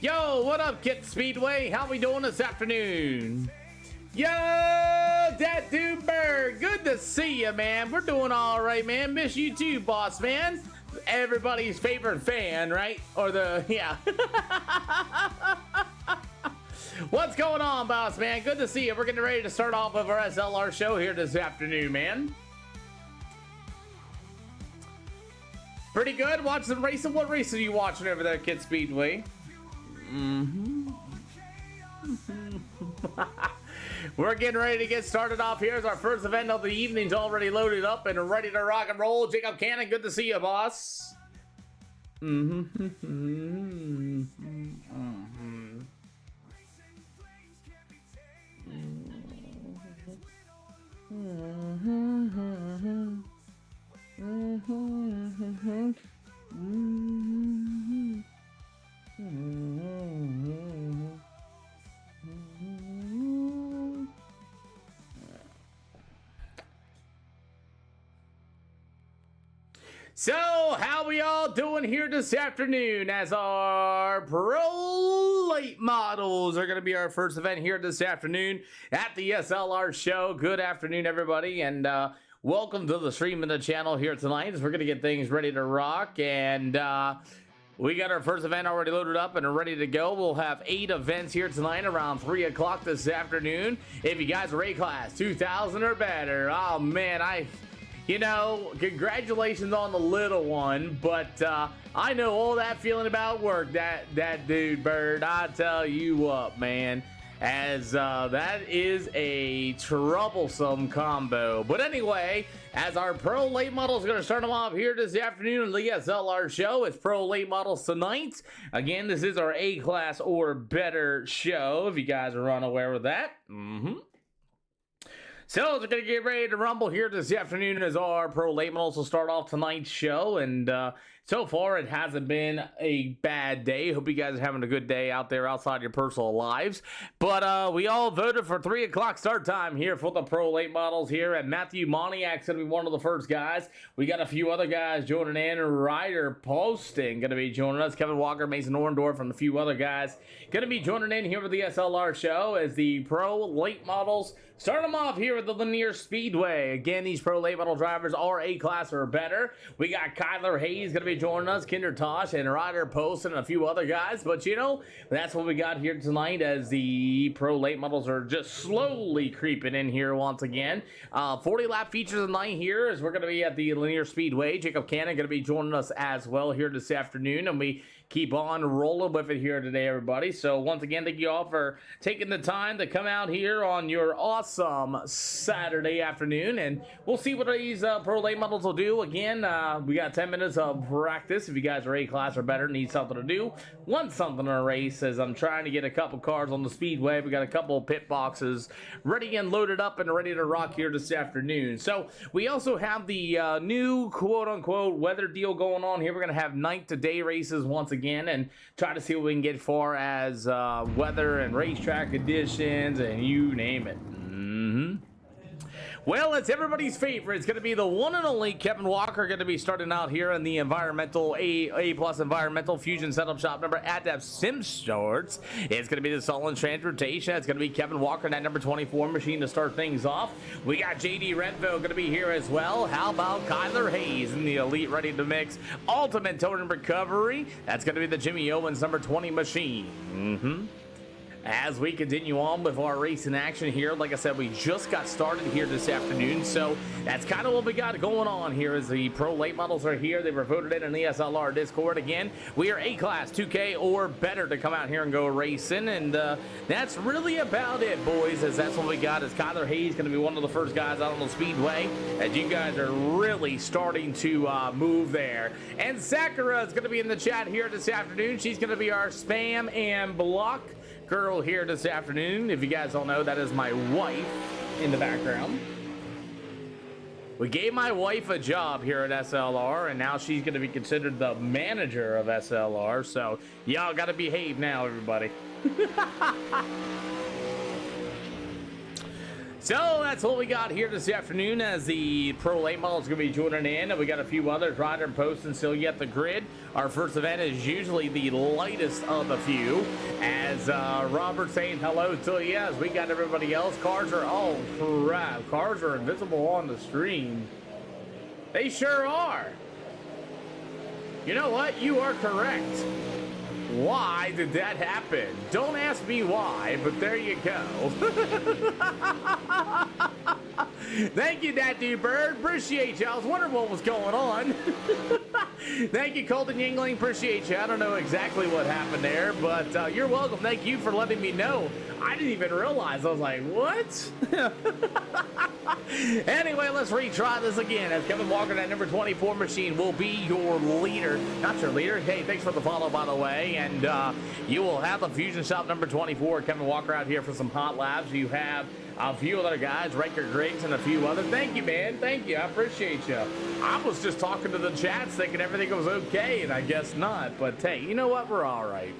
Yo, what up, Kit Speedway? How we doing this afternoon? Yo, that dude Bird, good to see you, man. We're doing all right, man. Miss you too, boss, man. Everybody's favorite fan, right? Or the, yeah. What's going on, boss, man? Good to see you. We're getting ready to start off with our SLR show here this afternoon, man. Pretty good. Watch some racing. What race are you watching over there, Kid Speedway? We're getting ready to get started off. Here's our first event of the evening's already loaded up and ready to rock and roll. Jacob Cannon, good to see you, boss. So, how we all doing here this afternoon as our Pro Late Models are going to be our first event here this afternoon at the SLR show. Good afternoon, everybody, and welcome to the stream of the channel here tonight as we're going to get things ready to rock. And we got our first event already loaded up and ready to go. We'll have 8 events here tonight around 3 o'clock this afternoon. If you guys are A-Class 2000 or better, oh man, you know, congratulations on the little one, but I know all that feeling about work, that dude Bird, I tell you what, man, as that is a troublesome combo. But anyway, as our Pro Late Models are going to start them off here this afternoon on the SLR show, it's Pro Late Models tonight. Again, this is our A-Class or better show, if you guys are unaware of that. So we're going to get ready to rumble here this afternoon as our Pro Late Models will start off tonight's show. And so far, it hasn't been a bad day. Hope you guys are having a good day out there outside your personal lives. But we all voted for 3 o'clock start time here for the Pro Late Models here. And Matthew Moniak's going to be one of the first guys. We got a few other guys joining in. Ryder Posting going to be joining us. Kevin Walker, Mason Orndorff, and a few other guys going to be joining in here with the SLR show as the Pro Late Models start them off here at the Linear Speedway. Again, these Pro Late Model drivers are A-Class or better. We got Kyler Hayes going to be joining us, Kinder Tosh, and Ryder Post, and a few other guys. But, you know, that's what we got here tonight as the Pro Late Models are just slowly creeping in here once again. 40-lap features tonight here as we're going to be at the Linear Speedway. Jacob Cannon going to be joining us as well here this afternoon, and we keep on rolling with it here today, everybody. So, once again, thank you all for taking the time to come out here on your awesome Saturday afternoon, and we'll see what these Pro Late Models will do. Again, we got 10 minutes of practice. If you guys are A-Class or better, need something to do, want something to race, as I'm trying to get a couple cars on the speedway. We got a couple of pit boxes ready and loaded up and ready to rock here this afternoon. So we also have the new quote-unquote weather deal going on here. We're going to have night to day races once again and try to see what we can get far as weather and racetrack conditions and you name it. Well, it's everybody's favorite. It's going to be the one and only Kevin Walker going to be starting out here in the environmental A plus environmental fusion setup shop number at that Sim Shorts. It's going to be the Solid Transportation. It's going to be Kevin Walker in that number 24 machine to start things off. We got JD Renville going to be here as well. How about Kyler Hayes in the Elite Ready to Mix Ultimate Totem Recovery? That's going to be the Jimmy Owens number 20 machine. As we continue on with our racing action here, like I said, we just got started here this afternoon, so that's kind of what we got going on here as the pro late models are here. They were voted in the SLR Discord. Again, we are A-Class 2K or better to come out here and go racing, and that's really about it, boys, as that's what we got. Is Kyler Hayes going to be one of the first guys out on the speedway, as you guys are really starting to move there. And Sakura is going to be in the chat here this afternoon. She's going to be our spam and block girl here this afternoon. If you guys don't know, that is my wife in the background. We gave my wife a job here at SLR, and now she's going to be considered the manager of SLR. So y'all got to behave now, everybody. So that's what we got here this afternoon, as the pro late model is going to be joining in, and we got a few others rider and posting still yet the grid. Our first event is usually the lightest of the few, as Robert saying hello to you, as we got everybody else. Cars are, oh crap, cars are invisible on the stream. They sure are. You know what? You are correct. Why did that happen? Don't ask me why, but there you go. Thank you, that dude Bird. Appreciate you. I was wondering what was going on. Thank you, Colton Yingling. Appreciate you. I don't know exactly what happened there, but you're welcome. Thank you for letting me know. I didn't even realize. I was like, what? Anyway, let's retry this again, as Kevin Walker, that number 24 machine, will be your leader. Not your leader. Hey, thanks for the follow, by the way. And you will have the Fusion Shop number 24, Kevin Walker, out here for some hot laps. You have a few other guys, Riker Griggs and a few others. Thank you, man. Thank you. I appreciate you. I was just talking to the chats thinking everything was okay, and I guess not. But hey, you know what? We're all right.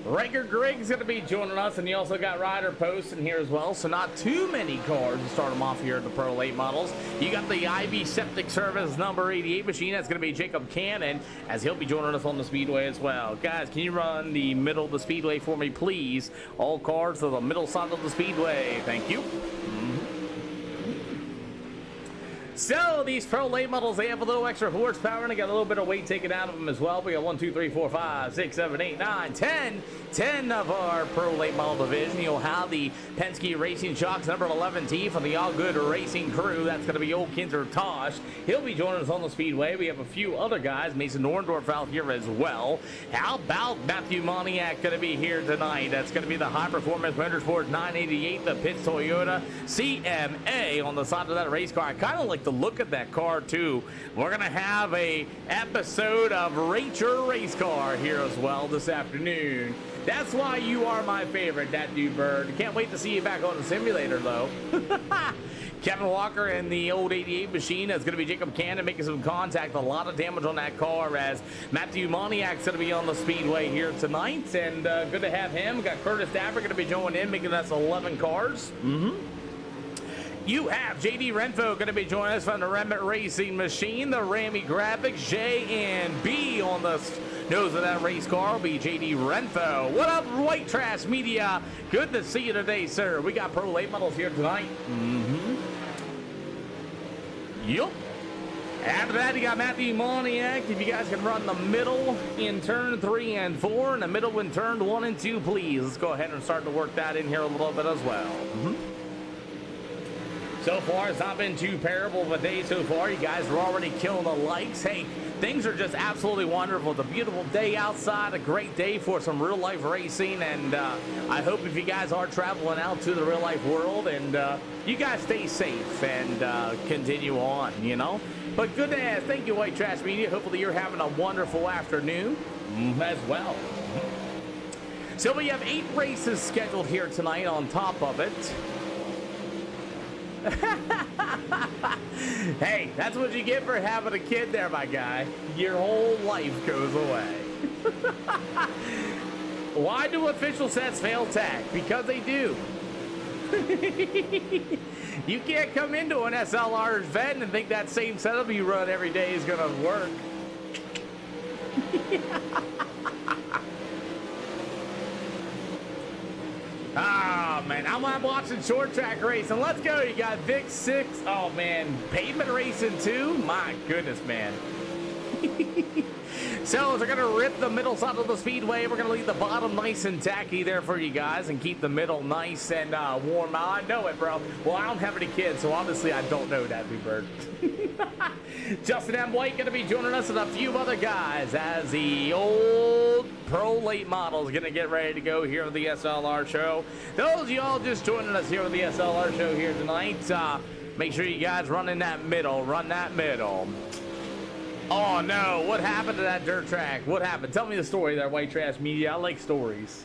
Riker Griggs going to be joining us, and you also got Ryder Post in here as well, so not too many cars to start them off here at the Pro Late Models. You got the IB Septic Service number 88 machine. That's going to be Jacob Cannon, as he'll be joining us on the speedway as well. Guys, can you run the middle of the speedway for me, please? All cars to the middle side of the speedway. Thank you. So these pro late models, they have a little extra horsepower, and they got a little bit of weight taken out of them as well. We got 1, 2, 3, 4, 5, 6, 7, 8, 9, 10 of our pro late model division. You'll have the Penske Racing Shocks number 11T from the All Good Racing crew. That's going to be old Kinzer Tosh. He'll be joining us on the speedway. We have a few other guys, Mason Norndorf out here as well. How about Matthew Moniak going to be here tonight? That's going to be the High Performance Motorsports 988, the Pitts Toyota CMA on the side of that race car. I kind of like the look at that car too. We're gonna have a episode of Rate Your Race Car here as well this afternoon. That's why you are my favorite, that dude Bird. Can't wait to see you back on the simulator though. Kevin Walker in the old 88 machine. That's going to be Jacob Cannon making some contact. A lot of damage on that car, as Matthew Moniak's going to be on the speedway here tonight, and good to have him. We got Curtis Dapper going to be joining in, making us 11 cars. You have JD Renfo going to be joining us from the Remnant Racing Machine, the Ramy Graphics. J and B on the nose of that race car will be JD Renfo. What up, White Trash Media? Good to see you today, sir. We got pro late models here tonight. Yup. After that, you got Matthew Moniak. If you guys can run the middle in turn 3 and 4, and the middle in turn 1 and 2, please. Let's go ahead and start to work that in here a little bit as well. So far, it's not been too terrible of a day so far. You guys are already killing the likes. Hey, things are just absolutely wonderful. It's a beautiful day outside, a great day for some real-life racing, and I hope if you guys are traveling out to the real-life world, and you guys stay safe and continue on, you know. But good to have. Thank you, White Trash Media. Hopefully you're having a wonderful afternoon as well. So we have 8 races scheduled here tonight on top of it. Hey, that's what you get for having a kid there, my guy. Your whole life goes away. Why do official sets fail tag? Because they do. You can't come into an SLR's vent and think that same setup you run every day is gonna work. Ah, man, I'm watching short track racing. Let's go. You got Vic 6. Oh, man, pavement racing too? My goodness, man. So we're going to rip the middle side of the speedway. We're going to leave the bottom nice and tacky there for you guys and keep the middle nice and warm. I know it, bro. Well, I don't have any kids, so obviously I don't know that, Big Bird. Justin M. White going to be joining us and a few other guys as the old pro late model is going to get ready to go here on the SLR show. Those of y'all just joining us here on the SLR show here tonight, make sure you guys run in that middle. Run that middle. Oh no, what happened to that dirt track? What happened? Tell me the story there, White Trash Media. I like stories.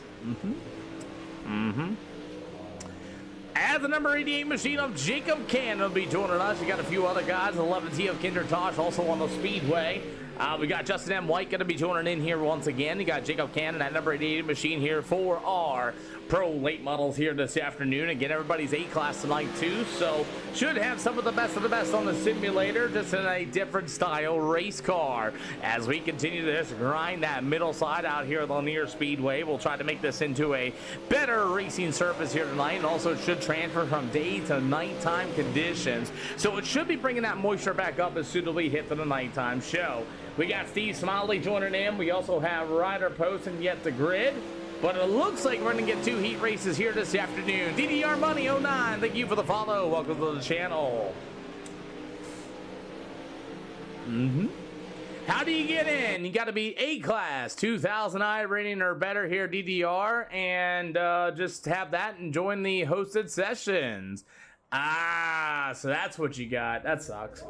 As the number 88 machine of Jacob Cannon will be joining us. You got a few other guys. 11T of Kinder Tosh also on the speedway. We got Justin M. White going to be joining in here once again. You got Jacob Cannon, that number 88 machine here for our pro late models here this afternoon. Again, everybody's A-class tonight too, so should have some of the best on the simulator, just in a different style race car. As we continue to just grind that middle side out here at Lanier Speedway, we'll try to make this into a better racing surface here tonight, and also should transfer from day to nighttime conditions. So it should be bringing that moisture back up as soon as we hit to the nighttime show. We got Steve Smiley joining in. We also have Ryder posting yet the grid. But it looks like we're going to get 2 heat races here this afternoon. DDR Money 09, thank you for the follow. Welcome to the channel. How do you get in? You got to be A-class, 2000i rating or better here, DDR, and just have that and join the hosted sessions. Ah, so that's what you got. That sucks.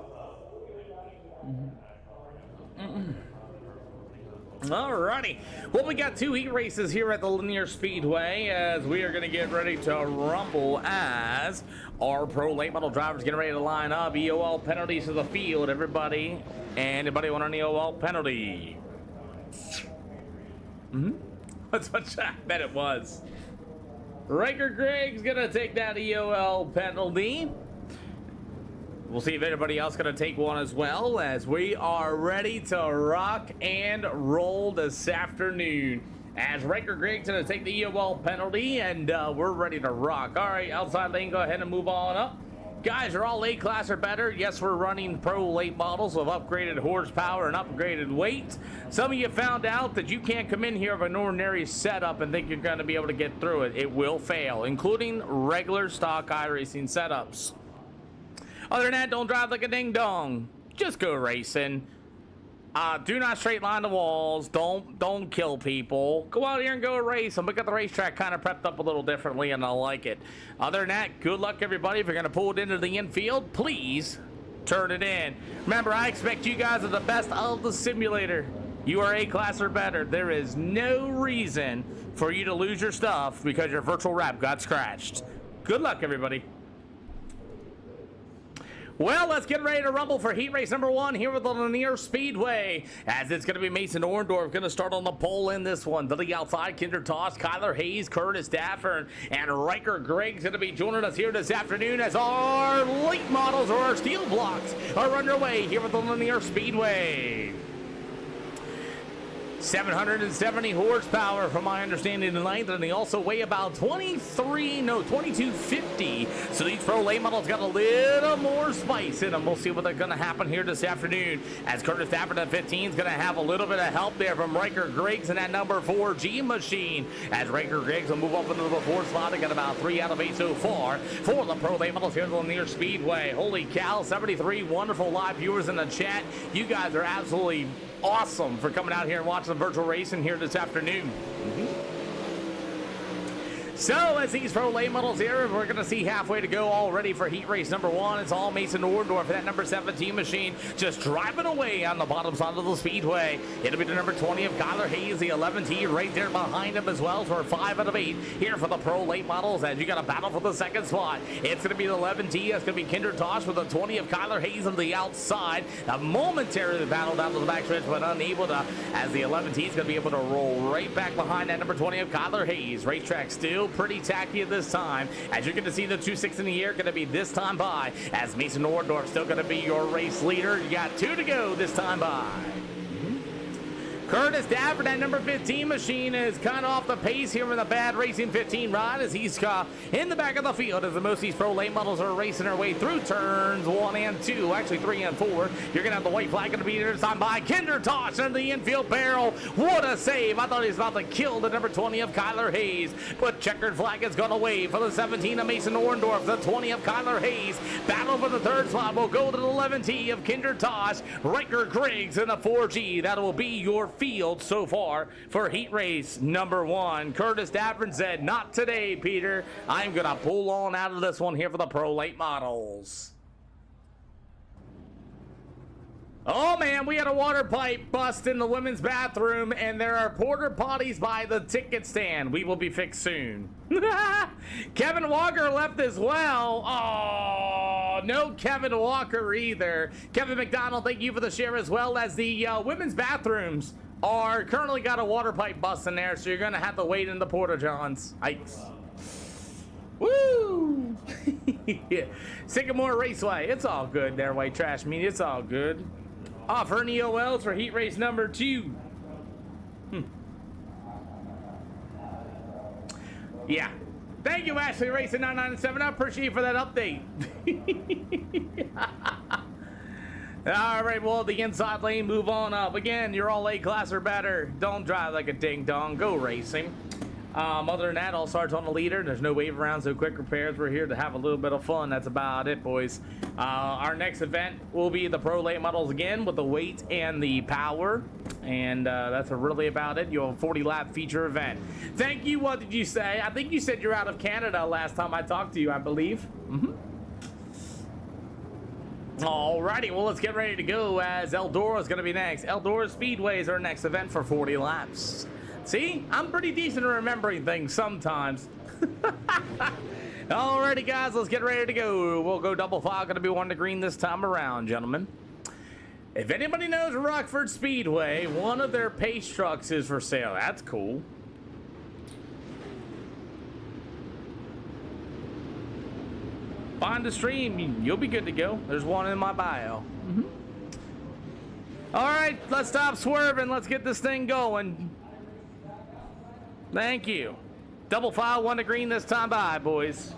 Alrighty, well, we got 2 heat races here at the Linear Speedway as we are going to get ready to rumble as our pro late model drivers getting ready to line up. EOL penalties to the field, everybody. Anybody want an EOL penalty? That's what I bet it was. Riker Greg's going to take that EOL penalty. We'll see if anybody else going to take one as well, as we are ready to rock and roll this afternoon. As Riker Greg's going to take the EOL penalty, and we're ready to rock. All right, outside lane, go ahead and move on up. Guys, are all A-class or better. Yes, we're running pro late models with upgraded horsepower and upgraded weight. Some of you found out that you can't come in here with an ordinary setup and think you're going to be able to get through it. It will fail, including regular stock iRacing setups. Other than that, don't drive like a ding-dong. Just go racing. Do not straight line the walls. Don't kill people. Go out here and go race. And we got the racetrack kind of prepped up a little differently, and I like it. Other than that, good luck, everybody. If you're going to pull it into the infield, please turn it in. Remember, I expect you guys are the best of the simulator. You are A-class or better. There is no reason for you to lose your stuff because your virtual wrap got scratched. Good luck, everybody. Well, let's get ready to rumble for heat race number 1 here with the Lanier Speedway. As it's going to be Mason Orndorff going to start on the pole in this one. To the outside, Kinder Toss, Kyler Hayes, Curtis Stafford, and Riker Greg's going to be joining us here this afternoon as our late models or our steel blocks are underway here with the Lanier Speedway. 770 horsepower from my understanding tonight, and they also weigh about 2250. So these pro late models got a little more spice in them. We'll see what's going to happen here this afternoon, as Curtis Stafford at 15 is going to have a little bit of help there from Riker Greg's in that number 4 G machine, as Riker Greg's will move up into the 4th slot. They got about 3 out of 8 so far for the pro late models here at the Lanier Speedway. Holy cow, 73 wonderful live viewers in the chat. You guys are absolutely awesome for coming out here and watching the virtual racing here this afternoon. So as these pro late models here, we're going to see halfway to go already for heat race number 1. It's all Mason Orndorff for that number 17 machine, just driving away on the bottom side of the speedway. It'll be the number 20 of Kyler Hayes, the 11T right there behind him as well. So we're 5 out of 8 here for the pro late models, as you got a battle for the 2nd spot. It's going to be the 11T. It's going to be Kinder Tosh with the 20 of Kyler Hayes on the outside. A momentary battle down to the back stretch, but unable to, as the 11T is going to be able to roll right back behind that number 20 of Kyler Hayes. Racetrack still go pretty tacky at this time. As you're going to see the 2-6 in the air going to be this time by, as Mason Orndorff still going to be your race leader. You got 2 to go this time by. Curtis Dafford, that number 15 machine, is kind of off the pace here in the bad Racing 15 ride as he's in the back of the field as the most of these pro late models are racing their way through turns 1 and 2, actually 3 and 4. You're going to have the white flag going to be there this time by Kinder Tosh into the infield barrel. What a save. I thought he was about to kill the number 20 of Kyler Hayes, but checkered flag is going to wave for the 17 of Mason Orndorff, the 20 of Kyler Hayes. Battle for the third spot will go to the 11T of Kinder Tosh, Riker Griggs in the 4G. That will be your field so far for heat race number 1. Curtis Dafford said, not today, Peter. I'm gonna pull on out of this one here for the pro late models. Oh man, we had a water pipe bust in the women's bathroom and there are porta potties by the ticket stand. We will be fixed soon. Kevin Walker left as well. Oh, no Kevin Walker either. Kevin McDonald, thank you for the share, as well as the women's bathrooms are currently got a water pipe bust in there, so you're gonna have to wait in the porta johns. Yikes. Woo! Yeah. Sycamore Raceway, it's all good there, White Trash Media, it's all good. Offer an EOLs for heat race number 2. Yeah. Thank you, Ashley Racing 997. I appreciate you for that update. All right, well, the inside lane, move on up. Again, you're all A-class or better. Don't drive like a ding-dong. Go racing. Other than that, all starts on the leader. There's no wave around, so quick repairs. We're here to have a little bit of fun. That's about it, boys. Our next event will be the Pro Late Models again with the weight and the power. And that's really about it. You'll have a 40-lap feature event. Thank you. What did you say? I think you said you're out of Canada last time I talked to you, I believe. Alrighty, well, let's get ready to go as Eldora is going to be next. Eldora Speedway is our next event for 40 laps. See, I'm pretty decent at remembering things sometimes. Alrighty, guys, let's get ready to go. We'll go double file. Going to be 1 to green this time around, gentlemen. If anybody knows Rockford Speedway, one of their pace trucks is for sale. That's cool. Find the stream, you'll be good to go. There's one in my bio. All right, let's stop swerving. Let's get this thing going. Thank you. Double file, 1 to green this time by, boys.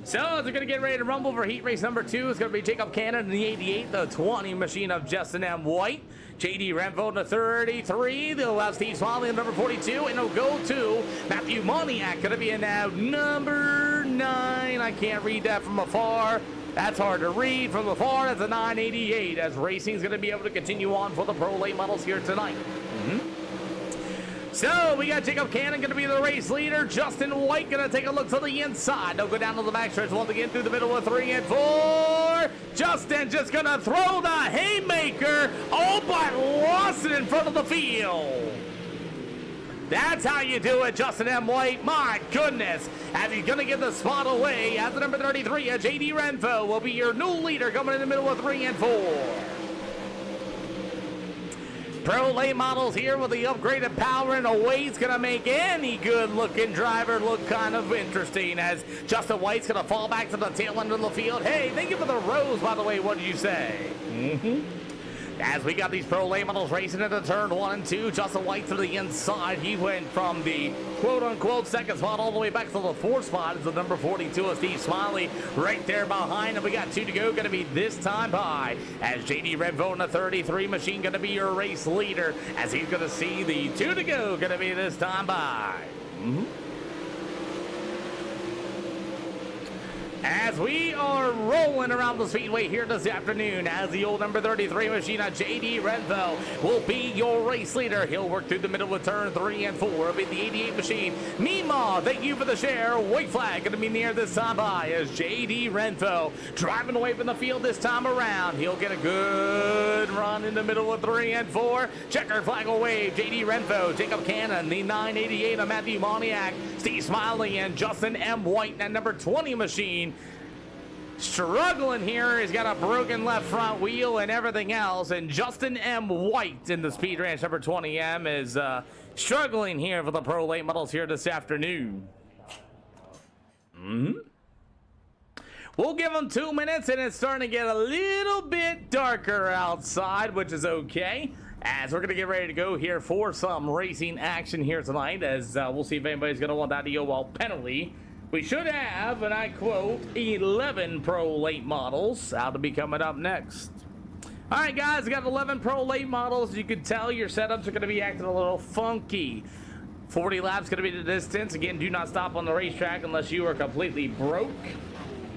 So, as we're going to get ready to rumble for heat race number 2, it's going to be Jacob Cannon in the 88, the 20 machine of Justin M. White. J.D. Renfro in the 33. They'll have Steve Smiley in number 42. And it'll go to Matthew Moniak, going to be in now number 9. I can't read that from afar. That's hard to read from afar. That's a 988, as Racing's going to be able to continue on for the Pro Late Models here tonight. So, we got Jacob Cannon going to be the race leader. Justin White going to take a look to the inside. They'll go down to the backstretch once again through the middle of 3 and 4. Justin just going to throw the haymaker. Oh, but lost it in front of the field. That's how you do it, Justin M. White. My goodness. As he's going to give the spot away as the number 33, J.D. Renfro will be your new leader coming in the middle of 3 and 4. Pro Late Models here with the upgraded power and a weight's going to make any good-looking driver look kind of interesting, as Justin White's going to fall back to the tail end of the field. Hey, thank you for the rose, by the way. What did you say? As we got these Pro Late Models racing into turn 1 and 2, Justin White to the inside. He went from the quote-unquote second spot all the way back to the 4th spot as the number 42 of Steve Smiley right there behind him. We got 2 to go, going to be this time by, as J.D. Renfro in the 33 machine going to be your race leader, as he's going to see the 2 to go, going to be this time by. As we are rolling around the speedway here this afternoon, as the old number 33 machine of J.D. Renfro will be your race leader. He'll work through the middle with turn 3 and 4. It'll be the 88 machine. Mima, thank you for the share. White flag going to be near this time by, as J.D. Renfro driving away from the field this time around. He'll get a good run in the middle of 3 and 4. Checker flag will wave. J.D. Renfro, Jacob Cannon, the 988 of Matthew Moniak, Steve Smiley, and Justin M. White, and number 20 machine. Struggling here. He's got a broken left front wheel and everything else. And Justin M. White in the Speed Ranch number 20M is struggling here for the Pro Late Models here this afternoon. We'll give them 2 minutes, and it's starting to get a little bit darker outside, which is okay, as we're going to get ready to go here for some racing action here tonight, as we'll see if anybody's going to want that EOL penalty. We should have, and I quote, 11 Pro late models out to be coming up next. All right, guys, we got 11 Pro late models. You can tell your setups are going to be acting a little funky. 40 laps going to be the distance. Again, do not stop on the racetrack unless you are completely broke.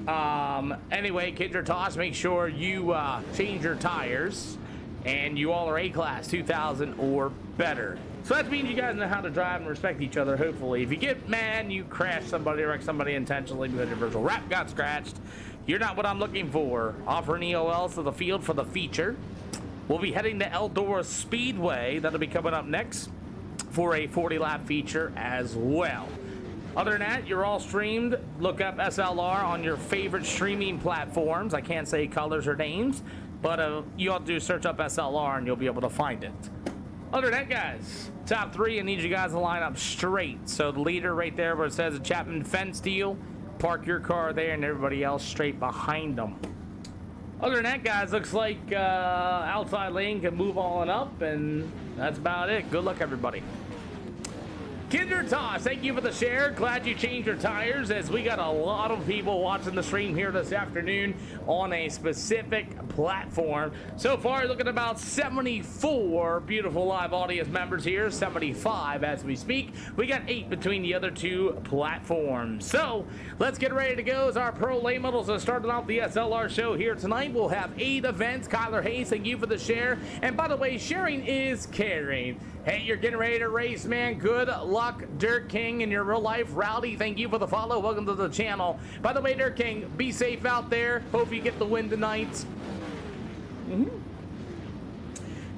Anyway, Kendra Tosh, make sure you change your tires, and you all are A-Class 2000 or better. So that means you guys know how to drive and respect each other, hopefully. If you get mad, you crash somebody, wreck somebody intentionally because your virtual wrap got scratched, you're not what I'm looking for. Offering EOLs to the field for the feature. We'll be heading to Eldora Speedway. That'll be coming up next for a 40-lap feature as well. Other than that, you're all streamed. Look up SLR on your favorite streaming platforms. I can't say colors or names, but you ought to search up SLR and you'll be able to find it. Other than that, guys, top three, I need you guys to line up straight. So the leader right there where it says a Chapman fence deal, park your car there and everybody else straight behind them. Other than that, guys, looks like outside lane can move on up, and that's about it. Good luck, everybody. Kinder Toss, thank you for the share. Glad you changed your tires, as we got a lot of people watching the stream here this afternoon on a specific platform. So far, looking at about 74 beautiful live audience members here, 75 as we speak. We got 8 between the other two platforms. So let's get ready to go as our pro late models are starting off the SLR show here tonight. We'll have 8 events. Kyler Hayes, thank you for the share. And by the way, sharing is caring. Hey, you're getting ready to race, man. Good luck, Dirt King, in your real life. Rowdy, thank you for the follow. Welcome to the channel. By the way, Dirt King, be safe out there. Hope you get the win tonight.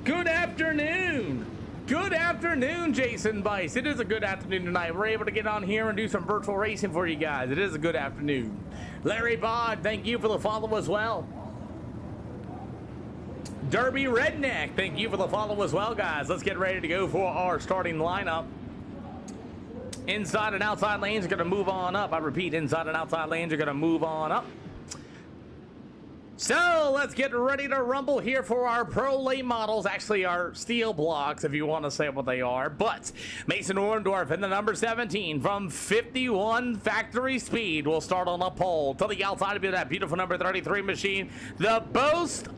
Good afternoon. Good afternoon, Jason Bice. It is a good afternoon tonight. We're able to get on here and do some virtual racing for you guys. It is a good afternoon. Larry Bod, thank you for the follow as well. Derby Redneck, thank you for the follow as well, guys. Let's get ready to go for our starting lineup. Inside and outside lanes are going to move on up. I repeat, inside and outside lanes are going to move on up. So let's get ready to rumble here for our pro late models. Actually, our steel blocks, if you want to say what they are. But Mason Orndorff in the number 17 from 51 factory speed will start on a pole. To the outside of that beautiful number 33 machine, the boast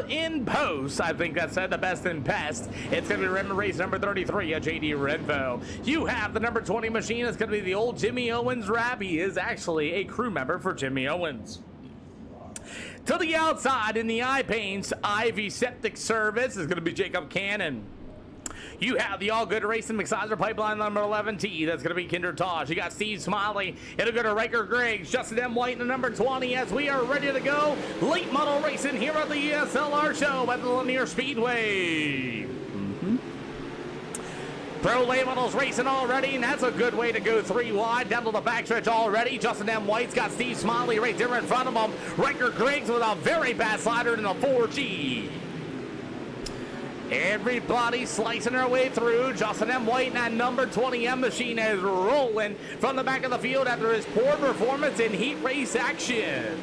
in post. I think that said the best in pest. It's going to be Redmond race number 33 at JD Redfo. You have the number 20 machine. It's going to be the old Jimmy Owens rap. He is actually a crew member for Jimmy Owens. To the outside in the eye paints, Ivy Septic Service is going to be Jacob Cannon. You have the All Good Racing McSizer Pipeline number 11T. That's going to be Kinder Tosh. You got Steve Smiley. It'll go to Riker Griggs. Justin M. White in the number 20 as we are ready to go. Late model racing here at the SLR show at the Linear Speedway. Pro late models racing already, and that's a good way to go 3 wide down to the backstretch already. Justin M. White's got Steve Smiley right there in front of him. Riker Griggs with a very bad slider in the 4G. Everybody slicing their way through. Justin M. White and that number 20 M machine is rolling from the back of the field after his poor performance in heat race action.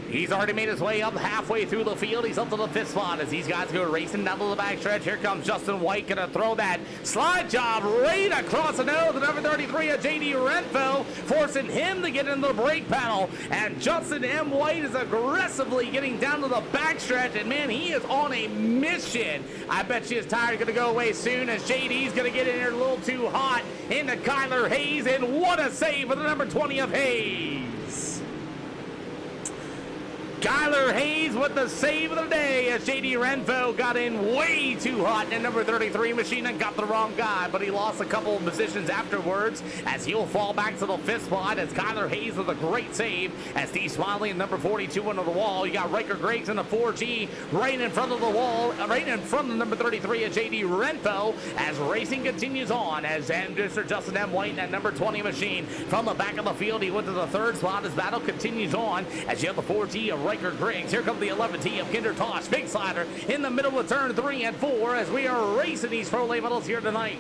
He's already made his way up halfway through the field. He's up to the 5th spot as these guys go racing down to the backstretch. Here comes Justin White, going to throw that slide job right across the nose of number 33 of JD Renfro, forcing him to get into the brake pedal. And Justin M. White is aggressively getting down to the backstretch, and man, he is on a mission. I bet you his tire going to go away soon as JD's going to get in here a little too hot into Kyler Hayes, and what a save for the number 20 of Hayes. Kyler Hayes with the save of the day as JD Renfro got in way too hot in number 33 machine and got the wrong guy, but he lost a couple of positions afterwards as he'll fall back to the 5th spot as Kyler Hayes with a great save as Steve Smiley in number 42 under the wall. You got Riker Griggs in the 4G right in front of the wall, right in front of number 33 of JD Renfro as racing continues on as Mr. Justin M. White in that number 20 machine from the back of the field. He went to the 3rd spot as battle continues on as you have the 4G of Riker Griggs. Here comes the 11T of Kinder Tosh. Big slider in the middle of turn 3 and 4 as we are racing these pro late models here tonight.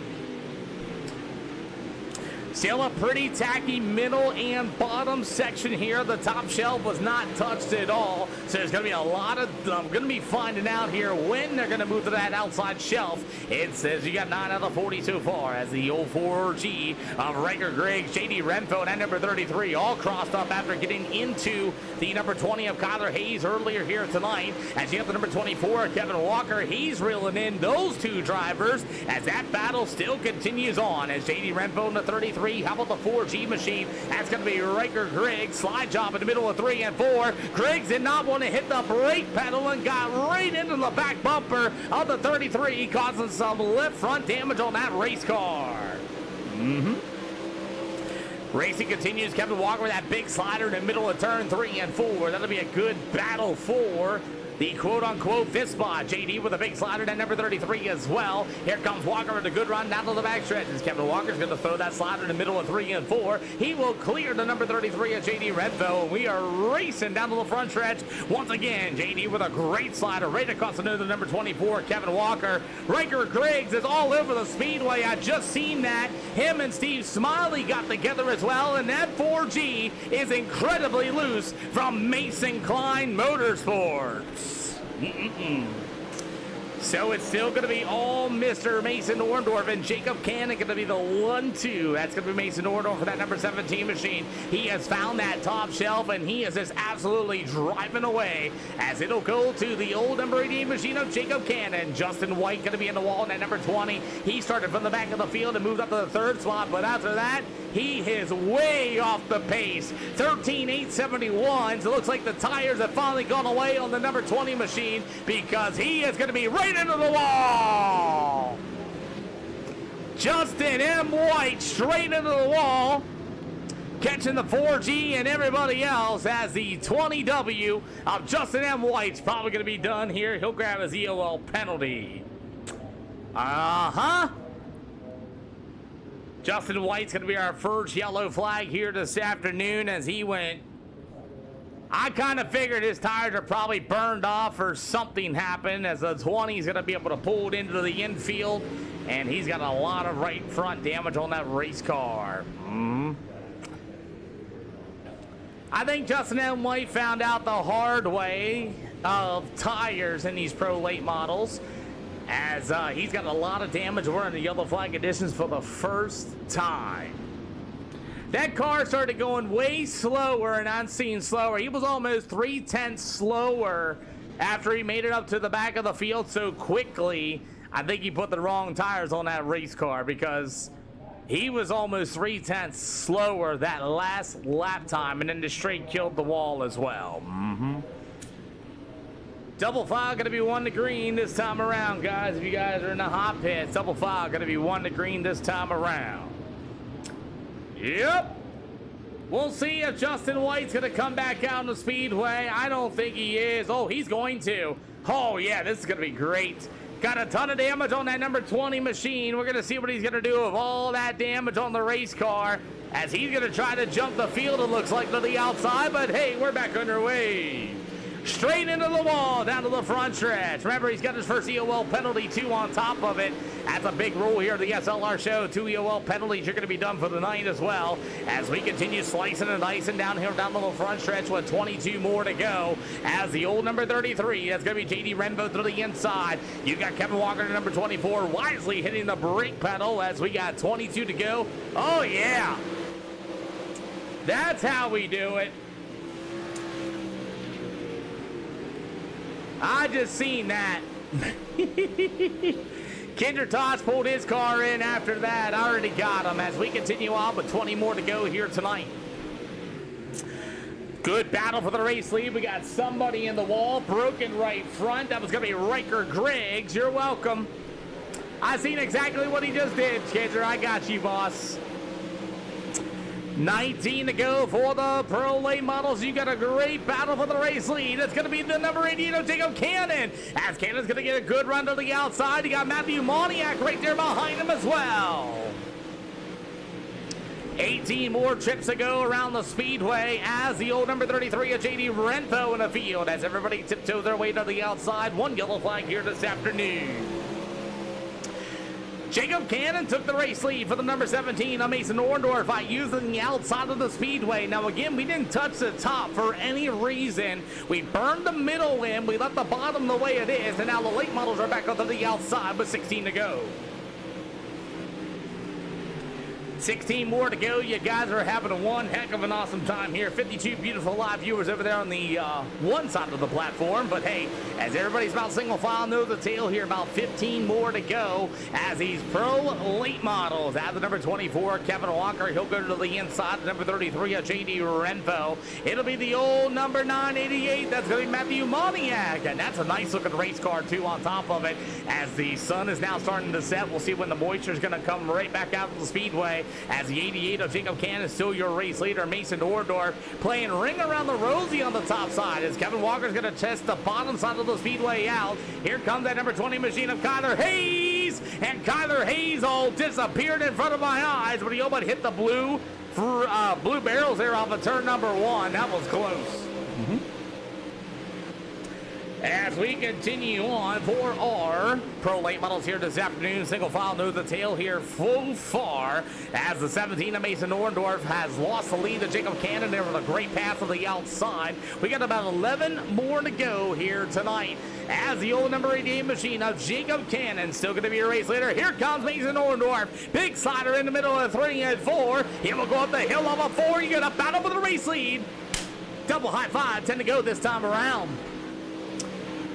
Still a pretty tacky middle and bottom section here. The top shelf was not touched at all. So there's going to be a lot of, I'm going to be finding out here when they're going to move to that outside shelf. It says you got 9 out of 40 so far as the 04G of Riker Griggs, JD Renfro, and number 33 all crossed up after getting into the number 20 of Kyler Hayes earlier here tonight. As you have the number 24, Kevin Walker, he's reeling in those two drivers as that battle still continues on as JD Renfro and the 33. How about the 4G machine? That's going to be Riker Griggs. Slide job in the middle of 3 and 4. Griggs did not want to hit the brake pedal and got right into the back bumper of the 33, causing some left front damage on that race car. Racing continues. Kevin Walker with that big slider in the middle of turn 3 and 4. That'll be a good battle for the quote-unquote fifth spot. JD with a big slider at number 33 as well. Here comes Walker with a good run down to the back stretch. As Kevin Walker's going to throw that slider in the middle of 3 and 4. He will clear the number 33 of JD Renfro. We are racing down to the front stretch. Once again, JD with a great slider right across the nose of number 24, Kevin Walker. Riker Griggs is all over the speedway. I just seen that. Him and Steve Smiley got together as well, and that 4G is incredibly loose from Mason Klein Motorsports. So it's still going to be all Mr. Mason Orndorff and Jacob Cannon going to be the 1-2. That's going to be Mason Orndorff for that number 17 machine. He has found that top shelf, and he is just absolutely driving away as it'll go to the old number 18 machine of Jacob Cannon. Justin White going to be in the wall in that number 20. He started from the back of the field and moved up to the third spot, but after that, he is way off the pace. 13,871. So it looks like the tires have finally gone away on the number 20 machine because he is going to be right into the wall. Justin M. White straight into the wall, catching the 4G and everybody else as the 20W of Justin M. White's probably going to be done here. He'll grab his EOL penalty. Justin White's going to be our first yellow flag here this afternoon as he went. I kind of figured his tires are probably burned off or something happened as the 20 is going to be able to pull it into the infield. And he's got a lot of right front damage on that race car. I think Justin M. White found out the hard way of tires in these Pro Late models, as he's got a lot of damage wearing the yellow flag conditions for the first time. That car started going way slower, and I'm seeing slower. He was almost 3/10 slower after he made it up to the back of the field so quickly. I think he put the wrong tires on that race car because he was almost 3/10 slower that last lap time, and then the straight killed the wall as well. Double file going to be 1 to green this time around, guys. If you guys are in the hot pits, double file going to be 1 to green this time around. Yep. We'll see if Justin White's going to come back out on the speedway. I don't think he is. Oh, he's going to. Oh, yeah, this is going to be great. Got a ton of damage on that number 20 machine. We're going to see what he's going to do with all that damage on the race car as he's going to try to jump the field, it looks like, to the outside. But, hey, we're back underway. Straight into the wall, down to the front stretch. Remember, he's got his first EOL penalty, 2 on top of it. That's a big rule here at the SLR show. 2 EOL penalties are going to be done for the night as well, as we continue slicing and dicing down here down the front stretch with 22 more to go. As the old number 33, that's going to be JD Renfro to the inside. You got Kevin Walker to number 24, wisely hitting the brake pedal as we got 22 to go. Oh, yeah. That's how we do it. I just seen that. Kendra Toss pulled his car in after that. I already got him as we continue on with 20 more to go here tonight. Good battle for the race lead. We got somebody in the wall, broken right front. That was going to be Riker Griggs. You're welcome. I seen exactly what he just did, Kendra. I got you, boss. 19 to go for the Pro Late models. You got a great battle for the race lead. It's going to be the number 18 of Jacob Cannon. As Cannon's going to get a good run to the outside. You got Matthew Moniak right there behind him as well. 18 more trips to go around the speedway as the old number 33 of JD Renfro in the field as everybody tiptoes their way to the outside. 1 yellow flag here this afternoon. Jacob Cannon took the race lead for the number 17 on Mason Orndorff by using the outside of the speedway. Now again, we didn't touch the top for any reason. We burned the middle in, we left the bottom the way it is, and now the late models are back onto the outside with 16 to go. 16 more to go. You guys are having one heck of an awesome time here. 52 beautiful live viewers over there on the one side of the platform. But hey, as everybody's about single file knows the tail here, about 15 more to go as these pro late models. As the number 24, Kevin Walker, he'll go to the inside. The number 33, JD Renfo. It'll be the old number 988. That's going to be Matthew Moniak. And that's a nice looking race car too on top of it. As the sun is now starting to set, we'll see when the moisture is going to come right back out to the speedway. As the 88 of Jacob Cannon is still your race leader, Mason Orndorff playing ring around the rosy on the top side as Kevin Walker's going to test the bottom side of the speedway out. Here comes that number 20 machine of Kyler Hayes, and Kyler Hayes all disappeared in front of my eyes, but he almost hit the blue barrels there off of turn number 1. That was close. As we continue on for our pro late models here this afternoon, single file knows the tail here full far as the 17 of Mason Orndorff has lost the lead to Jacob Cannon there with a great pass on the outside. We got about 11 more to go here tonight as the old number 88 machine of Jacob Cannon still going to be a race leader. Here comes Mason Orndorff. Big slider in the middle of 3 and 4. He will go up the hill of a 4. You get a battle for the race lead. Double high five, 10 to go this time around.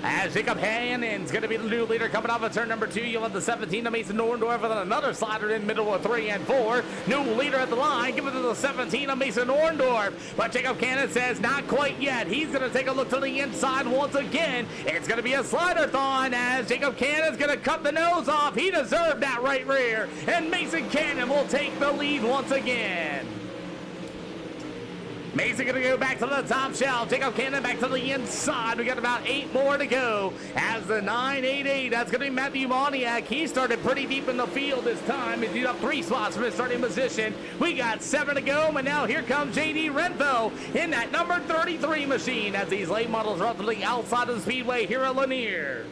As Jacob Cannon's going to be the new leader coming off of turn number 2. You'll have the 17 of Mason Orndorff with another slider in middle of 3 and 4. New leader at the line. Give it to the 17 of Mason Orndorff. But Jacob Cannon says not quite yet. He's going to take a look to the inside once again. It's going to be a slider-thon as Jacob Cannon's going to cut the nose off. He deserved that right rear. And Mason Cannon will take the lead once again. Mason going to go back to the top shelf. Jacob Cannon back to the inside. We got about 8 more to go. As the 988, that's going to be Matthew Moniak. He started pretty deep in the field this time. He's up 3 spots from his starting position. We got 7 to go, and now here comes JD Renfo in that number 33 machine as these late models are up to the outside of the speedway here at Lanier.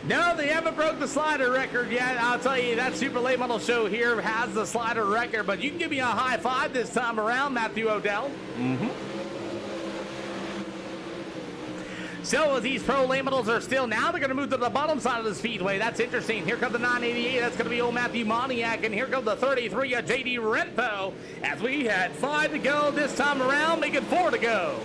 No, they haven't broke the slider record yet. I'll tell you, that super late model show here has the slider record, but you can give me a high five this time around, Matthew Odell. So as these pro late models are still now, they're going to move to the bottom side of the speedway. That's interesting. Here comes the 988. That's going to be old Matthew Moniak. And here comes the 33 of JD Renfo. As we had 5 to go this time around, making 4 to go.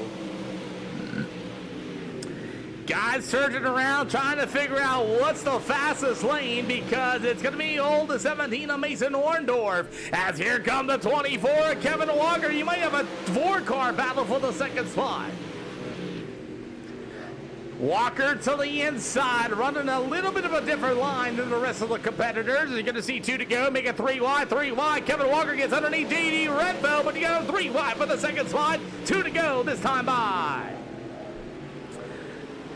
Guys searching around, trying to figure out what's the fastest lane because it's going to be old the 17 of Mason Orndorff. As here comes the 24 of Kevin Walker. You might have a 4-car battle for the second spot. Walker to the inside, running a little bit of a different line than the rest of the competitors. You're going to see 2 to go, make it 3 wide, 3 wide. Kevin Walker gets underneath JD Renfo, but you got 3 wide for the second spot. 2 to go this time by.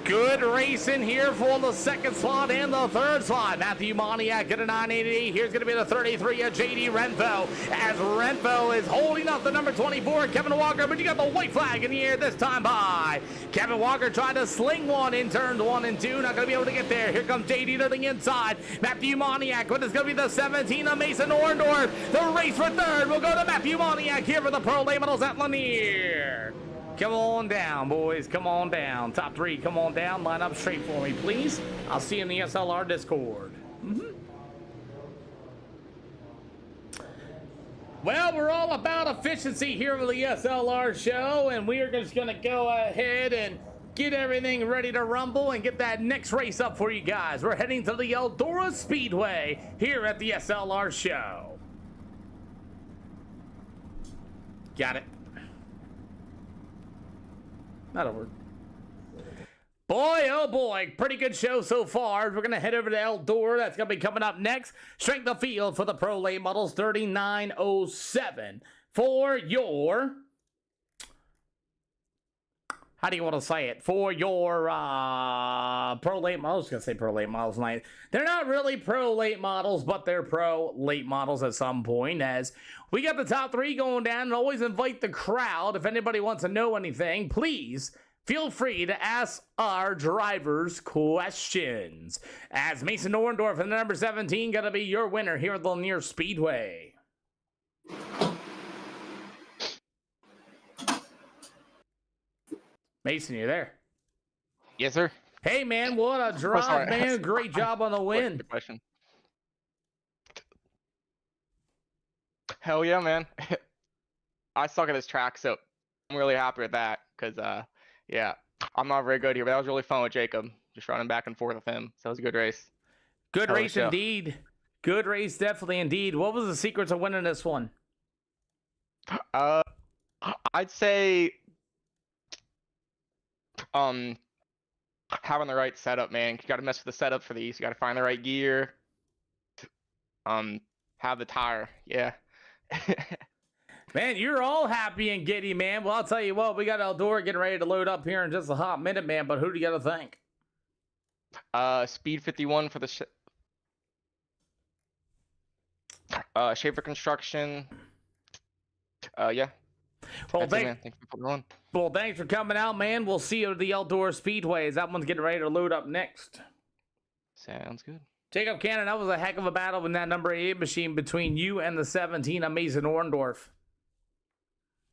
Good racing here for the second slot and the third slot. Matthew Moniak at a 988. Here's going to be the 33 of JD Renfo. As Renfo is holding up the number 24, Kevin Walker, but you got the white flag in the air this time by. Kevin Walker trying to sling one in turns 1 and 2. Not going to be able to get there. Here comes JD to the inside. Matthew Moniak, but it's going to be the 17 of Mason Orndorff. The race for third will go to Matthew Moniak here for the Pro Late Models at Lanier. Come on down, boys. Come on down. Top 3, come on down. Line up straight for me, please. I'll see you in the SLR Discord. Well, we're all about efficiency here with the SLR show, and we are just going to go ahead and get everything ready to rumble and get that next race up for you guys. We're heading to the Eldora Speedway here at the SLR show. Got it. That'll work. Boy, oh boy, pretty good show so far. We're going to head over to Eldora. That's going to be coming up next. Strength of field for the Pro Late Models 3907 for your... How do you want to say it? For your Pro Late Models. I was going to say Pro Late Models tonight. They're not really Pro Late Models, but they're Pro Late Models at some point. As we got the top 3 going down, and always invite the crowd. If anybody wants to know anything, please Feel free to ask our drivers questions. As Mason Orndorff and the number 17 going to be your winner here at the Lanier Speedway. Mason, you there? Yes, sir. Hey, man, what a drive, man. Great job on the win. Good question. Hell yeah, man. I suck at this track, so I'm really happy with that because, yeah, I'm not very good here, but that was really fun with Jacob, just running back and forth with him. So it was a good race. Good race indeed. Good race, definitely indeed. What was the secrets of winning this one? I'd say, having the right setup, man. You got to mess with the setup for these. You got to find the right gear. Have the tire. Yeah. Man, you're all happy and giddy, man. Well, I'll tell you what, we got Eldora getting ready to load up here in just a hot minute, man. But who do you got to thank? Speed 51 for the Schaefer Construction. Yeah. Well, thanks for putting on. Well, thanks for coming out, man. We'll see you at the Eldora Speedway as that one's getting ready to load up next. Sounds good. Jacob Cannon, that was a heck of a battle in that number 8 machine between you and the 17 on Mason Orndorff.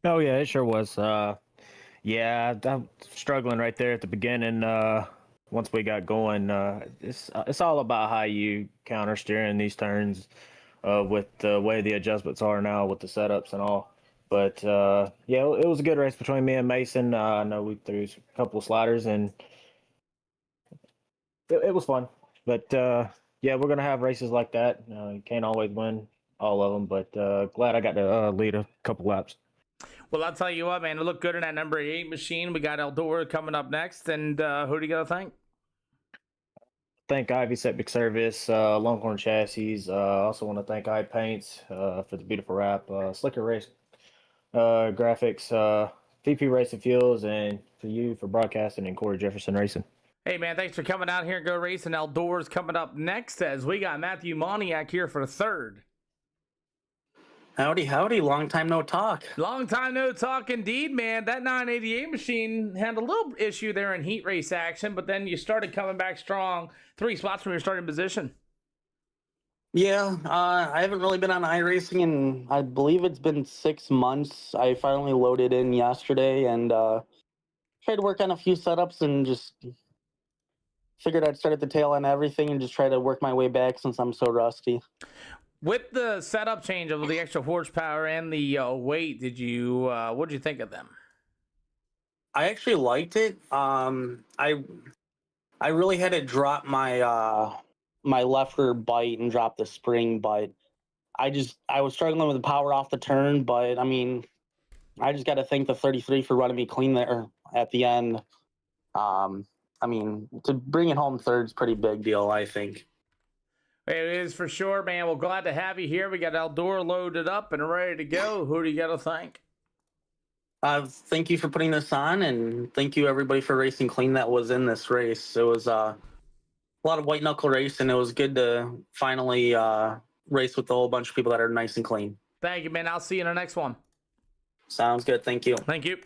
Oh, yeah, it sure was. Yeah, I'm struggling right there at the beginning. Once we got going, it's all about how you counter steering these turns with the way the adjustments are now with the setups and all. But, yeah, it was a good race between me and Mason. I know we threw a couple of sliders, and it was fun. But, yeah, we're going to have races like that. You can't always win all of them, but glad I got to lead a couple laps. Well, I'll tell you what, man, it looked good in that number 8 machine. We got Eldora coming up next, and who do you got to thank? Thank Ivy Septic Service, Longhorn Chassis. Also want to thank I Paints for the beautiful wrap, Slicker Race Graphics, VP Racing Fuels, and for you for broadcasting, and Corey Jefferson Racing. Hey, man, thanks for coming out here and go racing. Eldora's coming up next as we got Matthew Moniak here for third. Howdy, howdy. Long time no talk. Long time no talk indeed, man. That 988 machine had a little issue there in heat race action, but then you started coming back strong 3 spots from your starting position. Yeah, I haven't really been on iRacing in, I believe it's been 6 months. I finally loaded in yesterday and tried to work on a few setups and just figured I'd start at the tail end of everything and just try to work my way back since I'm so rusty. With the setup change of the extra horsepower and the weight, what did you think of them? I actually liked it. I really had to drop my my left rear bite and drop the spring, but I was struggling with the power off the turn. But I mean, I just got to thank the 33 for running me clean there at the end. I mean, to bring it home third is a pretty big deal, I think. It is for sure, man. Well, glad to have you here. We got Eldora loaded up and ready to go. Who do you got to thank? Thank you for putting this on, and thank you everybody for racing clean that was in this race. It was a lot of white knuckle race, and it was good to finally race with a whole bunch of people that are nice and clean. Thank you, man. I'll see you in the next one. Sounds good. Thank you. Thank you.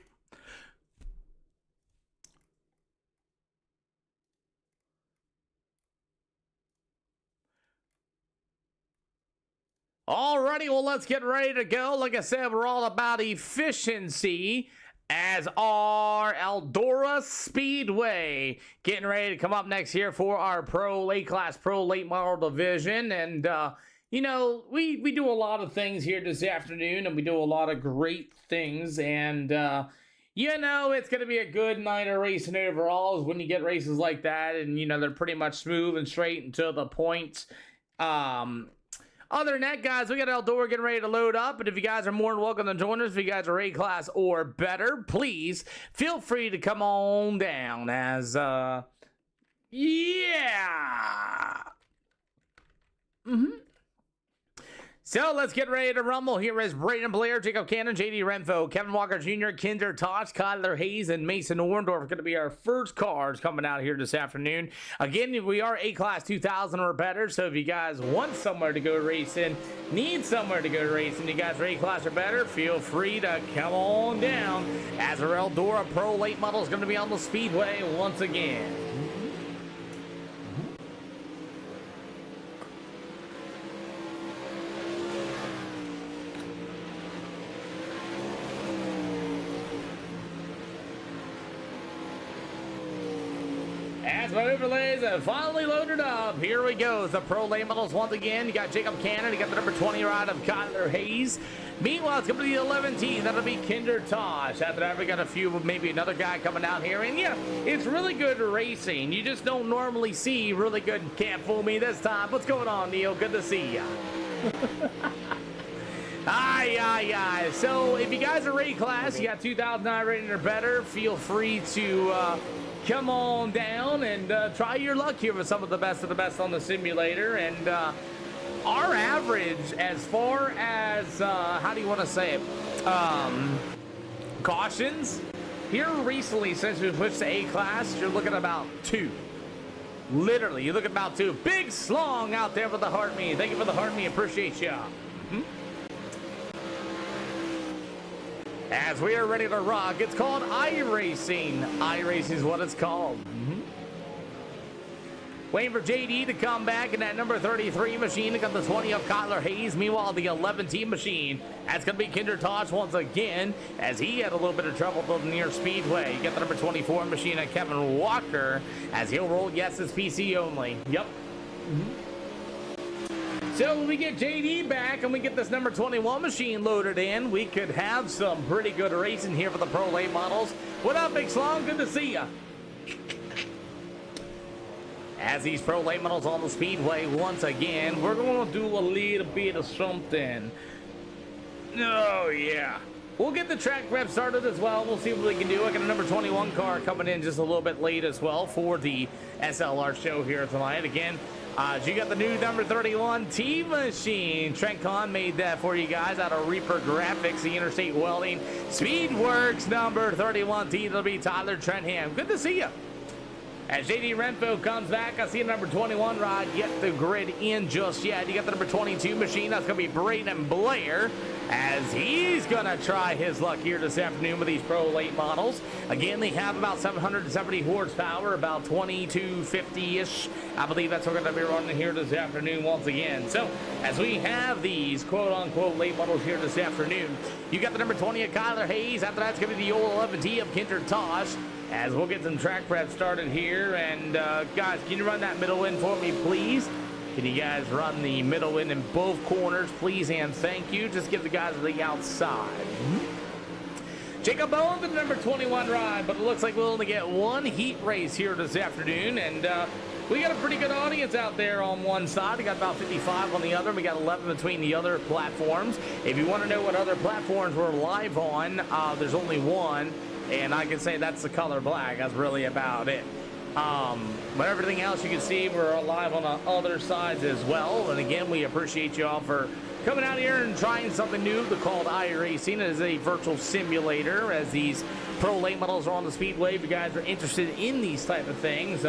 Alrighty, well, let's get ready to go. Like I said, we're all about efficiency as our Eldora Speedway getting ready to come up next here for our Pro Late Class, Pro Late Model Division. And, you know, we do a lot of things here this afternoon, and we do a lot of great things. And, you know, it's going to be a good night of racing overall when you get races like that. And, you know, they're pretty much smooth and straight and to the point. Other than that, guys, we got Eldora getting ready to load up. And if you guys are more than welcome to join us, if you guys are A-class or better, please feel free to come on down as, yeah. So let's get ready to rumble. Here is Braden Blair, Jacob Cannon, JD Renfro, Kevin Walker Jr., Kinder Tosh, Kyler Hayes, and Mason Orndorff going to be our first cars coming out here this afternoon. Again, we are A-Class 2000 or better, so if you guys want somewhere to go racing, need somewhere to go racing, you guys are A-Class or better, feel free to come on down. Azrael Dora Pro Late Model is going to be on the speedway once again. As my overlays have finally loaded up, here we go. The Pro Late Models once again. You got Jacob Cannon. You got the number 20 ride of Kyler Hayes. Meanwhile, it's going to be the 11 That'll be Kinder Tosh. After that, we got a few, maybe another guy coming out here. And yeah, it's really good racing. You just don't normally see really good. Can't fool me this time. What's going on, Neil? Good to see ya. Aye. So if you guys are A-Class, you got 2009 rating or better, feel free to come on down and try your luck here with some of the best on the simulator. And our average, as far as how do you want to say it, cautions here recently, since we pushed to A-Class, you're looking at about 2. Literally, you're looking at about 2. Big slong out there for the heart me. Thank you for the heart me. Appreciate ya. As we are ready to rock, it's called Iracing. Iracing is what it's called. Waiting for JD to come back in that number 33 machine. They got the 20 of Kyler Hayes. Meanwhile, the 11 machine, that's going to be Kinder Tosh once again, as he had a little bit of trouble to the near speedway. You got the number 24 machine of Kevin Walker, as he'll roll, yes, it's PC only. Yep. So when we get JD back and we get this number 21 machine loaded in, we could have some pretty good racing here for the Pro Late Models. What up, Big Slong? Good to see ya. As these Pro Late Models on the speedway once again, we're going to do a little bit of something. Oh, yeah. We'll get the track prep started as well. We'll see what we can do. I got a number 21 car coming in just a little bit late as well for the SLR show here tonight. Again, you got the new number 31 T-Machine. Trent Kahn made that for you guys out of Reaper Graphics, the Interstate Welding. Speedworks number 31 T. That'll be Tyler Trentham. Good to see you. As JD Renfro comes back, I see a number 21 ride. Get the grid in just yet. You got the number 22 machine. That's going to be Braden Blair, as he's going to try his luck here this afternoon with these Pro Late Models. Again, they have about 770 horsepower, about 2250-ish. I believe that's what we're going to be running here this afternoon once again. So, as we have these quote-unquote late models here this afternoon, you got the number 20 of Kyler Hayes. After that's going to be the old 11T of Kinder Tosh. As we'll get some track prep started here. And guys, can you run that middle in for me, please? Can you guys run the middle in both corners, please, and thank you. Just give the guys the outside. Jacob Bowen for the number 21 ride, but it looks like we'll only get one heat race here this afternoon. And we got a pretty good audience out there on one side. We got about 55 on the other. We got 11 between the other platforms. If you want to know what other platforms we're live on, there's only one. And I can say that's the color black. That's really about it. But everything else you can see, we're live on the other sides as well. And again, we appreciate you all for coming out here and trying something new called Iracing. It is a virtual simulator, as these Pro Late Models are on the speedway. If you guys are interested in these type of things,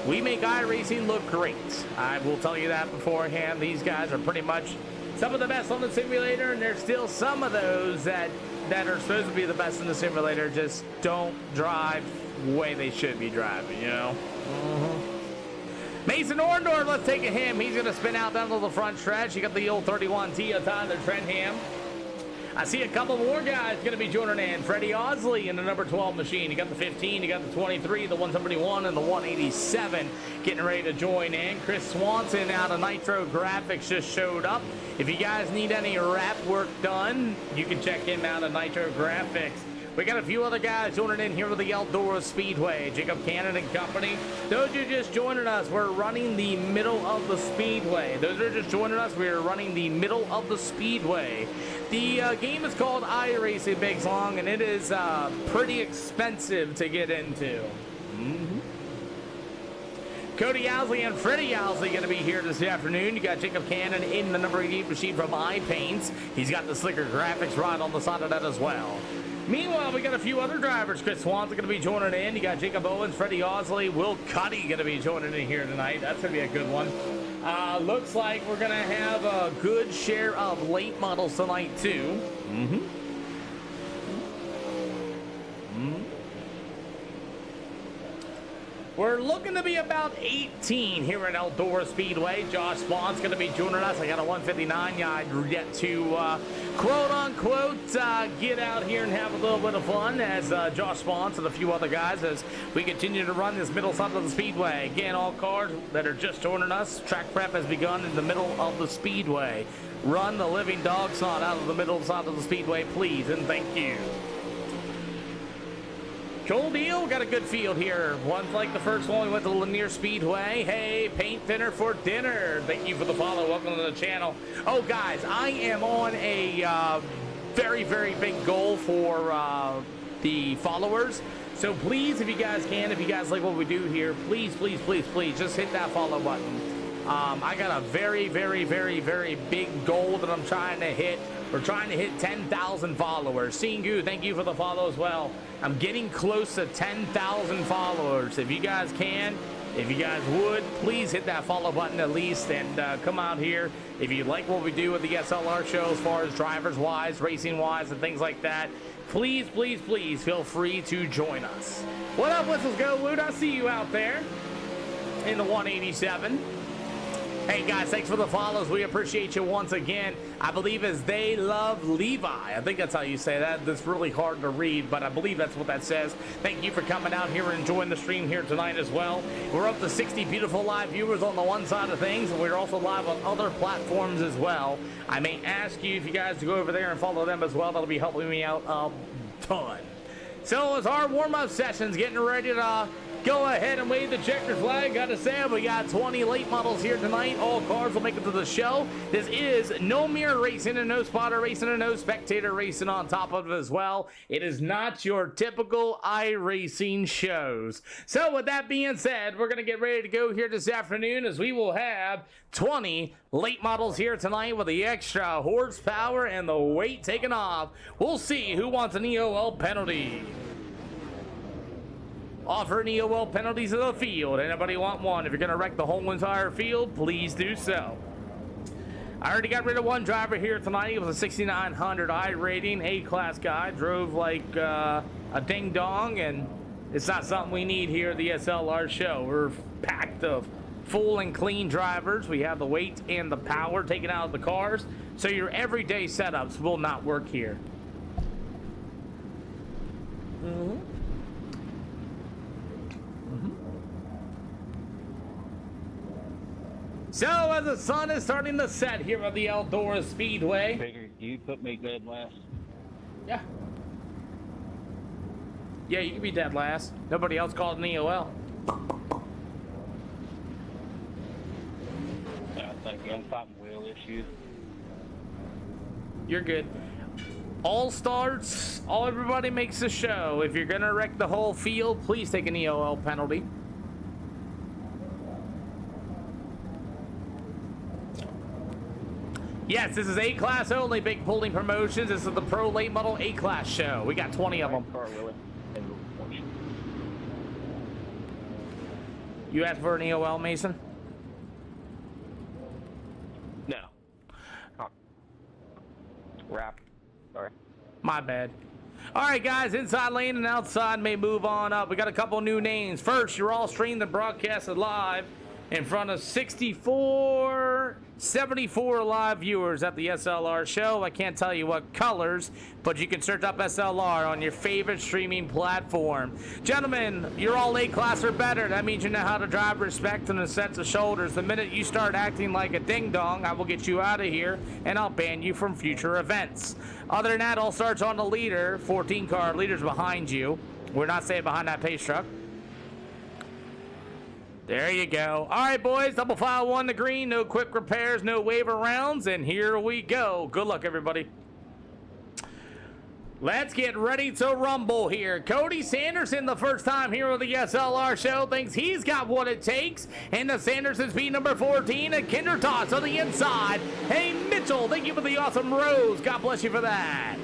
we make Iracing look great. I will tell you that beforehand. These guys are pretty much some of the best on the simulator, and there's still some of those that are supposed to be the best in the simulator just don't drive the way they should be driving, you know? Mason Orndorff, let's take a him. He's going to spin out down to the front stretch. You got the old 31T of Tyler Trentham. I see a couple more guys going to be joining in. Freddie Osley in the number 12 machine. You got the 15, you got the 23, the 171, and the 187 getting ready to join in. Chris Swanson out of Nitro Graphics just showed up. If you guys need any wrap work done, you can check him out at Nitro Graphics. We got a few other guys joining in here with the Eldora Speedway. Jacob Cannon and company. Those are just joining us. We're running the middle of the speedway. Those are just joining us. We're running the middle of the speedway. The game is called Iracing, Big Long, and it is pretty expensive to get into. Cody Owsley and Freddie Owsley going to be here this afternoon. You got Jacob Cannon in the number 88 machine from iPaints. He's got the slicker graphics right on the side of that as well. Meanwhile, we got a few other drivers. Chris Swan's going to be joining in. You got Jacob Owens, Freddie Owsley, Will Cuddy going to be joining in here tonight. That's going to be a good one. Looks like we're going to have a good share of late models tonight, too. We're looking to be about 18 here at Eldora Speedway. Josh Spawn's going to be joining us. I got a 159 yard yet to quote-unquote get out here and have a little bit of fun as Josh Spawns and a few other guys as we continue to run this middle side of the Speedway. Again, all cars that are just joining us, track prep has begun in the middle of the Speedway. Run the living dog sod out of the middle side of the Speedway, please, and thank you. Cool deal. Got a good field here. One's like the first one. We went to Lanier Speedway. Hey, paint thinner for dinner. Thank you for the follow. Welcome to the channel. Oh, guys, I am on a very, very big goal for the followers. So please, if you guys can, if you guys like what we do here, please, please, please, please, just hit that follow button. I got a very, very, very, very big goal that I'm trying to hit. We're trying to hit 10,000 followers. Singu, thank you for the follow as well. I'm getting close to 10,000 followers. If you guys can, if you guys would, please hit that follow button at least and come out here. If you like what we do with the SLR show as far as drivers-wise, racing-wise, and things like that, please, please, please feel free to join us. What up, Whistles Go Woot? I see you out there in the 187. Hey guys, thanks for the follows. We appreciate you once again. I believe as They Love Levi. I think that's how you say that. That's really hard to read, but I believe that's what that says. Thank you for coming out here and enjoying the stream here tonight as well. We're up to 60 beautiful live viewers on the one side of things, and we're also live on other platforms as well. I may ask you if you guys to go over there and follow them as well. That'll be helping me out a ton. So as our warm-up session's getting ready to go ahead and wave the checkered flag. Gotta say, we got 20 late models here tonight. All cars will make it to the show. This is no mirror racing and no spotter racing and no spectator racing on top of it as well. It is not your typical iRacing shows. So with that being said, we're gonna get ready to go here this afternoon as we will have 20 late models here tonight with the extra horsepower and the weight taken off. We'll see who wants an EOL penalty. Offer an EOL penalties to the field. Anybody want one? If you're going to wreck the whole entire field, please do so. I already got rid of one driver here tonight. He was a 6,900 I rating, A-class guy. Drove like a ding-dong, and it's not something we need here at the SLR show. We're packed of full and clean drivers. We have the weight and the power taken out of the cars, so your everyday setups will not work here. So as the sun is starting to set here at the Eldora Speedway. Figure you put me dead last. Yeah. Yeah, you can be dead last. Nobody else called an EOL. I think I'm fighting wheel issues. You're good. All starts, everybody makes a show. If you're gonna wreck the whole field, please take an EOL penalty. Yes, this is A-Class only, Big Pulling Promotions. This is the Pro Late Model A-Class show. We got 20 of them. You asked for an EOL, Mason? No. Wrap. Sorry. My bad. All right, guys, inside lane and outside may move on up. We got a couple new names. First, you're all streamed and broadcasted live in front of 74 live viewers at the SLR show. I can't tell you what colors, but you can search up SLR on your favorite streaming platform. Gentlemen, you're all A-class or better. That means you know how to drive respect and a sense of shoulders. The minute you start acting like a ding-dong, I will get you out of here, and I'll ban you from future events. Other than that, all starts on the leader. 14 car leaders behind you. We're not staying behind that pace truck. There you go. All right, boys, double file one to green. No quick repairs, no waiver rounds, and here we go. Good luck, everybody. Let's get ready to rumble here. Cody Sanderson, the first time here on the SLR show, thinks he's got what it takes. And the Sanderson speed number 14, a Kinder Toss on the inside. Hey, Mitchell, thank you for the awesome rose. God bless you for that.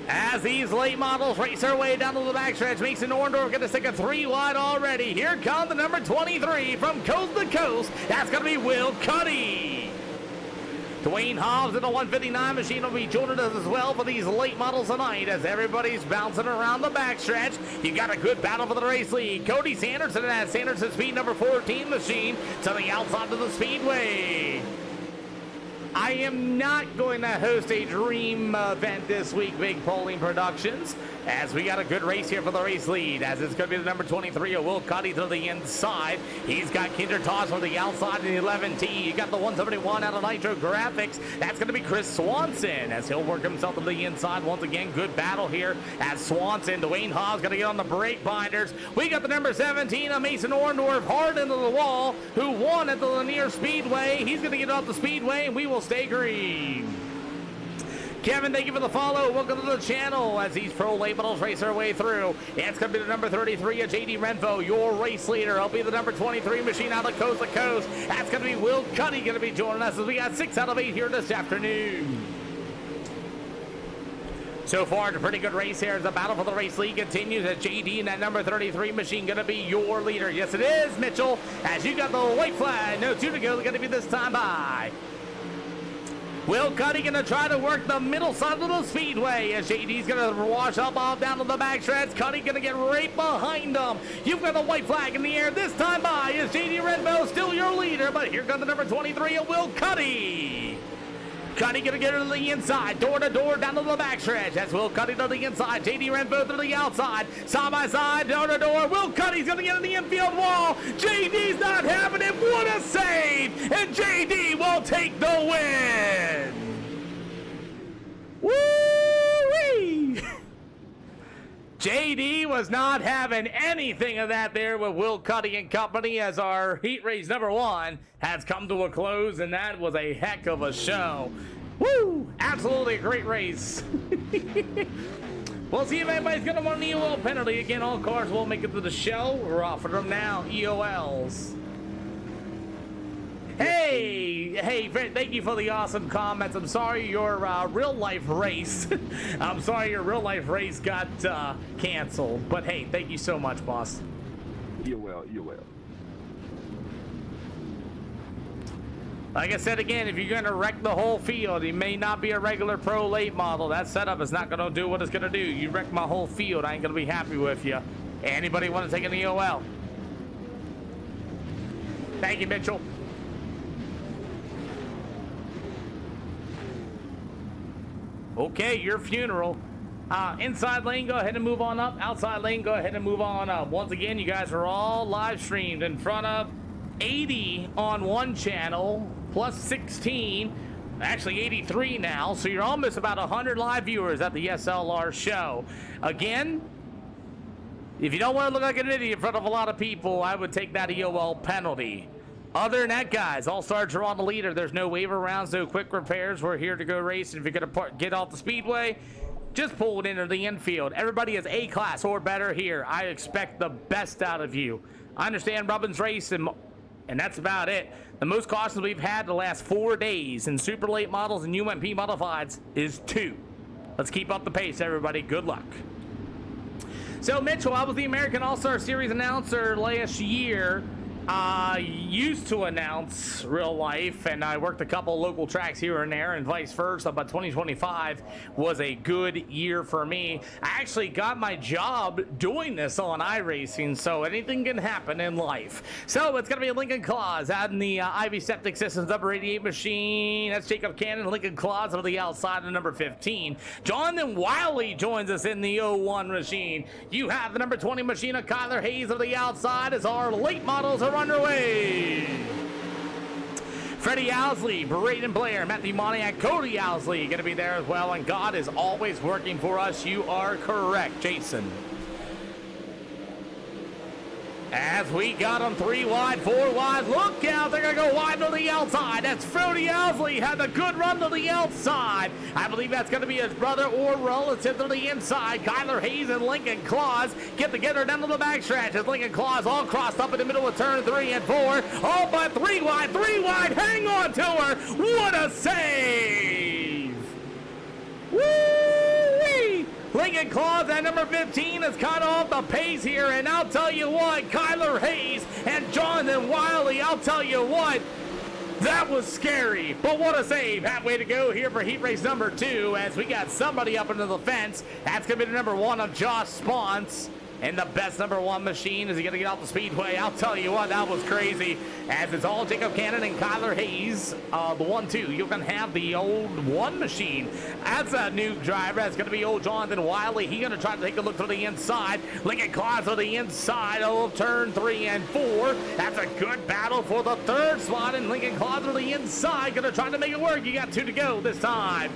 As these late models race their way down to the backstretch, Mason Orndorff going to stick a 3 wide already. Here comes the number 23 from coast to coast. That's going to be Will Cuddy. Dwayne Hobbs in the 159 machine will be joining us as well for these late models tonight as everybody's bouncing around the backstretch. You got a good battle for the race lead. Cody Sanderson and that Sanderson speed number 14 machine to the outside of the speedway. I am not going to host a dream event this week, Big Polling Productions, as we got a good race here for the race lead, as it's going to be the number 23 of Will Cuddy to the inside. He's got Kinder Toss on the outside in the 11T. You got the 171 out of Nitro Graphics. That's going to be Chris Swanson, as he'll work himself to the inside. Once again, good battle here as Swanson. Dwayne Hobbs going to get on the brake binders. We got the number 17 of Mason Orndorff hard into the wall, who won at the Lanier Speedway. He's going to get off the speedway, and we will stay green. Kevin, thank you for the follow. Welcome to the channel as these pro late models race their way through. It's going to be the number 33 of JD Renfo, your race leader. It'll be the number 23 machine out of coast to coast. That's going to be Will Cuddy going to be joining us as we got 6 out of 8 here this afternoon. So far, it's a pretty good race here as the battle for the race lead continues as JD and that number 33 machine going to be your leader. Yes, it is, Mitchell, as you got the white flag. No 2 to go. They're going to be this time by Will Cuddy going to try to work the middle side of the speedway as JD's going to wash up off down to the backstretch. Cuddy going to get right behind him. You've got the white flag in the air this time by is JD Renfo still your leader, but here comes the number 23 of Will Cuddy. Cuddy going to get her to the inside, door to door down to the backstretch. That's Will Cuddy to the inside, JD Renfo to the outside, side by side, door to door. Will Cuddy's going to get in the infield wall. JD's not having it. What a save! And JD will take the win. Woo-wee! JD was not having anything of that there with Will Cuddy and company as our heat race number 1 has come to a close, and that was a heck of a show. Woo! Absolutely a great race. We'll see if anybody's going to want an EOL penalty. Again, all cars will make it to the show. We're offering them now, EOLs. Hey, thank you for the awesome comments. I'm sorry your real life race, got canceled. But hey, thank you so much, boss. You're well. Like I said again, if you're going to wreck the whole field, you may not be a regular pro late model. That setup is not going to do what it's going to do. You wreck my whole field, I ain't going to be happy with you. Anybody want to take an EOL? Thank you, Mitchell. Okay, your funeral. Inside lane, go ahead and move on up. Outside lane, go ahead and move on up. Once again, you guys are all live streamed in front of 80 on one channel, plus 16, actually 83 now. So you're almost about 100 live viewers at the SLR show. Again, if you don't want to look like an idiot in front of a lot of people, I would take that EOL penalty. Other than that, guys, all-stars are on the leader. There's no waiver rounds, no quick repairs. We're here to go race. And if you're going to get off the speedway, just pull it into the infield. Everybody is A-class or better here. I expect the best out of you. I understand Robin's race, and that's about it. The most cautions we've had the last 4 days in super late models and UMP modifieds is 2. Let's keep up the pace, everybody. Good luck. So, Mitchell, I was the American All-Star Series announcer last year. Used to announce real life, and I worked a couple local tracks here and there and vice versa, but 2025 was a good year for me. I actually got my job doing this on iRacing, so anything can happen in life. So it's going to be Lincoln Claus out in the Ivy Septic Systems number 88 machine. That's Jacob Cannon. Lincoln Claus on the outside of number 15. Jonathan Wiley joins us in the 01 machine. You have the number 20 machine of Kyler Hayes on the outside as our late models are underway. Freddie Owsley, Braden Blair, Matthew Moniak, Cody Owsley going to be there as well, and God is always working for us. You are correct, Jason. As we got them 3 wide, 4 wide. Look out, they're going to go wide to the outside. That's Freddie Owsley had a good run to the outside. I believe that's going to be his brother or relative to the inside. Kyler Hayes and Lincoln Claus get together down to the backstretch as Lincoln Claus all crossed up in the middle of turn 3 and 4. Oh, but 3 wide, hang on to her. What a save! Woo-wee! Lincoln Claus at number 15 is kind of off the pace here, and I'll tell you what, Kyler Hayes and Jonathan Wiley, I'll tell you what, that was scary, but what a save. Halfway to go here for heat race number 2 as we got somebody up into the fence. That's going to be the number 1 of Josh Spons. And the best number 1 machine. Is he going to get off the speedway? I'll tell you what, that was crazy. As it's all Jacob Cannon and Kyler Hayes. The 1-2. You can have the old 1 machine. That's a new driver. That's going to be old Jonathan Wiley. He's going to try to take a look to the inside. Lincoln Claus to the inside of turn 3 and 4. That's a good battle for the 3rd spot. And Lincoln Claus to the inside. Going to try to make it work. You got 2 to go this time.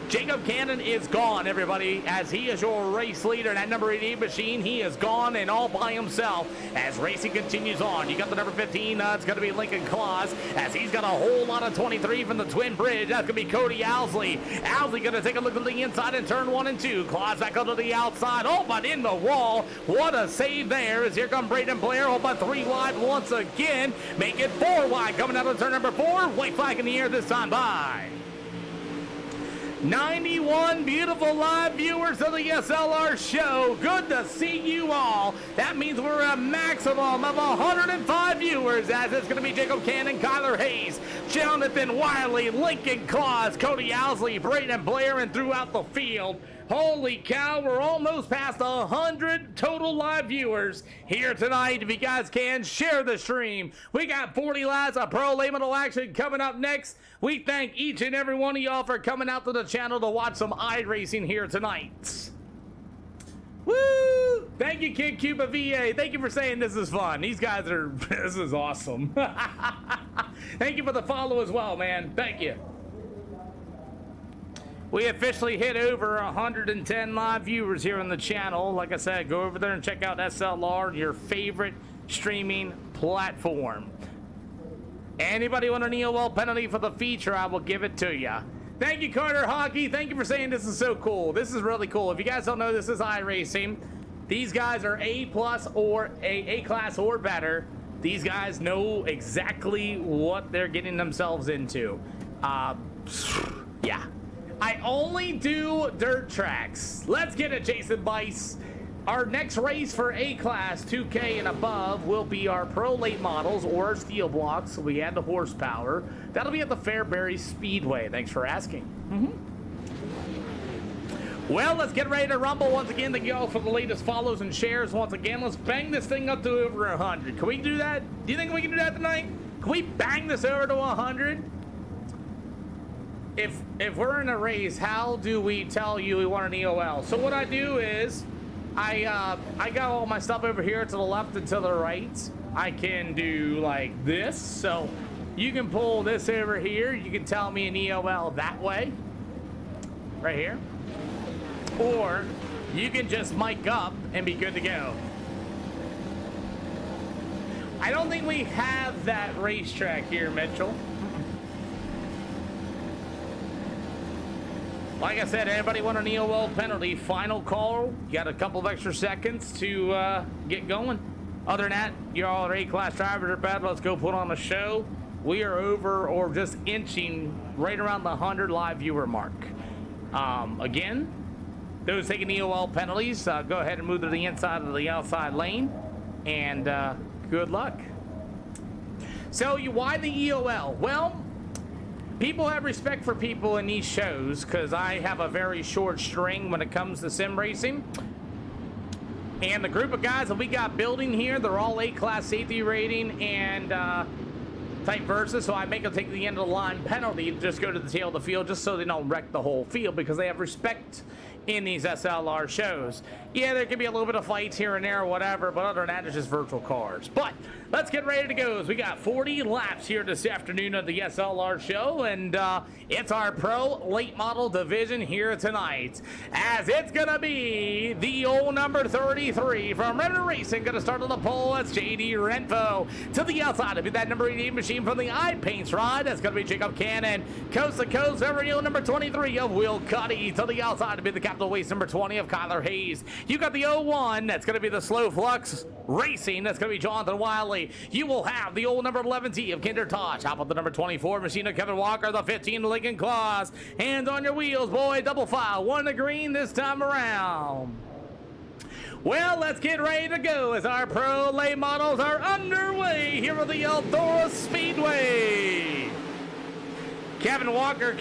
Jacob Cannon is gone, everybody, as he is your race leader in that number 88 machine. He is gone and all by himself as racing continues on. You got the number 15, it's going to be Lincoln Claus, as he's got a whole lot of 23 from the Twin Bridge. That's going to be Cody Owsley. Owsley going to take a look at the inside in turn 1 and 2. Claus back onto the outside. Oh, but in the wall. What a save there as here come Braden Blair. Oh, but 3 wide once again. Make it 4 wide coming out of turn number 4. White flag in the air this time by 91 beautiful live viewers of the SLR show. Good to see you all. That means we're a maximum of 105 viewers, as it's going to be Jacob Cannon, Kyler Hayes, Jonathan Wiley, Lincoln Claus, Cody Owsley, Braden Blair, and throughout the field. Holy cow, we're almost past 100 total live viewers here tonight. If you guys can, share the stream. We got 40 laps of pro late model action coming up next. We thank each and every one of y'all for coming out to the channel to watch some iRacing here tonight. Woo! Thank you, Kid Cuba VA. Thank you for saying this is fun. These guys are, this is awesome. Thank you for the follow as well, man. Thank you. We officially hit over 110 live viewers here on the channel. Like I said, go over there and check out SLR, your favorite streaming platform. Anybody want an EOL penalty for the feature, I will give it to you. Thank you, Carter Hockey. Thank you for saying this is so cool. This is really cool. If you guys don't know, this is iRacing. These guys are A+ or A class or better. These guys know exactly what they're getting themselves into. Yeah. I only do dirt tracks. Let's get it, Jason Bice. Our next race for A-Class 2K and above will be our Pro Late Models or our Steel Blocks. So we add the horsepower. That'll be at the Fairbury Speedway. Thanks for asking. Well, let's get ready to rumble once again. Thank you all for the latest follows and shares. Once again, let's bang this thing up to over 100. Can we do that? Do you think we can do that tonight? Can we bang this over to 100? If we're in a race, how do we tell you we want an EOL? So what I do is I got all my stuff over here to the left and to the right. I can do like this. So you can pull this over here. You can tell me an EOL that way, right here. Or you can just mic up and be good to go. I don't think we have that racetrack here, Mitchell. Like I said, anybody want an EOL penalty? Final call. You got a couple of extra seconds to get going. Other than that, you all are A-class drivers or bad. Let's go put on a show. We are over or just inching right around the 100 live viewer mark. Again, those taking EOL penalties, go ahead and move to the inside of the outside lane. And good luck. So why the EOL? Well, people have respect for people in these shows because I have a very short string when it comes to sim racing. And the group of guys that we got building here, they're all A-class safety rating and type versus, so I make them take the end of the line penalty and just go to the tail of the field just so they don't wreck the whole field because they have respect in these SLR shows. Yeah, there could be a little bit of fights here and there or whatever, but other than that, it's just virtual cars. But let's get ready to go. We got 40 laps here this afternoon of the SLR show, and it's our pro late model division here tonight, as it's gonna be the old number 33 from Iracing, gonna start on the pole. That's JD Renfo. To the outside, it'll be that number 88 machine from the Eye Paints ride. That's gonna be Jacob Cannon. Coast to coast, every old number 23 of Will Cuddy. To the outside, it'll be the Capital Waste number 20 of Kyler Hayes. You got the 01, that's gonna be the Slow Flux Racing. That's gonna be Jonathan Wiley. You will have the old number 11T of Kinder Tosh. Hop up the number 24 machine of Kevin Walker, the 15 Lincoln Claus. Hands on your wheels, boy. Double file, one to green this time around. Well, let's get ready to go as our pro late models are underway here at the Eldora Speedway. Kevin Walker.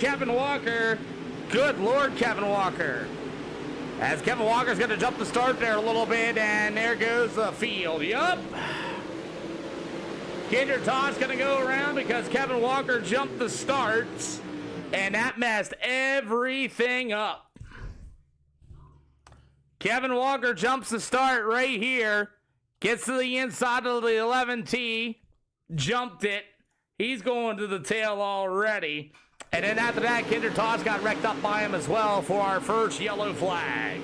Good Lord, Kevin Walker. As Kevin Walker's going to jump the start there a little bit, and there goes the field. Yup. Kinder Todd's going to go around because Kevin Walker jumped the starts, and that messed everything up. Kevin Walker jumps the start right here, gets to the inside of the 11T, jumped it. He's going to the tail already. And then after that, Kinder Toss got wrecked up by him as well for our first yellow flag.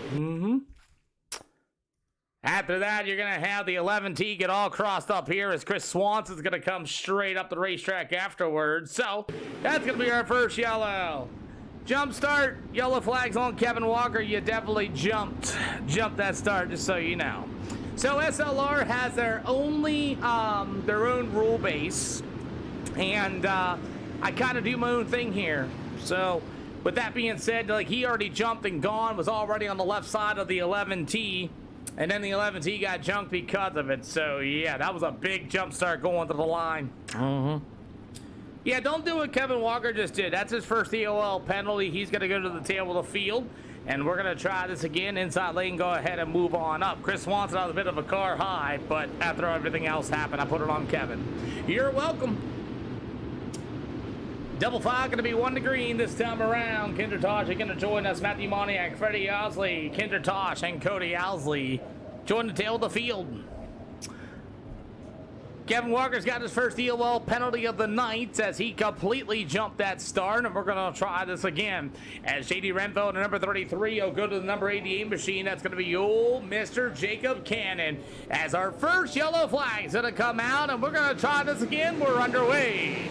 After that, you're going to have the 11T get all crossed up here as Chris Swanson's going to come straight up the racetrack afterwards. So that's going to be our first yellow. Jump start, yellow flags on Kevin Walker. You definitely jumped that start, just so you know. So SLR has their own rule base, and I kind of do my own thing here. So with that being said, like, he already jumped and gone, was already on the left side of the 11T, and then the 11T got junked because of it. So yeah, that was a big jump start going to the line. Yeah, don't do what Kevin Walker just did. That's his first EOL penalty. He's going to go to the tail of the field, and we're going to try this again. Inside lane, go ahead and move on up. Chris Swanson had a bit of a car high, but after everything else happened, I put it on Kevin. You're welcome. Double file going to be one to green this time around. Kinder Tosh are going to join us. Matthew Moniak, Freddie Owsley, Kinder Tosh, and Cody Owsley join the tail of the field. Kevin Walker's got his first EOL penalty of the night as he completely jumped that start, and we're going to try this again. As JD Renfo, the number 33, will go to the number 88 machine. That's going to be old Mr. Jacob Cannon. As our first yellow flag is going to come out, and we're going to try this again. We're underway.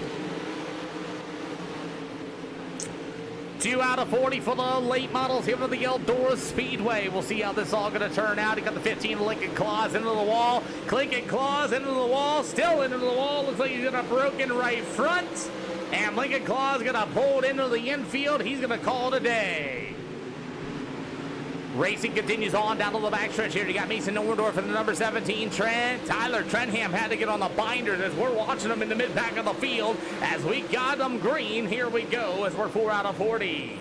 2 out of 40 for the late models here at the Eldora Speedway. We'll see how this all going to turn out. He got the 15 Lincoln Claus into the wall. Lincoln Claus into the wall. Still into the wall. Looks like he's got a broken right front. And Lincoln Claus going to pull it into the infield. He's going to call it a day. Racing continues on down to the backstretch here. You got Mason Nordorf in the number 17. Tyler Trenham had to get on the binders as we're watching them in the mid-pack of the field. As we got them green, here we go as we're 4 out of 40.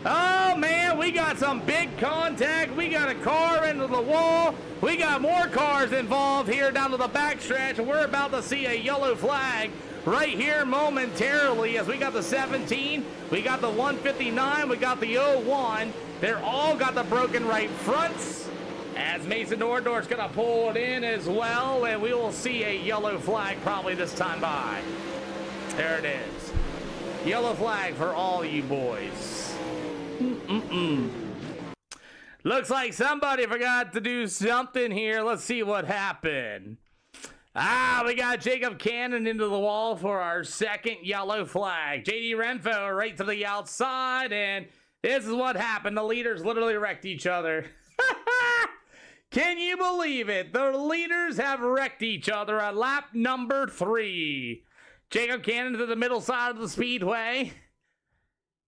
Oh, man, we got some big contact. We got a car into the wall. We got more cars involved here down to the backstretch, and we're about to see a yellow flag right here momentarily as we got the 17, we got the 159, we got the 01. They're all got the broken right fronts as Mason Nordorf's going to pull it in as well, and we will see a yellow flag probably this time by. There it is. Yellow flag for all you boys. Looks like somebody forgot to do something here. Let's see what happened. We got Jacob Cannon into the wall for our second yellow flag. JD Renfo right to the outside, and this is what happened. The leaders literally wrecked each other. Can you believe it? The leaders have wrecked each other at lap number 3. Jacob Cannon to the middle side of the speedway.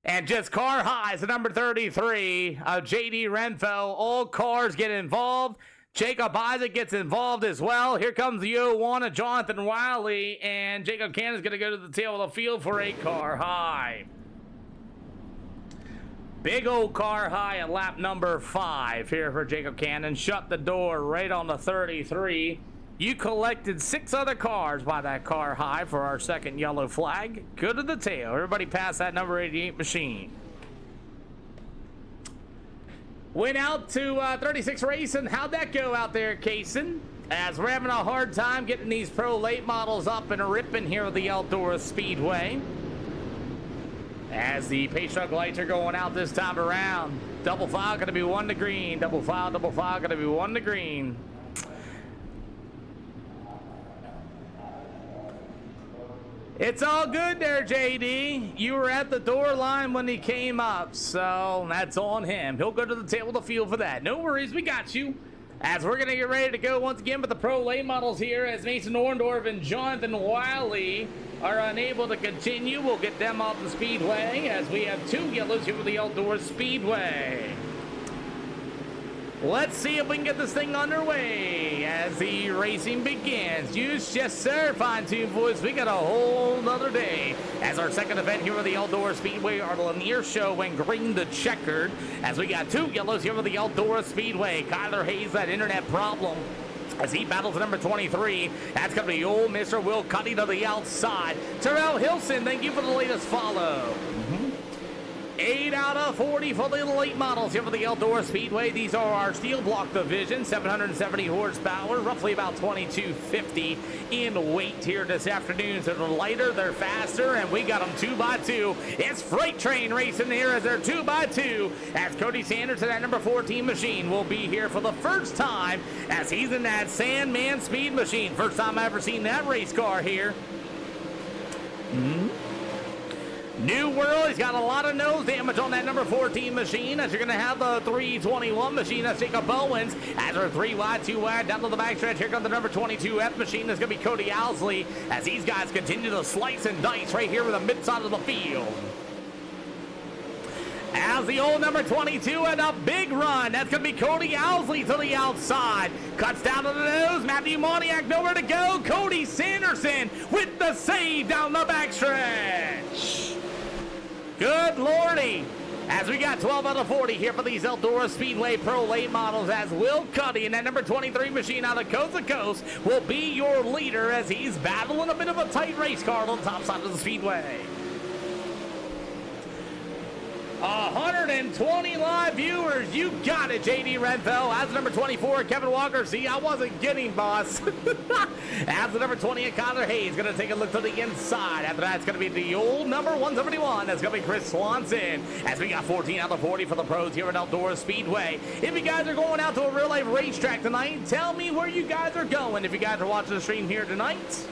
And just car highs, the number 33 of JD Renfo. All cars get involved. Jacob Isaac gets involved as well. Here comes the 01 of Jonathan Wiley. And Jacob Cannon's going to go to the tail of the field for a car high. Big old car high at lap number 5 here for Jacob Cannon. Shut the door right on the 33. You collected 6 other cars by that car high for our second yellow flag. Go to the tail. Everybody pass that number 88 machine. Went out to 36 Racing. How'd that go out there, Kaysen? As we're having a hard time getting these pro late models up and ripping here at the Outdoor Speedway. As the pace truck lights are going out this time around. Double file going to be 1 to green. Double file going to be 1 to green. It's all good there, JD. You were at the door line when he came up, so that's on him. He'll go to the table of the field for that. No worries, we got you. As we're going to get ready to go once again with the pro late models here, as Mason Orndorff and Jonathan Wiley are unable to continue. We'll get them off the speedway as we have 2 yellows here for the Outdoor Speedway. Let's see if we can get this thing underway as the racing begins. Yes, sir, fine-tuned voice. We got a whole nother day as our second event here at the Outdoor Speedway, our Lanier Show and Green the Checkered, as we got 2 yellows here for the Outdoor Speedway. Kyler Hayes, that internet problem, as he battles number 23. That's going to be old Mr. Will Cuddy to the outside. Terrell Hilson, thank you for the latest follow. 8 out of 40 for the late models here for the Outdoor Speedway. These are our steel block division, 770 horsepower, roughly about 2250 in weight here this afternoon. So they're lighter, they're faster, and we got them 2x2. It's Freight Train racing here as they're 2x2. As Cody Sanders and that number 14 machine will be here for the first time as he's in that Sandman speed machine. First time I've ever seen that race car here. New World, he's got a lot of nose damage on that number 14 machine, as you're going to have the 321 machine. That's Jacob Bowens. As our 3 wide, 2 wide, down to the backstretch. Here comes the number 22F machine. That's going to be Cody Owsley, as these guys continue to slice and dice right here with the mid-side of the field. As the old number 22 and a big run. That's going to be Cody Owsley to the outside. Cuts down to the nose. Matthew Moniak nowhere to go. Cody Sanderson with the save down the backstretch. Good lordy. As we got 12 out of 40 here for these Eldora Speedway Pro late models, as Will Cuddy and that number 23 machine out of Coast to Coast will be your leader as he's battling a bit of a tight race car on the top side of the speedway. 120 live viewers. You got it, JD Renfell. As the number 24, Kevin Walker. See, I wasn't kidding, boss. As the number 20, Kyler Hayes going to take a look to the inside. After that, it's going to be the old number 171. That's going to be Chris Swanson. As we got 14 out of 40 for the pros here at Eldora Speedway. If you guys are going out to a real-life racetrack tonight, tell me where you guys are going. If you guys are watching the stream here tonight.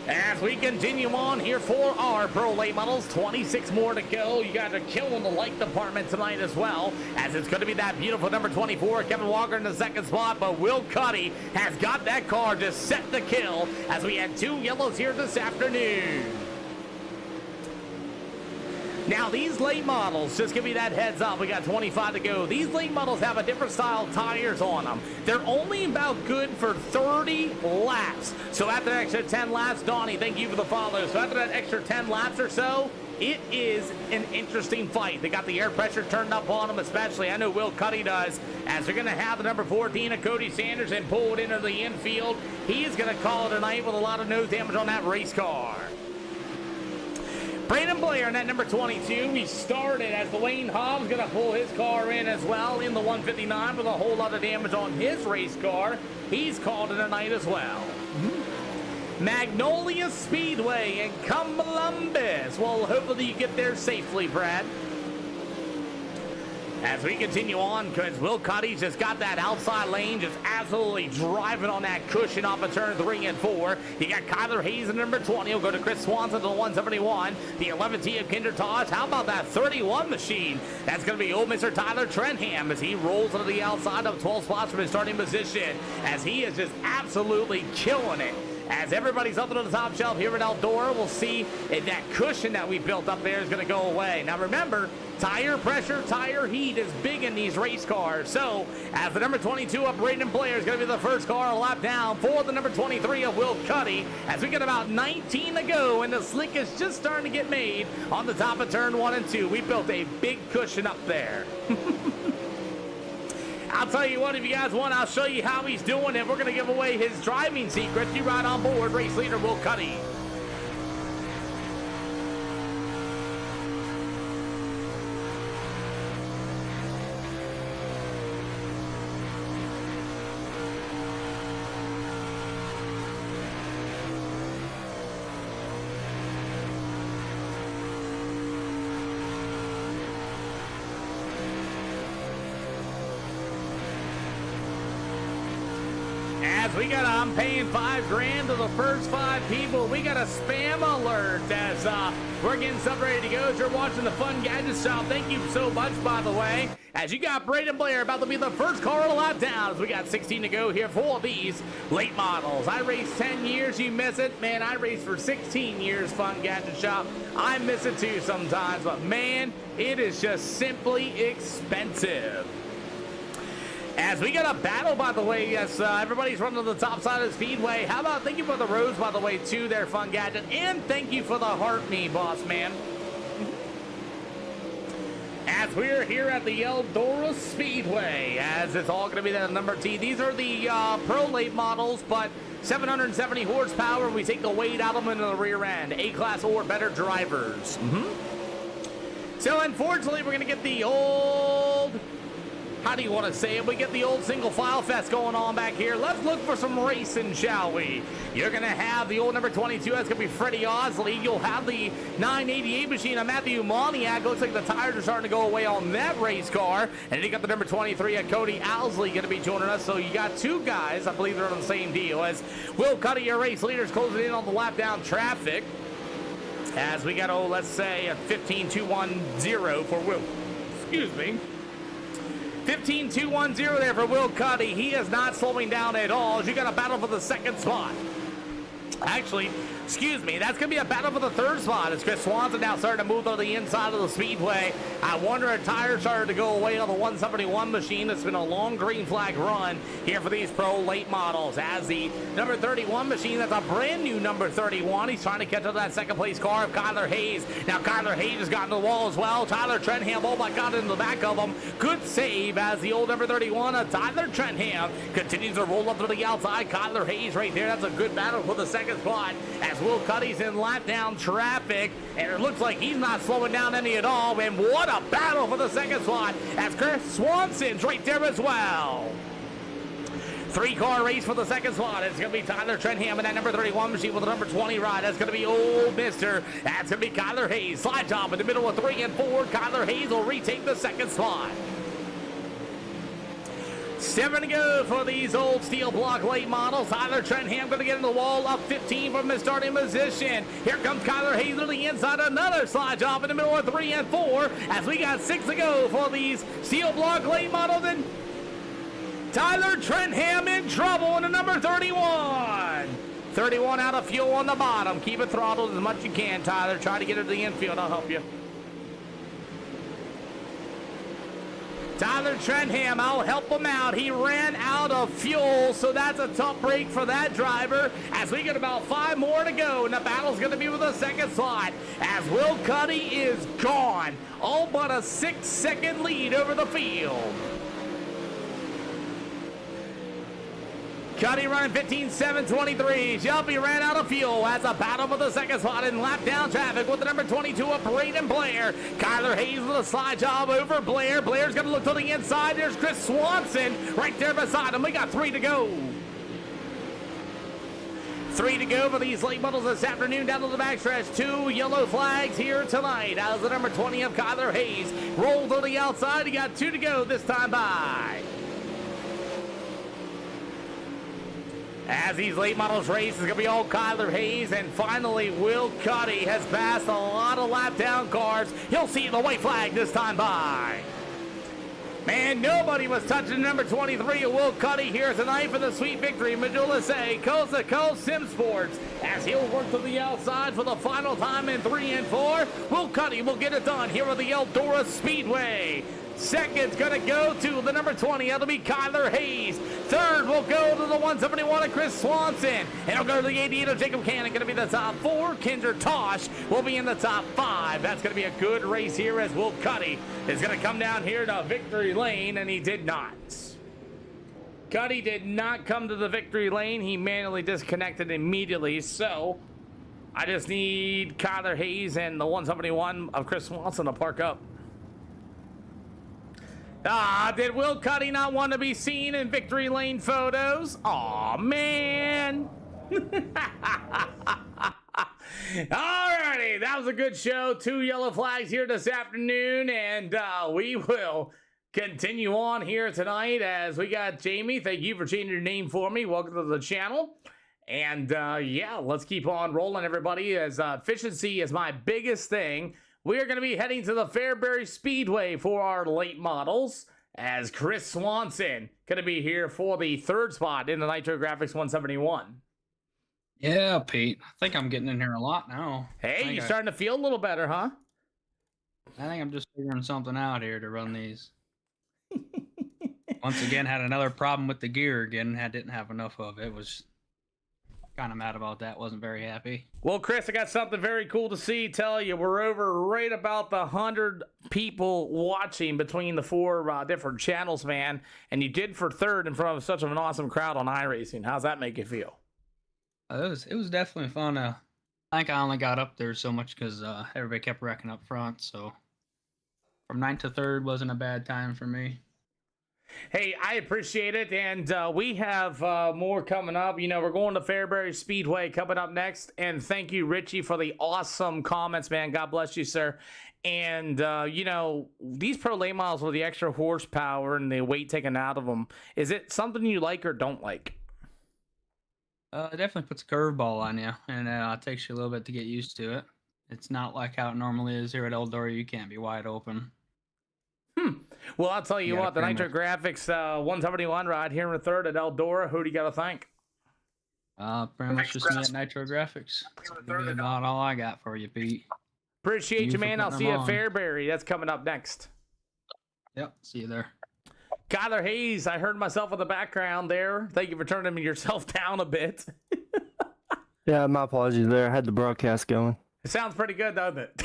As we continue on here for our pro late models, 26 more to go. You guys are killing the like department tonight as well, as it's going to be that beautiful number 24, Kevin Walker in the second spot, but Will Cuddy has got that car just set to kill as we had 2 yellows here this afternoon. Now, these late models, just give me that heads up, we got 25 to go. These late models have a different style tires on them. They're only about good for 30 laps. So after that extra 10 laps, Donnie, thank you for the follow. So after that extra 10 laps or so, it is an interesting fight. They got the air pressure turned up on them, especially. I know Will Cuddy does, as they're going to have the number 14 of Cody Sanders and pull it into the infield. He is going to call it a night with a lot of nose damage on that race car. Brandon Blair in that number 22. He started as Dwayne Hobbs going to pull his car in as well in the 159 with a whole lot of damage on his race car. He's called it a night as well. Magnolia Speedway in Columbus. Well, hopefully you get there safely, Brad. As we continue on, because Will Cuddy's just got that outside lane, just absolutely driving on that cushion off of turn 3 and 4. You got Kyler Hayes in number 20. He'll go to Chris Swanson to the 171. The 11T of Kinder Tosh. How about that 31 machine? That's going to be old Mr. Tyler Trenham as he rolls into the outside of 12 spots from his starting position, as he is just absolutely killing it. As everybody's up on the top shelf here at Eldora, we'll see if that cushion that we built up there is going to go away. Now remember, tire pressure, tire heat is big in these race cars. So, as the number 22 of Braden Blair is going to be the first car a lap down for the number 23 of Will Cuddy, as we get about 19 to go, and the slick is just starting to get made on the top of turn 1 and 2. We built a big cushion up there. I'll tell you what, if you guys want, I'll show you how he's doing it. We're going to give away his driving secrets. You ride on board, race leader Will Cuddy. we got I'm paying $5,000 to the first 5 people. We got a spam alert as we're getting stuff ready to go. As you're watching the Fun Gadget Shop, thank you so much, by the way. As you got Braden Blair about to be the first car on the lap down, as we got 16 to go here for these late models. I raced 10 years, you miss it. Man, I raced for 16 years, Fun Gadget Shop. I miss it too sometimes, but man, it is just simply expensive. As we got a battle, by the way, yes, everybody's running to the top side of the speedway. How about thank you for the roads, by the way, too, there, Fun Gadget, and thank you for the heart me, boss man. As we're here at the Eldora Speedway, as it's all going to be the number T. These are the Pro Late models, but 770 horsepower. We take the weight out of them into the rear end. A-class or better drivers. So, unfortunately, we're going to get the old... How do you want to say it? We get the old single file fest going on back here. Let's look for some racing, shall we? You're going to have the old number 22. That's going to be Freddie Osley. You'll have the 988 machine of Matthew Moniak. Looks like the tires are starting to go away on that race car. And you got the number 23 at Cody Owsley going to be joining us. So you got 2 guys. I believe they're on the same deal as Will Cuddy, your race leaders, closing in on the lap down traffic. As we got, let's say a 15-2-1-0 for Will. Excuse me. 15-2-1-0 there for Will Cuddy. He is not slowing down at all. As you got a battle for the 2nd spot. Actually, excuse me, that's going to be a battle for the 3rd spot. As Chris Swanson now starting to move to the inside of the speedway. I wonder if tires started to go away on the 171 machine. It's been a long green flag run here for these Pro Late models. As the number 31 machine, that's a brand new number 31. He's trying to catch up to that 2nd place car of Kyler Hayes. Now Kyler Hayes has gotten to the wall as well. Tyler Trentham, oh my God, into the back of him. Good save as the old number 31 of Tyler Trentham continues to roll up to the outside. Kyler Hayes right there. That's a good battle for the 2nd spot. As Will Cuddy's in lap down traffic, and it looks like he's not slowing down any at all. And what a battle for the 2nd spot as Chris Swanson's right there as well. 3-car race for the 2nd spot. It's going to be Tyler Trentham and that number 31 machine with the number 20 ride. That's going to be old mister. That's going to be Kyler Hayes. Slide job in the middle of 3 and 4. Kyler Hayes will retake the 2nd spot. 7 to go for these old steel block late models. Tyler Trentham going to get in the wall, up 15 from his starting position. Here comes Kyler Hayes on the inside. Another slide job in the middle of 3 and 4 as we got 6 to go for these steel block late models. And Tyler Trentham in trouble in the number 31. 31 out of fuel on the bottom. Keep it throttled as much as you can, Tyler. Try to get it to the infield. I'll help you. Tyler Trentham, I'll help him out. He ran out of fuel, so that's a tough break for that driver. As we get about 5 more to go, and the battle's going to be with the 2nd slot. As Will Cuddy is gone, all but a 6-second lead over the field. Cuddy running 15.723. Shelby ran out of fuel as a battle for the 2nd spot in lap down traffic with the number 22 of Braden Blair. Kyler Hayes with a slide job over Blair. Blair's going to look to the inside. There's Chris Swanson right there beside him. We got 3 to go. 3 to go for these late models this afternoon down to the backstretch. 2 yellow flags here tonight as the number 20 of Kyler Hayes rolled to the outside. He got 2 to go this time by. As these late models race, it's going to be all Kyler Hayes, and finally Will Cuddy has passed a lot of lap down cars. He'll see the white flag this time by. Man, nobody was touching number 23 of Will Cuddy here tonight for the sweet victory. Medulla say, coast to coast Sim Sports, as he'll work to the outside for the final time in 3 and 4. Will Cuddy will get it done here at the Eldora Speedway. 2nd's going to go to the number 20. That'll be Kyler Hayes. 3rd will go to the 171 of Chris Swanson. And it'll go to the 88 of Jacob Cannon. Going to be the top 4. Kinder Tosh will be in the top 5. That's going to be a good race here as Will Cuddy is going to come down here to victory lane, and he did not. Cuddy did not come to the victory lane. He manually disconnected immediately. So I just need Kyler Hayes and the 171 of Chris Swanson to park up. Did Will Cuddy not want to be seen in victory lane photos? Aw, man. Alrighty, that was a good show. 2 yellow flags here this afternoon, and we will continue on here tonight as we got Jamie. Thank you for changing your name for me. Welcome to the channel. And yeah, let's keep on rolling, everybody, as efficiency is my biggest thing. We are going to be heading to the Fairbury Speedway for our late models, as Chris Swanson going to be here for the third spot in the Nitro Graphics 171. Yeah, Pete. I think I'm getting in here a lot now. Hey, you're starting to feel a little better, huh? I think I'm just figuring something out here to run these. Once again, had another problem with the gear again. I didn't have enough of it. Was kind of mad about that. Wasn't very happy. Well, Chris, I got something very cool to see. Tell you, we're over right about the 100 people watching between the four different channels, man. And you did for third in front of such an awesome crowd on iRacing. How's that make you feel? It was definitely fun. I think I only got up there so much because everybody kept wrecking up front. So from 9th to 3rd wasn't a bad time for me. Hey, I appreciate it, and we have more coming up. You know, we're going to Fairbury Speedway coming up next, and thank you, Richie, for the awesome comments, man. God bless you, sir. And, you know, these pro late models with the extra horsepower and the weight taken out of them, is it something you like or don't like? It definitely puts a curveball on you, and it takes you a little bit to get used to it. It's not like how it normally is here at Eldora. You can't be wide open. Well, I'll tell you what, the Nitro Graphics 171 ride here in the third at Eldora, who do you got to thank? Pretty much just me at Nitro Graphics. That's about all I got for you, Pete. Appreciate you, man. I'll see you at on. Fairbury. That's coming up next. Yep, see you there. Kyler Hayes, I heard myself in the background there. Thank you for turning yourself down a bit. Yeah, my apologies there. I had the broadcast going. It sounds pretty good, doesn't it?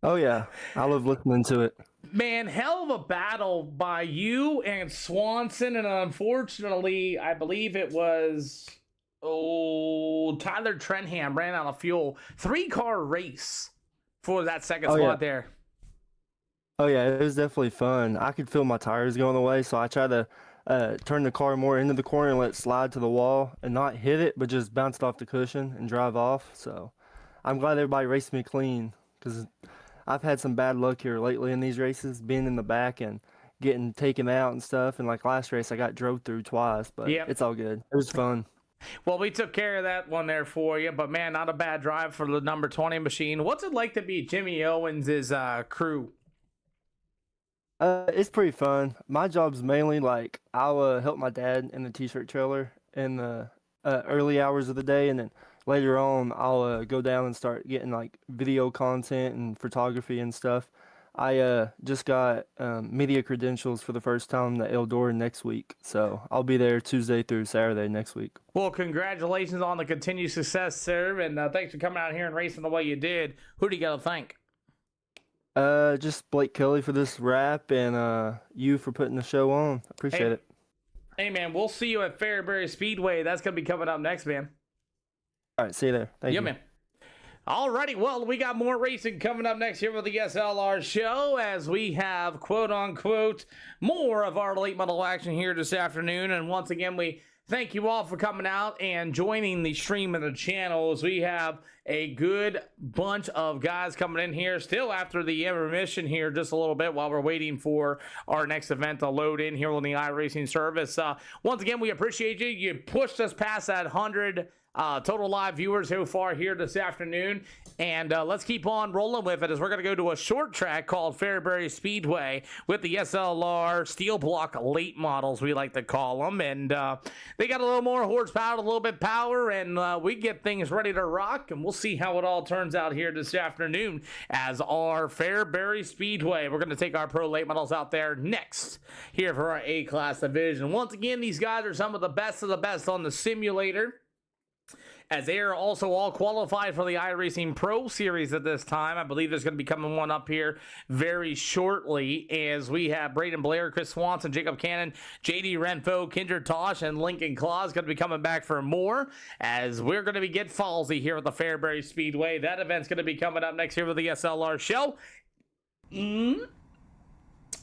Oh, yeah. I love listening to it. Man, hell of a battle by you and Swanson, and unfortunately, I believe it was Tyler Trenham ran out of fuel. 3-car race for that second spot there. Oh, yeah, it was definitely fun. I could feel my tires going away, so I tried to turn the car more into the corner and let it slide to the wall and not hit it, but just bounce it off the cushion and drive off. So I'm glad everybody raced me clean, because I've had some bad luck here lately in these races, being in the back and getting taken out and stuff. And like last race, I got drove through twice, but it's all good. It was fun. Well, we took care of that one there for you, but man, not a bad drive for the number 20 machine. What's it like to be Jimmy Owens' crew? It's pretty fun. My job's mainly like I'll help my dad in the t-shirt trailer in the early hours of the day, and then later on I'll go down and start getting like video content and photography and stuff. I just got media credentials for the first time at Eldora next week, so I'll be there Tuesday through Saturday next week. Well, congratulations on the continued success, sir, and thanks for coming out here and racing the way you did. Who do you got to thank? Just Blake Kelly for this wrap, and you for putting the show on. Appreciate it. Hey, man, we'll see you at Fairbury Speedway. That's going to be coming up next, man. All right, see you there. Thank you. Man. Alrighty, well, we got more racing coming up next here with the SLR show, as we have, quote-unquote, more of our late model action here this afternoon. And once again, we thank you all for coming out and joining the stream of the channel, as we have a good bunch of guys coming in here still after the intermission here just a little bit while we're waiting for our next event to load in here on the iRacing service. Once again, we appreciate you. You pushed us past that 100 total live viewers so far here this afternoon, and let's keep on rolling with it, as we're going to go to a short track called Fairbury Speedway with the SLR steel block late models, we like to call them, and they got a little more horsepower, a little bit power, and we get things ready to rock, and we'll see how it all turns out here this afternoon as our Fairbury Speedway. We're going to take our pro late models out there next here for our A-class division. Once again, these guys are some of the best on the simulator, as they are also all qualified for the iRacing Pro Series at this time. I believe there's going to be coming one up here very shortly, as we have Braden Blair, Chris Swanson, Jacob Cannon, JD Renfo, Kindred Tosh, and Lincoln Claus going to be coming back for more, as we're going to be Get Fallsy here at the Fairbury Speedway. That event's going to be coming up next here with the SLR show.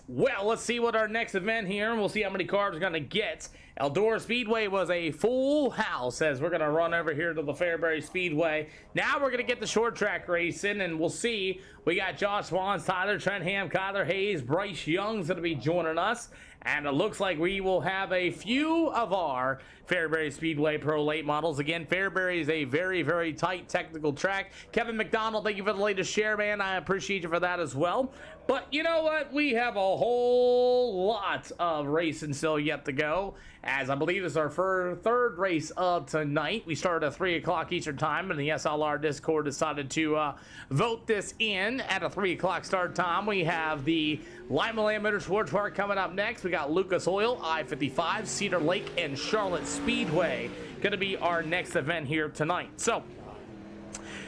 Well, let's see what our next event here, and we'll see how many cars we're going to get Eldora Speedway was a full house as we're going to run over here to the Fairbury Speedway. Now we're going to get the short track racing, and we'll see. We got Josh Swans, Tyler Trenham, Kyler Hayes, Bryce Young's going to be joining us. And it looks like we will have a few of our Fairbury Speedway Pro Late models. Again, Fairbury is a very, very tight technical track. Kevin McDonald, thank you for the latest share, man. I appreciate you for that as well. But you know what? We have a whole lot of racing still yet to go, as I believe it's our third race of tonight. We started at 3 o'clock Eastern Time, and the SLR Discord decided to vote this in at a 3 o'clock start time. We have the Lima Land Motorsports Park coming up next. We got Lucas Oil, I-55, Cedar Lake, and Charlotte Speedway going to be our next event here tonight. So,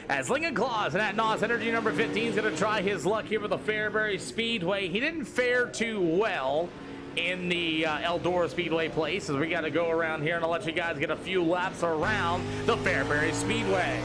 as Lincoln Claus and at NOS Energy number 15 is going to try his luck here with the Fairbury Speedway. He didn't fare too well in the Eldora Speedway place, as we got to go around here and I'll let you guys get a few laps around the Fairbury Speedway.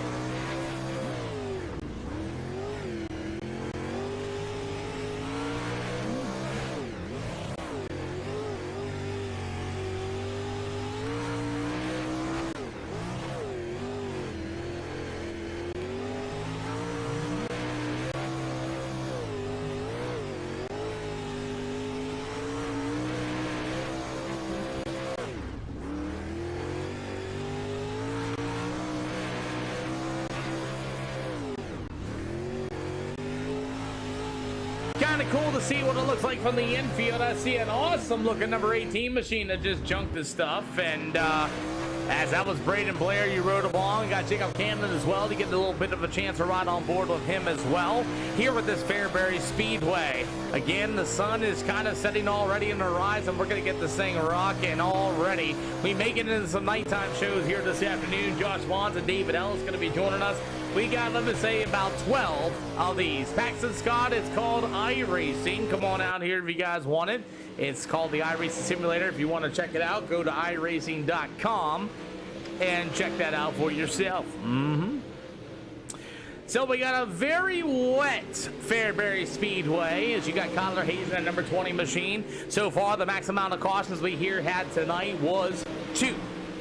Kind of cool to see what it looks like from the infield. I see an awesome looking number 18 machine that just junked the stuff, and as that was Braden Blair, you rode along. Got Jacob Camden as well to get a little bit of a chance to ride on board with him as well here with this Fairbury Speedway. Again, the sun is kind of setting already in the horizon. We're going to get this thing rocking already. We make it into some nighttime shows here this afternoon. Josh Wands and David Ellis going to be joining us. We got, let me say, about 12 of these. Paxton Scott, it's called Iracing. Come on out here if you guys want it. It's called the Iracing Simulator. If you want to check it out, go to iracing.com and check that out for yourself. So we got a very wet Fairbury Speedway, as you got Kyler Hayes in a number 20 machine. So far, the max amount of cautions we here had tonight was 2.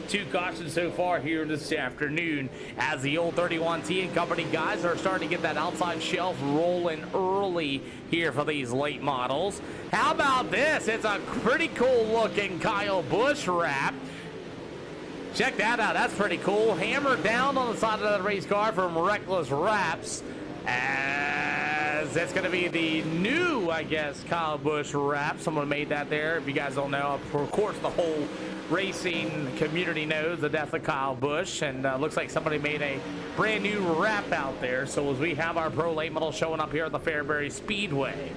2 cautions so far here this afternoon, as the old 31T and company guys are starting to get that outside shelf rolling early here for these late models. How about this? It's a pretty cool looking Kyle Busch wrap. Check that out. That's pretty cool. Hammered down on the side of the race car from Reckless Wraps, as that's going to be the new, I guess, Kyle Busch wrap. Someone made that there. If you guys don't know, of course, the whole racing community knows the death of Kyle Busch, and looks like somebody made a brand new wrap out there. So as we have our pro late model showing up here at the Fairbury Speedway.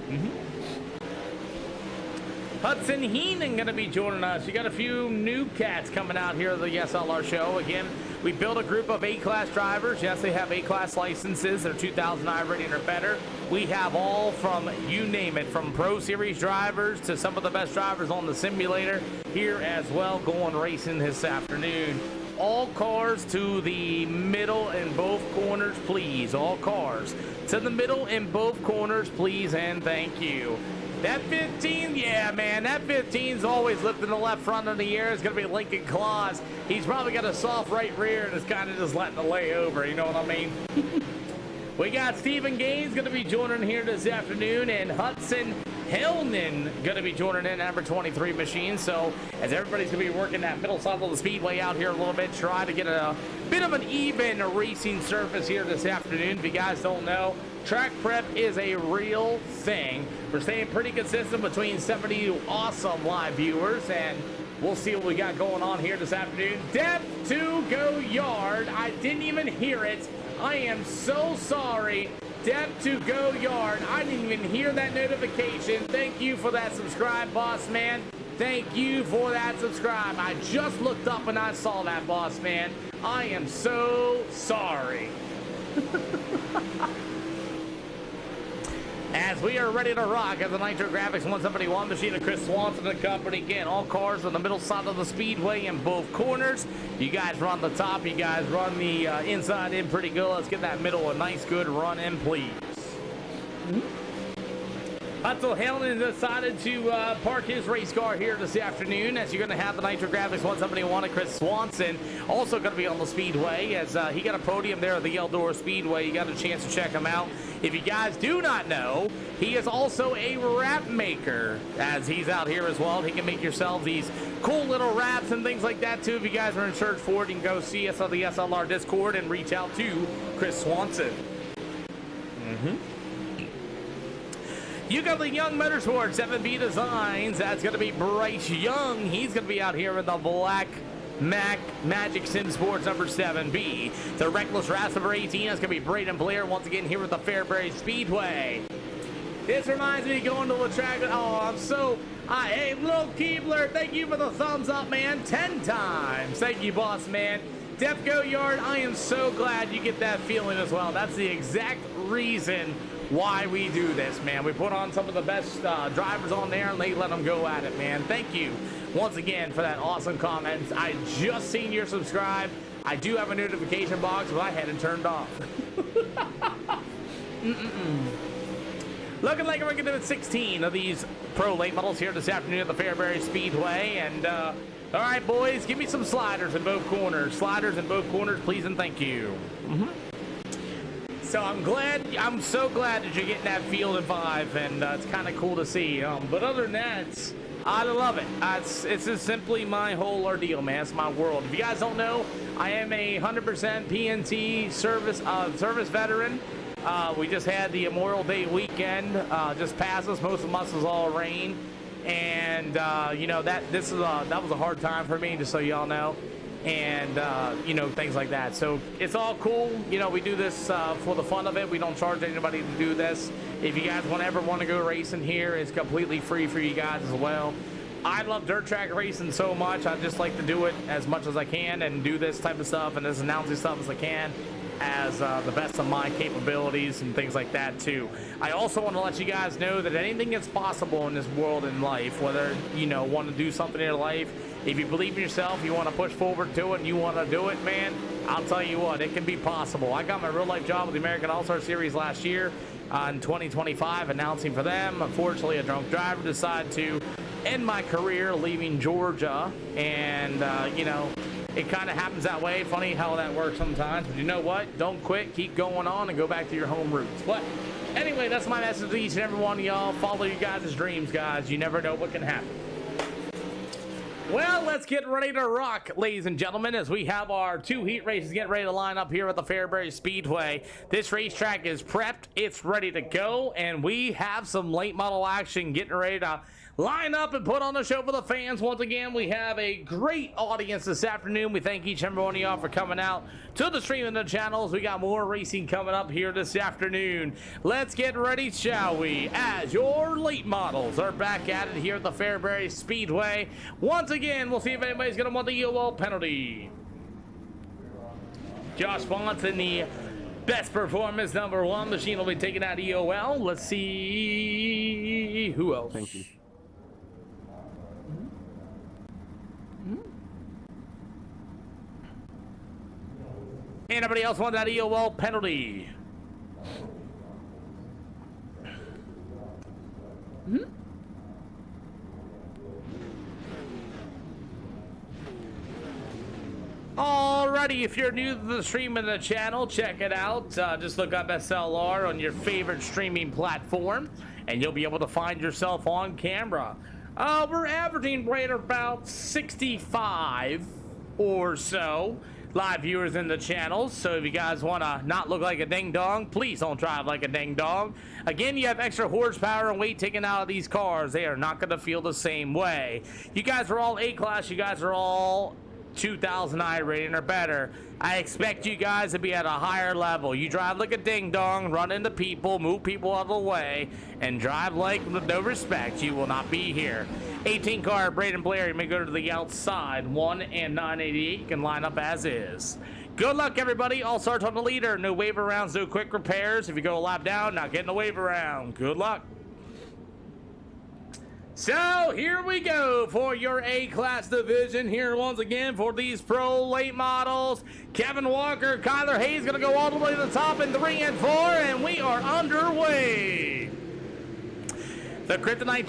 Hudson Heenan going to be joining us. You got a few new cats coming out here at the SLR show. Again, we built a group of A-class drivers. Yes, they have A-class licenses. They're 2000 rating or better. We have all from, you name it, from Pro Series drivers to some of the best drivers on the simulator here as well, going racing this afternoon. All cars to the middle in both corners, please. All cars to the middle in both corners, please, and thank you. That 15, yeah, man, that 15's always lifting the left front in the air. It's going to be Lincoln Claus. He's probably got a soft right rear and is kind of just letting it lay over, you know what I mean? We got Stephen Gaines going to be joining here this afternoon, and Hudson Hellman going to be joining in number 23 machine. So as everybody's going to be working that middle side of the speedway out here a little bit, try to get a bit of an even racing surface here this afternoon. If you guys don't know, track prep is a real thing. We're staying pretty consistent between 70 awesome live viewers, and we'll see what we got going on here this afternoon. Death to Go Yard. I didn't even hear it. I am so sorry. Death to Go Yard. I didn't even hear that notification. Thank you for that subscribe, boss man. Thank you for that subscribe. I just looked up and I saw that, boss man. I am so sorry. As we are ready to rock at the Nitro Graphics 171 machine of Chris Swanson and company. Again, all cars on the middle side of the speedway in both corners. You guys run the top. You guys run the inside in pretty good. Let's get that middle a nice, good run in, please. Hutzel Hamlin decided to park his race car here this afternoon, as you're going to have the Nitro Graphics 171 and Chris Swanson also going to be on the speedway, as he got a podium there at the Eldora Speedway. You got a chance to check him out. If you guys do not know, he is also a wrap maker, as he's out here as well. He can make yourselves these cool little wraps and things like that too. If you guys are in search for it, you can go see us on the SLR Discord and reach out to Chris Swanson. You got the Young Motorsports 7B Designs. That's going to be Bryce Young. He's going to be out here in the Black Magic Sim Sports number 7B. The Reckless Rass number 18. That's going to be Braden Blair once again here with the Fairbury Speedway. This reminds me of going to the track. Oh, I'm so... hey, Lil Keebler, thank you for the thumbs up, man. 10 times. Thank you, boss, man. Def Go Yard, I am so glad you get that feeling as well. That's the exact reason why we do this, man. We put on some of the best drivers on there, and they let them go at it, man. Thank you once again for that awesome comments. I just seen your subscribe. I do have a notification box, but I had it turned off. Looking like we're going to do 16 of these pro late models here this afternoon at the Fairbury Speedway. And all right, boys, give me some sliders in both corners. Sliders in both corners, please and thank you. So I'm so glad that you're getting that field and vibe, and it's kind of cool to see. But other than that, I love it. It's just simply my whole ordeal, man. It's my world. If you guys don't know, I am a 100% PNT service veteran. We just had the Memorial Day weekend just pass us. Most of us was all rain, and you know that was a hard time for me, just so y'all know. And you know, things like that. So it's all cool. You know, we do this for the fun of it. We don't charge anybody to do this. If you guys ever want to go racing here, it's completely free for you guys as well. I love dirt track racing so much. I just like to do it as much as I can and do this type of stuff and this announcing stuff as I can, as the best of my capabilities and things like that too. I also want to let you guys know that anything is possible in this world and life, whether you know want to do something in your life. If you believe in yourself, you want to push forward to it, and you want to do it, man, I'll tell you what, it can be possible. I got my real-life job with the American All-Star Series last year in 2025, announcing for them. Unfortunately, a drunk driver decided to end my career, leaving Georgia, and, you know, it kind of happens that way. Funny how that works sometimes, but you know what? Don't quit. Keep going on and go back to your home roots. But anyway, that's my message to each and every one of y'all. Follow your guys' dreams, guys. You never know what can happen. Well, let's get ready to rock, ladies and gentlemen, as we have our 2 heat races getting ready to line up here at the Fairbury Speedway. This racetrack is prepped, it's ready to go, and we have some late model action getting ready to line up and put on the show for the fans. Once again, we have a great audience this afternoon. We thank each and every one of y'all for coming out to the stream and the channels. We got more racing coming up here this afternoon. Let's get ready, shall we? As your late models are back at it here at the Fairbury Speedway. Once again, we'll see if anybody's going to want the EOL penalty. Josh Swanson, the best performance, number 1. Machine will be taking out EOL. Let's see who else. Thank you. Anybody else want that EOL penalty? Alrighty, if you're new to the stream and the channel, check it out. Just look up SLR on your favorite streaming platform, and you'll be able to find yourself on camera. We're averaging right about 65 or so live viewers in the channel, so if you guys want to not look like a ding-dong, please don't drive like a ding-dong. Again, you have extra horsepower and weight taken out of these cars. They are not going to feel the same way. You guys are all A-class. You guys are all 2000 I rating or better. I expect you guys to be at a higher level. You drive like a ding-dong, run into people, move people out of the way, and drive like with no respect. You will not be here. 18 car, Braden Blair, you may go to the outside. 1 and 988, you can line up as is. Good luck, everybody. All starts on the leader. No waiver rounds, no quick repairs. If you go a lap down, not getting a waiver round. Good luck. So here we go for your A-class division here once again for these pro late models. Kevin Walker, Kyler Hayes going to go all the way to the top in 3 and 4, and we are underway. The Kryptonite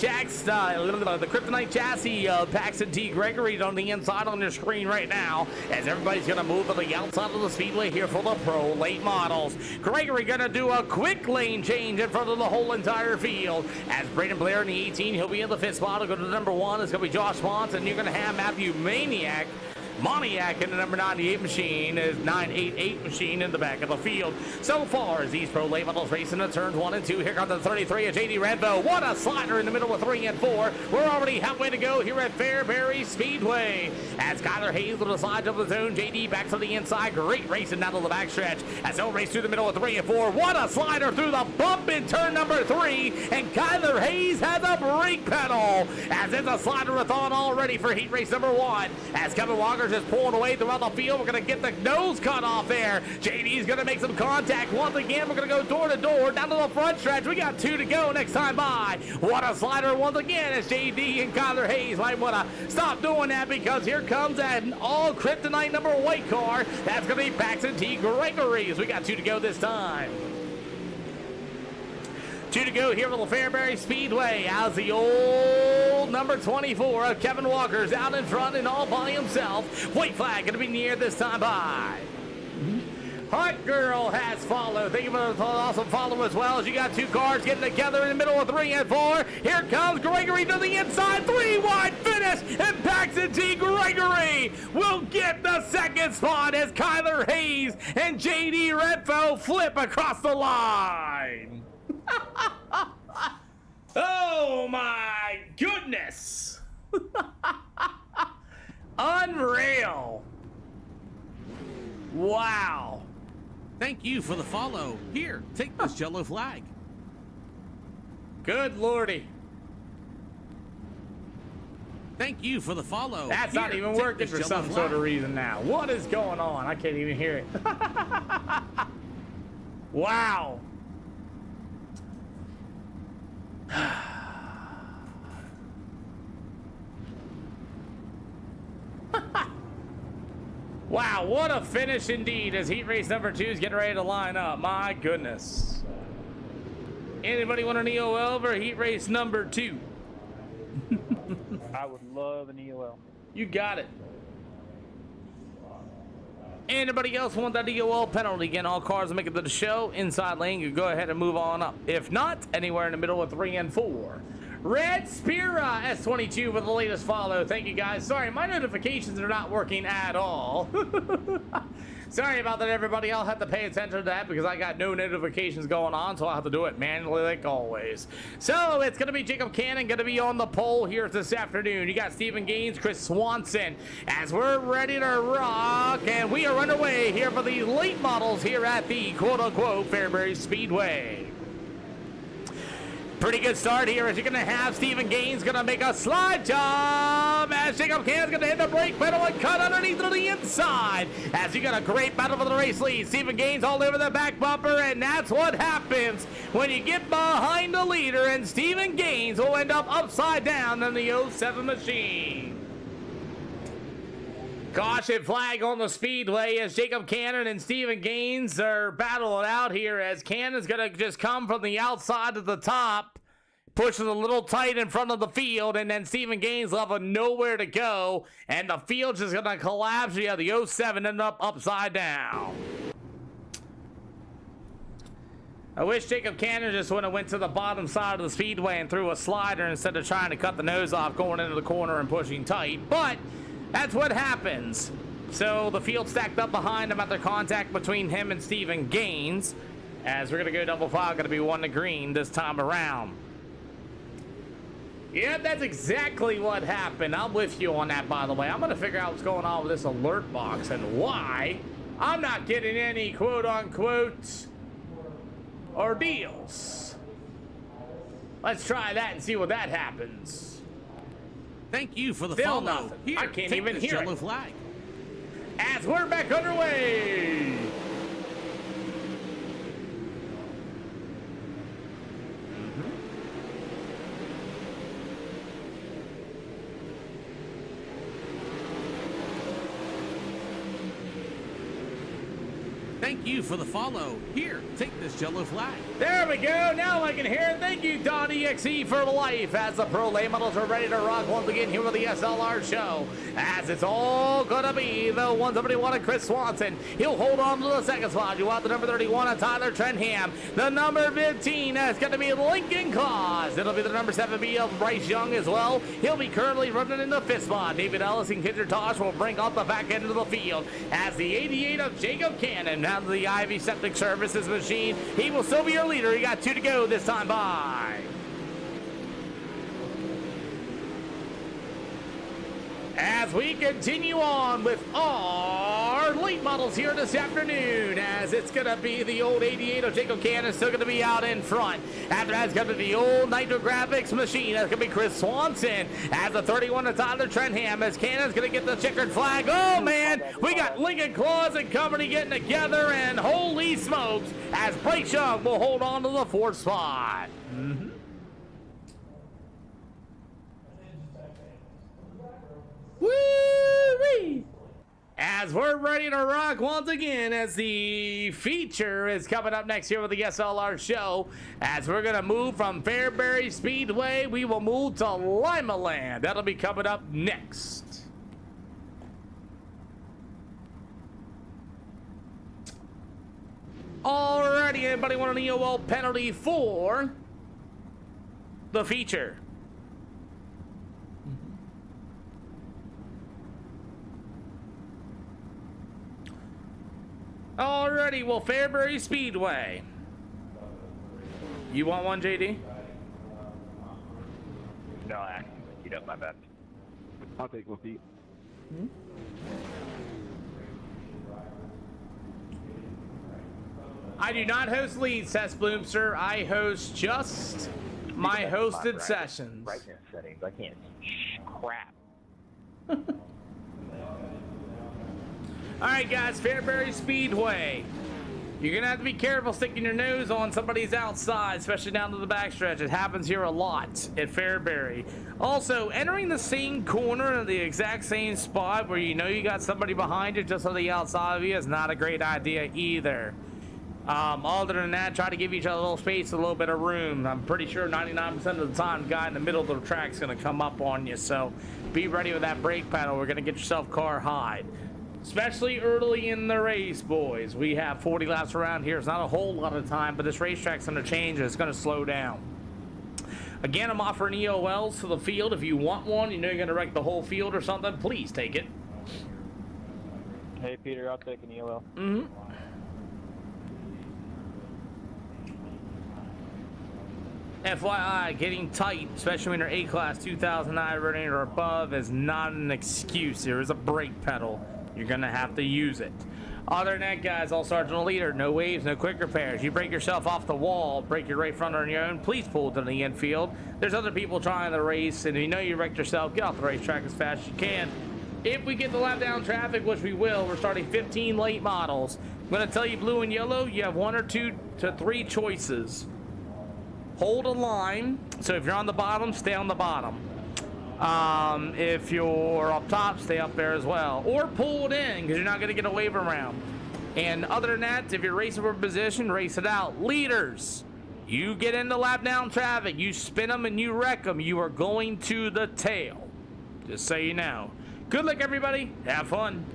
Chassis, Paxton T. Gregory on the inside on your screen right now, as everybody's going to move to the outside of the speedway here for the Pro Late Models. Gregory going to do a quick lane change in front of the whole entire field. As Braden Blair in the 18, he'll be in the 5th spot. He'll go to the number 1. It's going to be Josh Swanson. You're going to have Matthew Moniak in the number 98 machine, is 988 machine in the back of the field. So far as these Pro Late Models racing in turns 1 and 2, here comes the 33 of JD Redbow. What a slider in the middle of 3 and 4. We're already halfway to go here at Fairbury Speedway. As Skyler Hayes with the side of the zone, JD back to the inside. Great racing down to the backstretch. As they'll race through the middle of 3 and 4. What a slider through the bump in turn number 3. And Kyler Hayes has a brake pedal. As it's a slider-a-thon already for heat race number 1. As Kevin Walker's just pulling away throughout the field. We're going to get the nose cut off there. JD's going to make some contact. Once again, we're going to go door to door down to the front stretch. We got 2 to go next time by. What a slider once again as JD and Kyler Hayes might want to stop doing that, because here comes an all Kryptonite number white car. That's going to be Paxton T. Gregory. We got 2 to go this time. 2 to go here at the Fairbury Speedway as the old number 24 of Kevin Walker's out in front and all by himself. White flag going to be near this time by. Hot Girl has followed. Thank you for the awesome follow as well, as you got 2 cars getting together in the middle of 3 and 4. Here comes Gregory to the inside. 3 wide finish, and Paxton T. Gregory will get the 2nd spot as Kyler Hayes and JD Redfo flip across the line. Oh my goodness. Unreal. Wow. Thank you for the follow. Here, take this yellow flag. Good lordy. Thank you for the follow. That's Here, not even take working this for yellow some flag. sort of reason now. What is going on? I can't even hear it. Wow. Wow, what a finish indeed as heat race number 2 is getting ready to line up. My goodness. Anybody want an EOL for heat race number 2? I would love an EOL. You got it. Anybody else want that EOL penalty? Again, all cars that make it to the show, inside lane, you go ahead and move on up. If not, anywhere in the middle of 3 and 4. Red Spira S22 with the latest follow. Thank you guys. Sorry, my notifications are not working at all. Sorry about that, everybody. I'll have to pay attention to that because I got no notifications going on, so I'll have to do it manually like always. So it's going to be Jacob Cannon going to be on the pole here this afternoon. You got Stephen Gaines, Chris Swanson, as we're ready to rock, and we are underway here for the late models here at the quote-unquote Fairbury Speedway. Pretty good start here as you're going to have Stephen Gaines going to make a slide job as Jacob Cannon's going to hit the brake pedal and cut underneath to the inside as you got a great battle for the race lead. Stephen Gaines all over the back bumper, and that's what happens when you get behind the leader, and Stephen Gaines will end up upside down in the 07 machine. Caution flag on the speedway as Jacob Cannon and Stephen Gaines are battling out here as Cannon's going to just come from the outside to the top, pushes a little tight in front of the field, and then Stephen Gaines will have nowhere to go, and the field's just going to collapse. Yeah, the 07 ended up upside down. I wish Jacob Cannon just would have went to the bottom side of the speedway and threw a slider instead of trying to cut the nose off going into the corner and pushing tight, but that's what happens. So the field stacked up behind him after contact between him and Stephen Gaines. As we're going to go double file, going to be 1 to green this time around. Yeah, that's exactly what happened. I'm with you on that, by the way. I'm going to figure out what's going on with this alert box and why I'm not getting any quote-unquote ordeals. Let's try that and see what that happens. Thank you for the Still follow. nothing. Here, I can't take even this hear yellow it. flag. As we're back underway. Thank you for the follow. Here, take this yellow flag. There we go. Now I can hear it. Thank you, Don EXE for life. As the pro late models are ready to rock once again here with the SLR show. As it's all gonna be the 171 of Chris Swanson. He'll hold on to the second spot. You want the number 31 of Tyler Trenham. The number 15 is gonna be Lincoln Claus. It'll be the number 7B of Bryce Young as well. He'll be currently running in the fifth spot. David Ellis and Kendra Tosh will bring up the back end of the field. As the 88 of Jacob Cannon out of the Ivy Septic Services machine. He will still be your leader. He got 2 to go this time by. As we continue on with our late models here this afternoon, as it's going to be the old 88 of Jacob Cannon still going to be out in front. After that's going to be the old Nitro Graphics machine. That's going to be Chris Swanson. As the 31 of Tyler Trenham, as Cannon's going to get the checkered flag. Oh, man, we got Lincoln Claus and company getting together, and holy smokes, as Bryce Young will hold on to the 4th spot. Woo-wee! As we're ready to rock once again, as the feature is coming up next here with the SLR show. As we're going to move from Fairbury Speedway, we will move to Limaland. That'll be coming up next. Alrighty, anybody want an EOL penalty for the feature? Alrighty, well, Fairbury Speedway. You want one, JD? No, I actually heat up my bed. I'll take one, Pete. I do not host leads, says Bloomster. I host just my hosted sessions. Brightness settings. I can't crap. All right, guys, Fairbury Speedway. You're going to have to be careful sticking your nose on somebody's outside, especially down to the backstretch. It happens here a lot at Fairbury. Also, entering the same corner in the exact same spot where you know you got somebody behind you just on the outside of you is not a great idea either. Other than that, try to give each other a little space, a little bit of room. I'm pretty sure 99% of the time, the guy in the middle of the track is going to come up on you. So be ready with that brake pedal. We're going to get yourself car high. Especially early in the race, boys. We have 40 laps around here. It's not a whole lot of time, but this racetrack's going to change and it's going to slow down. Again, I'm offering EOLs to the field. If you want one, you know you're going to wreck the whole field or something, please take it. Hey, Peter, I'll take an EOL. FYI, getting tight, especially when you're A-Class 2009 running or above, is not an excuse. There is a brake pedal. You're going to have to use it. Other than that, guys, all sergeant leader, no waves, no quick repairs. You break yourself off the wall, break your right front on your own, please pull to the infield. There's other people trying the race, and if you know you wrecked yourself, get off the racetrack as fast as you can. If we get the lap down traffic, which we will, we're starting 15 late models. I'm going to tell you blue and yellow, you have 1 or 2 to 3 choices. Hold a line, so if you're on the bottom, stay on the bottom. If you're up top, stay up there as well. Or pull it in, because you're not going to get a wave around. And other than that, if you're racing for position, race it out. Leaders, you get into lap down traffic, you spin them and you wreck them, you are going to the tail. Just so you know. Good luck, everybody. Have fun.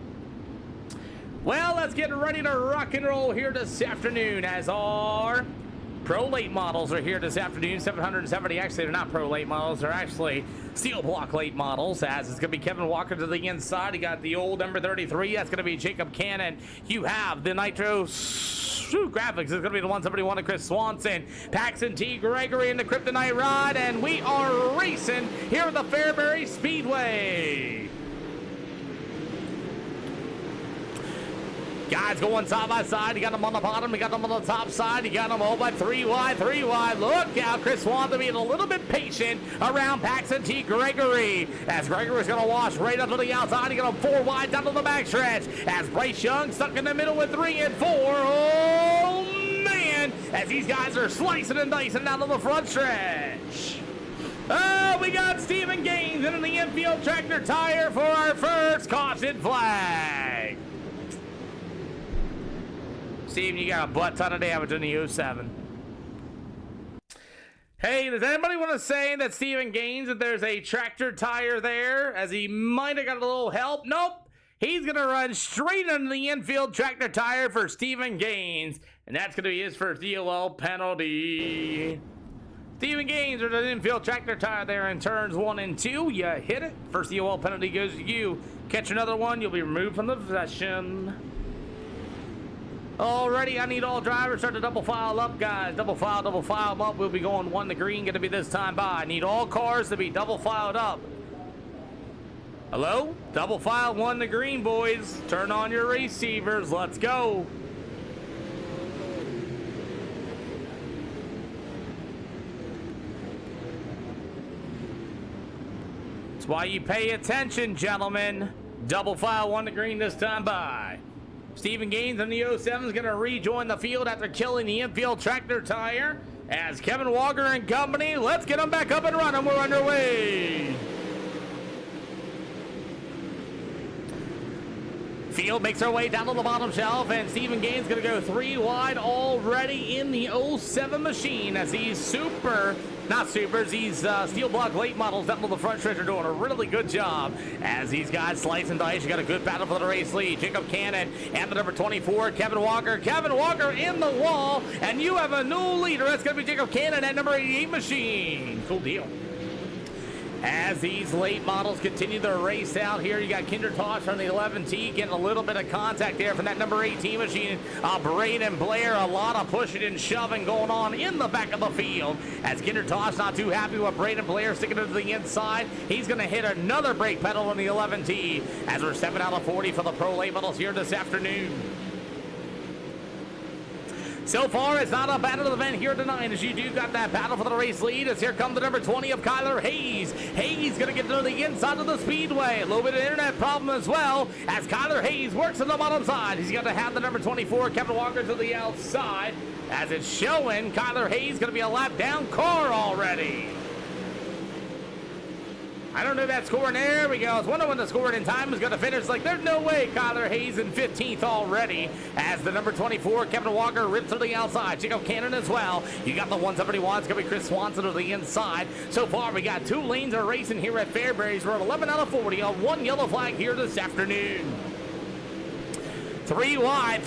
Well, let's get ready to rock and roll here this afternoon as our Pro late models are here this afternoon. 770. Actually, they're not pro late models. They're actually steel block late models. As it's going to be Kevin Walker to the inside. You got the old number 33. That's going to be Jacob Cannon. You have the Nitro Graphics. It's going to be the 171 of Chris Swanson. Paxton T. Gregory in the Kryptonite ride. And we are racing here at the Fairbury Speedway. Guys going side by side. You got them on the bottom. You got them on the top side. You got them all by 3 wide, 3 wide. Look out. Chris Swanson being a little bit patient around Paxton T. Gregory. As Gregory's going to wash right up to the outside. You got them 4 wide down to the backstretch. As Bryce Young stuck in the middle with 3 and 4. Oh, man. As these guys are slicing and dicing down to the front stretch. Oh, we got Stephen Gaines in the infield tractor tire for our first caution flag. Steven, you got a butt ton of damage in the 07. Hey, does anybody want to say that Steven Gaines, that there's a tractor tire there, as he might have got a little help? Nope. He's going to run straight into the infield tractor tire for Steven Gaines, and that's going to be his first DOL penalty. Steven Gaines with an infield tractor tire there in turns 1 and 2. You hit it. First DOL penalty goes to you. Catch another one, you'll be removed from the possession. Alrighty, I need all drivers start to double file up, guys. Double file up. We'll be going 1 to green, gonna be this time by. I need all cars to be double filed up. Hello? Double file 1 to green, boys. Turn on your receivers, let's go. That's why you pay attention, gentlemen. Double file 1 to green this time by. Steven Gaines in the 07 is going to rejoin the field after killing the infield tractor tire. As Kevin Walker and company, let's get them back up and running. We're underway. Field makes our way down to the bottom shelf, and Steven Gaines going to go 3 wide already in the 07 machine as these steel block late models down to the front stretch are doing a really good job as these guys slice and dice. You got a good battle for the race lead. Jacob Cannon and the number 24, Kevin Walker. Kevin Walker in the wall, and you have a new leader. That's going to be Jacob Cannon at number 88 machine. Cool deal. As these late models continue their race out here, you got Kinder Tosh from the 11T getting a little bit of contact there from that number 18 machine. Braden Blair, a lot of pushing and shoving going on in the back of the field. As Kinder Tosh not too happy with Braden Blair sticking to the inside. He's going to hit another brake pedal on the 11T as we're 7 out of 40 for the pro late models here this afternoon. So far, it's not a battle event here tonight, as you do got that battle for the race lead. As here comes the number 20 of Kyler Hayes. Hayes going to get to the inside of the speedway. A little bit of internet problem as well, as Kyler Hayes works on the bottom side. He's going to have the number 24, Kevin Walker, to the outside. As it's showing, Kyler Hayes going to be a lap down car already. I don't know that scoring. There we go. I was wondering when the scoring in time was going to finish. Like, there's no way Kyler Hayes in 15th already. As the number 24, Kevin Walker, rips to the outside. Jacob Cannon as well. You got the 171. It's going to be Chris Swanson to the inside. So far, we got 2 lanes of racing here at Fairbury's. We're at 11 out of 40 on 1 yellow flag here this afternoon. 3 wide.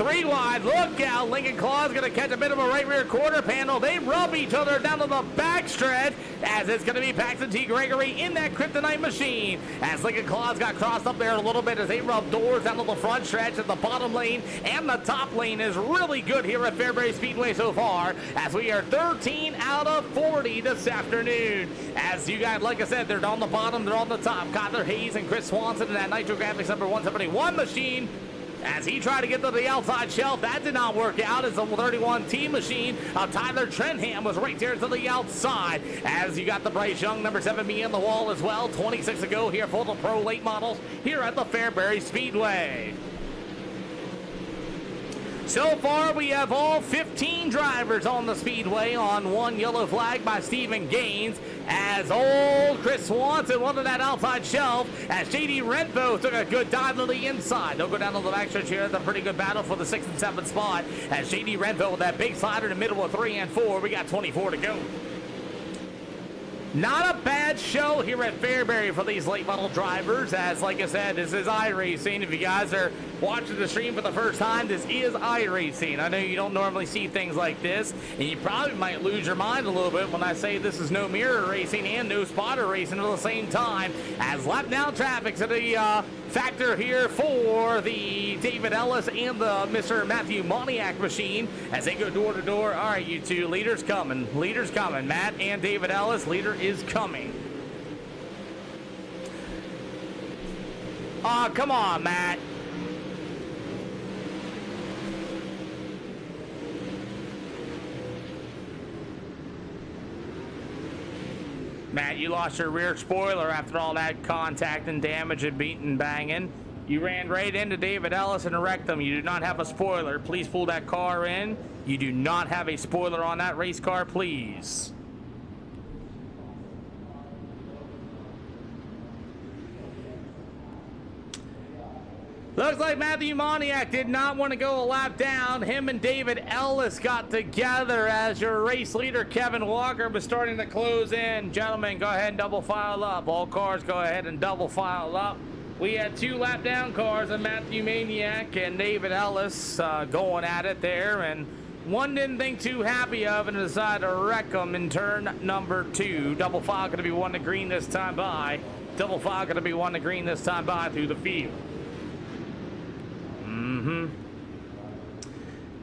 Look out. Lincoln Claw's going to catch a bit of a right rear quarter panel. They rub each other down to the back stretch as it's going to be Paxton T. Gregory in that Kryptonite machine. As Lincoln Claw's got crossed up there a little bit as they rub doors down to the front stretch at the bottom lane. And the top lane is really good here at Fairbury Speedway so far, as we are 13 out of 40 this afternoon. As you guys, like I said, they're on the bottom, they're on the top. Kyler Hayes and Chris Swanson in that Nitro Graphics number 171 machine. As he tried to get to the outside shelf, that did not work out as the 31T machine of Tyler Trenham was right there to the outside. As you got the Bryce Young number 7 in the wall as well. 26 to go here for the pro late models here at the Fairbury Speedway. So far, we have all 15 drivers on the speedway on 1 yellow flag by Steven Gaines. As old Chris Swanson went to that outside shelf, as JD Renfro took a good dive to the inside. They'll go down to the backstretch here. It's a pretty good battle for the 6th and 7th spot. As JD Renfro with that big slider in the middle of 3 and 4. We got 24 to go. Not a bad show here at Fairbury for these late model drivers, as like I said, this is iRacing. If you guys are watching the stream for the first time, this is iRacing. I know you don't normally see things like this, and you probably might lose your mind a little bit when I say this is no mirror racing and no spotter racing at the same time, as lap down traffic's at a factor here for the David Ellis and the Mr. Matthew Moniak machine as they go door to door. All right, you two, leaders coming. Matt and David Ellis, leader is coming. Oh, come on, Matt. Matt, you lost your rear spoiler after all that contact and damage and beating and banging. You ran right into David Ellis and wrecked him. You do not have a spoiler. Please pull that car in. You do not have a spoiler on that race car, please. Looks like Matthew Moniak did not want to go a lap down. Him and David Ellis got together as your race leader, Kevin Walker, was starting to close in. Gentlemen, go ahead and double file up. All cars, go ahead and double file up. We had 2 lap down cars, and Matthew Maniac and David Ellis going at it there, and one didn't think too happy of and decided to wreck them in turn number 2. Double file going to be one to green this time by. Double file going to be one to green this time by through the field.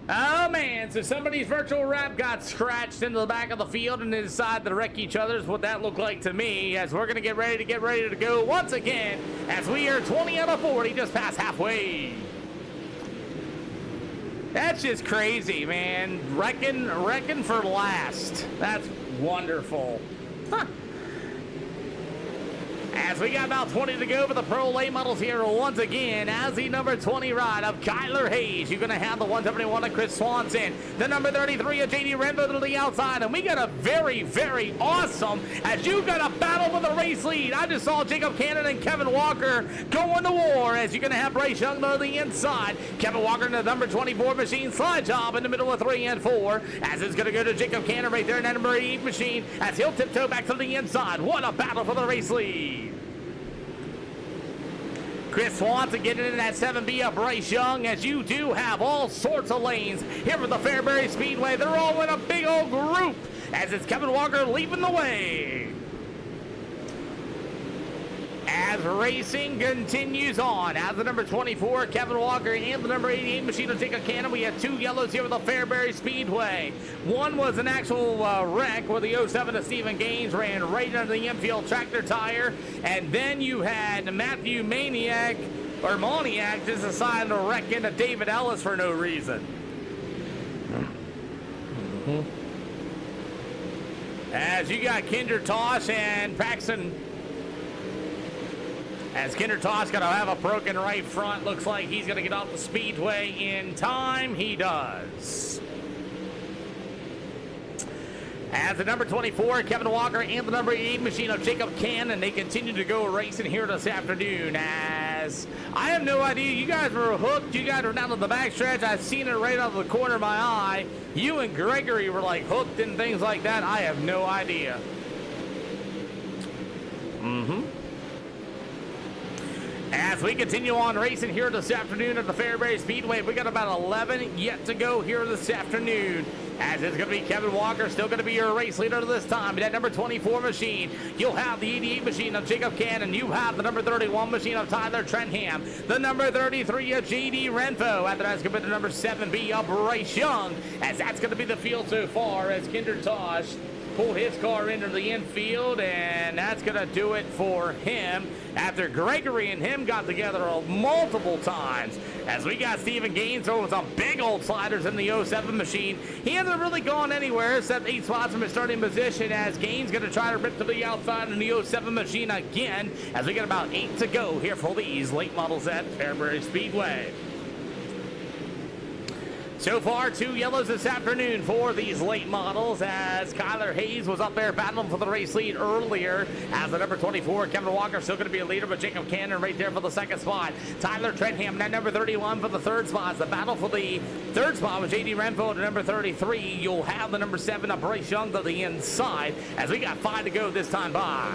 Oh man, so somebody's virtual wrap got scratched into the back of the field and they decided to wreck each other's. What that looked like to me, as we're gonna get ready to go once again as we are 20 out of 40, just past halfway. That's just crazy, man. Wrecking for last. That's wonderful. Huh. As we got about 20 to go for the Pro late models here once again, as the number 20 ride of Kyler Hayes. You're going to have the 171 of Chris Swanson, the number 33 of JD Renfro to the outside, and we got a very, very awesome, as you got a battle for the race lead. I just saw Jacob Cannon and Kevin Walker going to war, as you're going to have Bryce Young to the inside. Kevin Walker in the number 24 machine, slide job in the middle of 3 and 4, as it's going to go to Jacob Cannon right there in that number 8 machine, as he'll tiptoe back to the inside. What a battle for the race lead. Chris Swanson getting into that 7B of Bryce Young, as you do have all sorts of lanes here for the Fairbury Speedway. They're all in a big old group as it's Kevin Walker leading the way. As racing continues on, as the number 24, Kevin Walker, and the number 88 machine of Jacob Cannon, we had 2 yellows here with the Fairbury Speedway. One was an actual wreck where the 07 of Stephen Gaines ran right under the infield tractor tire. And then you had Matthew Maniac just decided to wreck into David Ellis for no reason. As you got Kinder Tosh and Paxton. As Kinder Tosh going to have a broken right front. Looks like he's going to get off the speedway in time. He does. As the number 24, Kevin Walker, and the number 8 machine of Jacob Cannon, they continue to go racing here this afternoon. As I have no idea, you guys were hooked. You guys were down to the backstretch. I've seen it right out of the corner of my eye. You and Gregory were like hooked and things like that. I have no idea. As we continue on racing here this afternoon at the Fairbury Speedway, we got about 11 yet to go here this afternoon. As it's going to be Kevin Walker, still going to be your race leader this time. That number 24 machine, you'll have the 88 machine of Jacob Cannon. You have the number 31 machine of Tyler Trenham. The number 33 of JD Renfro. After that's going to be the number 7B of Bryce Young. As that's going to be the field so far, as Kinder Tosh pulled his car into the infield, and that's going to do it for him after Gregory and him got together multiple times. As we got Stephen Gaines throwing some big old sliders in the 07 machine. He hasn't really gone anywhere except 8 spots from his starting position, as Gaines going to try to rip to the outside in the 07 machine again, as we got about 8 to go here for these late models at Fairbury Speedway. So far, 2 yellows this afternoon for these late models, as Kyler Hayes was up there battling for the race lead earlier. As the number 24, Kevin Walker, still going to be a leader, but Jacob Cannon right there for the 2nd spot. Tyler Trenham, that number 31 for the 3rd spot. The battle for the 3rd spot with JD Renfro to number 33. You'll have the number 7 of Bryce Young to the inside, as we got 5 to go this time by.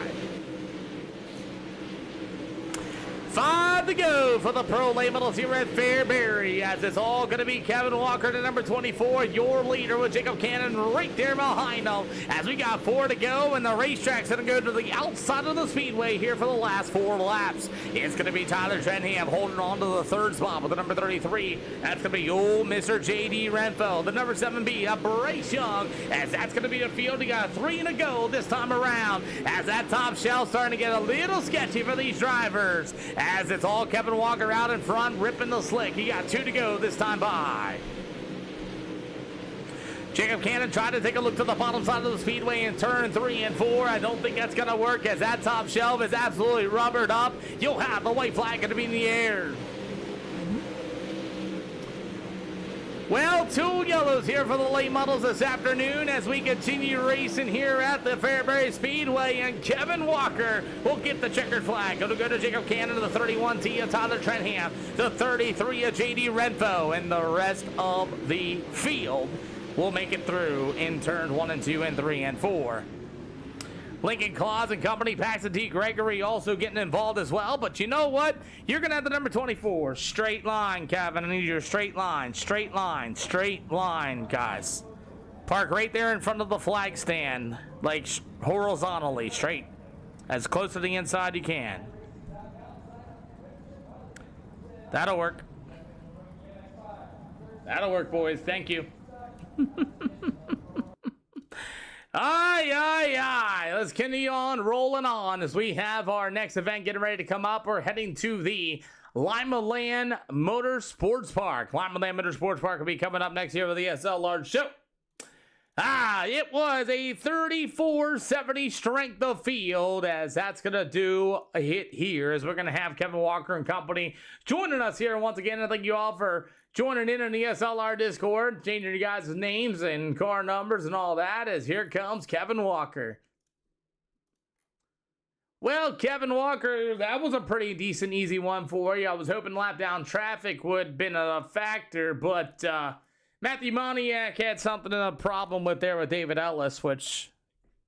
5 to go for the Pro late models here at Fairbury, as it's all going to be Kevin Walker to number 24, your leader, with Jacob Cannon right there behind him, as we got 4 to go, and the racetrack's going to go to the outside of the speedway here for the last 4 laps. It's going to be Tyler Trenham holding on to the 3rd spot with the number 33. That's going to be old Mr. J.D. Renfro, the number 7B, Bryce Young, as that's going to be the field. You got 3 to go this time around, as that top shelf starting to get a little sketchy for these drivers, as it's all Kevin Walker out in front, ripping the slick. He got 2 to go this time by. Jacob Cannon tried to take a look to the bottom side of the speedway in turn 3 and 4. I don't think that's going to work, as that top shelf is absolutely rubbered up. You'll have the white flag going to be in the air. Well, two yellows here for the late models this afternoon as we continue racing here at the Fairbury Speedway, and Kevin Walker will get the checkered flag. It'll go to Jacob Cannon, the 31T of Tyler Trenham, the 33 of JD Renfro, and the rest of the field will make it through in turns 1 and 2 and 3 and 4. Lincoln Claus and Company, Paxton T. Gregory also getting involved as well. But you know what? You're going to have the number 24. Straight line, Kevin. I need your straight line. Straight line. Straight line, guys. Park right there in front of the flag stand. Like horizontally. Straight. As close to the inside you can. That'll work. That'll work, boys. Thank you. Aye. Let's continue on, rolling on as we have our next event getting ready to come up. We're heading to the Lima Land Motor Sports Park. Lima Land Motor Sports Park will be coming up next year with the SLR show. It was a 3470 strength of field, as that's going to do a hit here, as we're going to have Kevin Walker and company joining us here once again. I thank you all for joining in the SLR Discord, changing you guys' names and car numbers and all that, as here comes Kevin Walker. Well, Kevin Walker, that was a pretty decent, easy one for you. I was hoping lap down traffic would have been a factor, but Matthew Moniak had something, a problem with there with David Ellis, which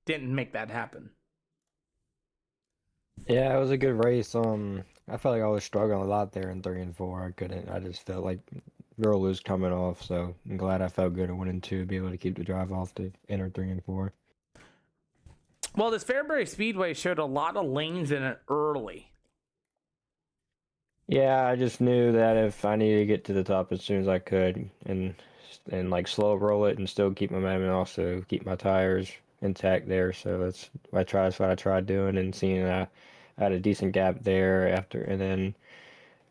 didn't make that happen. Yeah, it was a good race. I felt like I was struggling a lot there in 3 and 4. I just felt like real loose coming off, so I'm glad I felt good at 1 and 2 to be able to keep the drive off to enter 3 and 4. Well, this Fairbury Speedway showed a lot of lanes in it early. Yeah, I just knew that if I needed to get to the top as soon as I could and like slow roll it and still keep my momentum and also keep my tires intact there. So that's what I tried doing, and seeing I had a decent gap there after, and then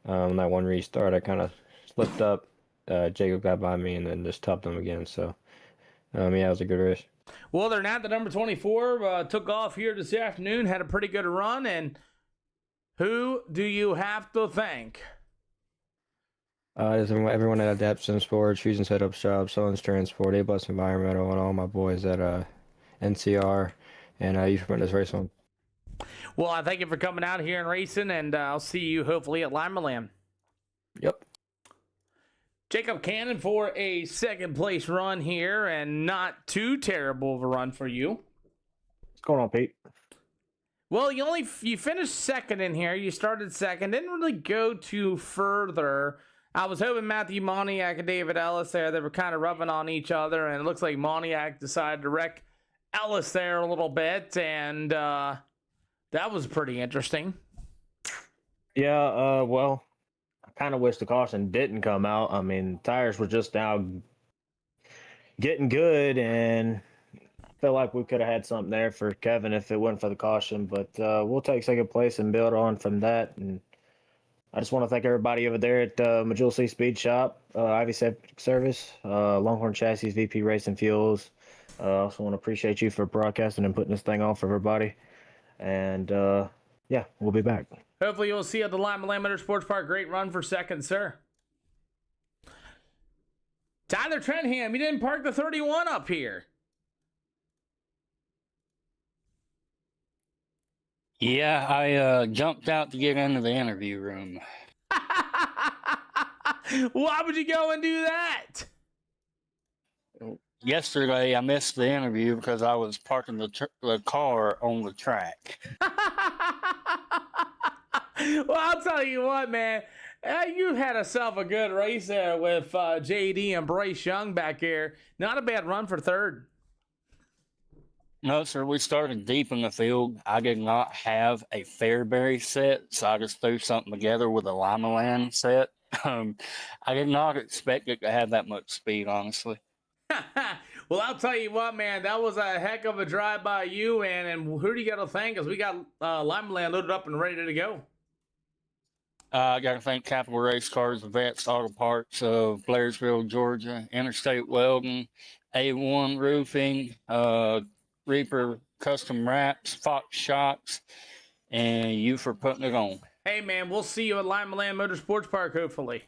that one restart I kind of slipped up. Jacob got by me and then just topped him again. So yeah, it was a good race. Well, they're not the number 24 took off here this afternoon, had a pretty good run, and who do you have to thank? Everyone at Adapt Sim Sports, Fusion Setup Shop, Solon's Transport, A-Bus Environmental, and all my boys at NCR and you for this race on. Well, I thank you for coming out here and racing, and I'll see you hopefully at Lima Land. Yep. Jacob Cannon for a second place run here, and not too terrible of a run for you. What's going on, Pete? Well, you finished second in here. You started second, didn't really go too further. I was hoping Matthew Moniak and David Ellis there, they were kind of rubbing on each other, and it looks like Moniak decided to wreck Ellis there a little bit, and that was pretty interesting. Yeah, well, I kind of wish the caution didn't come out. I mean, tires were just now getting good, and I feel like we could have had something there for Kevin if it wasn't for the caution. But we'll take second place and build on from that. And I just want to thank everybody over there at Majula C Speed Shop, Ivy Septic Service, Longhorn Chassis, VP Racing Fuels. I also want to appreciate you for broadcasting and putting this thing on for everybody. And yeah, we'll be back. Hopefully you'll see you at the Lima Land Motor Sports Park. Great run for second, sir. Tyler Trenham, you didn't park the 31 up here. Yeah, I jumped out to get into the interview room. Why would you go and do that? Yesterday, I missed the interview because I was parking the car on the track. Well, I'll tell you what, man. You had yourself a good race there with JD and Bryce Young back here. Not a bad run for third. No, sir, we started deep in the field. I did not have a Fairbury set, so I just threw something together with a Lima Land set. I did not expect it to have that much speed, honestly. Well, I'll tell you what, man, that was a heck of a drive by you, and who do you got to thank? Because we got Lima Land loaded up and ready to go. I got to thank Capital Race Cars, Vets Auto Parts of Blairsville, Georgia, Interstate Welding, A1 Roofing, Reaper Custom Wraps, Fox Shocks, and you for putting it on. Hey, man, we'll see you at Lima Land Motor Sports Park, hopefully.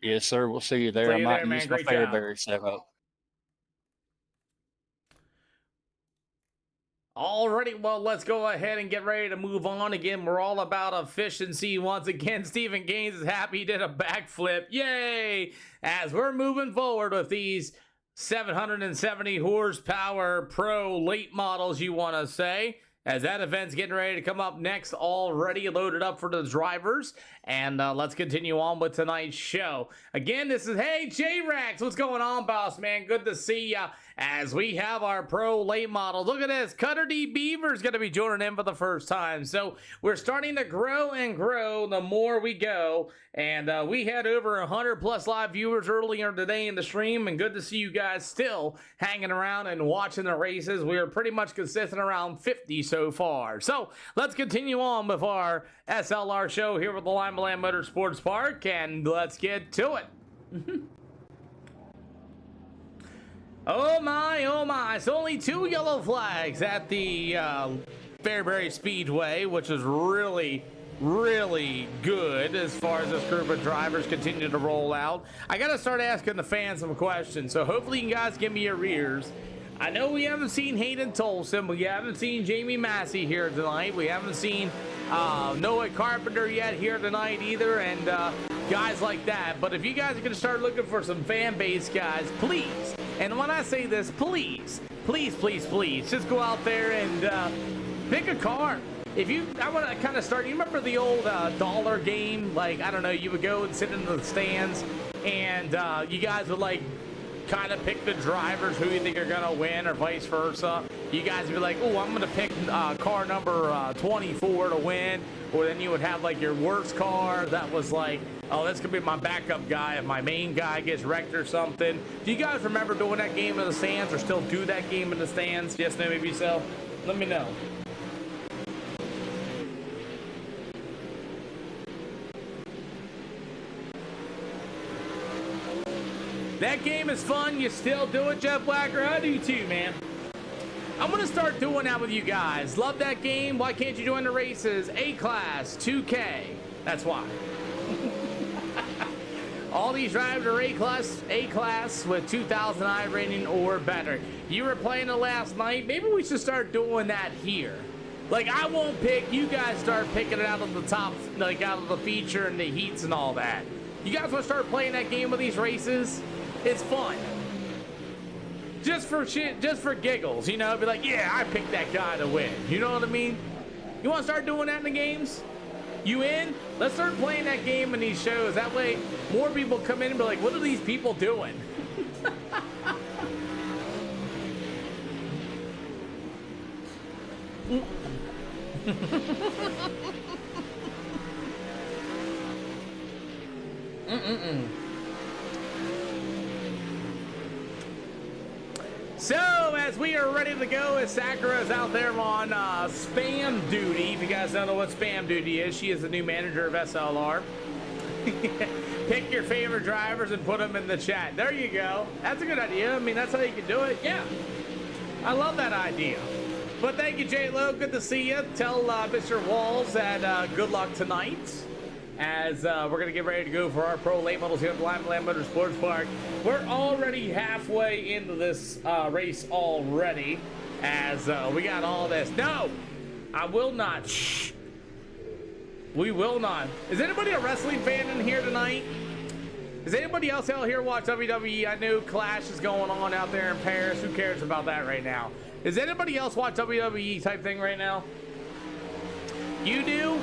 Yes, sir. We'll see you there. See I you might there, man. use my Great job. Fairbury setup. Alrighty, well, let's go ahead and get ready to move on. Again, we're all about efficiency. Once again, Stephen Gaines is happy he did a backflip. Yay! As we're moving forward with these 770 horsepower pro late models, you want to say, as that event's getting ready to come up next, already loaded up for the drivers. And let's continue on with tonight's show. Again, this is, hey, J-Rax, what's going on, boss, man? Good to see ya. As we have our pro late models. Look at this. Cutter D. Beaver's going to be joining in for the first time. So we're starting to grow and grow the more we go. And we had over 100 plus live viewers earlier today in the stream. And good to see you guys still hanging around and watching the races. We are pretty much consistent around 50 so far. So let's continue on with our SLR show here with the Lima Land Motorsports Park. And let's get to it. Oh my, it's only 2 yellow flags at the Fairbury Speedway, which is really good as far as this group of drivers continue to roll out. I gotta start asking the fans some questions, so hopefully you guys give me your ears. I know we haven't seen Hayden Tolson, we haven't seen Jamie Massey here tonight, we haven't seen Noah Carpenter yet here tonight either, and guys like that. But if you guys are gonna start looking for some fan base guys, please, and when I say this, please, just go out there and pick a car. I want to kind of start, you remember the old dollar game? Like, I don't know, you would go and sit in the stands and you guys would like kind of pick the drivers who you think are going to win or vice versa. You guys would be like, oh, I'm going to pick car number 24 to win. Or then you would have like your worst car that was like, oh, that's going to be my backup guy if my main guy gets wrecked or something. Do you guys remember doing that game in the stands or still do that game in the stands? Yes, no, maybe so. Let me know. That game is fun. You still do it, Jeff Blacker? I do too, man. I'm going to start doing that with you guys. Love that game. Why can't you join the races? A-Class, 2K. That's why. All these drivers are A-Class with 2,000 I rating or better. You were playing it last night. Maybe we should start doing that here. Like, I won't pick. You guys start picking it out of the top, like out of the feature and the heats and all that. You guys want to start playing that game with these races? It's fun. Just for shit, just for giggles, you know? Be like, yeah, I picked that guy to win. You know what I mean? You want to start doing that in the games? You in? Let's start playing that game in these shows. That way, more people come in and be like, what are these people doing? So, as we are ready to go, as Sakura is out there on spam duty. If you guys don't know what spam duty is, she is the new manager of SLR. Pick your favorite drivers and put them in the chat. There you go. That's a good idea. I mean, that's how you can do it. Yeah. I love that idea. But thank you, J-Lo. Good to see you. Tell Mr. Walls that good luck tonight. As we're going to get ready to go for our pro late models here at the Lima Land Motorsports Park. We're already halfway into this race already, as we got all this. No, I will not. Shh. We will not. Is anybody a wrestling fan in here tonight? Is anybody else out here watch WWE? I know Clash is going on out there in Paris. Who cares about that right now? Does anybody else watch WWE type thing right now? You do?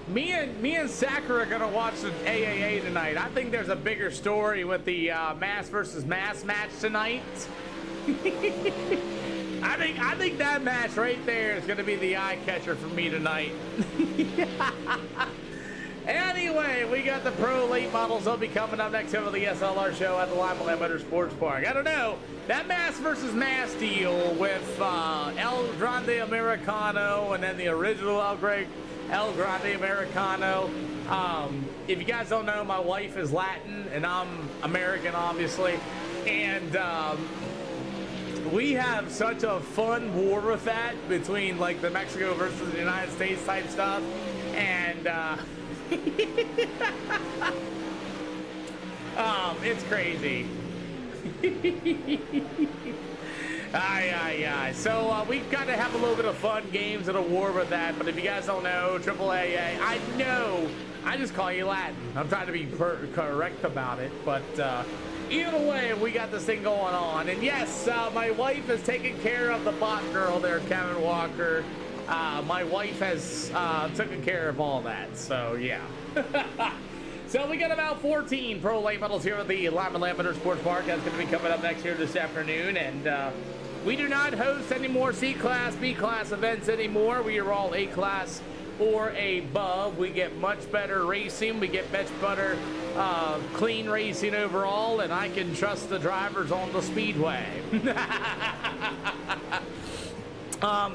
Me and Sakura are gonna watch the AAA tonight. I think there's a bigger story with the mass versus mass match tonight. I think that match right there is gonna be the eye catcher for me tonight. Anyway, we got the pro late models. They'll be coming up next over the SLR show at the Lima Land Motorsports Park. I don't know, that mass versus mass deal with El Grande Americano and then the original El Grande Americano. If you guys don't know, my wife is Latin and I'm American, obviously. And we have such a fun war with that between like the Mexico versus the United States type stuff. And It's crazy. Aye. So we've got to have a little bit of fun games and a war with that. But if you guys don't know, AAA, I know. I just call you Latin. I'm trying to be correct about it. But either way, we got this thing going on. And yes, my wife is taking care of the bot girl there, Kevin Walker. My wife has taken care of all that. So yeah. So we got about 14 pro late models here at the Lima Lambeter Sports Park. That's going to be coming up next here this afternoon. And we do not host any more C-Class, B-Class events anymore. We are all A-Class or above. We get much better racing. We get much better clean racing overall. And I can trust the drivers on the speedway.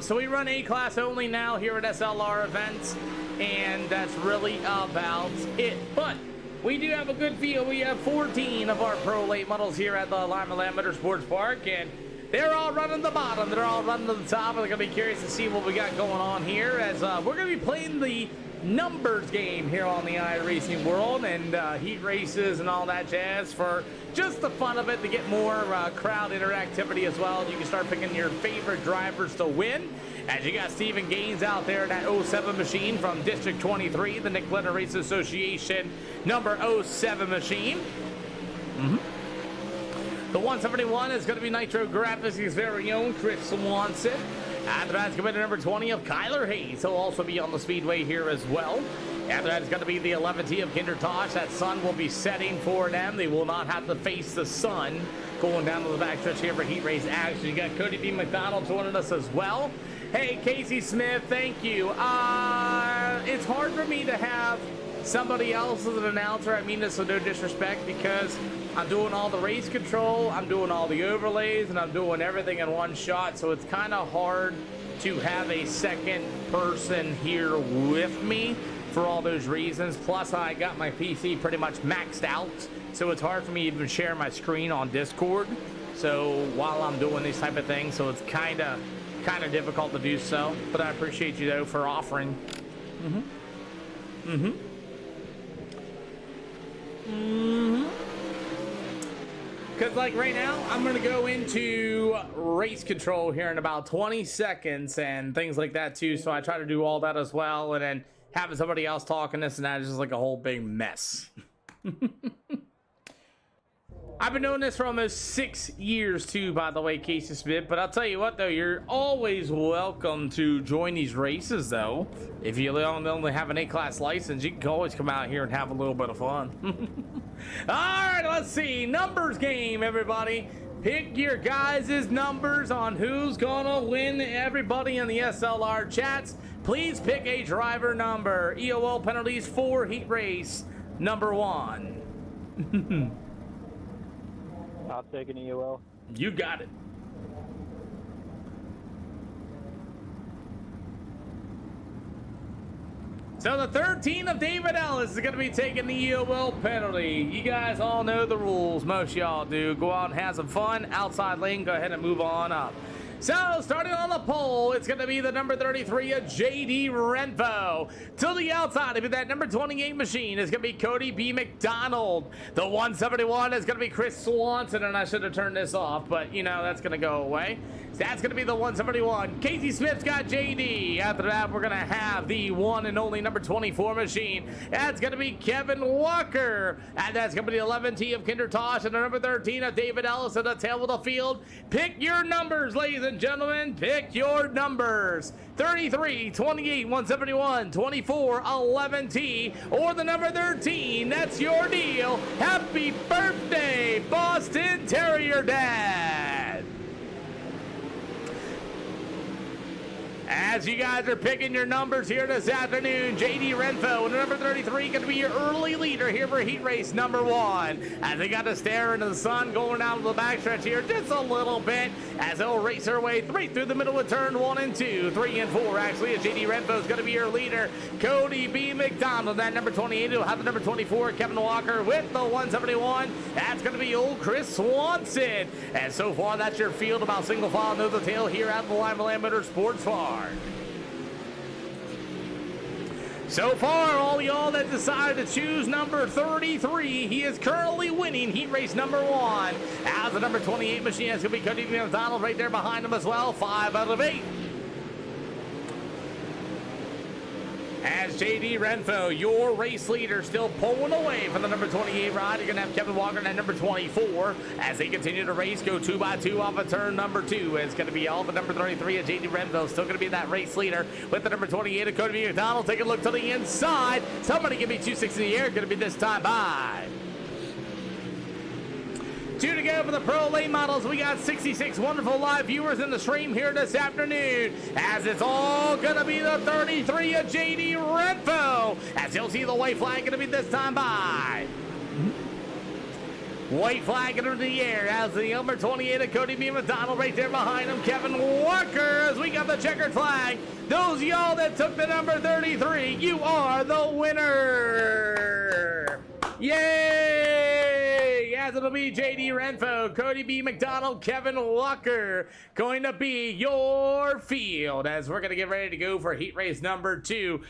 So we run A-Class only now here at SLR events. And that's really about it. But we do have a good field. We have 14 of our pro late models here at the Lima Lambeter Sports Park, and they're all running the bottom. They're all running to the top. We're going to be curious to see what we got going on here, as we're going to be playing the numbers game here on the iRacing world, and heat races and all that jazz for just the fun of it, to get more crowd interactivity as well. You can start picking your favorite drivers to win. As you got Stephen Gaines out there in that 07 machine from District 23, the Nick Leonard Race Association number 07 machine. The 171 is going to be Nitro Graphics' very own Chris Swanson. After that's going to be number 20 of Kyler Hayes. He'll also be on the speedway here as well. After that is going to be the 11T of Kinder Tosh. That sun will be setting for them. They will not have to face the sun going down to the backstretch here for heat race action. You got Cody B. McDonald joining us as well. Hey, Casey Smith, thank you. It's hard for me to have somebody else as an announcer. I mean this with no disrespect, because I'm doing all the race control, I'm doing all the overlays, and I'm doing everything in one shot. So it's kind of hard to have a second person here with me for all those reasons. Plus, I got my PC pretty much maxed out, so it's hard for me to even share my screen on Discord. So while I'm doing these type of things, so it's kind of difficult to do so. But I appreciate you though for offering. Because like right now, I'm going to go into race control here in about 20 seconds and things like that too. So I try to do all that as well. And then having somebody else talking this and that is just like a whole big mess. I've been doing this for almost 6 years too, by the way, Casey Smith. But I'll tell you what though, you're always welcome to join these races though. If you only have an A-Class license, you can always come out here and have a little bit of fun. All right, let's see. Numbers game, everybody. Pick your guys' numbers on who's gonna win. Everybody in the SLR chats, please pick a driver number. EOL penalties for heat race number 1. I'll take an EOL. You got it. So the 13 of David Ellis is going to be taking the EOL penalty. You guys all know the rules. Most y'all do. Go out and have some fun. Outside lane, go ahead and move on up. So, starting on the pole, it's going to be the number 33 of J.D. Renfo. To the outside of that number 28 machine is going to be Cody B. McDonald. The 171 is going to be Chris Swanson, and I should have turned this off, but, you know, that's going to go away. So that's going to be the 171. Casey Smith's got J.D. After that, we're going to have the one and only number 24 machine. That's going to be Kevin Walker. And that's going to be the 11T of Kinder Tosh and the number 13 of David Ellis at the tail of the field. Pick your numbers, ladies and gentlemen. Pick your numbers. 33, 28, 171, 24, 11T, or the number 13. That's your deal. Happy birthday, Boston Terrier Dad. As you guys are picking your numbers here this afternoon, J.D. Renfo and number 33 going to be your early leader here for heat race number 1. As they got to stare into the sun going down to the backstretch here just a little bit as they'll race their way right through the middle of turn 1 and 2, 3 and 4 actually, as J.D. Renfo is going to be your leader. Cody B. McDonald, that number 28, will have the number 24, Kevin Walker with the 171. That's going to be old Chris Swanson. And so far, that's your field about single file nose to tail here at the Lima Lambeter Sports Farm. So far, all y'all that decided to choose number 33, he is currently winning heat race number 1. As the number 28 machine, it's going to be Cody McDonald right there behind him as well. 5 out of 8. As JD Renfro, your race leader, still pulling away from the number 28 ride. You're going to have Kevin Walker at number 24 as they continue to race, go 2 by 2 off of turn number 2. It's going to be all the number 33 of JD Renfro, still going to be that race leader with the number 28 of Cody McDonald. Take a look to the inside. Somebody give me 2.6 in the air. Going to be this time by. 2 to go for the pro late models. We got 66 wonderful live viewers in the stream here this afternoon, as it's all gonna be the 33 of JD Renfro, as you'll see the white flag gonna be this time by. White flag into the air as the number 28 of Cody B. McDonald right there behind him, Kevin Walker, as we got the checkered flag. Those y'all that took the number 33, you are the winner. Yay! As it'll be JD Renfro, Cody B. McDonald, Kevin Walker going to be your field, as we're going to get ready to go for heat race number 2.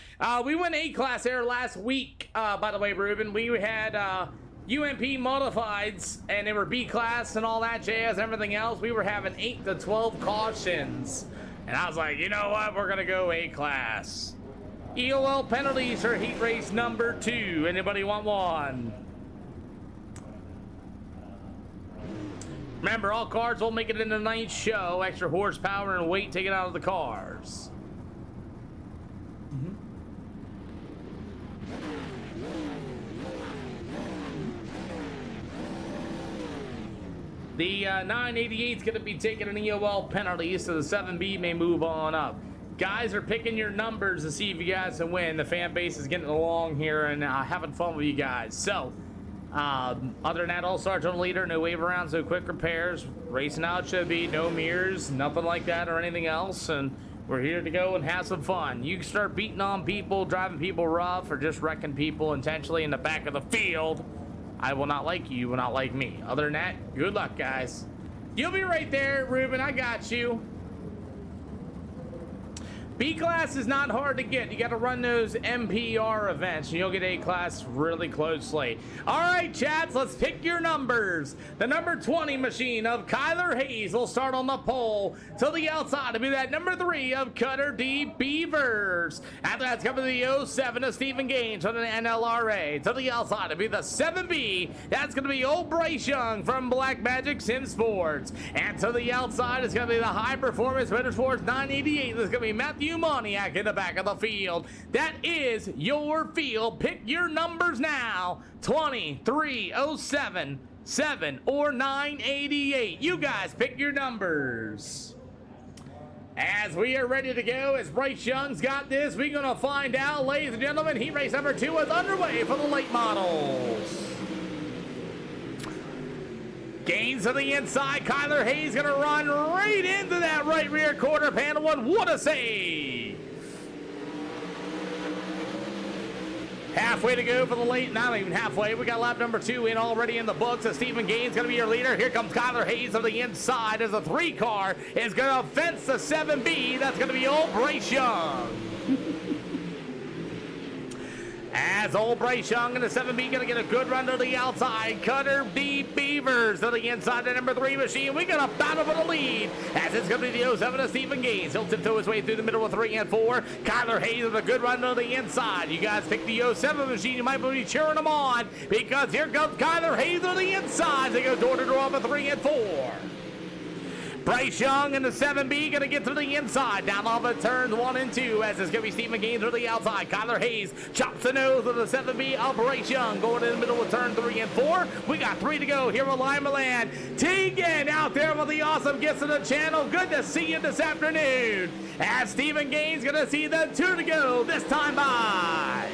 We went A-class there last week, by the way, Ruben. We had UMP modifieds, and they were B-class and all that jazz and everything else. We were having 8 to 12 cautions, and I was like, you know what? We're going to go A-class. EOL penalties for heat race number 2. Anybody want one? Remember, all cars will make it in tonight's show. Extra horsepower and weight taken out of the cars. The 988 is going to be taking an EOL penalty, so the 7B may move on up. Guys are picking your numbers to see if you guys can win. The fan base is getting along here and having fun with you guys. So, other than that, all-star total leader, no wave arounds, no quick repairs. Racing out should be no mirrors, nothing like that or anything else. And we're here to go and have some fun. You can start beating on people, driving people rough, or just wrecking people intentionally in the back of the field. I will not like you, you will not like me. Other than that, good luck, guys. You'll be right there, Ruben. I got you. B-class is not hard to get. You got to run those MPR events, and you'll get A-class really closely. All right, chaps, let's pick your numbers. The number 20 machine of Kyler Hayes will start on the pole to the outside to be that number 3 of Cutter D. Beavers. After that's coming to the 07 of Stephen Gaines from the NLRA. To the outside to be the 7B. That's going to be old Bryce Young from Black Magic Sim Sports. And to the outside is going to be the High Performance Motorsports 988. There's going to be Matthew Moniak in the back of the field. That is your field. Pick your numbers now. 23, 07, 7, or 988. You guys pick your numbers. As we are ready to go, as Bryce Young's got this, we're going to find out, ladies and gentlemen. Heat race number 2 is underway for the late models. Gains to the inside. Kyler Hayes going to run right into that right rear quarter panel one. What a save! Halfway to go for the late, not even halfway. We got lap number 2 in already in the books. As Stephen Gaines going to be your leader. Here comes Kyler Hayes on the inside as the 3 car is going to fence the 7B. That's going to be old Bryce Young. As old Bryce Young and the 7B going to get a good run to the outside. Cutter D. Beavers to the inside, the number 3 machine. We got a battle for the lead as it's going to be the 07 of Stephen Gaines. He'll tiptoe his way through the middle of 3 and 4. Kyler Hayes with a good run to the inside. You guys pick the 07 machine. You might be cheering them on because here comes Kyler Hayes to the inside. They go door to door on the 3 and 4. Bryce Young and the 7B going to get to the inside. Down off of turns 1 and 2 as it's going to be Stephen Gaines to the outside. Kyler Hayes chops the nose of the 7B of Bryce Young going in the middle of turn 3 and 4. We got 3 to go here with Lima Land. Tegan out there with the awesome gifts of the channel. Good to see you this afternoon. As Stephen Gaines going to see the 2 to go this time by.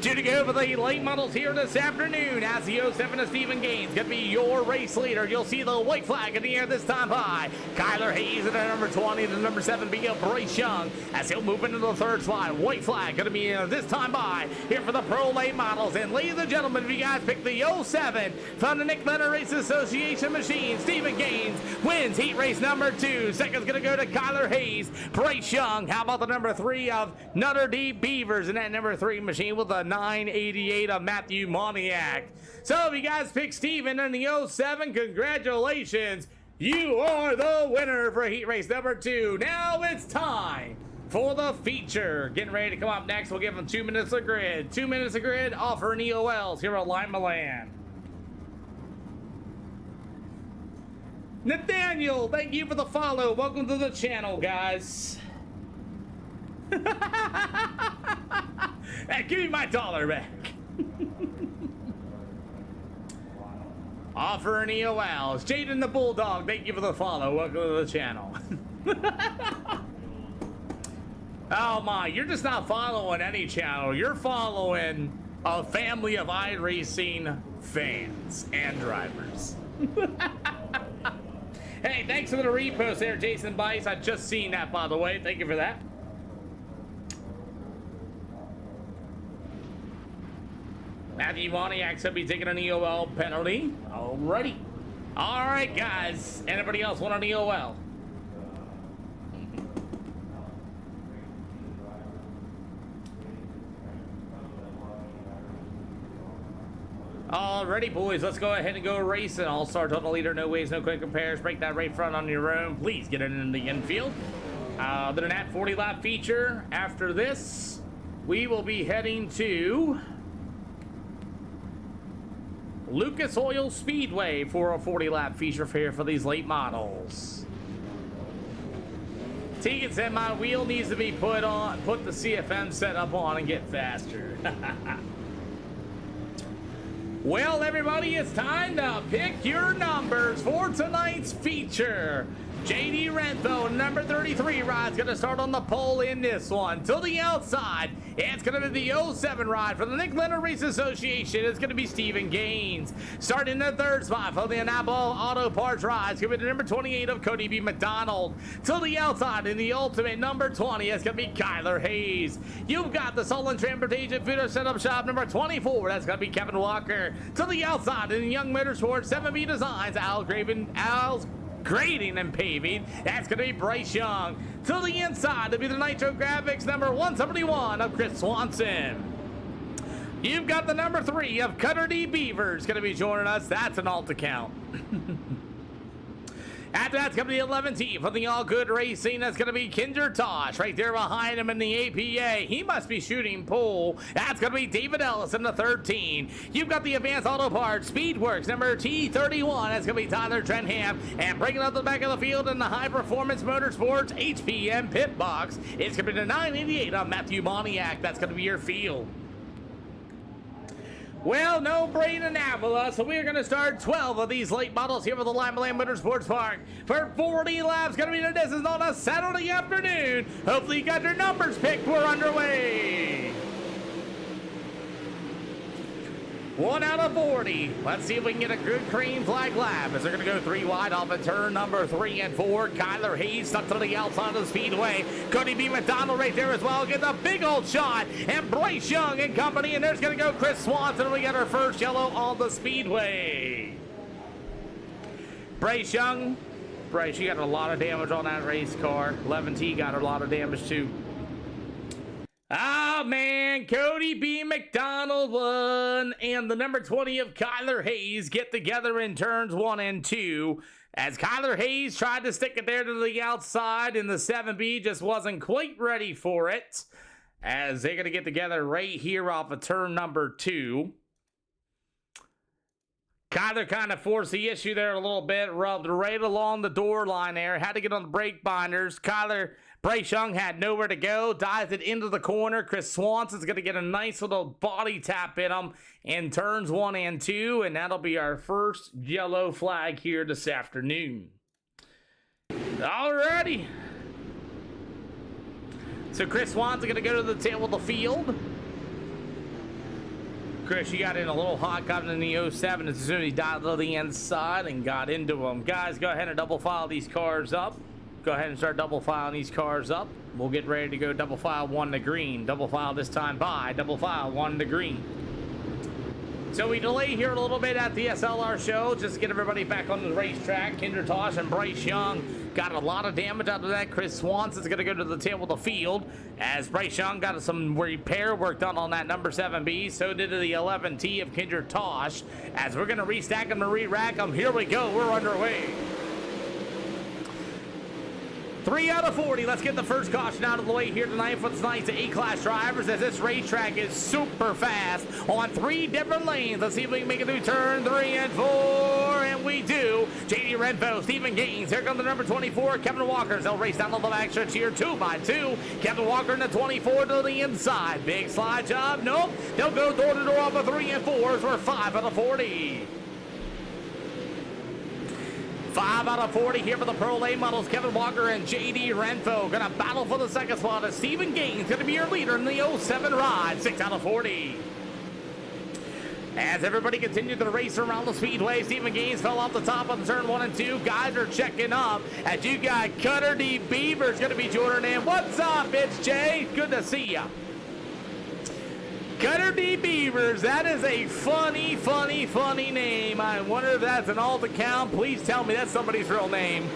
Shooting over the late models here this afternoon as the 07 of Stephen Gaines going to be your race leader. You'll see the white flag in the air this time by Kyler Hayes at the number 20, the number 7 being Bryce Young as he'll move into the third slot. White flag going to be this time by here for the pro late models. And ladies and gentlemen, if you guys pick the 07 from the Nick Leonard Race Association machine, Stephen Gaines wins heat race number 2. Second's going to go to Kyler Hayes. Bryce Young, how about the number 3 of Nutter D Beavers in that number 3 machine with the 988 of Matthew Moniak. So if you guys pick Steven in the 07, congratulations. You are the winner for heat race number 2. Now it's time for the feature. Getting ready to come up next. We'll give them 2 minutes of grid. 2 minutes of grid offering EOLs here at Lima Land. Nathaniel, thank you for the follow. Welcome to the channel, guys. Hey, give me my dollar back. Offering EOLs. Jaden the Bulldog, thank you for the follow. Welcome to the channel. Oh my, you're just not following any channel. You're following a family of iRacing fans and drivers. Hey, thanks for the repost there, Jason Bice. I just seen that, by the way. Thank you for that. Matthew Moniak's going to be taking an EOL penalty. Alrighty. All right, guys. Anybody else want an EOL? Alrighty, boys, let's go ahead and go racing. All stars on the leader, no ways, no quick compares. Break that right front on your own. Please get it in the infield. Other than that 40-lap feature, after this, we will be heading to Lucas Oil Speedway for a 40-lap feature here for these late models. Tegan said my wheel needs to be put the CFM setup on and get faster. Well, everybody, it's time to pick your numbers for tonight's feature. JD Renfro, number 33 ride's going to start on the pole in this one. To the outside, it's going to be the 07 ride for the Nick Leonard Race Association. It's going to be Stephen Gaines. Starting in the third spot for the Annapolis Auto Parts ride, it's going to be the number 28 of Cody B. McDonald. To the outside, in the ultimate number 20, it's going to be Kyler Hayes. You've got the Solon Transportation Feeder Setup Shop number 24. That's going to be Kevin Walker. To the outside, in the Young Motorsports 7B Designs, Al's Grading and Paving, that's going to be Bryce Young. To the inside, to be the Nitro Graphics number 171 of Chris Swanson. You've got the number 3 of Cutter D Beavers going to be joining us. That's an alt account. After that's going to be the 11 team for the All Good Racing. That's going to be Kinder Tosh right there behind him in the APA. He must be shooting pole. That's going to be David Ellis in the 13. You've got the Advanced Auto Parts Speedworks number T31. That's going to be Tyler Trenham. And bringing up the back of the field in the High Performance Motorsports HPM Pit Box, it's going to be the 988 of Matthew Moniak. That's going to be your field. Well, no brain in Avila, so we're going to start 12 of these late models here with the Lima Land Motorsports Park for 40 laps. Going to be the distance on a Saturday afternoon. Hopefully you got your numbers picked. We're underway. 1 out of 40. Let's see if we can get a good green flag lap as they're going to go 3 wide off of turn number 3 and 4. Kyler Hayes stuck to the outside of the speedway. Cody B. McDonald right there as well. Gets a big old shot. And Bryce Young and company. And there's going to go Chris Swanson. We got our first yellow on the speedway. Bryce Young. Bryce, you got a lot of damage on that race car. 11T got a lot of damage too. Oh, man, Cody B. McDonald won, and the number 20 of Kyler Hayes get together in turns 1 and 2, as Kyler Hayes tried to stick it there to the outside, and the 7B just wasn't quite ready for it, as they're going to get together right here off of turn number 2. Kyler kind of forced the issue there a little bit, rubbed right along the door line there, had to get on the brake binders. Bryce Young had nowhere to go, dives it into the corner. Chris Swanson's going to get a nice little body tap in him in turns 1 and 2, and that'll be our first yellow flag here this afternoon. Alrighty. So Chris Swanson's going to go to the tail of the field. Chris, you got in a little hot, got in the 07 as soon as he dialed to the inside and got into them. Guys, go ahead and double file these cars up. Go ahead and start double filing these cars up. We'll get ready to go double file 1 to green. Double file this time by, double file 1 to green. So we delay here a little bit at the SLR show just to get everybody back on the racetrack. Kinder Tosh and Bryce Young got a lot of damage out of that. Chris Swanson's going to go to the tail of the field as Bryce Young got some repair work done on that number 7B. So did the 11T of Kinder Tosh. As we're going to restack them and re-rack them. Here we go. We're underway. 3 out of 40. Let's get the first caution out of the way here tonight for tonight's A-Class drivers as this racetrack is super fast on 3 different lanes. Let's see if we can make it through turn 3 and 4, and we do. JD Renfro, Stephen Gaines. Here comes the number 24, Kevin Walker. They'll race down the back stretch here 2 by 2. Kevin Walker in the 24 to the inside. Big slide job. Nope. They'll go door to door off of 3 and 4s. We're 5 out of 40. 5 out of 40 here for the Pro Late Models. Kevin Walker and JD Renfro going to battle for the second spot as Stephen Gaines going to be your leader in the 07 ride. 6 out of 40. As everybody continued to race around the speedway, Stephen Gaines fell off the top of the turn 1 and 2. Guys are checking up as you got Cutter D. Beaver's going to be joining in. What's up, it's Jay? Good to see ya. Cutter D. Beavers, that is a funny name. I wonder if that's an alt account. Please tell me that's somebody's real name.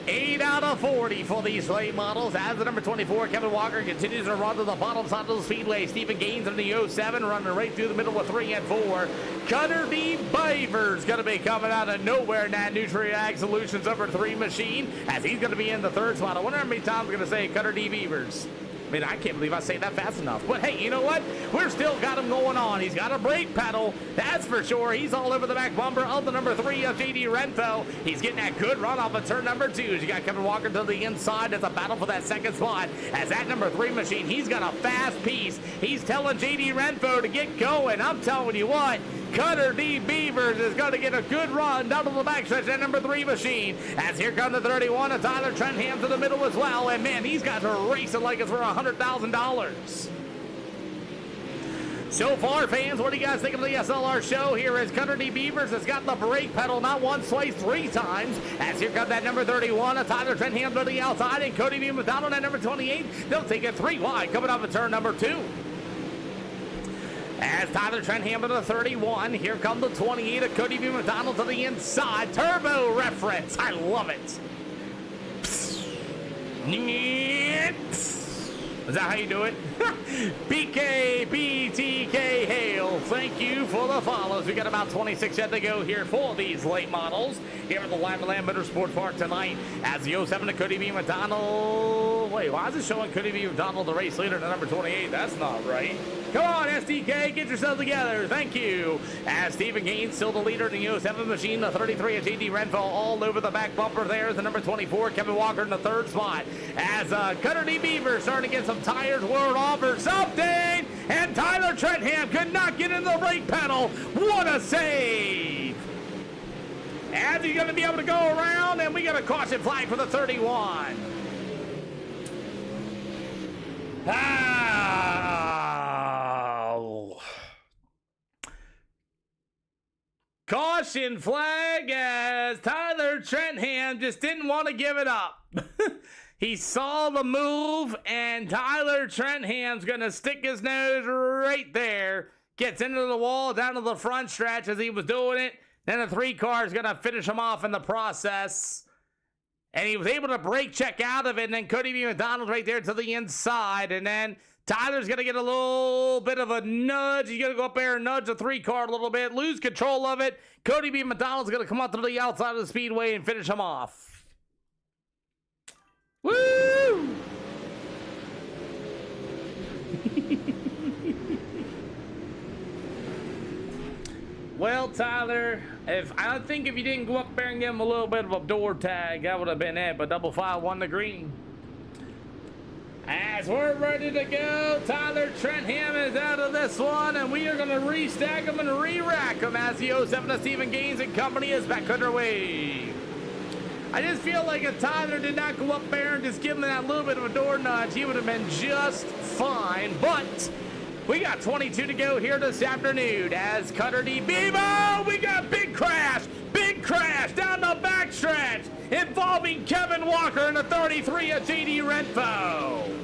8 out of 40 for these late models. As the number 24, Kevin Walker continues to run to the bottom side of the speedway. Stephen Gaines in the 07 running right through the middle with 3 and 4. Cutter D. Beavers going to be coming out of nowhere in that Nutriag Solutions over 3 machine as he's going to be in the 3rd spot. I wonder how many times I'm going to say Cutter D. Beavers. I mean, I can't believe I say that fast enough. But hey, you know what? We're still got him going on. He's got a brake pedal, that's for sure. He's all over the back bumper of the number 3 of JD Renfro. He's getting that good run off of turn number 2. You got Kevin Walker to the inside. It's a battle for that second spot. As that number 3 machine, he's got a fast piece. He's telling JD Renfro to get going. I'm telling you what, Cutter D. Beavers is going to get a good run down to the backstretch, that number 3 machine. As here comes the 31 of Tyler Trentham to the middle as well. And man, these guys are racing like it's for $100,000. So far, fans, what do you guys think of the SLR show? Here is Cutter D. Beavers has got the brake pedal not once, twice, 3 times. As here comes that number 31 of Tyler Trentham to the outside. And Cody B. McDonald at number 28. They'll take it 3 wide coming off of turn number 2. As Tyler Trentham to the 31, here comes the 28 of Cody B. McDonald to the inside. Turbo reference. I love it. Is that how you do it? BK, BTK, hail. Thank you for the follows. We got about 26 yet to go here for these late models here at the Lima Land Motorsport Park tonight. As the 07 to Cody B. McDonald. Wait, why is it showing Cody B. McDonald the race leader to number 28? That's not right. Come on, SDK, get yourself together. Thank you. As Stephen Gaines still the leader in the 07 machine, the 33 of JD Renfro all over the back bumper there is the number 24, Kevin Walker in the 3rd spot. As Cutter D. Beaver starting to get some tires worn off or something. And Tyler Trentham could not get in the brake pedal. What a save. As he's going to be able to go around, and we got a caution flag for the 31. Caution flag as Tyler Trentham just didn't want to give it up. He saw the move, and Tyler Trentham's going to stick his nose right there. Gets into the wall, down to the front stretch as he was doing it. Then the 3 car is going to finish him off in the process. And he was able to brake check out of it. And then Cody B. McDonald right there to the inside. And then Tyler's going to get a little bit of a nudge. He's going to go up there and nudge the 3 car a little bit. Lose control of it. Cody B. McDonald's going to come up to the outside of the speedway and finish him off. Woo! Well, Tyler, I think if you didn't go up there and give him a little bit of a door tag, that would have been it. But double file 1 to green. As we're ready to go, Tyler Trentham is out of this one, and we are going to restack him and re-rack him as the 07 of Stephen Gaines and company is back underway. I just feel like if Tyler did not go up there and just give him that little bit of a door nudge, he would have been just fine. But we got 22 to go here this afternoon as Cutter D. Bevo, we got big crash down the backstretch involving Kevin Walker and the 33 of JD Renfo.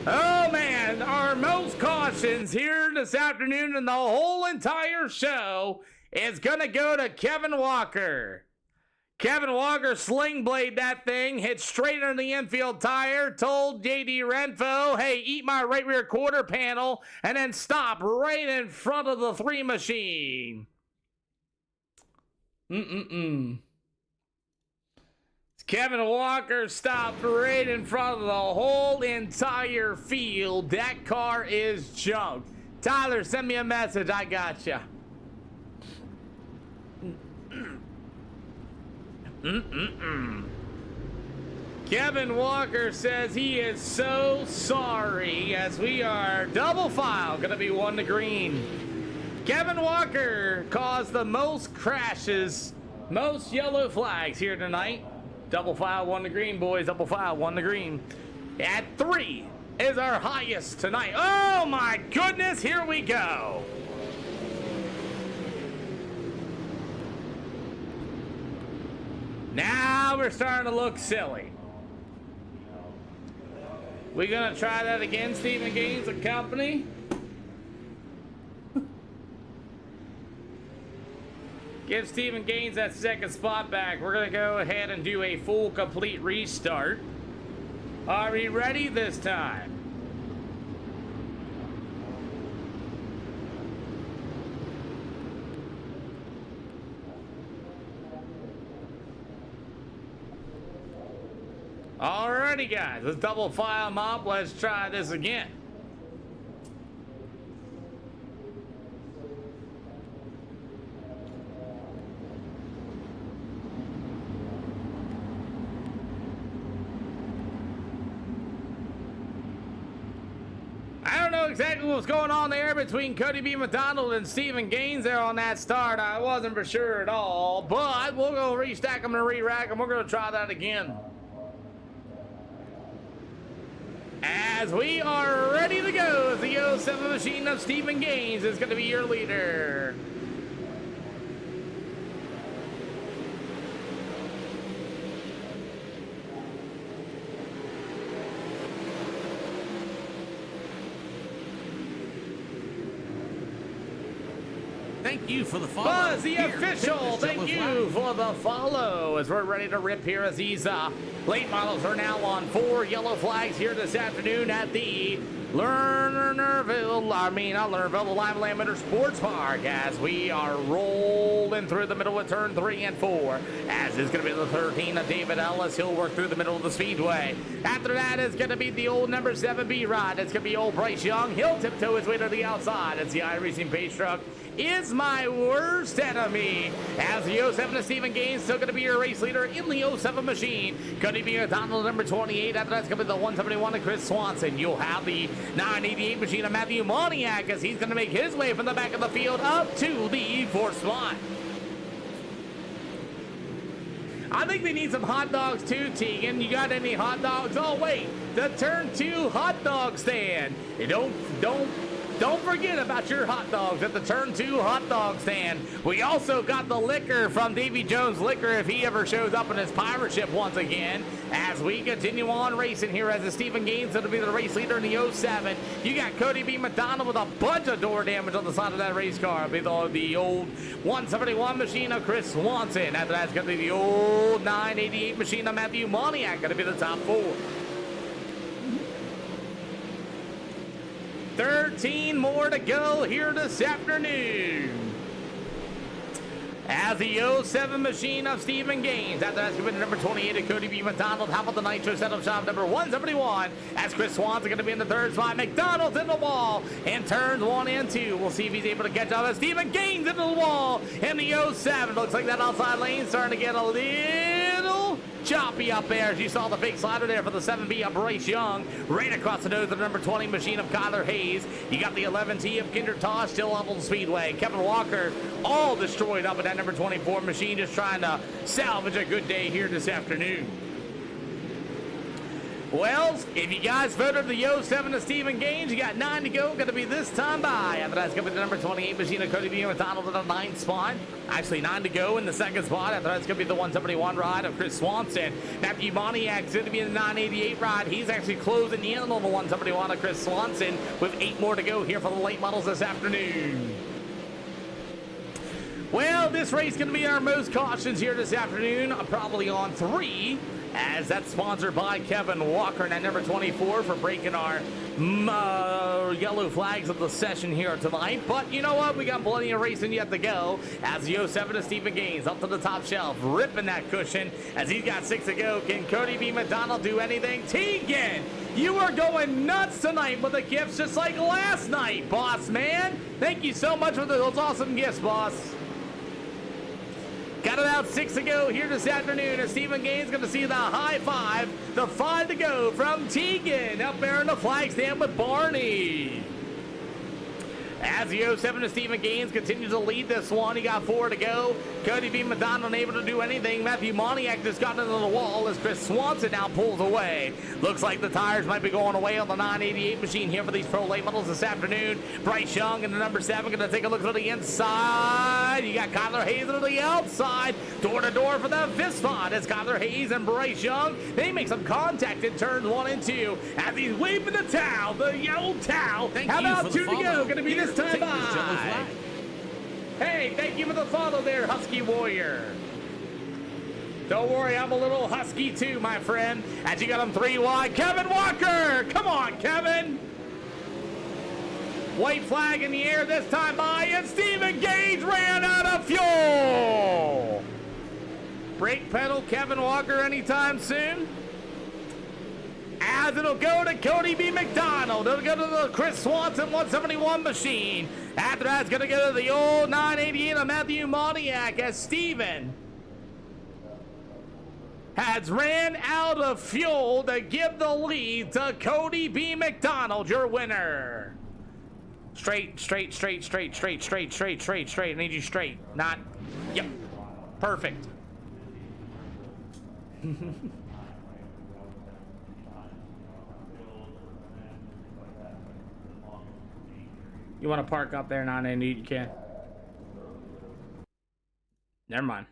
Oh man, our most cautions here this afternoon in the whole entire show is gonna go to Kevin Walker. Kevin Walker sling blade that thing, hit straight under the infield tire, told JD Renfo, hey, eat my right rear quarter panel, and then stop right in front of the 3 machine. Kevin Walker stopped right in front of the whole entire field. That car is junk. Tyler, send me a message. I gotcha. Kevin Walker says he is so sorry as we are double file. Gonna be 1 to green. Kevin Walker caused the most crashes, most yellow flags here tonight. Double file 1 to green, boys. Double file 1 to green. At 3 is our highest tonight. Oh my goodness, here we go. Now we're starting to look silly. We gonna try that again, Stephen Gaines and company? Give Stephen Gaines that second spot back. We're gonna go ahead and do a full complete restart. Are we ready this time? Alrighty guys, let's double file them up. Let's try this again. I don't know exactly what was going on there between Cody B. McDonald and Stephen Gaines there on that start. I wasn't for sure at all, but we'll go restack them and re-rack them. We're going to try that again. As we are ready to go, the 07 machine of Stephen Gaines is going to be your leader. Thank you for the follow. Buzz, the Here, official, thank you for the follow as we're ready to rip here as these late models are now on 4 yellow flags here this afternoon at the the Live Lambeter Sports Park as we are rolling through the middle of turn 3 and 4. As is going to be the 13 of David Ellis. He'll work through the middle of the speedway. After that is going to be the old number 7 B-Rod. It's going to be old Bryce Young. He'll tiptoe his way to the outside. It's the Iracing pace truck. Is my worst enemy. As the 07 of Stephen Gaines still going to be your race leader in the 07 machine. Going to be a Donald number 28. After that's going to be the 171 of Chris Swanson. You'll have the 988 machine of Matthew Moniak as he's going to make his way from the back of the field up to the 4th spot. I think they need some hot dogs too, Tegan. You got any hot dogs? Oh wait, the turn 2 hot dog stand. You don't forget about your hot dogs at the turn 2 hot dog stand. We also got the liquor from Davy Jones Liquor if he ever shows up in his pirate ship once again. As we continue on racing here as the Stephen Gaines going to be the race leader in the 07. You got Cody B. McDonald with a bunch of door damage on the side of that race car. It'll be the old 171 machine of Chris Swanson. After that's going to be the old 988 machine of Matthew Moniak. Going to be the top 4. 13 more to go here this afternoon. As the 07 machine of Stephen Gaines. After that's going to be the number 28 of Cody B. McDonald. How about the Nitro setup shop number 171? As Chris Swanson going to be in the 3rd spot. McDonald's in the wall in turns 1 and 2. We'll see if he's able to catch up as Stephen Gaines into the wall in the 07. Looks like that outside lane starting to get a little choppy up there as you saw the big slider there for the 7B of Bryce Young. Right across the nose of the number 20 machine of Kyler Hayes. You got the 11T of Kinder Tosh still up on the speedway. Kevin Walker all destroyed up at that number 24 machine, just trying to salvage a good day here this afternoon. Well, if you guys voted the Yo 7 to Stephen Gaines, you got 9 to go. Going to be this time by. After that's going to be the number 28 machine of Cody B. McDonald in the 9th spot. Actually, 9 to go in the 2nd spot. After that's going to be the 171 ride of Chris Swanson. Matthew Moniak's going to be in the 988 ride. He's actually closing in on the 171 of Chris Swanson with 8 more to go here for the late models this afternoon. Well, this race is going to be our most cautions here this afternoon, probably on 3. As that's sponsored by Kevin Walker and at number 24 for breaking our yellow flags of the session here tonight. But you know what? We got plenty of racing yet to go. As the 07 to Stephen Gaines up to the top shelf, ripping that cushion as he's got 6 to go. Can Cody B. McDonald do anything? Tegan, you are going nuts tonight with the gifts just like last night, boss man. Thank you so much for those awesome gifts, boss. Got about 6 to go here this afternoon as Stephen Gaines going to see the high 5, the 5 to go from Tegan up there in the flag stand with Barney. As the 07 to Stephen Gaines continues to lead this one, he got 4 to go. Cody B. McDonald unable to do anything. Matthew Moniak just got into the wall as Chris Swanson now pulls away. Looks like the tires might be going away on the 988 machine here for these pro late models this afternoon. Bryce Young in the number 7 going to take a look to the inside. You got Kyler Hayes to the outside. Door to door for the 5th spot as Kyler Hayes and Bryce Young, they make some contact in turns 1 and 2 as he's waving the towel, the yellow towel. How about 2 to go? Going to be this time by. Hey, thank you for the follow there, Husky Warrior. Don't worry, I'm a little husky too, my friend. As you got him 3 wide, Kevin Walker. Come on, Kevin. White flag in the air this time by, and Stephen Gaines ran out of fuel. Brake pedal, Kevin Walker anytime soon. As it'll go to Cody B. McDonald. It'll go to the Chris Swanson 171 machine. After that, it's going to go to the old 988 of Matthew Moniak as Steven has ran out of fuel to give the lead to Cody B. McDonald, your winner. Straight. I need you straight. Not, yep, perfect. You want to park up there? Not indeed, you can. Never mind.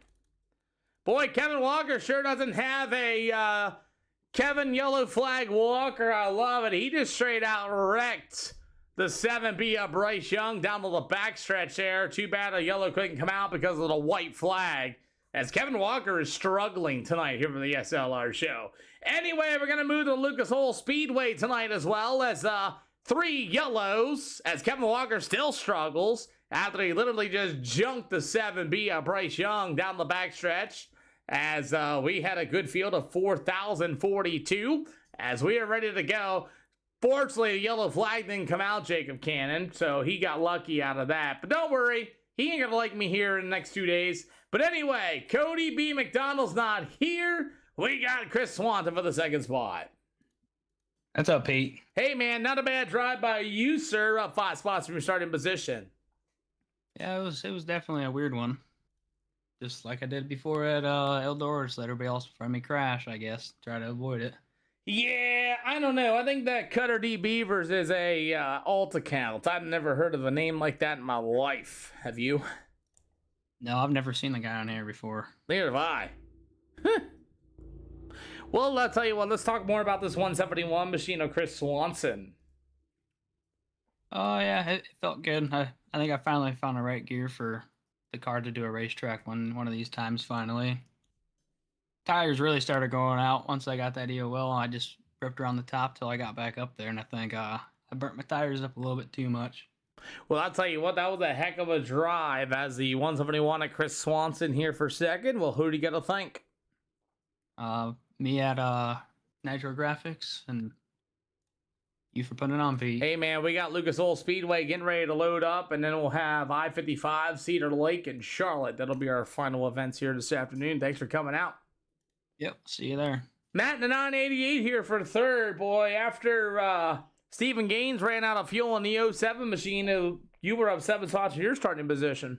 Boy, Kevin Walker sure doesn't have a Kevin Yellow Flag Walker. I love it. He just straight out wrecked the 7B of Bryce Young down to the backstretch there. Too bad a yellow couldn't come out because of the white flag. As Kevin Walker is struggling tonight here for the SLR show. Anyway, we're going to move to Lucas Oil Speedway tonight as well as 3 yellows as Kevin Walker still struggles after he literally just junked the 7B of Bryce Young down the backstretch as we had a good field of 4,042 as we are ready to go. Fortunately, the yellow flag didn't come out, Jacob Cannon, so he got lucky out of that. But don't worry, he ain't going to like me here in the next 2 days. But anyway, Cody B. McDonald's not here. We got Chris Swanson for the 2nd spot. What's up, Pete? Hey, man, not a bad drive by you, sir. Up 5 spots from your starting position. Yeah, it was definitely a weird one. Just like I did before at Eldora, so let everybody else from me crash, I guess. Try to avoid it. Yeah, I don't know. I think that Cutter D. Beavers is a alt account. I've never heard of a name like that in my life. Have you? No, I've never seen the guy on here before. Neither have I. Huh. Well, I'll tell you what, let's talk more about this 171 machine of Chris Swanson. Oh, yeah, it felt good. I think I finally found the right gear for the car to do a racetrack one of these times, finally. Tires really started going out once I got that EOL. I just ripped around the top till I got back up there, and I think I burnt my tires up a little bit too much. Well, I'll tell you what, that was a heck of a drive as the 171 of Chris Swanson here for 2nd. Well, who do you got to thank? Me at Nitro Graphics, and you for putting it on, Pete. Hey, man, we got Lucas Oil Speedway getting ready to load up, and then we'll have I-55, Cedar Lake, and Charlotte. That'll be our final events here this afternoon. Thanks for coming out. Yep. See you there. Matt in the 988 here for third, boy. After Stephen Gaines ran out of fuel in the 07 machine, you were up 7 spots in your starting position.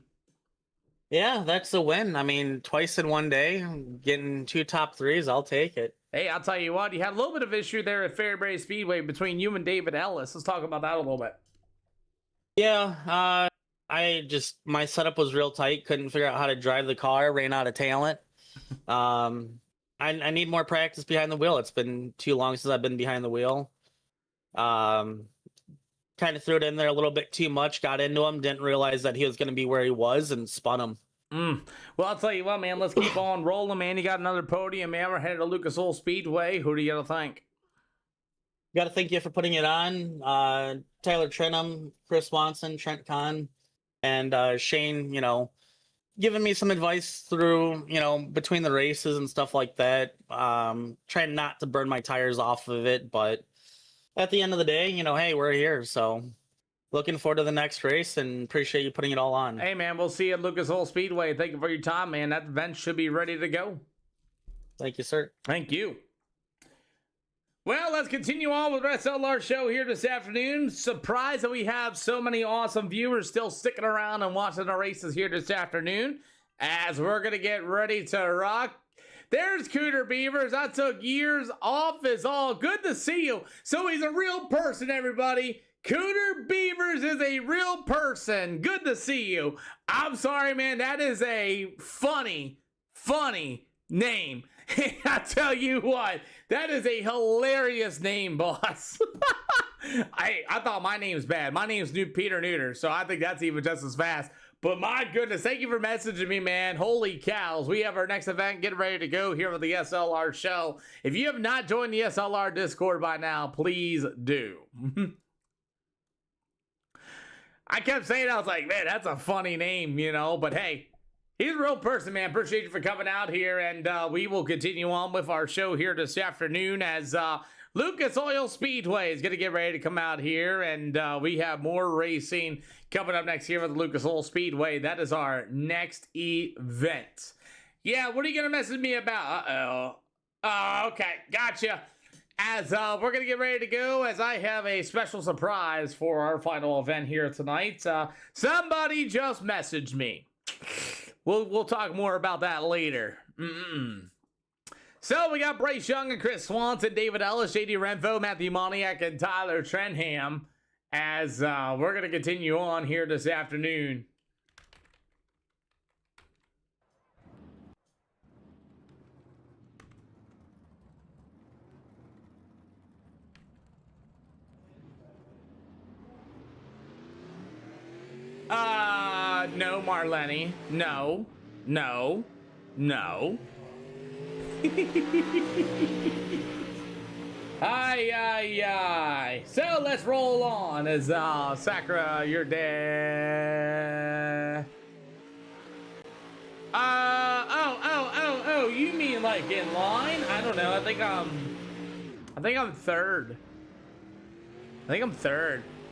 Yeah, that's a win. I mean, twice in one day, getting 2 top 3s, I'll take it. Hey, I'll tell you what, you had a little bit of issue there at Fairbury Speedway between you and David Ellis. Let's talk about that a little bit. Yeah, my setup was real tight. Couldn't figure out how to drive the car. Ran out of talent. I need more practice behind the wheel. It's been too long since I've been behind the wheel. Kind of threw it in there a little bit too much. Got into him. Didn't realize that he was going to be where he was and spun him. Well, I'll tell you what, man. Let's keep on rolling, man. You got another podium, man. We're headed to Lucas Oil Speedway. Who do you got to thank? Got to thank you for putting it on. Tyler Trenum, Chris Swanson, Trent Kahn, and Shane, giving me some advice through, between the races and stuff like that. Trying not to burn my tires off of it, but at the end of the day, hey, we're here. So looking forward to the next race and appreciate you putting it all on. Hey, man, we'll see you at Lucas Oil Speedway. Thank you for your time, man. That event should be ready to go. Thank you, sir. Thank you. Well, let's continue on with our SLR show here this afternoon. Surprised that we have so many awesome viewers still sticking around and watching the races here this afternoon as we're going to get ready to rock. There's Cooter Beavers. I took years off. It's all good to see you. So he's a real person, everybody. Cooter Beavers is a real person. Good to see you. I'm sorry, man. That is a funny name. I tell you what, that is a hilarious name, boss. I thought my name's bad. My name's Peter Neuter, so I think that's even just as fast. But my goodness, thank you for messaging me, man. Holy cows. We have our next event getting ready to go here with the SLR show. If you have not joined the SLR Discord by now, please do. I kept saying, I was like, man, that's a funny name, but hey, he's a real person, man. Appreciate you for coming out here, and we will continue on with our show here this afternoon as Lucas Oil Speedway is going to get ready to come out here, and we have more racing coming up next year with the Lucas Oil Speedway. That is our next event. Yeah, what are you going to message me about? Uh-oh. Okay, gotcha. As we're going to get ready to go, as I have a special surprise for our final event here tonight. Somebody just messaged me. We'll talk more about that later. So we got Bryce Young and Chris Swanson, David Ellis, JD Renfro, Matthew Moniak, and Tyler Trenham as we're going to continue on here this afternoon. No, Marlene. No. Aye. So let's roll on as Sakura, you're dead. Oh, you mean like in line? I don't know. I think I'm third.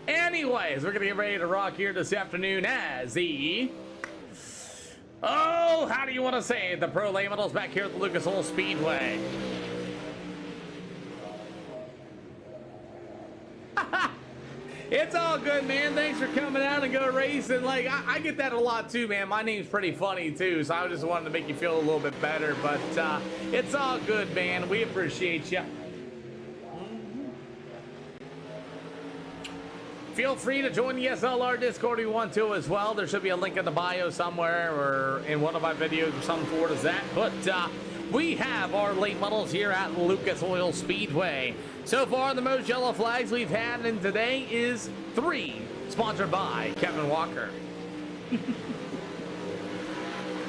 Anyways, we're gonna get ready to rock here this afternoon as the how do you want to say it? The Pro Late Models back here at the Lucas Oil Speedway. It's all good, man. Thanks for coming out and go racing. Like, I get that a lot too, man. My name's pretty funny too, so I just wanted to make you feel a little bit better. But it's all good, man. We appreciate you. Feel free to join the SLR Discord if you want to as well. There should be a link in the bio somewhere or in one of my videos or something forward as that. But we have our late models here at Lucas Oil Speedway. So far, the most yellow flags we've had in today is 3, sponsored by Kevin Walker.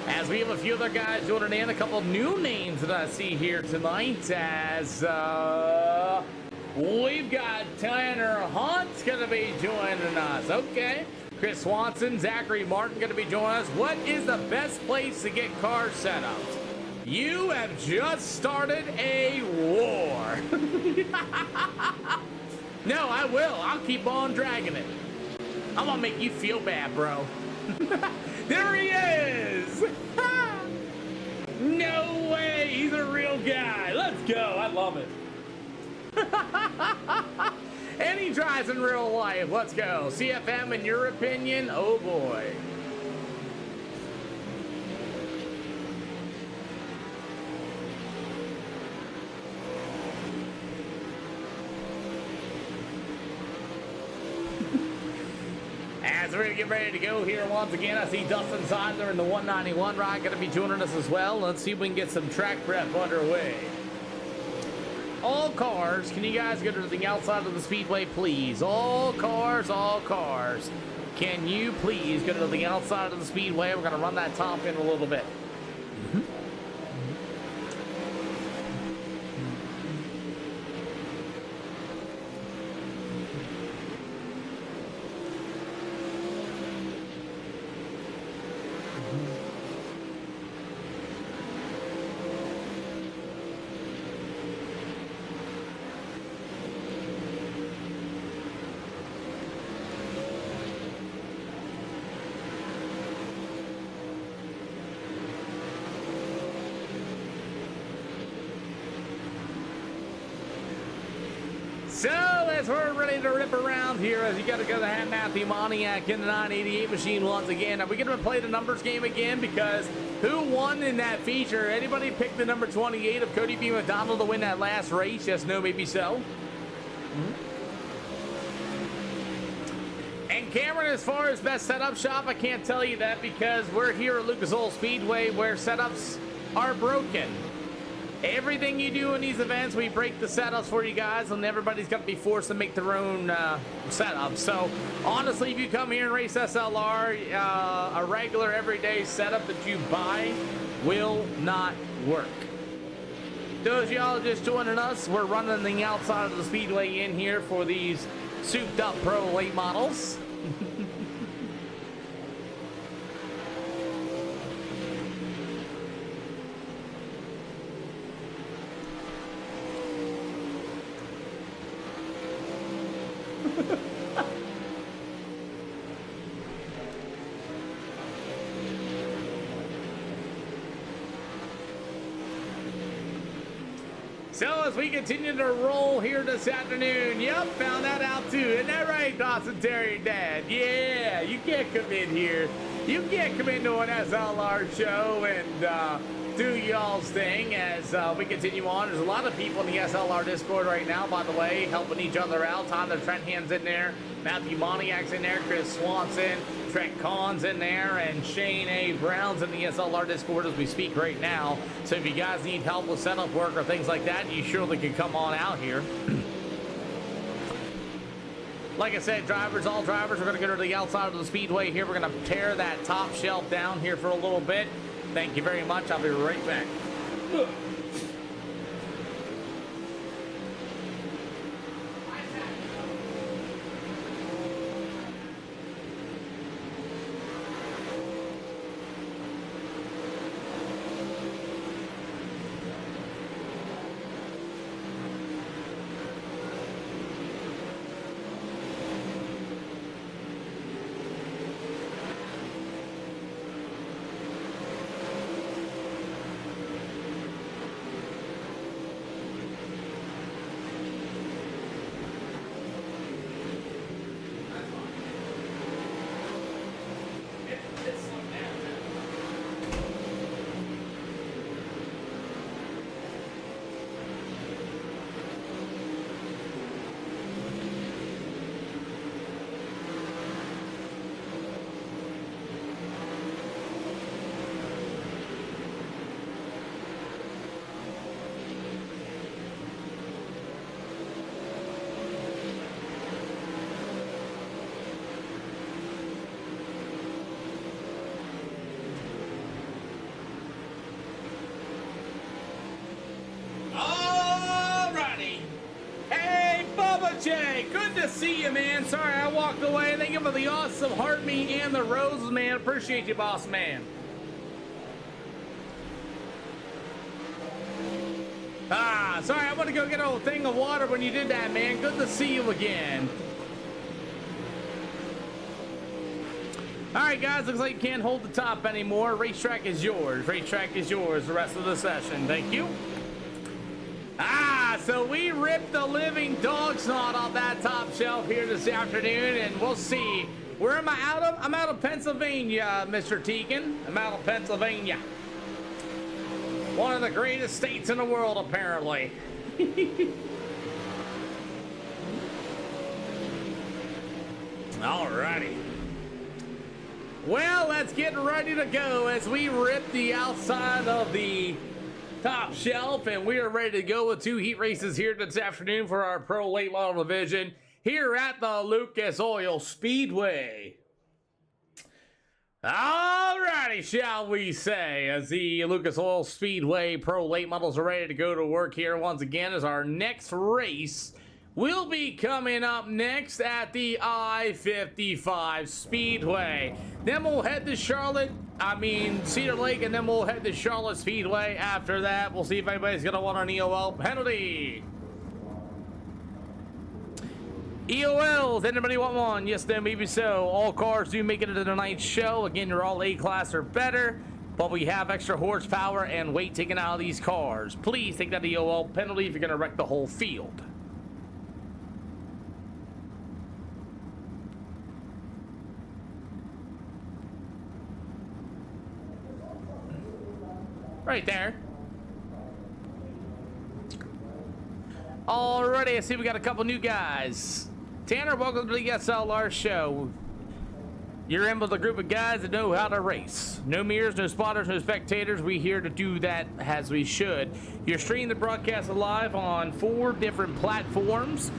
As we have a few other guys joining in, a couple new names that I see here tonight as we've got Tanner Hunt's going to be joining us. Okay. Chris Swanson, Zachary Martin going to be joining us. What is the best place to get car set up? You have just started a war. No, I will. I'll keep on dragging it. I'm going to make you feel bad, bro. There he is. No way! He's a real guy. Let's go. I love it. And he drives in real life. Let's go. CFM, in your opinion? Oh boy. As we're gonna get ready to go here once again, I see Dustin Seidler in the 191 ride gonna be joining us as well. Let's see if we can get some track prep underway. All cars, can you guys go to the outside of the speedway, please? All cars, can you please go to the outside of the speedway? We're gonna run that top in a little bit. So, as we're ready to rip around here, as you got to go to Matthew Moniak in the 988 machine once again. Are we going to play the numbers game again? Because who won in that feature? Anybody pick the number 28 of Cody B. McDonald to win that last race? Yes, no, maybe so. And Cameron, as far as best setup shop, I can't tell you that because we're here at Lucas Oil Speedway where setups are broken. Everything you do in these events, we break the setups for you guys, and everybody's going to be forced to make their own setup. So, honestly, if you come here and race SLR, a regular everyday setup that you buy will not work. Those y'all just joining us, we're running the outside of the speedway in here for these souped up pro late models. So as we continue to roll here this afternoon, yep, found that out too. Isn't that right, Dawson Terry Dad? Yeah, you can't come in here. You can't come into an SLR show and do y'all's thing as we continue on. There's a lot of people in the SLR Discord right now, by the way, helping each other out. Tyler Trentham's in there, Matthew Moniak's in there, Chris Swanson, Trent Kahn's in there, and Shane A. Brown's in the SLR Discord as we speak right now. So if you guys need help with setup work or things like that, you surely can come on out here. Like I said, all drivers are going to go to the outside of the speedway here. We're going to tear that top shelf down here for a little bit. Thank you very much. I'll be right back. Jay, good to see you, man. Sorry I walked away. Thank you for the awesome heart me and the roses, man. Appreciate you, boss man. Sorry, I want to go get a thing of water when you did that, man. Good to see you again. All right, guys, looks like you can't hold the top anymore. Racetrack is yours. Racetrack is yours the rest of the session. Thank you. So we ripped the living dog snot off that top shelf here this afternoon, and we'll see. Where am I out of? I'm out of Pennsylvania, Mr. Teagan. I'm out of Pennsylvania. One of the greatest states in the world, apparently. Alrighty. Well, let's get ready to go as we rip the outside of the top shelf, and we are ready to go with 2 heat races here this afternoon for our Pro Late Model Division here at the Lucas Oil Speedway. Alrighty, shall we say, as the Lucas Oil Speedway Pro Late Models are ready to go to work here once again, as our next race will be coming up next at the I-55 Speedway. Then we'll head to Cedar Lake, and then we'll head to Charlotte Speedway. After that, we'll see if anybody's going to want an EOL penalty. EOLs, anybody want one? Yes, then maybe so. All cars do make it to tonight's show. Again, you're all A-class or better, but we have extra horsepower and weight taken out of these cars. Please take that EOL penalty if you're going to wreck the whole field. Right there. Alrighty, I see we got a couple new guys. Tanner, welcome to the SLR show. You're in with a group of guys that know how to race. No mirrors, no spotters, no spectators. We here to do that as we should. You're streaming the broadcast live on 4 different platforms.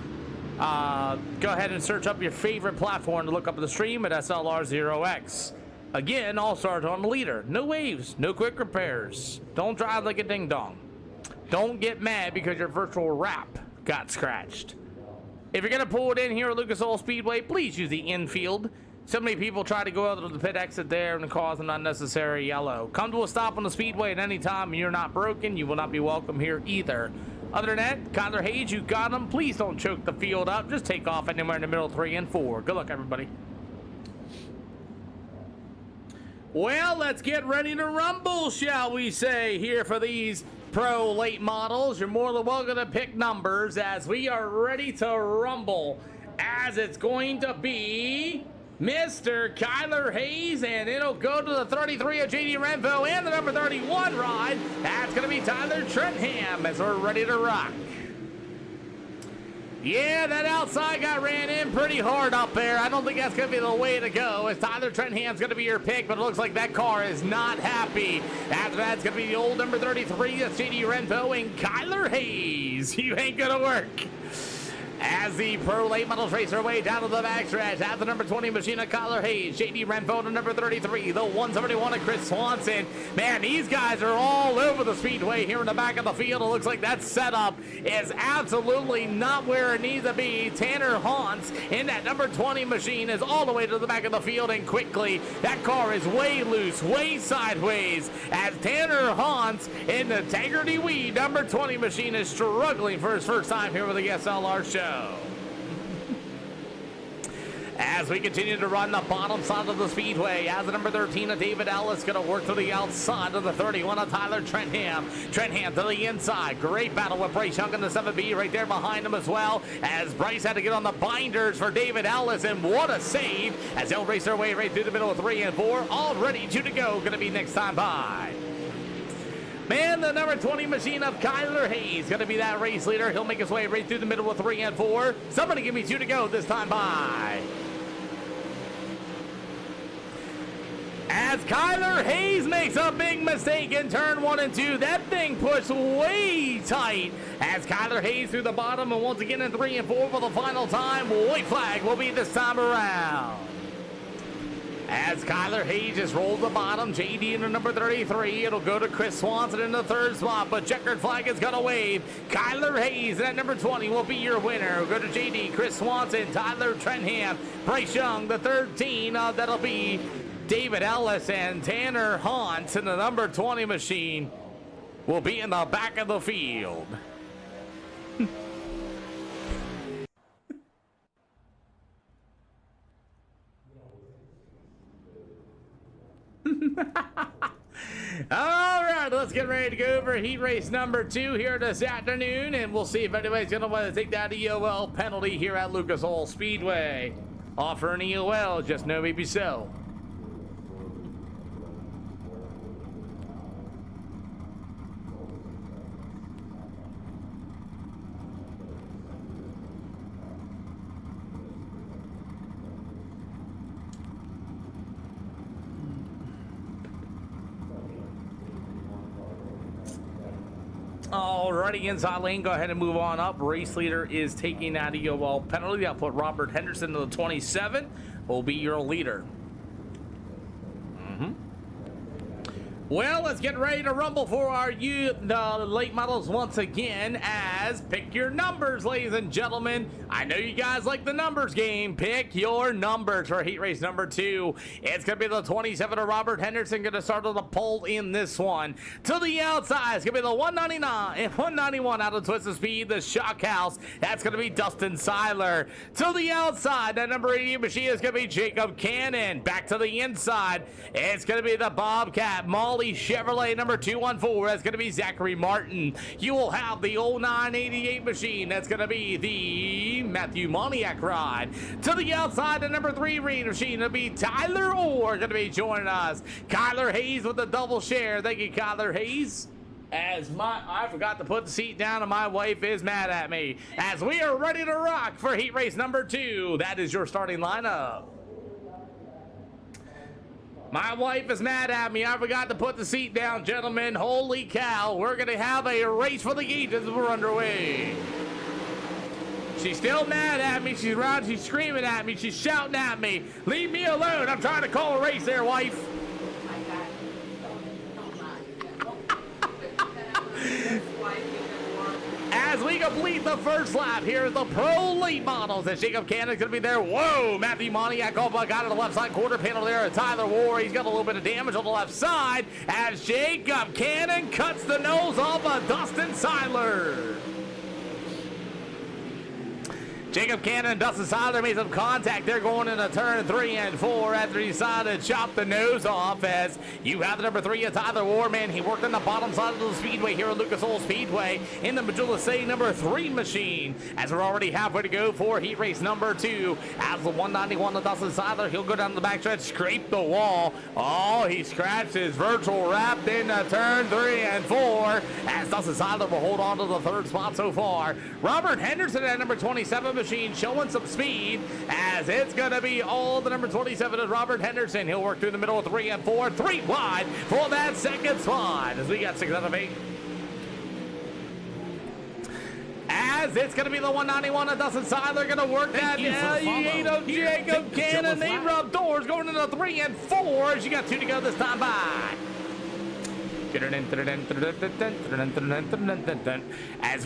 Go ahead and search up your favorite platform to look up the stream at SLR0X. Again, all stars on the leader. No waves, no quick repairs. Don't drive like a ding-dong. Don't get mad because your virtual wrap got scratched. If you're going to pull it in here at Lucas Oil Speedway, please use the infield. So many people try to go out to the pit exit there and cause an unnecessary yellow. Come to a stop on the speedway at any time and you're not broken, you will not be welcome here either. Other than that, Kyler Hayes, you got him. Please don't choke the field up. Just take off anywhere in the middle 3 and 4. Good luck, everybody. Well, let's get ready to rumble, shall we say, here for these Pro Late Models. You're more than welcome to pick numbers as we are ready to rumble, as it's going to be Mr. Kyler Hayes, and it'll go to the 33 of JD Renfro and the number 31 ride. That's going to be Tyler Trentham as we're ready to rock. Yeah, that outside guy ran in pretty hard up there. I don't think that's going to be the way to go, as Tyler Trentham's going to be your pick, but it looks like that car is not happy. After that, it's going to be the old number 33, that's JD Renfro and Kyler Hayes. You ain't going to work. As the Pro Late Models race their way down to the backstretch, at the number 20 machine of Kyler Hayes, JD Renfro to number 33, the 171 of Chris Swanson. Man, these guys are all over the speedway here in the back of the field. It looks like that setup is absolutely not where it needs to be. Tanner Hans in that number 20 machine is all the way to the back of the field, and quickly that car is way loose, way sideways, as Tanner Hans in the Integrity Weed number 20 machine is struggling for his first time here with the SLR show. As we continue to run the bottom side of the speedway, as the number 13 of David Ellis going to work to the outside of the 31 of Tyler Trentham. Trentham to the inside. Great battle with Bryce Young in the 7B right there behind him as well, as Bryce had to get on the binders for David Ellis, and what a save as they'll race their way right through the middle of 3 and 4. Already 2 to go. Going to be next time by. Man, the number 20 machine of Kyler Hayes going to be that race leader. He'll make his way right through the middle of 3 and 4. Somebody give me 2 to go this time by. As Kyler Hayes makes a big mistake in turn 1 and 2. That thing pushed way tight as Kyler Hayes through the bottom, and once again in 3 and 4 for the final time. White flag will be this time around. As Kyler Hayes just rolled the bottom, JD in the number 33. It'll go to Chris Swanson in the 3rd spot, but checkered flag is going to wave. Kyler Hayes at number 20 will be your winner. We'll go to JD, Chris Swanson, Tyler Trentham, Bryce Young, the 13. That'll be David Ellis, and Tanner Hans in the number 20 machine will be in the back of the field. All right, let's get ready to go over heat race number 2 here this afternoon, and we'll see if anybody's going to want to take that EOL penalty here at Lucas Oil Speedway. Offer an EOL, just no maybe so. Alrighty, inside lane, go ahead and move on up. Race leader is taking that EOL penalty. I'll put Robert Henderson to the 27. Will be your leader. Well, let's get ready to rumble for our late models once again, as pick your numbers, ladies and gentlemen. I know you guys like the numbers game. Pick your numbers for heat race number 2. It's going to be the 27 of Robert Henderson, going to start on the pole in this one. To the outside, it's going to be the 199 and 191 out of Twisted Speed, the Shock House. That's going to be Dustin Seiler. To the outside, that number 80 machine is going to be Jacob Cannon. Back to the inside, it's going to be the Bobcat Molly Chevrolet number 214. That's going to be Zachary Martin. You will have the 0988 machine. That's going to be the Matthew Moniak ride. To the outside, the number 3 read machine. It'll be Tyler Orr going to be joining us. Kyler Hayes with the double share. Thank you, Kyler Hayes. I forgot to put the seat down and my wife is mad at me. As we are ready to rock for heat race number 2. That is your starting lineup. My wife is mad at me. I forgot to put the seat down, gentlemen. Holy cow. We're going to have a race for the gauges as we're underway. She's still mad at me. She's around. She's screaming at me. She's shouting at me. Leave me alone. I'm trying to call a race there, wife. As we complete the first lap here at the Pro Late Models, as Jacob Cannon's going to be there. Whoa, Matthew Moniak got on the left side quarter panel there. Tyler Ward, he's got a little bit of damage on the left side as Jacob Cannon cuts the nose off of Dustin Seiler. Jacob Cannon and Dustin Seiler made some contact. They're going into turn 3 and 4 after he decided to chop the nose off. As you have the number 3 of Tyler Warman. He worked on the bottom side of the speedway here at Lucas Oil Speedway in the Majula Say number 3 machine. As we're already halfway to go for heat race number 2. As the 191 of Dustin Seiler, he'll go down the backstretch, scrape the wall. Oh, he scratched his virtual wrap into turn 3 and 4. As Dustin Seiler will hold on to the 3rd spot so far. Robert Henderson at number 27 machine showing some speed, as it's going to be all the number 27 of Robert Henderson. He'll work through the middle of 3 and 4, 3 wide for that 2nd spot, as we got 6 out of 8. As it's going to be the 191 of Dustin Seiler going to work that 88 of Jacob Cannon. They rub doors going into 3 and 4 as you got 2 to go this time by. As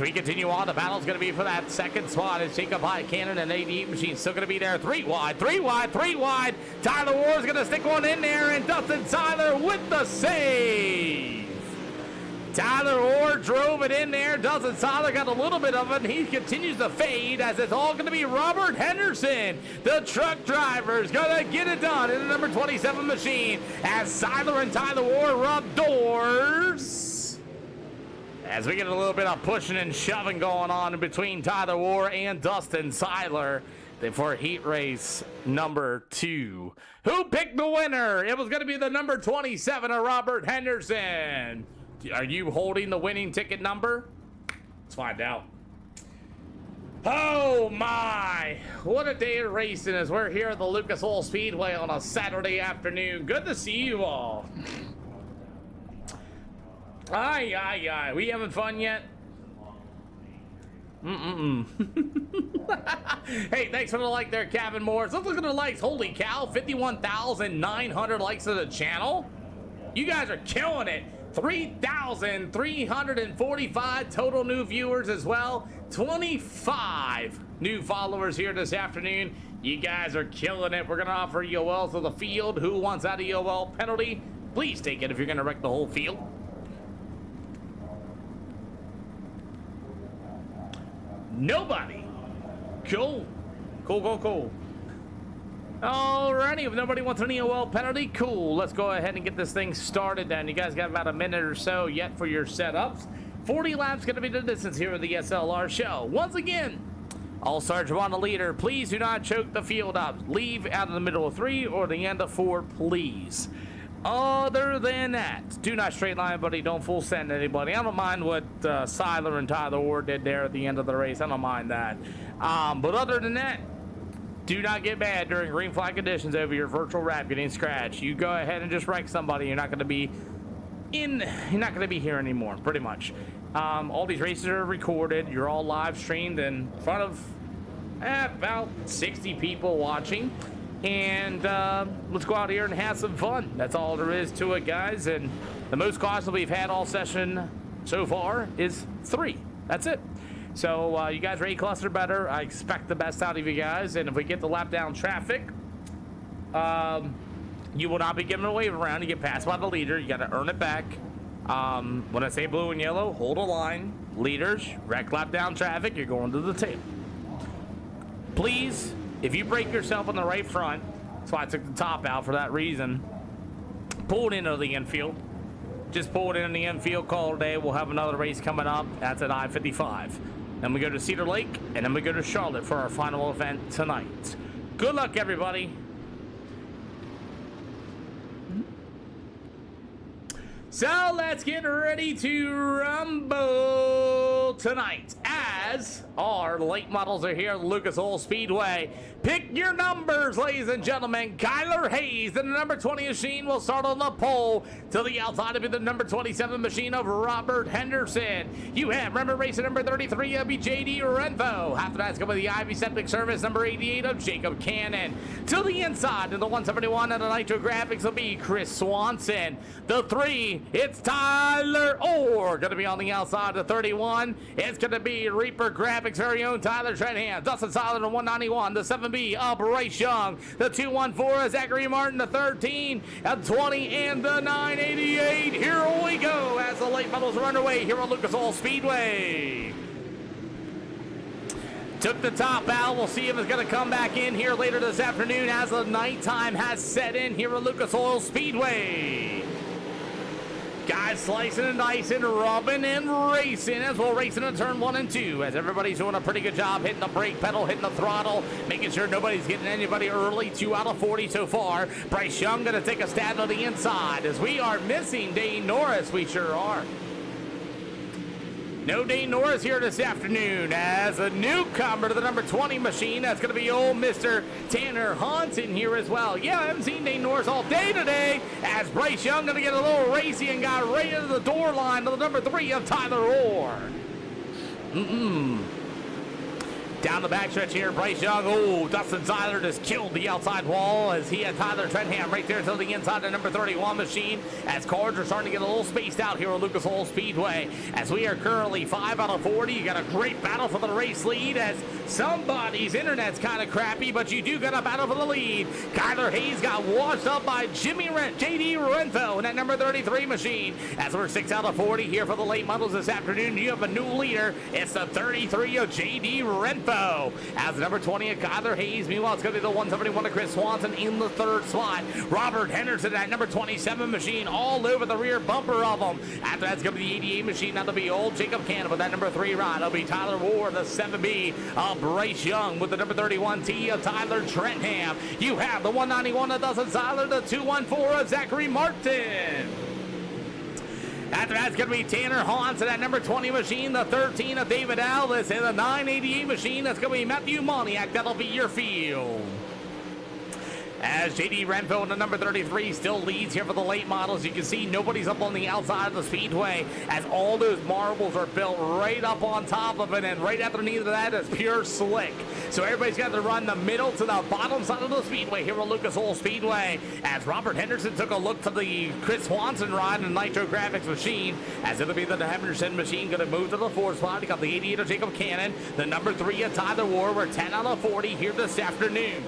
we continue on, the battle's going to be for that 2nd spot. As Jacob Cannon and 88 machine still going to be there. 3 wide, 3 wide, 3 wide. Tyler Ward's going to stick one in there, and Dustin Seiler with the save. Tyler Orr drove it in there. Dustin Seiler got a little bit of it, and he continues to fade, as it's all going to be Robert Henderson. The truck driver is going to get it done in the number 27 machine as Seiler and Tyler Orr rub doors. As we get a little bit of pushing and shoving going on in between Tyler Orr and Dustin Seiler for heat race number 2. Who picked the winner? It was going to be the number 27 of Robert Henderson. Are you holding the winning ticket number? Let's find out. Oh my, what a day of racing as we're here at the Lucas Oil Speedway on a Saturday afternoon. Good to see you all. Aye. We having fun yet? Hey, thanks for the like there, Kevin Morris. Let's look at the likes. Holy cow, 51,900 likes to the channel. You guys are killing it. 3,345 total new viewers as well. 25 new followers here this afternoon. You guys are killing it. We're going to offer EOL to the field. Who wants that EOL penalty? Please take it if you're going to wreck the whole field. Nobody. Cool. Alrighty, if nobody wants an EOL penalty, cool. Let's go ahead and get this thing started then. You guys got about a minute or so yet for your setups. 40 laps going to be the distance here at the SLR show. Once again, all stars on the leader. Please do not choke the field up. Leave out of the middle of 3 or the end of 4, please. Other than that, do not straight line, buddy. Don't full send anybody. I don't mind what Seiler and Tyler Ward did there at the end of the race. I don't mind that. But other than that, do not get mad during green flag conditions over your virtual wrap getting scratched. You go ahead and just wreck somebody. You're not going to be here anymore, pretty much. All these races are recorded. You're all live streamed in front of about 60 people watching. And let's go out here and have some fun. That's all there is to it, guys. And the most caution we've had all session so far is 3. That's it. So you guys ready to cluster better? I expect the best out of you guys. And if we get the lap down traffic, you will not be given a wave around. You get passed by the leader. You got to earn it back. When I say blue and yellow, hold a line. Leaders, wreck lap down traffic, you're going to the tail. Please, if you break yourself on the right front, that's why I took the top out for that reason, pull it into the infield. Just pull it into the infield, call it a day. We'll have another race coming up. That's at I-55. Then we go to Cedar Lake, and then we go to Charlotte for our final event tonight. Good luck, everybody. So let's get ready to rumble tonight as our late models are here at Lucas Oil Speedway. Pick your numbers, ladies and gentlemen. Kyler Hayes, the number 20 machine, will start on the pole. To the outside of it, the number 27 machine of Robert Henderson. You have member racing number 33 of JD Renfo. After that's going to be the Ivy Septic Service number 88 of Jacob Cannon. To the inside of the 171 of the Nitro Graphics will be Chris Swanson. The 3, it's Tyler Orr. Going to be on the outside of 31. It's going to be Reaper Graphics' very own Tyler Trenham. Dustin Siler, the 191. The 7B of Bryce Young. The 214 is Zachary Martin. The 13, the 20, and the 988. Here we go as the late models are underway here on Lucas Oil Speedway. Took the top out. We'll see if it's going to come back in here later this afternoon as the nighttime has set in here at Lucas Oil Speedway. Guys slicing and dicing, rubbing and racing as we'll race in turn 1 and 2 as everybody's doing a pretty good job hitting the brake pedal, hitting the throttle, making sure nobody's getting anybody early. 2 out of 40 so far. Bryce Young going to take a stab on the inside as we are missing Dane Norris. We sure are. No Dane Norris here this afternoon as a newcomer to the number 20 machine. That's going to be old Mr. Tanner Hansen here as well. Yeah, I haven't seen Dane Norris all day today as Bryce Young going to get a little racy and got right into the door line to the number 3 of Tyler Orr. Down the backstretch here, Bryce Young. Oh, Dustin Seiler just killed the outside wall as he had Tyler Trenham right there to the inside of the number 31 machine as cars are starting to get a little spaced out here at Lucas Oil Speedway as we are currently 5 out of 40. You got a great battle for the race lead as somebody's internet's kind of crappy, but you do got a battle for the lead. Kyler Hayes got washed up by JD Renfo in that number 33 machine as we're 6 out of 40 here for the late models this afternoon. You have a new leader. It's the 33 of JD Renfo. As the number 20 of Kyler Hayes. Meanwhile, it's going to be the 171 of Chris Swanson in the 3rd slot. Robert Henderson, that number 27 machine, all over the rear bumper of them. After that's going to be the 88 machine. That'll be old Jacob Cannon with that number 3 ride. That'll be Tyler Ward, the 7B of Bryce Young with the number 31 T of Tyler Trenham. You have the 191 of Dustin Seiler, the 214 of Zachary Martin. After that's going to be Tanner Hansen, that number 20 machine, the 13 of David Alvis, and the 988 machine, that's going to be Matthew Moniak. That'll be your field. As JD Renfo in the number 33 still leads here for the late models. You can see nobody's up on the outside of the speedway as all those marbles are built right up on top of it, and right underneath of that is pure slick. So everybody's got to run the middle to the bottom side of the speedway here at Lucas Oil Speedway as Robert Henderson took a look to the Chris Swanson ride in the Nitro Graphics machine as it'll be the Henderson machine going to move to the 4th spot. You got the 88 of Jacob Cannon, the number 3 of Tyler Ward. We're 10 out of 40 here this afternoon.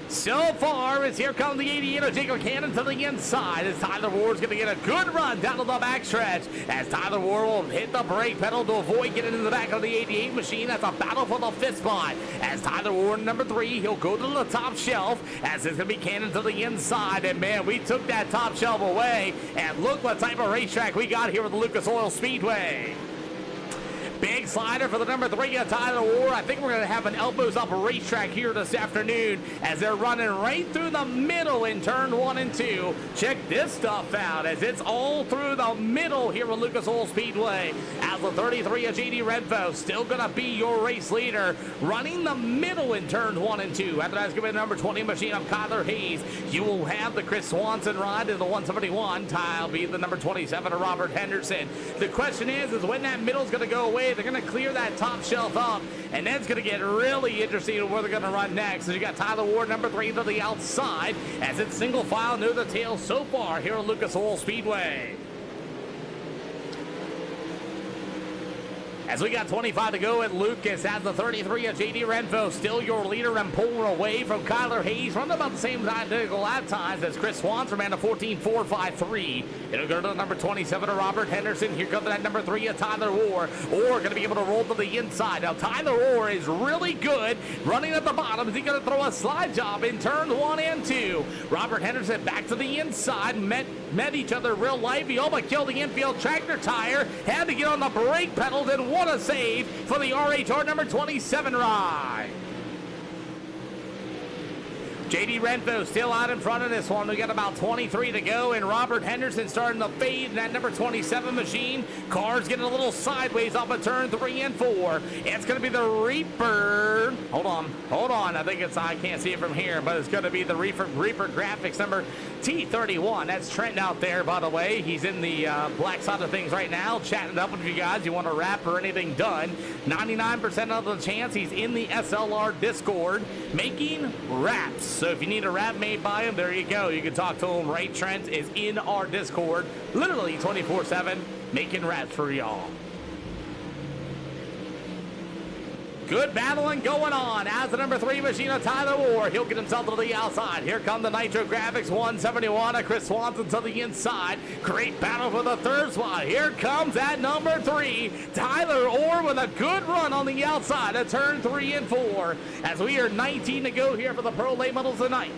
So far, as here comes the 88 Jacob Cannon to the inside, as Tyler Ward's going to get a good run down to the backstretch, as Tyler Ward will hit the brake pedal to avoid getting into the back of the 88 machine. That's a battle for the fifth spot, as Tyler Ward, number 3, he'll go to the top shelf, as it's going to be Cannon to the inside, and man, we took that top shelf away, and look what type of racetrack we got here with the Lucas Oil Speedway. Big slider for the number 3, Tyler Ward. I think we're going to have an elbows up racetrack here this afternoon as they're running right through the middle in turn 1 and 2. Check this stuff out as it's all through the middle here with Lucas Oil Speedway. As the 33 of JD Renfro still going to be your race leader, running the middle in turn 1 and 2. After that's going to be the number 20 machine of Kyler Hayes. You will have the Chris Swanson ride in the 171. Ty will be the number 27 of Robert Henderson. The question is when that middle is going to go away. They're going to clear that top shelf up, and then it's going to get really interesting where they're going to run next. As you got Tyler Ward, number 3, to the outside, as it's single file near the tail so far here at Lucas Oil Speedway. As we got 25 to go, and Lucas has the 33 of JD Renfro, still your leader and pulling away from Kyler Hayes, running about the same identical lap times as Chris Swanson ran a 14.453. It'll go to the number 27 of Robert Henderson. Here comes that number 3 of Tyler Orr. Orr going to be able to roll to the inside. Now Tyler Orr is really good running at the bottom. Is he going to throw a slide job in turn 1 and 2? Robert Henderson back to the inside, met each other real life. He almost killed the infield tractor tire, had to get on the brake pedals, and what a save for the RHR number 27 ride. JD Renfro still out in front of this one. We got about 23 to go, and Robert Henderson starting to fade in that number 27 machine. Cars getting a little sideways off of turn 3 and 4. It's going to be the Reaper. Hold on. I can't see it from here, but it's going to be the Reaper Graphics number T31. That's Trent out there, by the way. He's in the black side of things right now, chatting it up with you guys. You want a rap or anything done? 99% of the chance he's in the SLR Discord making raps. So if you need a rap made by him, there you go. You can talk to him. Ray Trent is in our Discord, literally 24/7, making raps for y'all. Good battling going on as the number 3 machine of Tyler Ward. He'll get himself to the outside. Here come the Nitro Graphics 171 of Chris Swanson to the inside. Great battle for the third spot. Here comes that number 3, Tyler Orr, with a good run on the outside of turn 3 and 4. As we are 19 to go here for the Pro Late Models tonight.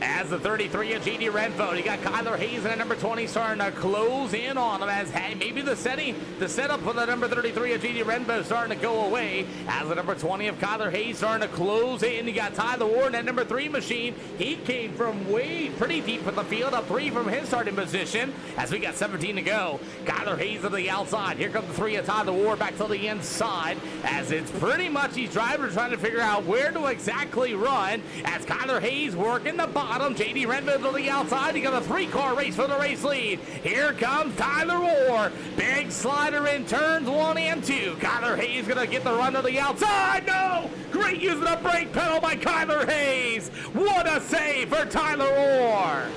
As the 33 of JD Renfro, you got Kyler Hayes and at number 20 starting to close in on him as maybe the setup for the number 33 of JD Renfro starting to go away. As the number 20 of Kyler Hayes starting to close in, you got Tyler Ward and that number 3 machine. He came from pretty deep from the field, up 3 from his starting position. As we got 17 to go, Kyler Hayes to the outside. Here comes the 3 of Tyler Ward back to the inside. As it's pretty much these drivers trying to figure out where to exactly run. As Kyler Hayes working the bottom, JD Renfro to the outside. He got a 3-car race for the race lead. Here comes Tyler Orr. Big slider in turns 1 and 2. Kyler Hayes gonna get the run to the outside. No! Great use of the brake pedal by Kyler Hayes. What a save for Tyler Orr.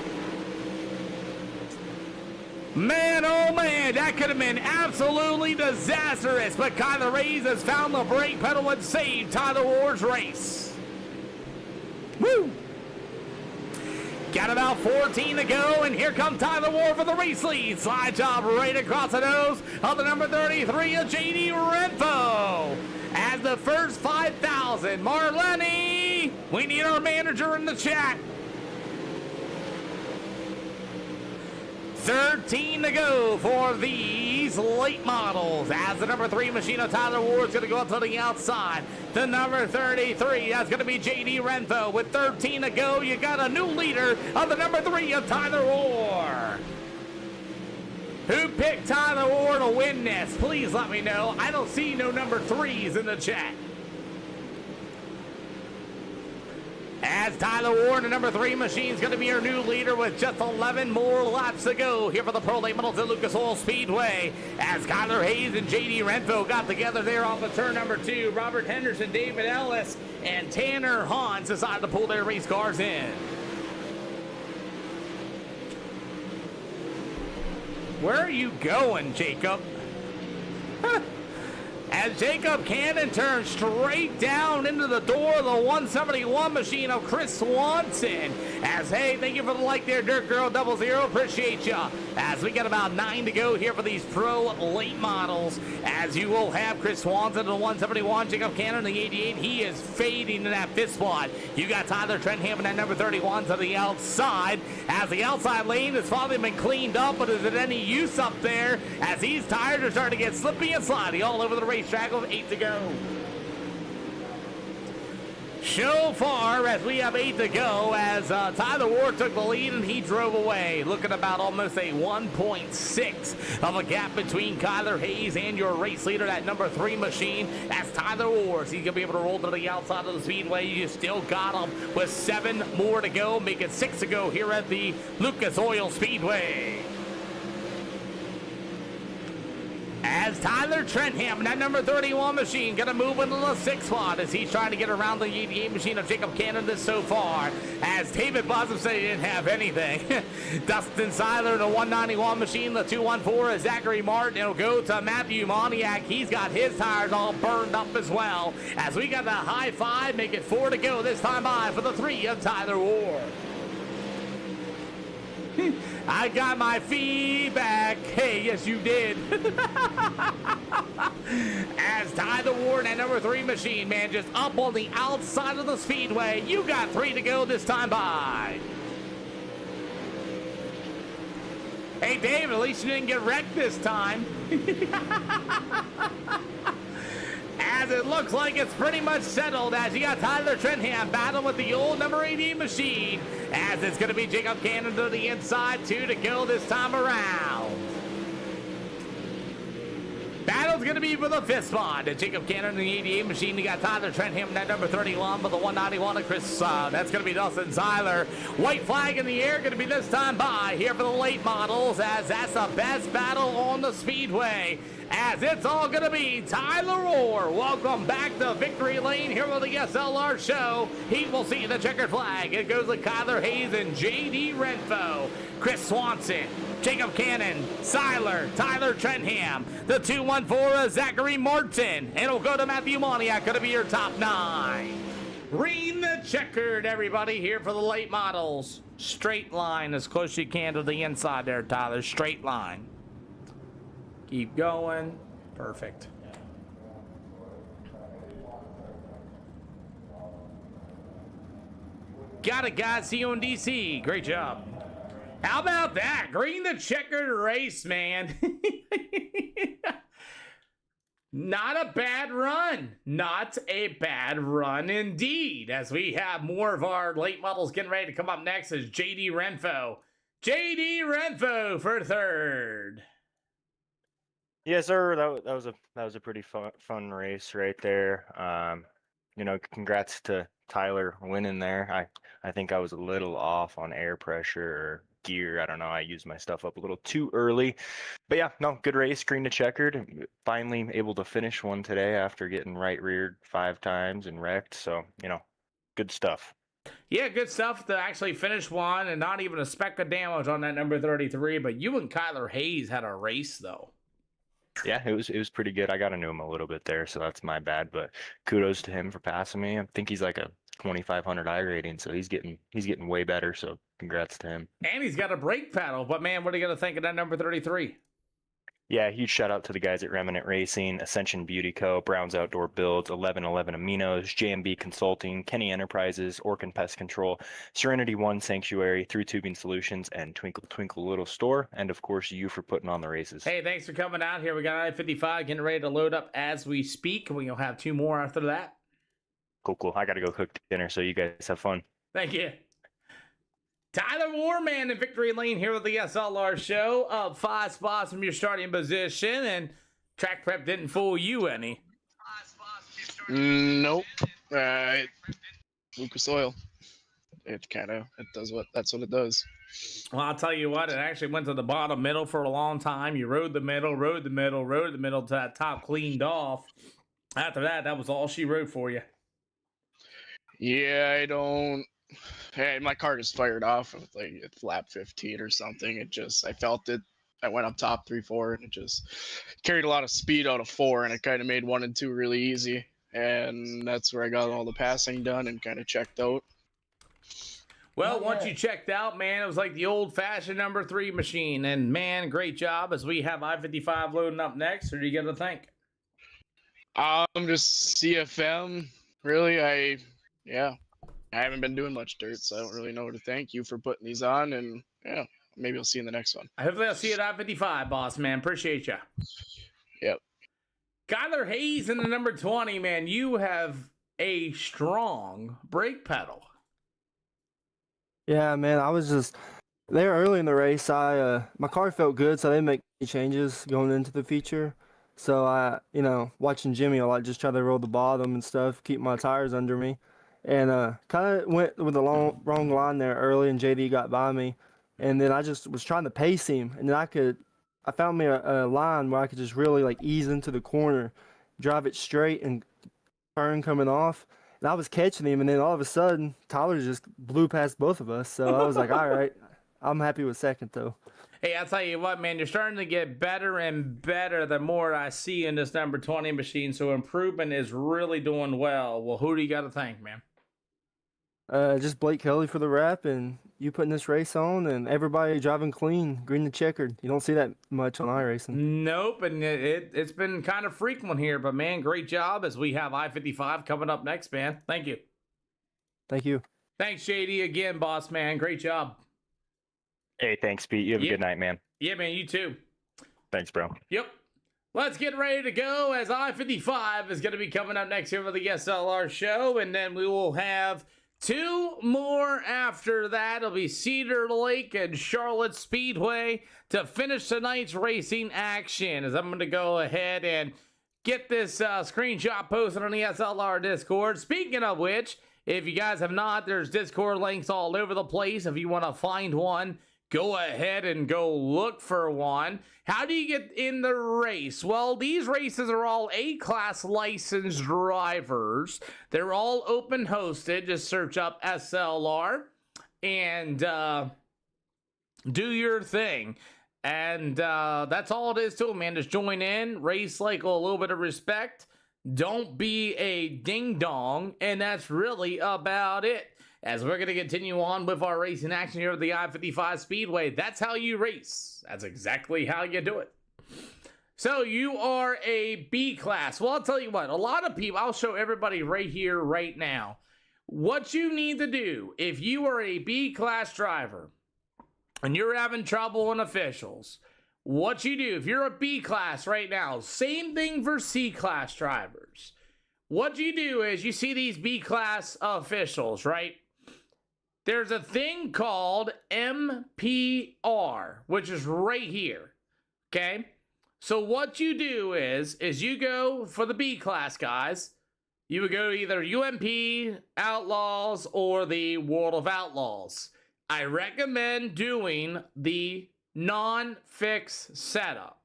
Man, oh man, that could have been absolutely disastrous, but Kyler Hayes has found the brake pedal and saved Tyler Orr's race. Woo! Got about 14 to go, and here comes Tyler Ward for the race lead. Slide job right across the nose of the number 33 of JD Renfro. As the first 5,000, Marlene, we need our manager in the chat. 13 to go for these late models. As the number 3 machine of Tyler Ward's going to go up to the outside. The number 33, that's going to be JD Renfro. With 13 to go, you got a new leader of the number 3 of Tyler Ward. Who picked Tyler Ward to win this? Please let me know. I don't see no number 3s in the chat. As Tyler Ward, the number 3 machine, is going to be our new leader with just 11 more laps to go here for the Pro Late Models at Lucas Oil Speedway. As Kyler Hayes and JD Renfro got together there off of turn number 2, Robert Henderson, David Ellis, and Tanner Hans decided to pull their race cars in. Where are you going, Jacob? As as Jacob Cannon turns straight down into the door of the 171 machine of Chris Swanson. As, hey, thank you for the like there, Dirt Girl 00. Appreciate ya. As we got about 9 to go here for these pro late models. As you will have Chris Swanson in the 171, Jacob Cannon in the 88. He is fading in that fifth spot. You got Tyler Trentham in that number 31 to the outside. As the outside lane has finally been cleaned up, but is it any use up there? As these tires are starting to get slippy and slidey all over the racetrack with 8 to go. So far, as we have 8 to go, as Tyler Ward took the lead and he drove away. Looking about almost a 1.6 of a gap between Kyler Hayes and your race leader, that number 3 machine. As Tyler Ward, he's going to be able to roll to the outside of the speedway. You still got him with 7 more to go, making 6 to go here at the Lucas Oil Speedway. As Tyler Trentham, that number 31 machine, going to move into the 6th spot as he's trying to get around the 88 machine of Jacob Cannon this so far. As David Bossom said he didn't have anything. Dustin Seiler, the 191 machine, the 214 is Zachary Martin. It'll go to Matthew Moniak. He's got his tires all burned up as well. As we got the high 5, make it 4 to go this time by for the 3 of Tyler Ward. I got my feedback. Hey, yes, you did. As Tyler Ward and number 3 machine, man, just up on the outside of the speedway. You got 3 to go this time by. Hey, Dave, at least you didn't get wrecked this time. As it looks like it's pretty much settled, as you got Tyler Trentham battling with the old number 18 machine, as it's going to be Jacob Cannon to the inside, 2 to go this time around. Battle's going to be for the 5th spot. Jacob Cannon in the 88 machine. You got Tyler Trentham, that number 31, but the 191 of Chris, that's going to be Dustin Seiler. White flag in the air, going to be this time by here for the late models, as that's the best battle on the speedway. As it's all going to be Tyler Orr. Welcome back to Victory Lane here on the SLR show. He will see the checkered flag. It goes to Kyler Hayes and J.D. Renfro. Chris Swanson, Jacob Cannon, Seiler, Tyler Trentham. The 214 is Zachary Martin. It'll go to Matthew Moniak. Going to be your top 9. Green the checkered, everybody, here for the late models. Straight line as close as you can to the inside there, Tyler. Straight line. Keep going. Perfect. Got it, guys. See you in DC. Great job. How about that? Green the checkered race, man. Not a bad run. Not a bad run indeed. As we have more of our late models getting ready to come up next is J.D. Renfro. J.D. Renfro for 3rd. Yes, sir. That was a pretty fun race right there. Congrats to Tyler winning there. I think I was a little off on air pressure or gear. I don't know. I used my stuff up a little too early. But yeah, no, good race. Green to checkered. Finally able to finish one today after getting right reared 5 times and wrecked. So, good stuff. Yeah, good stuff to actually finish one and not even a speck of damage on that number 33. But you and Kyler Hayes had a race, though. Yeah, it was pretty good. I got to know him a little bit there, so that's my bad. But kudos to him for passing me. I think he's like a 2,500 I rating, so he's getting way better. So congrats to him. And he's got a brake paddle. But man, what are you gonna think of that number 33? Yeah, huge shout out to the guys at Remnant Racing, Ascension Beauty Co., Brown's Outdoor Builds, 1111 Aminos, JMB Consulting, Kenny Enterprises, Orkin Pest Control, Serenity One Sanctuary, Through Tubing Solutions, and Twinkle Twinkle Little Store, and of course you for putting on the races. Hey, thanks for coming out here. We got I-55 getting ready to load up as we speak. We'll have 2 more after that. Cool. I got to go cook dinner, so you guys have fun. Thank you. Tyler Warman in Victory Lane here with the SLR show. Up 5 spots from your starting position, and track prep didn't fool you any. Nope. Lucas Oil. It does that's what it does. Well, I'll tell you what, it actually went to the bottom middle for a long time. You rode the middle to that top cleaned off. After that, that was all she rode for you. Yeah, my car just fired off with like lap 15 or something. I felt it I went up top 3-4, and it just carried a lot of speed out of 4, and it kind of made 1 and 2 really easy. And that's where I got all the passing done and kind of checked out. Well, once you checked out, man, it was like the old-fashioned number 3 machine. And, man, great job as we have I-55 loading up next. Who do you got to thank? Just CFM. Really, I haven't been doing much dirt, so I don't really know who to thank. You for putting these on, and yeah, maybe I'll see you in the next one. Hopefully I'll see you at I-55, boss, man. Appreciate you. Yep. Kyler Hayes in the number 20, man. You have a strong brake pedal. Yeah, man, I was just there early in the race. My car felt good, so they make changes going into the feature. So watching Jimmy a lot, just try to roll the bottom and stuff, keep my tires under me, and kind of went with the wrong line there early, and JD got by me, and then I just was trying to pace him, and then I found me a line where I could just really like ease into the corner, drive it straight, and turn coming off. And I was catching him, and then all of a sudden, Tyler just blew past both of us. So I was like, all right, I'm happy with second, though. Hey, I'll tell you what, man, you're starting to get better and better the more I see in this number 20 machine. So improvement is really doing well. Well, who do you got to thank, man? Just Blake Kelly for the wrap, and you putting this race on, and everybody driving clean, green and checkered. You don't see that much on iRacing. Nope, and it's been kind of frequent here, but man, great job as we have I-55 coming up next, man. Thank you. Thank you. Thanks, JD, again, boss, man. Great job. Hey, thanks, Pete. You have a good night, man. Yeah, man, you too. Thanks, bro. Yep. Let's get ready to go as I-55 is going to be coming up next here for the SLR show, and then we will have 2 more after that. It'll be Cedar Lake and Charlotte Speedway to finish tonight's racing action. As I'm going to go ahead and get this screenshot posted on the SLR Discord. Speaking of which, if you guys have not, there's Discord links all over the place. If you want to find one, go ahead and go look for one. How do you get in the race? Well, these races are all A-class licensed drivers. They're all open hosted. Just search up SLR and do your thing. And that's all it is to them, man. Just join in, race like a little bit of respect. Don't be a ding-dong, and that's really about it. As we're going to continue on with our racing action here at the I-55 Speedway. That's how you race. That's exactly how you do it. So you are a B class. Well, I'll tell you what. A lot of people, I'll show everybody right here, right now. What you need to do, if you are a B class driver and you're having trouble in officials, what you do, if you're a B class right now, same thing for C class drivers. What you do is you see these B class officials, right? There's a thing called MPR, which is right here, okay? So what you do is you go for the B class guys, you would go either UMP, Outlaws, or the World of Outlaws. I recommend doing the non-fix setup.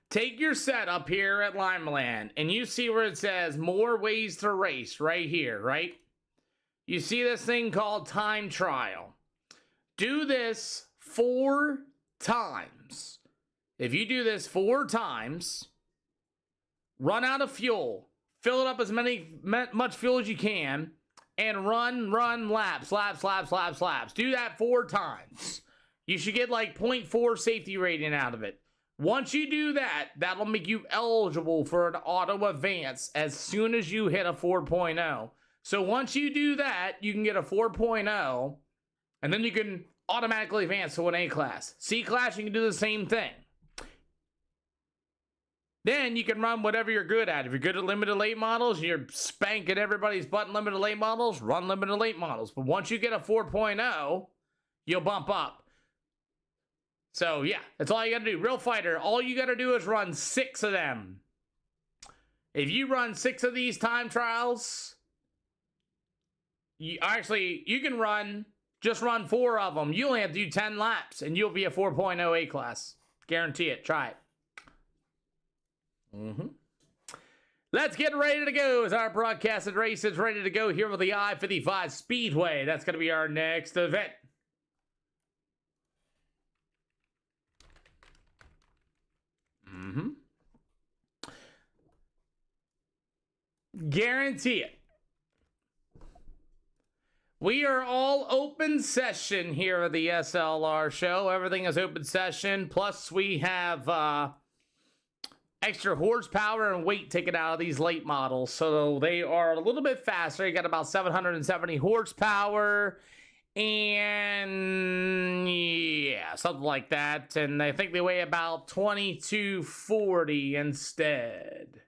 Take your setup here at Limeland, and you see where it says more ways to race right here, right? You see this thing called time trial. Do this 4 times. If you do this 4 times, run out of fuel, fill it up as much fuel as you can, and run laps. Do that 4 times. You should get like 0.4 safety rating out of it. Once you do that, that'll make you eligible for an auto advance as soon as you hit a 4.0. So once you do that, you can get a 4.0, and then you can automatically advance to an A class. C class, you can do the same thing. Then you can run whatever you're good at. If you're good at limited late models, you're spanking everybody's butt in limited late models, run limited late models. But once you get a 4.0, you'll bump up. So yeah, that's all you gotta do. Real Fighter, all you gotta do is run 6 of them. If you run 6 of these time trials, you can just run 4 of them. You only have to do 10 laps, and you'll be a 4.0 A class. Guarantee it. Try it. Let's get ready to go as our broadcasted race is ready to go here with the I-55 Speedway. That's going to be our next event. Mm-hmm. Guarantee it. We are all open session here at the SLR show. Everything is open session. Plus, we have extra horsepower and weight taken out of these late models. So they are a little bit faster. You got about 770 horsepower. And yeah, something like that. And I think they weigh about 2240 instead.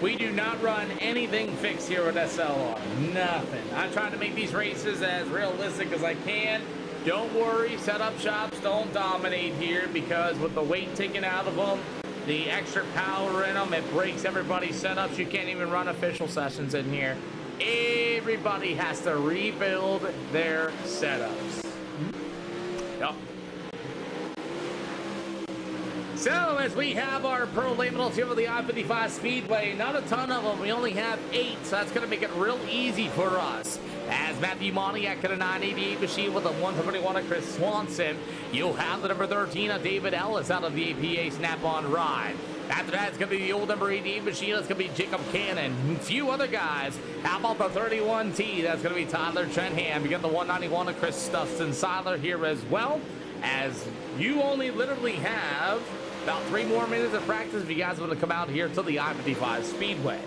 We do not run anything fixed here at SLR. Nothing. I'm trying to make these races as realistic as I can. Don't worry, setup shops don't dominate here because with the weight taken out of them, the extra power in them, it breaks everybody's setups. You can't even run official sessions in here. Everybody has to rebuild their setups. Yup. So, as we have our Pro Late Models here with the I-55 Speedway, not a ton of them. We only have 8, so that's going to make it real easy for us. As Matthew Moniak at a 988 machine with a 171 of Chris Swanson, you'll have the number 13 of David Ellis out of the APA Snap-On Ride. After that, it's going to be the old number 88 machine. That's going to be Jacob Cannon. A few other guys. How about the 31T? That's going to be Tyler Trenham. You got the 191 of Chris Dustin Seiler here as well. As you only literally have about 3 more minutes of practice if you guys want to come out here to the I-55 Speedway.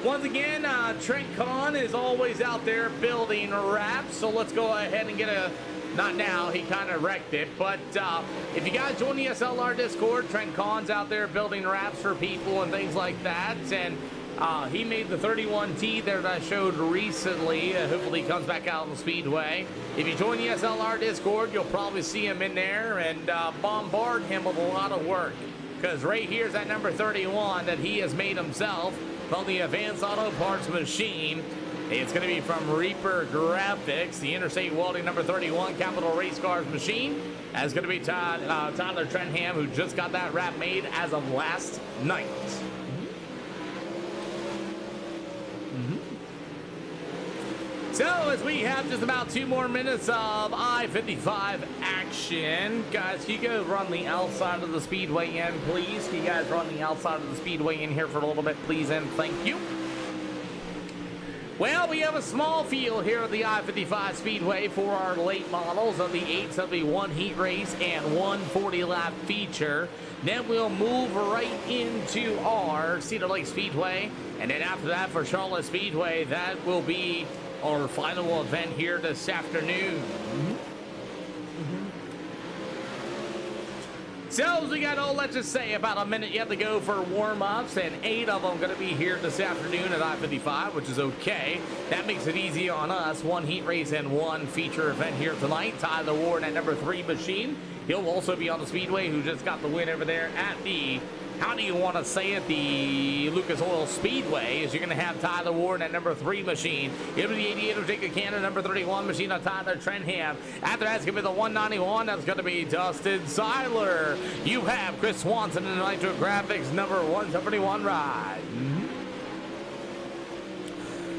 Once again, Trent Kahn is always out there building wraps, so let's go ahead and get a... Not now, he kind of wrecked it, but if you guys join the SLR Discord, Trent Kahn's out there building wraps for people and things like that, and he made the 31T there that I showed recently. Hopefully he comes back out on the Speedway. If you join the SLR Discord, you'll probably see him in there and bombard him with a lot of work. Because right here's that number 31 that he has made himself from the Advanced Auto Parts machine. It's going to be from Reaper Graphics, the Interstate Welding number 31 Capital Race Cars machine. That's going to be Tyler Trenham, who just got that wrap made as of last night. So, as we have just about 2 more minutes of I-55 action, guys, can you go run the outside of the Speedway in, please? Can you guys run the outside of the Speedway in here for a little bit, please, and thank you. Well, we have a small field here at the I-55 Speedway for our late models of the 871 heat race and 140 lap feature. Then we'll move right into our Cedar Lake Speedway. And then after that for Charlotte Speedway, that will be our final event here this afternoon. So we got, let's just say about a minute yet to go for warm-ups, and 8 of them going to be here this afternoon at I-55, which is okay. That makes it easy on us. 1 heat race and 1 feature event here tonight. Tyler Ward at number 3 machine. He'll also be on the Speedway, who just got the win over there at the, how do you want to say it, the Lucas Oil Speedway, is you're going to have Tyler Ward at number 3 machine. It'll be the 88 of Jacob Cannon, number 31 machine on Tyler Trenham. After that's going to be the 191. That's going to be Dustin Seiler. You have Chris Swanson in the Nitro Graphics, number 171 ride.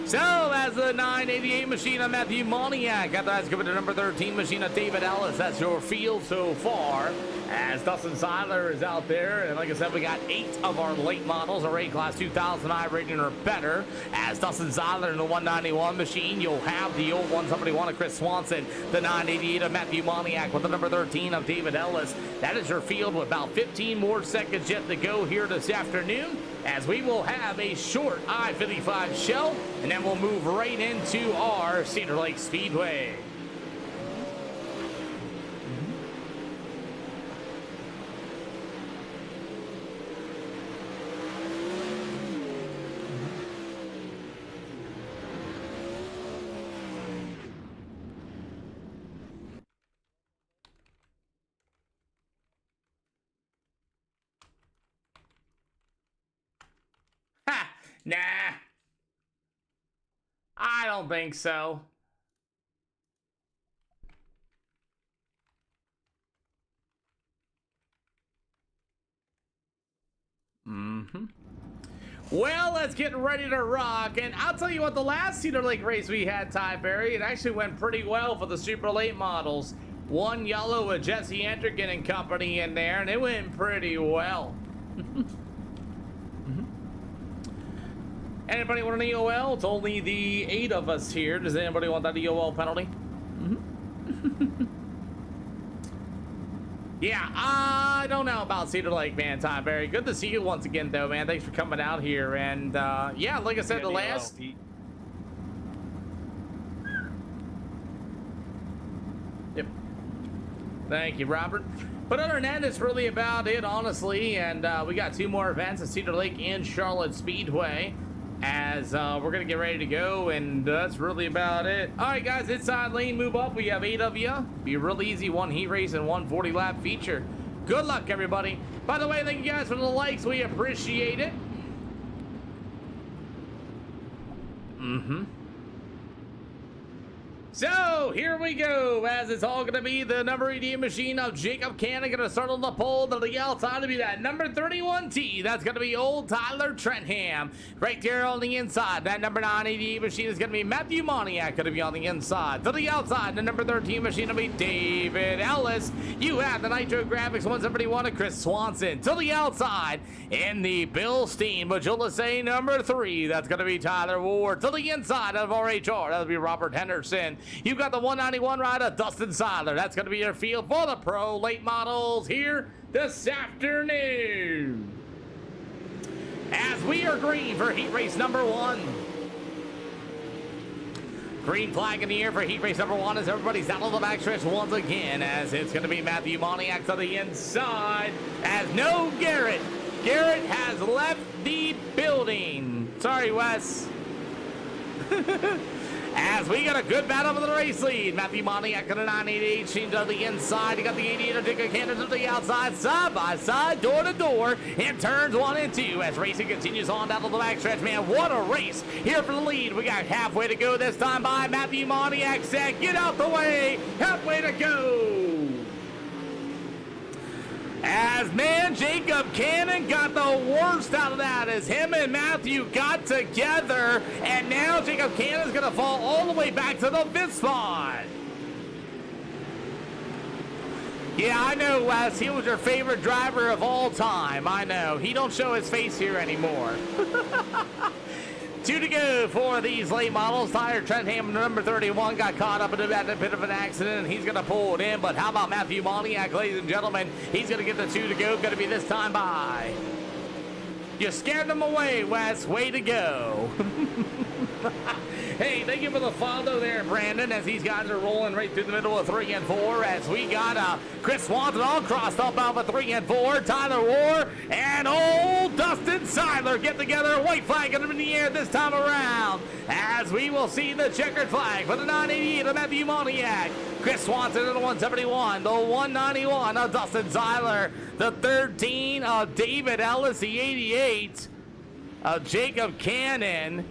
So, as the 988 machine of Matthew Moniak, after that's going to be the number 13 machine of David Ellis. That's your field so far. As Dustin Seiler is out there, and like I said, we got 8 of our late models are A-Class 2009 rating or better. As Dustin Seiler in the 191 machine, you'll have the old 171 of Chris Swanson, the 988 of Matthew Moniak with the number 13 of David Ellis. That is your field with about 15 more seconds yet to go here this afternoon, as we will have a short I-55 show, and then we'll move right into our Cedar Lake Speedway. Nah. I don't think so. Well, let's get ready to rock. And I'll tell you what, the last Cedar Lake race we had, Ty Berry, it actually went pretty well for the super late models. One yellow with Jesse Entrigan and company in there, and it went pretty well. Anybody want an EOL? It's only the 8 of us here. Does anybody want that EOL penalty? Yeah, I don't know about Cedar Lake, man, Ty Berry. Good to see you once again, though, man. Thanks for coming out here. And, yeah, like I said, the last... Yep. Thank you, Robert. But other than that, it's really about it, honestly. And we got 2 more events at Cedar Lake and Charlotte Speedway, as we're going to get ready to go, and that's really about it. All right, guys, inside lane, move up. We have 8 of you. Be real easy, 1 heat race and 1 40-lap feature. Good luck, everybody. By the way, thank you guys for the likes. We appreciate it. So, here we go, as it's all going to be the number 80 machine of Jacob Cannon. Going to start on the pole to the outside to be that number 31T. That's going to be old Tyler Trentham. Right there on the inside, that number 980 machine is going to be Matthew Moniak. Going to be on the inside. To the outside, the number 13 machine will be David Ellis. You have the Nitro Graphics 171 of Chris Swanson. To the outside, in the Bill Steen, but you'll say number 3. That's going to be Tyler Ward. To the inside of RHR, that'll be Robert Henderson. You've got the 191 rider, Dustin Seiler. That's going to be your field for the pro late models here this afternoon. As we are green for heat race number 1. Green flag in the air for heat race number 1 as everybody's out on the backstretch once again, as it's going to be Matthew Moniak to the inside, as no Garrett. Garrett has left the building. Sorry, Wes. As we got a good battle for the race lead. Matthew Moniak got a 988 machine to the inside. You got the 88 of Jacob Cannon to the outside, side by side, door to door, in turns 1 and 2 as racing continues on down to the backstretch. Man, what a race here for the lead. We got halfway to go this time by Matthew Moniak. Said, get out the way. Halfway to go. As, man, Jacob Cannon got the worst out of that as him and Matthew got together, and now Jacob Cannon's going to fall all the way back to the 5th spot. Yeah, I know, Wes. He was your favorite driver of all time. I know. He don't show his face here anymore. 2 to go for these late models. Tyler Trentham, number 31, got caught up in a bit of an accident, and he's going to pull it in. But how about Matthew Moniak, ladies and gentlemen? He's going to get the 2 to go. Going to be this time by. You scared them away, Wes. Way to go. Hey, thank you for the follow there, Brandon, as these guys are rolling right through the middle of 3 and 4, as we got Chris Swanson all crossed up out of 3 and 4, Tyler Ward, and old Dustin Seiler get together. White flag in the air this time around, as we will see the checkered flag for the 988 of Matthew Moniak. Chris Swanson in the 171, the 191 of Dustin Seiler, the 13 of David Ellis, the 88 of Jacob Cannon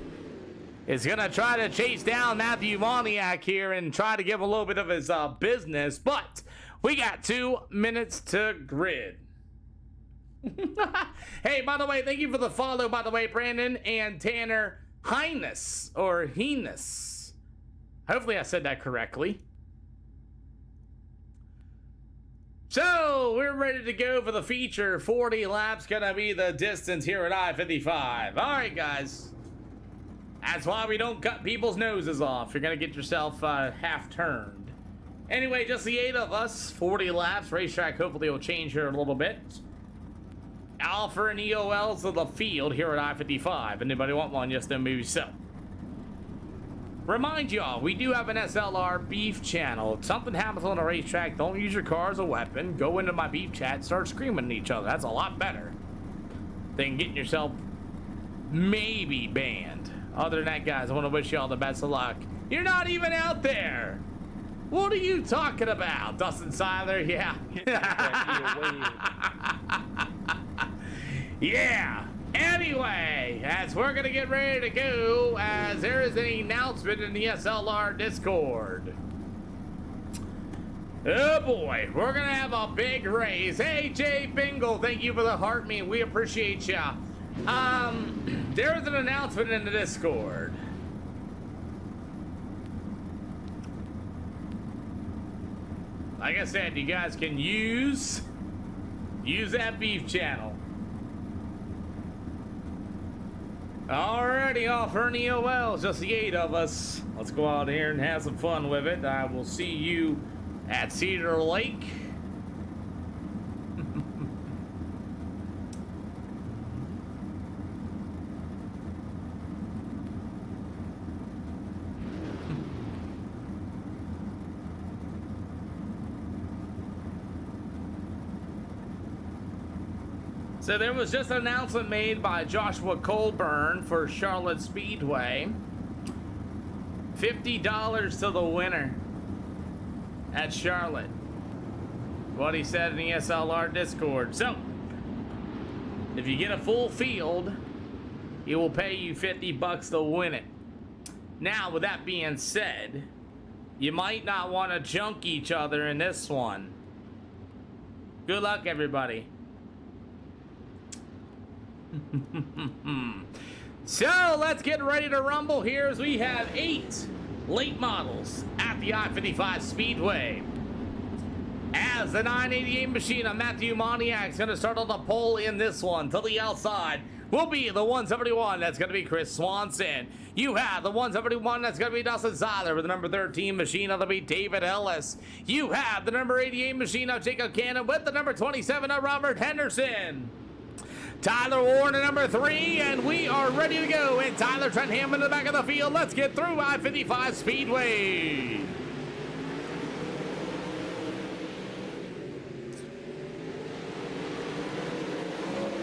is going to try to chase down Matthew Moniak here and try to give a little bit of his business, but we got 2 minutes to grid. Hey, by the way, thank you for the follow, by the way, Brandon and Tanner Highness, or Heinous. Hopefully I said that correctly. So, we're ready to go for the feature. 40 laps gonna be the distance here at I-55. All right, guys. That's why we don't cut people's noses off. You're going to get yourself half turned. Anyway, just the 8 of us. 40 laps. Racetrack hopefully will change here a little bit. Alpha and EOLs of the field here at I-55. Anybody want one? Yes, then maybe so. Remind y'all, we do have an SLR beef channel. If something happens on the racetrack, don't use your car as a weapon. Go into my beef chat and start screaming at each other. That's a lot better than getting yourself maybe banned. Other than that, guys, I want to wish y'all the best of luck. You're not even out there. What are you talking about, Dustin Seiler? Yeah. Yeah. Anyway, as we're going to get ready to go, as there is an announcement in the SLR Discord. Oh boy, we're going to have a big race. Hey, Jay Bingle, thank you for the heart, man. We appreciate ya. There is an announcement in the Discord. Like I said, you guys can use that beef channel. Alrighty, offering EOLs, just the 8 of us. Let's go out here and have some fun with it. I will see you at Cedar Lake. So there was just an announcement made by Joshua Colburn for Charlotte Speedway. $50 to the winner at Charlotte. What he said in the SLR Discord. So, if you get a full field, he will pay you $50 to win it. Now, with that being said, you might not want to junk each other in this one. Good luck, everybody. So let's get ready to rumble here as we have 8 late models at the I-55 Speedway. As the 988 machine of Matthew Moniak is going to start on the pole in this one. To the outside will be the 171. That's going to be Chris Swanson. You have the 171. That's going to be Dustin Seiler with the number 13 machine. That'll be David Ellis. You have the number 88 machine of Jacob Cannon with the number 27 of Robert Henderson. Tyler Warren at number 3, and we are ready to go. And Tyler Trentham in the back of the field. Let's get through I-55 Speedway.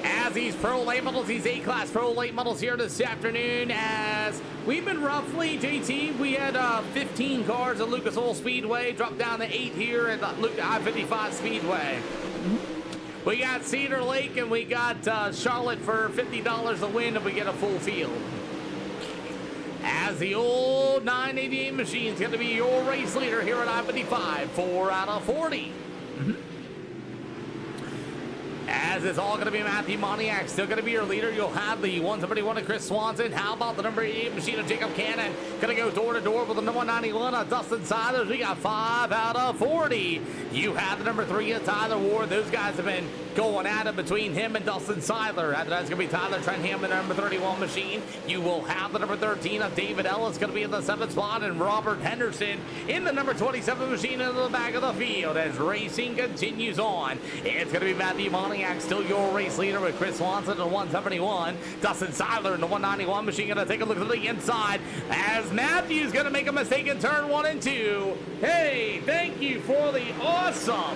As these pro late models, these A-class pro late models here this afternoon, as we've been roughly, JT, we had 15 cars at Lucas Oil Speedway, dropped down to 8 here at I-55 Speedway. We got Cedar Lake and we got Charlotte for $50 a win if we get a full field. As the old 988 machine is going to be your race leader here at I-55, 4 out of 40. As it's all going to be Matthew Moniak, still going to be your leader. You'll have the 171 of Chris Swanson. How about the number 88 machine of Jacob Cannon? Going to go door to door with the number 191 of Dustin Seilers. We got 5 out of 40. You have the number 3 of Tyler Ward. Those guys have been going at it between him and Dustin Seiler. After that's going to be Tyler Trentham, the number 31 machine. You will have the number 13 of David Ellis going to be in the 7th spot, and Robert Henderson in the number 27 machine in the back of the field as racing continues on. It's going to be Matthew Moniak, still your race leader with Chris Swanson in the 171. Dustin Seiler in the 191 machine. Going to take a look at the inside as Matthew's going to make a mistake in turn 1 and 2. Hey, thank you for the awesome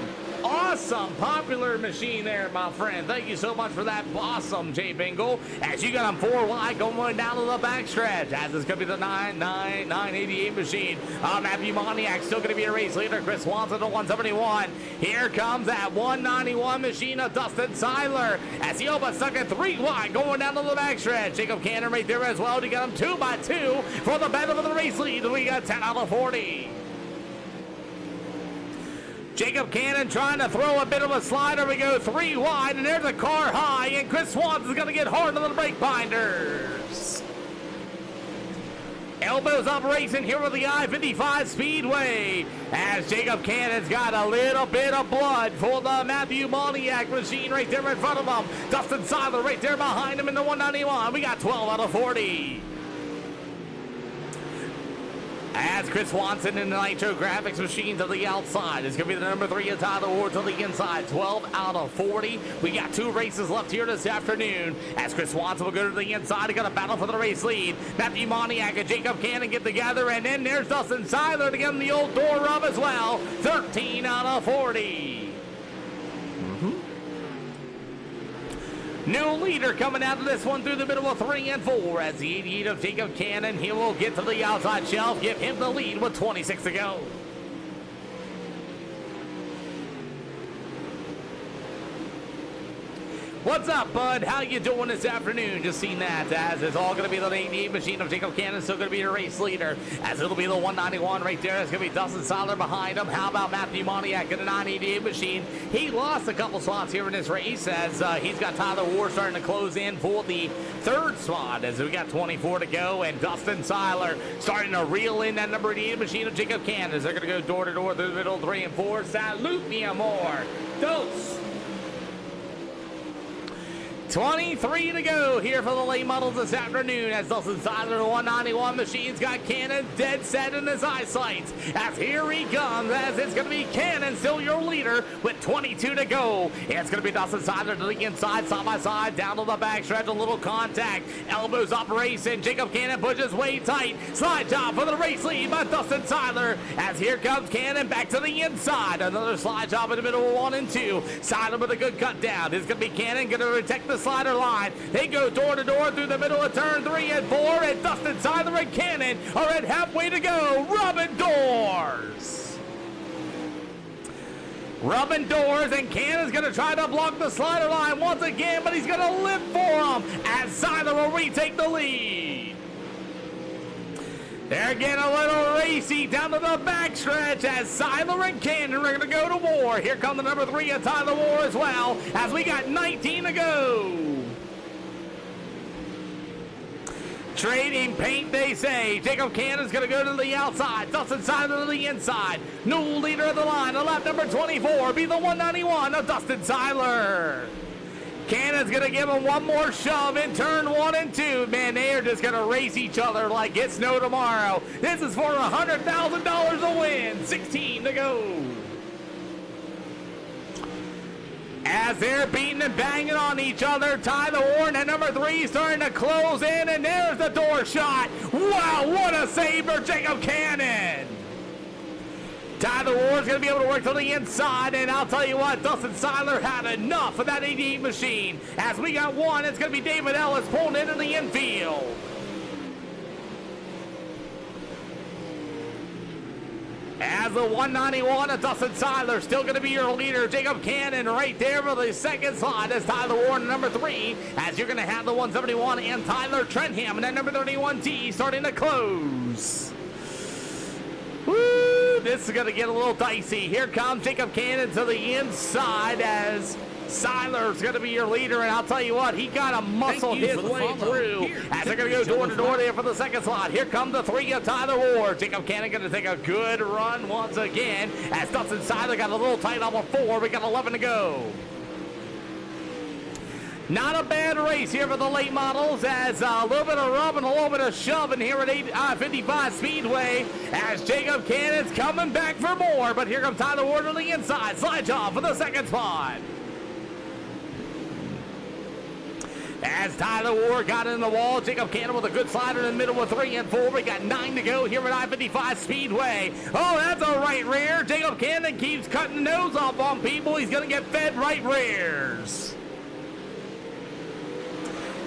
popular machine there, my friend. Thank you so much for that awesome, Jay Bingle. As you got them 4 wide going down to the backstretch, as it's going to be the 988 machine. Matthew Moniak still going to be a race leader. Chris Swanson, the 171. Here comes that 191 machine of Dustin Seiler as he opens stuck at 3 wide going down to the backstretch. Jacob Cannon right there as well to get him 2 by 2 for the battle of the race lead. We got 10 out of 40. Jacob Cannon trying to throw a bit of a slider. We go 3 wide, and there's a car high, and Chris Swanson's going to get hard on the brake binders. Elbows up racing here with the I-55 Speedway as Jacob Cannon's got a little bit of blood for the Matthew Moniak machine right there in front of him. Dustin Seiler right there behind him in the 191. We got 12 out of 40. As Chris Swanson in the Nitro Graphics machine to the outside. It's going to be the number 3 of Tyler Ward to the inside. 12 out of 40. We got 2 races left here this afternoon. As Chris Swanson will go to the inside. He's going to battle for the race lead. Matthew Moniak and Jacob Cannon get together. And then there's Dustin Seiler to give him the old door rub as well. 13 out of 40. New leader coming out of this one through the middle of 3 and 4 as the 88 of Jacob Cannon. He will get to the outside shelf, give him the lead with 26 to go. What's up, bud? How you doing this afternoon? Just seen that, as it's all going to be the 88 machine of Jacob Cannon, still going to be your race leader, as it'll be the 191 right there. It's going to be Dustin Seiler behind him. How about Matthew Moniak in a 988 machine? He lost a couple spots here in this race, as he's got Tyler Ward starting to close in for the third spot, as we got 24 to go, and Dustin Seiler starting to reel in that number 88 machine of Jacob Cannon, as they're going to go door to door through the middle, 3 and 4. Salute me amor. Dos. 23 to go here for the late models this afternoon, as Dustin Seiler, 191 machine's got Cannon dead set in his eyesight, as here he comes, as it's going to be Cannon, still your leader, with 22 to go. It's going to be Dustin Seiler to the inside, side by side, down to the back stretch, a little contact, elbows up racing, Jacob Cannon pushes way tight, slide job for the race lead by Dustin Seiler, as here comes Cannon back to the inside, another slide job in the middle of 1 and 2, Seiler with a good cut down. It's going to be Cannon, going to protect the slider line. They go door to door through the middle of turn 3 and 4, and Dustin Seiler and Cannon are at halfway to go. Rubbing doors. Rubbing doors, and Cannon's going to try to block the slider line once again, but he's going to live for him as Seiler will retake the lead. They're getting a little racy down to the backstretch as Seiler and Cannon are going to go to war. Here come the number 3 of Tyler War as well, as we got 19 to go. Trading paint, they say. Jacob Cannon's going to go to the outside. Dustin Seiler to the inside. New leader of the line, a lap number 24, be the 191 of Dustin Seiler. Cannon's going to give him one more shove in turn 1 and 2. Man, they are just going to race each other like it's no tomorrow. This is for $100,000 to win. 16 to go. As they're beating and banging on each other, Tyler Warren at number 3 starting to close in, and there's the door shot. Wow, what a save for Jacob Cannon. Tyler Ward's going to be able to work to the inside, and I'll tell you what, Dustin Seiler had enough of that 88 machine. As we got one, it's going to be David Ellis pulling into the infield. As the 191 of Dustin Seiler still going to be your leader, Jacob Cannon right there for the second slot as Tyler Ward number 3, as you're going to have the 171 and Tyler Trentham and that number 31T starting to close. Woo! This is going to get a little dicey. Here comes Jacob Cannon to the inside as Seiler's going to be your leader, and I'll tell you what, he got to muscle his way through as they're going to go door to door there for the second slot. Here come the 3 of Tyler Ward. Jacob Cannon going to take a good run once again as Dustin Seiler got a little tight on 4. We got 11 to go. Not a bad race here for the late models, as a little bit of rubbing, a little bit of shoving here at 55 Speedway, as Jacob Cannon's coming back for more, but here comes Tyler Ward on the inside. Slide job for the second spot. As Tyler Ward got in the wall, Jacob Cannon with a good slider in the middle with 3 and 4. We got 9 to go here at I-55 Speedway. Oh, that's a right rear. Jacob Cannon keeps cutting nose off on people. He's going to get fed right rears.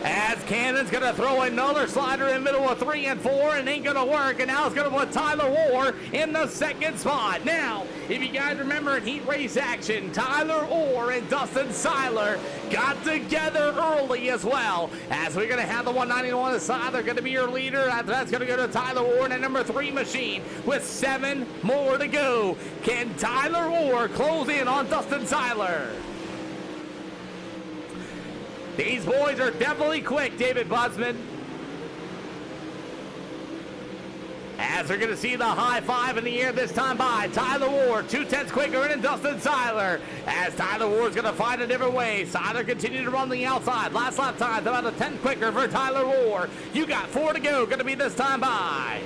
As Cannon's going to throw another slider in the middle of 3 and 4, and ain't going to work, and now it's going to put Tyler Ward in the second spot. Now, if you guys remember in heat race action, Tyler Orr and Dustin Seiler got together early as well, as we're going to have the 191 aside. They're going to be your leader. That's going to go to Tyler Orr and a number 3 machine with 7 more to go. Can Tyler Orr close in on Dustin Seiler? These boys are definitely quick, David Budsman. As we're going to see the high 5 in the air this time by Tyler Ward, 2/10 quicker than Dustin Seiler. As Tyler Ward's going to find a different way. Seiler continues to run the outside. Last lap time, about a 10 quicker for Tyler Ward. You got 4 to go. Going to be this time by.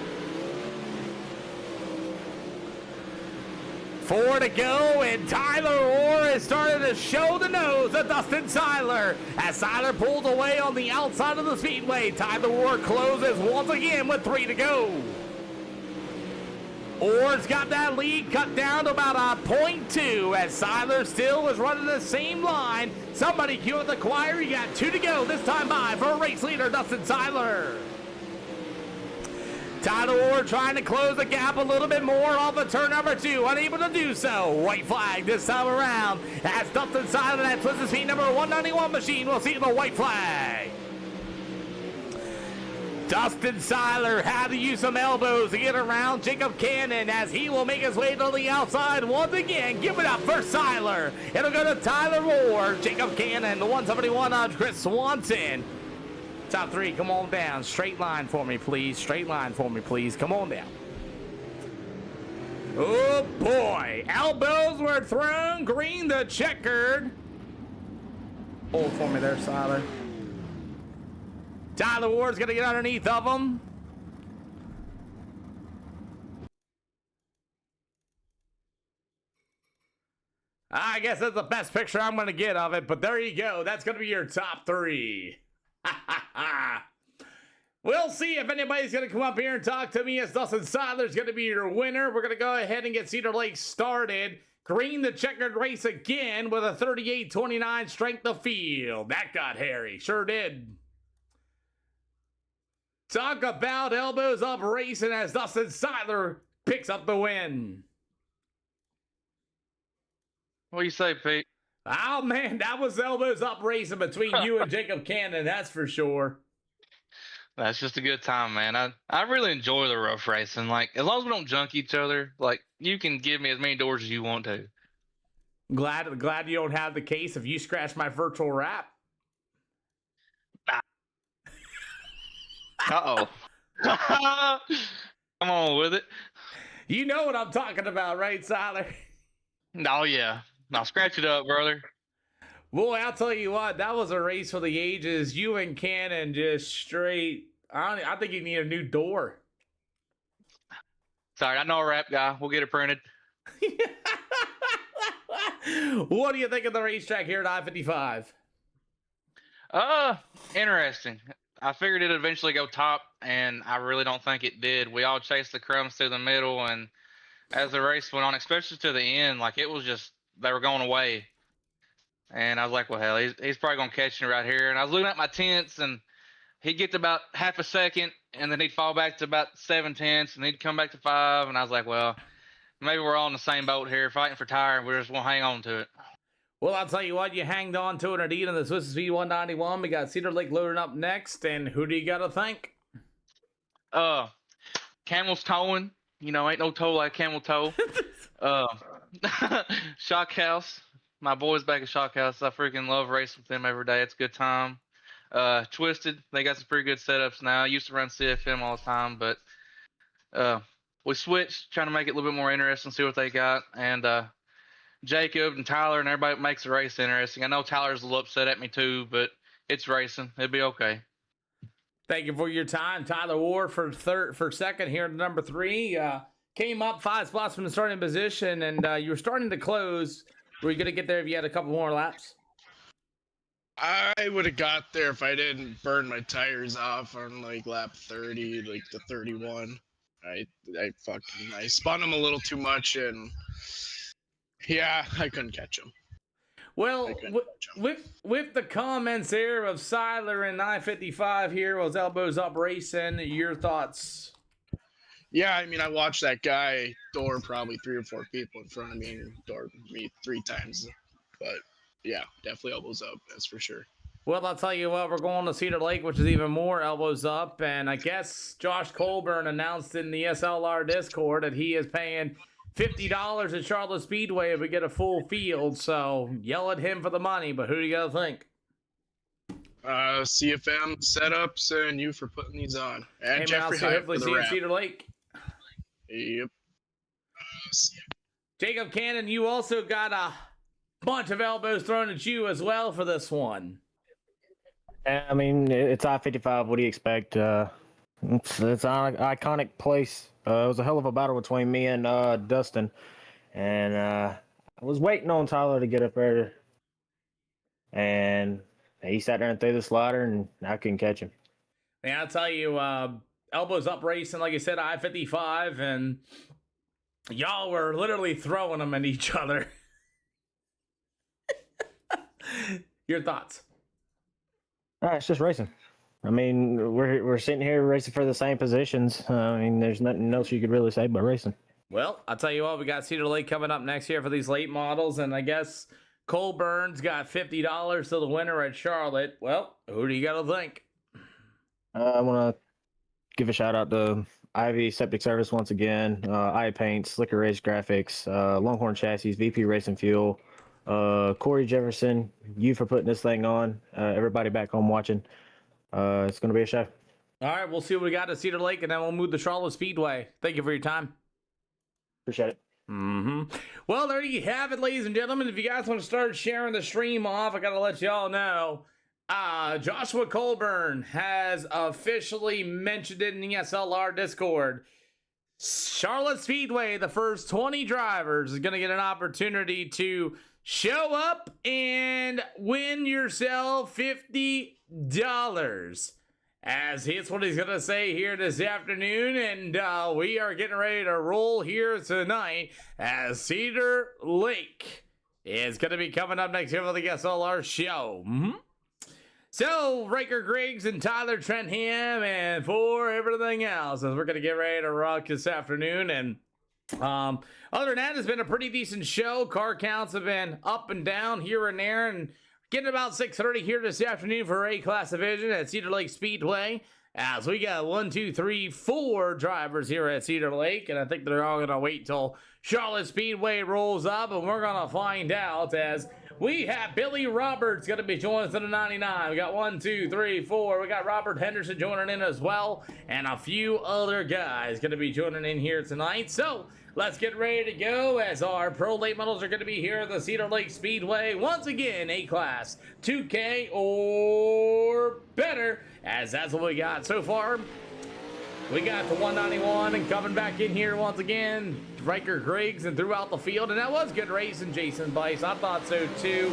4 to go, and Tyler Orr is starting to show the nose of Dustin Seiler. As Seiler pulls away on the outside of the speedway, Tyler Orr closes once again with 3 to go. Orr's got that lead cut down to about a 0.2 as Seiler still is running the same line. Somebody cue at the choir. You got 2 to go this time by for race leader Dustin Seiler. Tyler Ward trying to close the gap a little bit more off of turn number 2. Unable to do so. White flag this time around. As Dustin Seiler, that twisted speed number 191 machine will see the white flag. Dustin Seiler had to use some elbows to get around Jacob Cannon as he will make his way to the outside once again. Give it up for Seiler. It'll go to Tyler Ward, Jacob Cannon, the 171 on Chris Swanson. Top 3, come on down. Straight line for me, please. Straight line for me, please. Come on down. Oh, boy. Elbows were thrown. Green the checkered. Hold for me there, Seiler. Tyler Ward's going to get underneath of him. I guess that's the best picture I'm going to get of it, but there you go. That's going to be your top 3. We'll see if anybody's going to come up here and talk to me, as Dustin Seiler's going to be your winner. We're going to go ahead and get Cedar Lake started. Green the checkered race again with a 38-29 strength of field. That got hairy. Sure did. Talk about elbows up racing as Dustin Seiler picks up the win. What do you say, Pete? Oh, man, that was elbows up racing between you and Jacob Cannon, that's for sure. That's just a good time, man. I really enjoy the rough racing. Like, as long as we don't junk each other, like, you can give me as many doors as you want to. Glad you don't have the case if you scratch my virtual wrap. Uh-oh. Come on with it. You know what I'm talking about, right, Seiler? Oh, yeah. Now scratch it up, brother. Boy, I'll tell you what, that was a race for the ages. You and Cannon just straight. I think you need a new door. Sorry, I know a rap guy. We'll get it printed. What do you think of the racetrack here at I-55? Interesting. I figured it'd eventually go top, and I really don't think it did. We all chased the crumbs through the middle, and as the race went on, especially to the end, like, it was just, they were going away. And I was like, well, hell, he's probably going to catch me right here. And I was looking at my tenths, and he'd get to about half a second, and then he'd fall back to about 7/10, and he'd come back to 5. And I was like, well, maybe we're all in the same boat here, fighting for tire, and we're just going to hang on to it. Well, I'll tell you what, you hanged on to it indeed in the Swiss Speed 191. We got Cedar Lake loading up next, and who do you got to thank? Camel's towing. You know, ain't no tow like camel toe. Shock House. My boys back at Shock House. I freaking love racing with them every day. It's a good time. Twisted. They got some pretty good setups now. I used to run CFM all the time, but we switched, trying to make it a little bit more interesting, see what they got. And Jacob and Tyler and everybody makes the race interesting. I know Tyler's a little upset at me too, but it's racing. It'll be okay. Thank you for your time, Tyler Ward, for second here at number 3. Came up 5 spots from the starting position, and you were starting to close. Were you going to get there if you had a couple more laps? I would have got there if I didn't burn my tires off on like lap 30, like the 31. I spun them a little too much, and yeah, I couldn't catch them. Well, with the comments there of Seiler and I-55 here was elbows up racing, your thoughts? Yeah, I mean, I watched that guy door probably 3 or 4 people in front of me and door me 3 times. But yeah, definitely elbows up, that's for sure. Well, I'll tell you what, we're going to Cedar Lake, which is even more elbows up. And I guess Josh Colburn announced in the SLR Discord that he is paying $50 at Charlotte Speedway if we get a full field. So yell at him for the money, but who do you got to think? CFM setups and you for putting these on. And hey, Jeffrey man, Hyde hopefully for see the you in wrap. Cedar Lake. Yep. Jacob Cannon, you also got a bunch of elbows thrown at you as well for this one. I mean, it's I-55. What do you expect? It's an iconic place. It was a hell of a battle between me and Dustin. And I was waiting on Tyler to get up there. And he sat there and threw the slider, and I couldn't catch him. Yeah, I'll tell you, elbows up racing, like I said, I-55, and y'all were literally throwing them at each other. Your thoughts? It's just racing. I mean, we're sitting here racing for the same positions. I mean, there's nothing else you could really say but racing. Well, I'll tell you what, we got Cedar Lake coming up next year for these late models, and I guess Colburn's got $50 to the winner at Charlotte. Well, who do you got to think? I want to give a shout out to Ivy Septic Service once again, I Paint, Slicker Race Graphics, Longhorn Chassis, VP Racing Fuel, Corey Jefferson, you for putting this thing on, everybody back home watching. It's going to be a show. All right, we'll see what we got at Cedar Lake, and then we'll move to Charlotte Speedway. Thank you for your time. Appreciate it. Well, there you have it, ladies and gentlemen. If you guys want to start sharing the stream off, I got to let y'all know. Joshua Colburn has officially mentioned it in the SLR Discord. Charlotte Speedway, the first 20 drivers, is going to get an opportunity to show up and win yourself $50. As here's what he's going to say here this afternoon, and we are getting ready to roll here tonight as Cedar Lake is going to be coming up next year for the SLR show. So, Riker Griggs and Tyler Trentham, and for everything else, as we're going to get ready to rock this afternoon. And other than that, it's been a pretty decent show. Car counts have been up and down here and there, and getting about 6:30 here this afternoon for A-Class Division at Cedar Lake Speedway. As we got 1, 2, 3, 4 drivers here at Cedar Lake, and I think they're all going to wait till Charlotte Speedway rolls up, and we're going to find out as we have Billy Roberts going to be joining us in the 99. We got 1, 2, 3, 4. We got Robert Henderson joining in as well, and a few other guys going to be joining in here tonight. So let's get ready to go as our pro late models are going to be here at the Cedar Lake Speedway. Once again, A-Class 2K or better, as that's what we got so far. We got the 191 and coming back in here once again, Riker Griggs and throughout the field. And that was good racing, Jason Bice. I thought so too.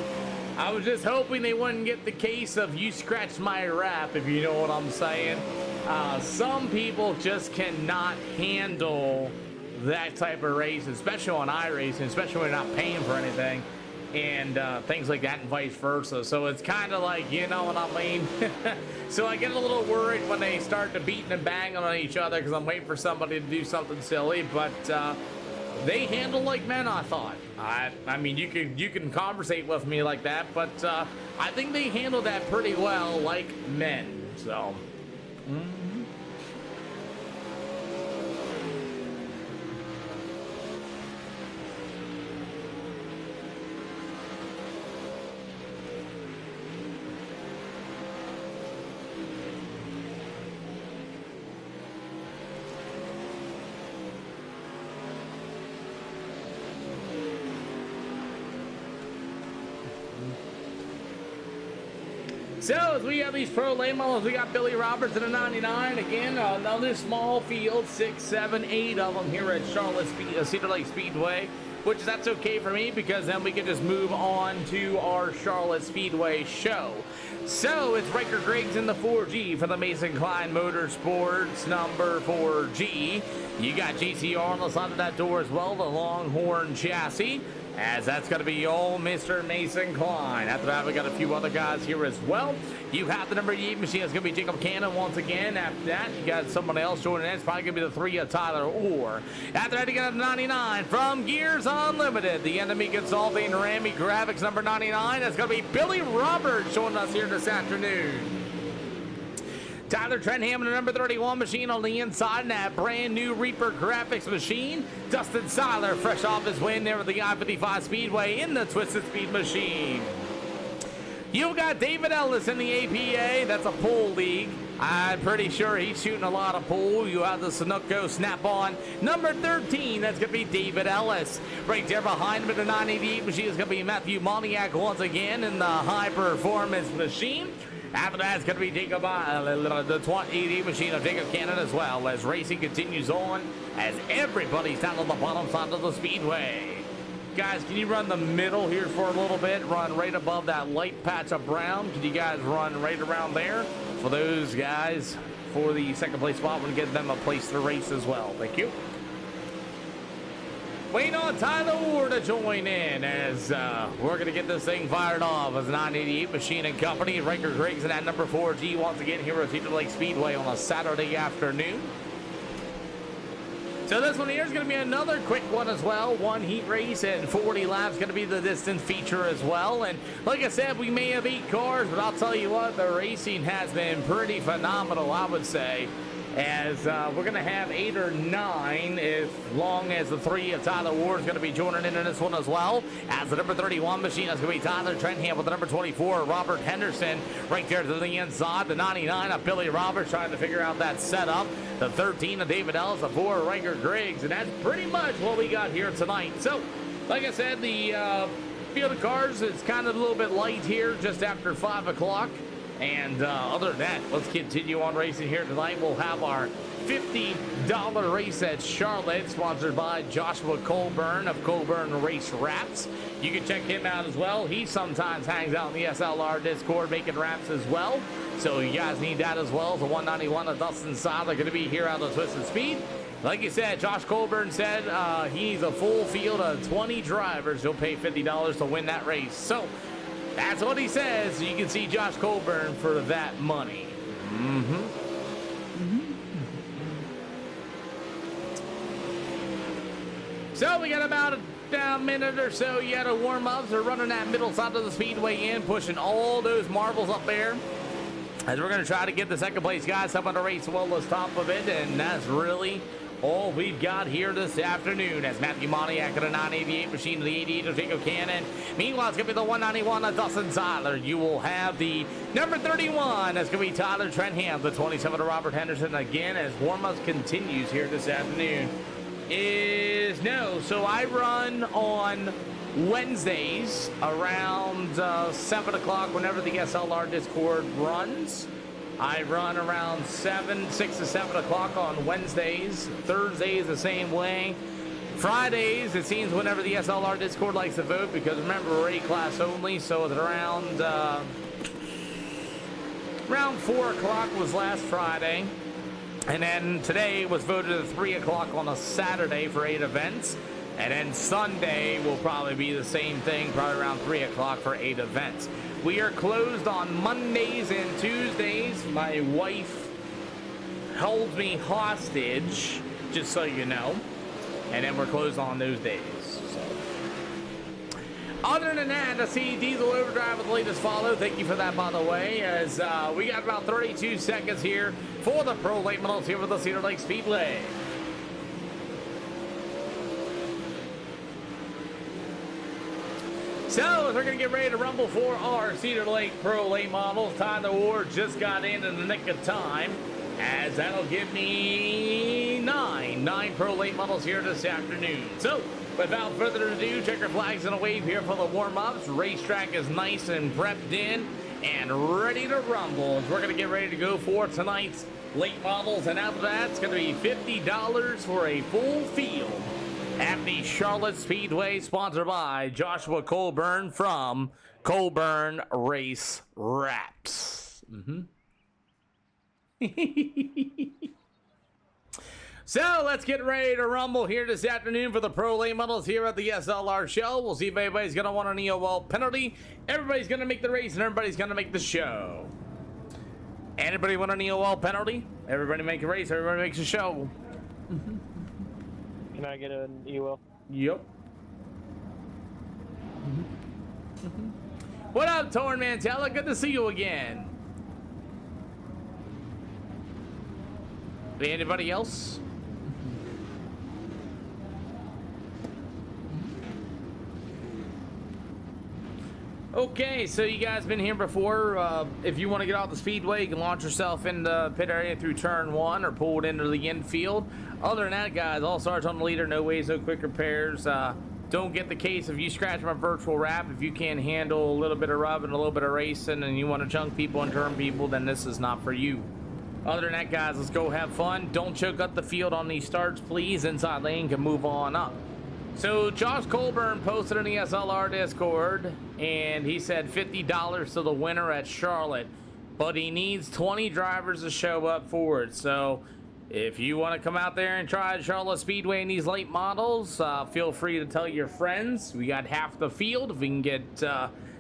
I was just hoping they wouldn't get the case of you scratched my rap, if you know what I'm saying. Some people just cannot handle that type of race, especially on iRacing, especially when you're not paying for anything. And things like that and vice versa. So it's kind of like, you know what I mean? So I get a little worried when they start to beating and banging on each other because I'm waiting for somebody to do something silly. But they handle like men, I thought. I mean, you can conversate with me like that, but I think they handle that pretty well like men. So. So, as we have these pro late models, we got Billy Roberts in a 99. Again, another small field, 6, 7, 8 of them here at Charlotte Cedar Lake Speedway, which that's okay for me because then we can just move on to our Charlotte Speedway show. So, it's Riker Griggs in the 4G for the Mason Klein Motorsports number 4G. You got GTR on the side of that door as well, the Longhorn chassis. As that's going to be old Mr. Mason Klein. After that, we got a few other guys here as well. You have the number 8 machine. It's going to be Jacob Cannon once again. After that, you got someone else joining in. It's probably going to be the 3 of Tyler Orr. After that, you got a 99 from Gears Unlimited. The Enemy Consulting Ramy Graphics number 99. That's going to be Billy Roberts joining us here this afternoon. Tyler Trentham in the number 31 machine on the inside in that brand new Reaper graphics machine. Dustin Seiler fresh off his win there with the I-55 Speedway in the Twisted Speed machine. You got David Ellis in the APA. That's a pool league. I'm pretty sure he's shooting a lot of pool. You have the Sunoco Snap-On number 13. That's going to be David Ellis. Right there behind him in the 988 machine is going to be Matthew Moniak once again in the high performance machine. After that, it's going to be Jacob, the 2080 machine of Jacob Cannon as well, as racing continues on, as everybody's down on the bottom side of the speedway. Guys, can you run the middle here for a little bit? Run right above that light patch of brown. Can you guys run right around there for those guys for the second place spot? We're going to give them a place to race as well. Thank you. Waiting on Tyler Ward to join in as we're going to get this thing fired off as 988 Machine and Company. Riker Griggs in that number 4G once again here at Cedar Lake Speedway on a Saturday afternoon. So this one here is going to be another quick one as well. One heat race and 40 laps going to be the distance feature as well. And like I said, we may have 8 cars, but I'll tell you what, the racing has been pretty phenomenal, I would say. As we're going to have 8 or 9 as long as the 3 of Tyler Ward is going to be joining in this one as well. As the number 31 machine is going to be Tyler Trentham with the number 24, Robert Henderson, right there to the inside. The 99 of Billy Roberts trying to figure out that setup. The 13 of David Ellis, the 4 of Riker Griggs, and that's pretty much what we got here tonight. So, like I said, the field of cars is kind of a little bit light here just after 5 o'clock. And other than that, let's continue on racing here tonight. We'll have our $50 race at Charlotte, sponsored by Joshua Colburn of Colburn Race Wraps. You can check him out as well. He sometimes hangs out in the SLR Discord making wraps as well. So you guys need that as well. The 191 of Dustin Seiler going to be here out of Twisted Speed. Like you said, Josh Colburn said he needs a full field of 20 drivers. He'll pay $50 to win that race. So that's what he says. You can see Josh Colburn for that money. So we got about a minute or so yet of warm-ups. We're running that middle side of the speedway in, pushing all those marbles up there. As we're going to try to get the second place guys up on the race well as top of it. And that's really all we've got here this afternoon, as Matthew Moniak at a 988 machine to the 88 of Jacob Cannon. Meanwhile, it's going to be the 191 of Dustin Seiler. You will have the number 31. That's going to be Tyler Trentham, the 27 of Robert Henderson. Again, as warm-ups continues here this afternoon. So I run on Wednesdays around 7 o'clock whenever the SLR Discord runs. I run around 6 to 7 o'clock on Wednesdays. Thursdays the same way. Fridays, it seems whenever the SLR Discord likes to vote, because remember, we're A-class only, so it's around 4 o'clock was last Friday. And then today was voted at 3 o'clock on a Saturday for 8 events. And then Sunday will probably be the same thing, probably around 3 o'clock for 8 events. We are closed on Mondays and Tuesdays. My wife holds me hostage, just so you know. And then we're closed on those days. So. Other than that, I see Diesel Overdrive with the latest follow. Thank you for that, by the way. As we got about 32 seconds here for the Pro Late Models here with the Cedar Lake Speedway. So, we're going to get ready to rumble for our Cedar Lake Pro Late Models. Tyler Ward just got in the nick of time, as that'll give me 9 Pro Late Models here this afternoon. So, without further ado, checker flags in a wave here for the warm-ups. Racetrack is nice and prepped in and ready to rumble. As we're going to get ready to go for tonight's late models, and after that, it's going to be $50 for a full field at the Charlotte Speedway, sponsored by Joshua Colburn from Colburn Race Wraps. So let's get ready to rumble here this afternoon for the Pro Late Models here at the SLR show. We'll see if anybody's going to want an EOL penalty. Everybody's going to make the race and everybody's going to make the show. Anybody want an EOL penalty? Everybody make a race, everybody makes a show. Can I get an EOL? Yep. What up, Torn Mantella? Good to see you again. Anybody else? Okay, so you guys been here before. If you want to get off the speedway, you can launch yourself in the pit area through turn 1 or pull it into the infield. Other than that, guys, all starts on the leader, no ways, no quick repairs. Don't get the case if you scratch my virtual wrap. If you can't handle a little bit of rubbing, a little bit of racing, and you want to chunk people and turn people, then this is not for you. Other than that, guys, let's go have fun. Don't choke up the field on these starts, please. Inside lane can move on up. So Josh Colburn posted in the SLR Discord, and he said $50 to the winner at Charlotte, but he needs 20 drivers to show up for it. So If you want to come out there and try Charlotte Speedway in these late models, feel free to tell your friends. We got half the field. If we can get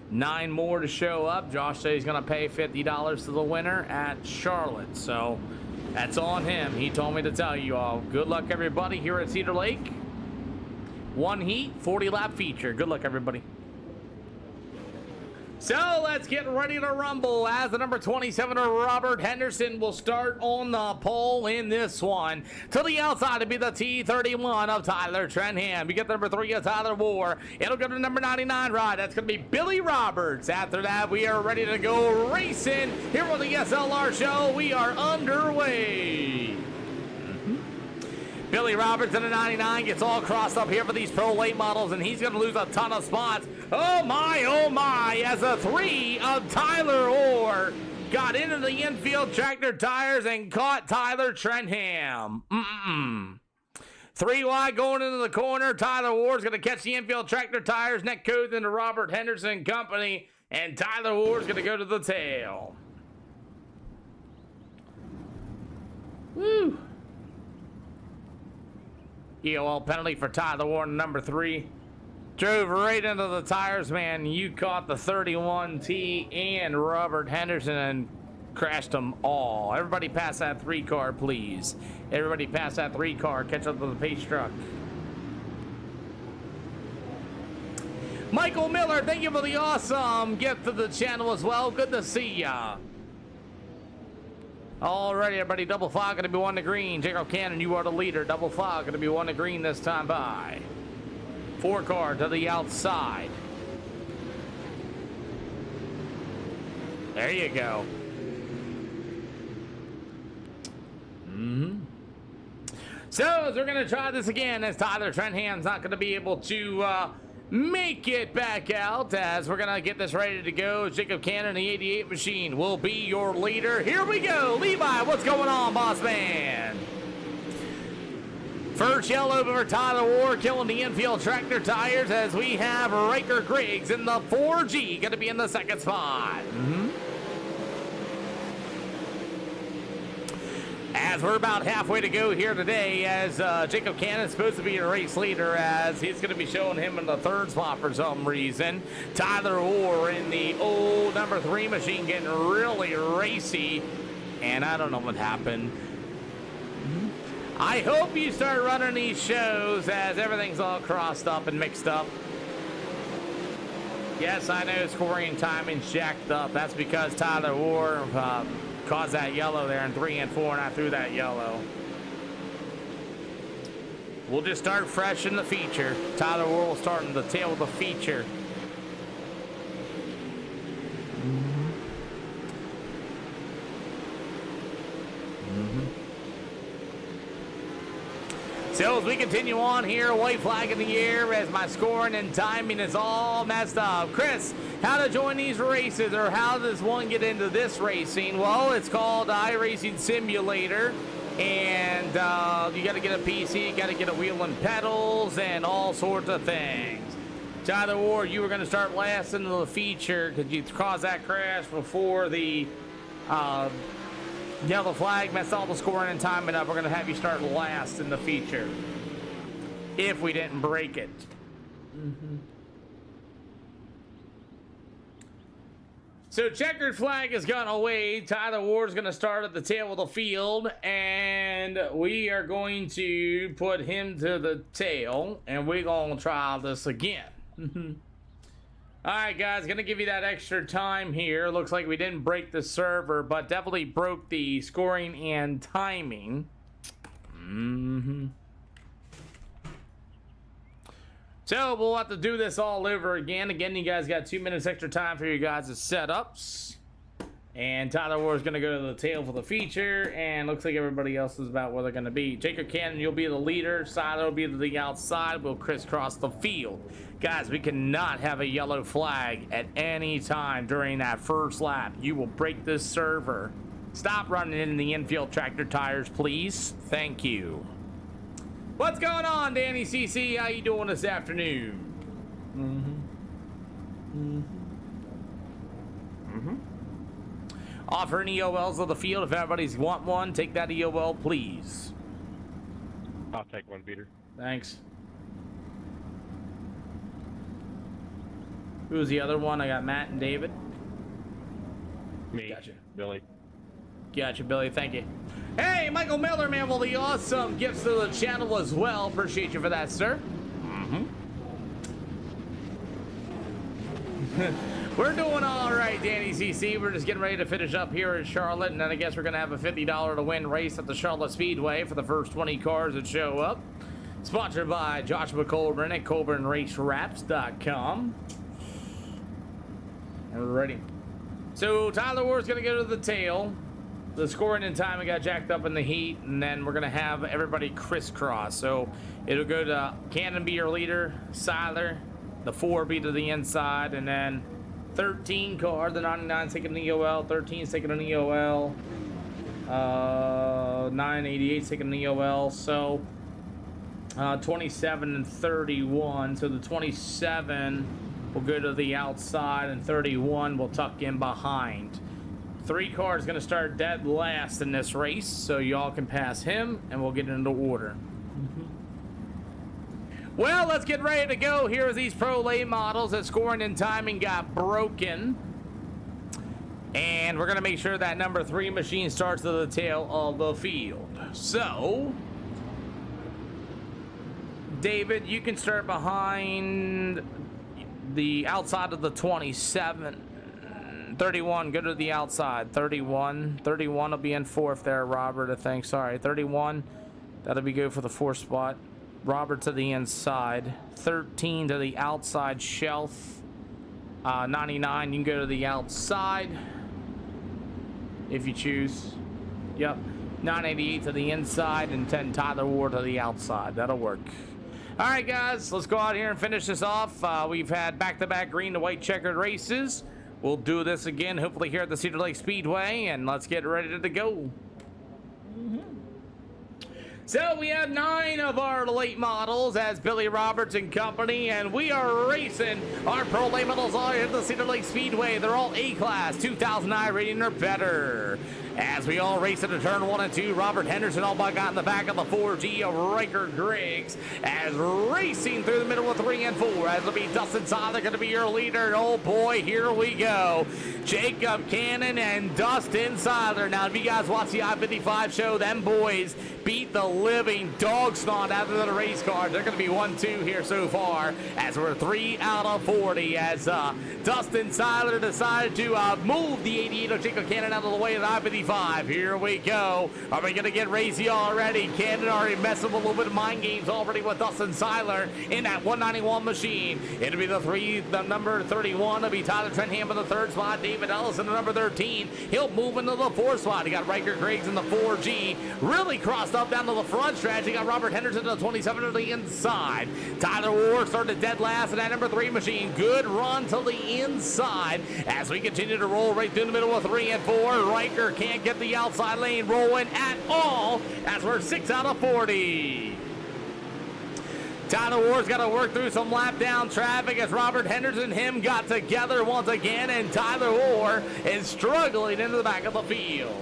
9 more to show up, Josh said he's going to pay $50 to the winner at Charlotte. So that's on him. He told me to tell you all. Good luck, everybody, here at Cedar Lake. 1 heat, 40-lap feature. Good luck, everybody. So let's get ready to rumble as the number 27 Robert Henderson will start on the pole in this one. To the outside to be the T31 of Tyler Trenham. You get the number 3 of Tyler Moore. It'll go to number 99 ride. That's going to be Billy Roberts. After that, we are ready to go racing here on the SLR show. We are underway. Billy Roberts in the 99 gets all crossed up here for these pro late models, and he's going to lose a ton of spots. Oh my, as a 3 of Tyler Orr got into the infield tractor tires and caught Tyler Trenham. 3 wide going into the corner. Tyler Orr's going to catch the infield tractor tires. Neck goes into Robert Henderson Company, and Tyler Orr's going to go to the tail. Woo. EOL penalty for Tyler Warren, number 3. Drove right into the tires, man. You caught the 31T and Robert Henderson and crashed them all. Everybody pass that 3 car, please. Everybody pass that 3 car. Catch up to the pace truck. Michael Miller, thank you for the awesome gift to the channel as well. Good to see ya. Alrighty, everybody, double fog going to be 1 to green. Jacob Cannon, you are the leader. Double fog going to be 1 to green this time by. 4 car to the outside. There you go. So, as we're going to try this again, as Tyler Trenham's not going to be able to make it back out, as we're gonna get this ready to go. Jacob Cannon, the 88 machine, will be your leader. Here we go. Levi, what's going on, boss man? First yellow for Tyler Ward, killing the infield tractor tires, as we have Riker Griggs in the 4G, gonna be in the 2nd spot. As we're about halfway to go here today, as Jacob Cannon is supposed to be a race leader, as he's going to be showing him in the 3rd spot for some reason. Tyler Orr in the old number 3 machine getting really racy, and I don't know what happened. I hope you start running these shows as everything's all crossed up and mixed up. Yes, I know scoring and timing's jacked up. That's because Tyler Orr caused that yellow there in 3 and 4, and I threw that yellow. We'll just start fresh in the feature. Tyler Orr will start in the tail of the feature. So as we continue on here, white flag in the air as my scoring and timing is all messed up. Chris, how to join these races, or how does one get into this racing? Well, it's called iRacing Simulator, and you got to get a PC, you got to get a wheel and pedals, and all sorts of things. Tyler Ward, you were going to start last into the feature because you caused that crash before the yellow flag messed all the scoring and timing up. We're going to have you start last in the feature if we didn't break it. So checkered flag has gone away. Tyler Ward's going to start at the tail of the field, and we are going to put him to the tail, and we're going to try this again. All right, guys, gonna give you that extra time here. Looks like we didn't break the server, but definitely broke the scoring and timing. So we'll have to do this all over again. Again, you guys got 2 minutes extra time for your guys' setups. And Tyler Ward's gonna go to the tail for the feature, and looks like everybody else is about where they're gonna be. Jacob Cannon, you'll be the leader. Silo will be to the outside. We'll crisscross the field. Guys, we cannot have a yellow flag at any time during that first lap. You will break this server. Stop running in the infield tractor tires, please. Thank you. What's going on, Danny CC? How you doing this afternoon? Offering EOLs of the field. If everybody's want one, take that EOL, please. I'll take one, Peter. Thanks. Who's the other one? I got Matt and David. Me. Gotcha. Billy. Gotcha, Billy. Thank you. Hey, Michael Miller, man, well, the awesome gifts to the channel as well. Appreciate you for that, sir. We're doing all right, Danny CC. We're just getting ready to finish up here in Charlotte, and then I guess we're going to have a $50 to win race at the Charlotte Speedway for the first 20 cars that show up. Sponsored by Joshua Colburn at ColburnRaceWraps.com. We're ready. So Tyler Ward's going to go to the tail. The scoring and timing got jacked up in the heat, and then we're going to have everybody crisscross. So it'll go to Cannon be your leader, Siler, the 4 be to the inside, and then 13 car, the 99's taking an EOL, 13's taking an EOL, 988's taking an EOL, so 27 and 31. So the 27 will go to the outside, and 31 will tuck in behind. 3 cars going to start dead last in this race, so y'all can pass him, and we'll get into order. Well, let's get ready to go. Here are these pro late models that scoring and timing got broken. And we're going to make sure that number 3 machine starts at the tail of the field. So, David, you can start behind the outside of the 27. 31, go to the outside. 31 will be in 4th there, Robert, I think. Sorry, 31. That'll be good for the 4th spot. Robert to the inside. 13 to the outside shelf. 99, you can go to the outside if you choose. Yep. 988 to the inside, and 10 Tyler Ward to the outside. That'll work. All right, guys, let's go out here and finish this off. We've had back-to-back green to white checkered races. We'll do this again, hopefully here at the Cedar Lake Speedway, and let's get ready to go. So we have 9 of our late models as Billy Roberts and company, and we are racing our pro late models all here at the Cedar Lake Speedway. They're all A-class, 2009 rating or better. As we all race into turn 1 and 2, Robert Henderson all but got in the back of the 4G of Riker Griggs. As racing through the middle of 3 and 4, as it'll be Dustin Siler going to be your leader. And oh boy, here we go. Jacob Cannon and Dustin Siler. Now, if you guys watch the I-55 show, them boys beat the living dog snot out of the race car. They're going to be 1-2 here so far, as we're 3 out of 40, as Dustin Siler decided to move the 88 of Jacob Cannon out of the way of the I-55. Here we go. Are we going to get racy already? Cannon already messing with a little bit of mind games already with Dustin Siler in that 191 machine. It'll be the number 31. It'll be Tyler Trentham in the 3rd spot. David Ellis in the number 13. He'll move into the 4th spot. He got Riker Griggs in the 4G. Really crossed up down to the front stretch. He got Robert Henderson to the 27 to the inside. Tyler Ward started dead last in that number 3 machine. Good run to the inside as we continue to roll right through the middle of 3 and 4. Riker can't get the outside lane rolling at all as we're 6 out of 40. Tyler Ward's got to work through some lap down traffic as Robert Henderson and him got together once again, and Tyler Ward is struggling into the back of the field.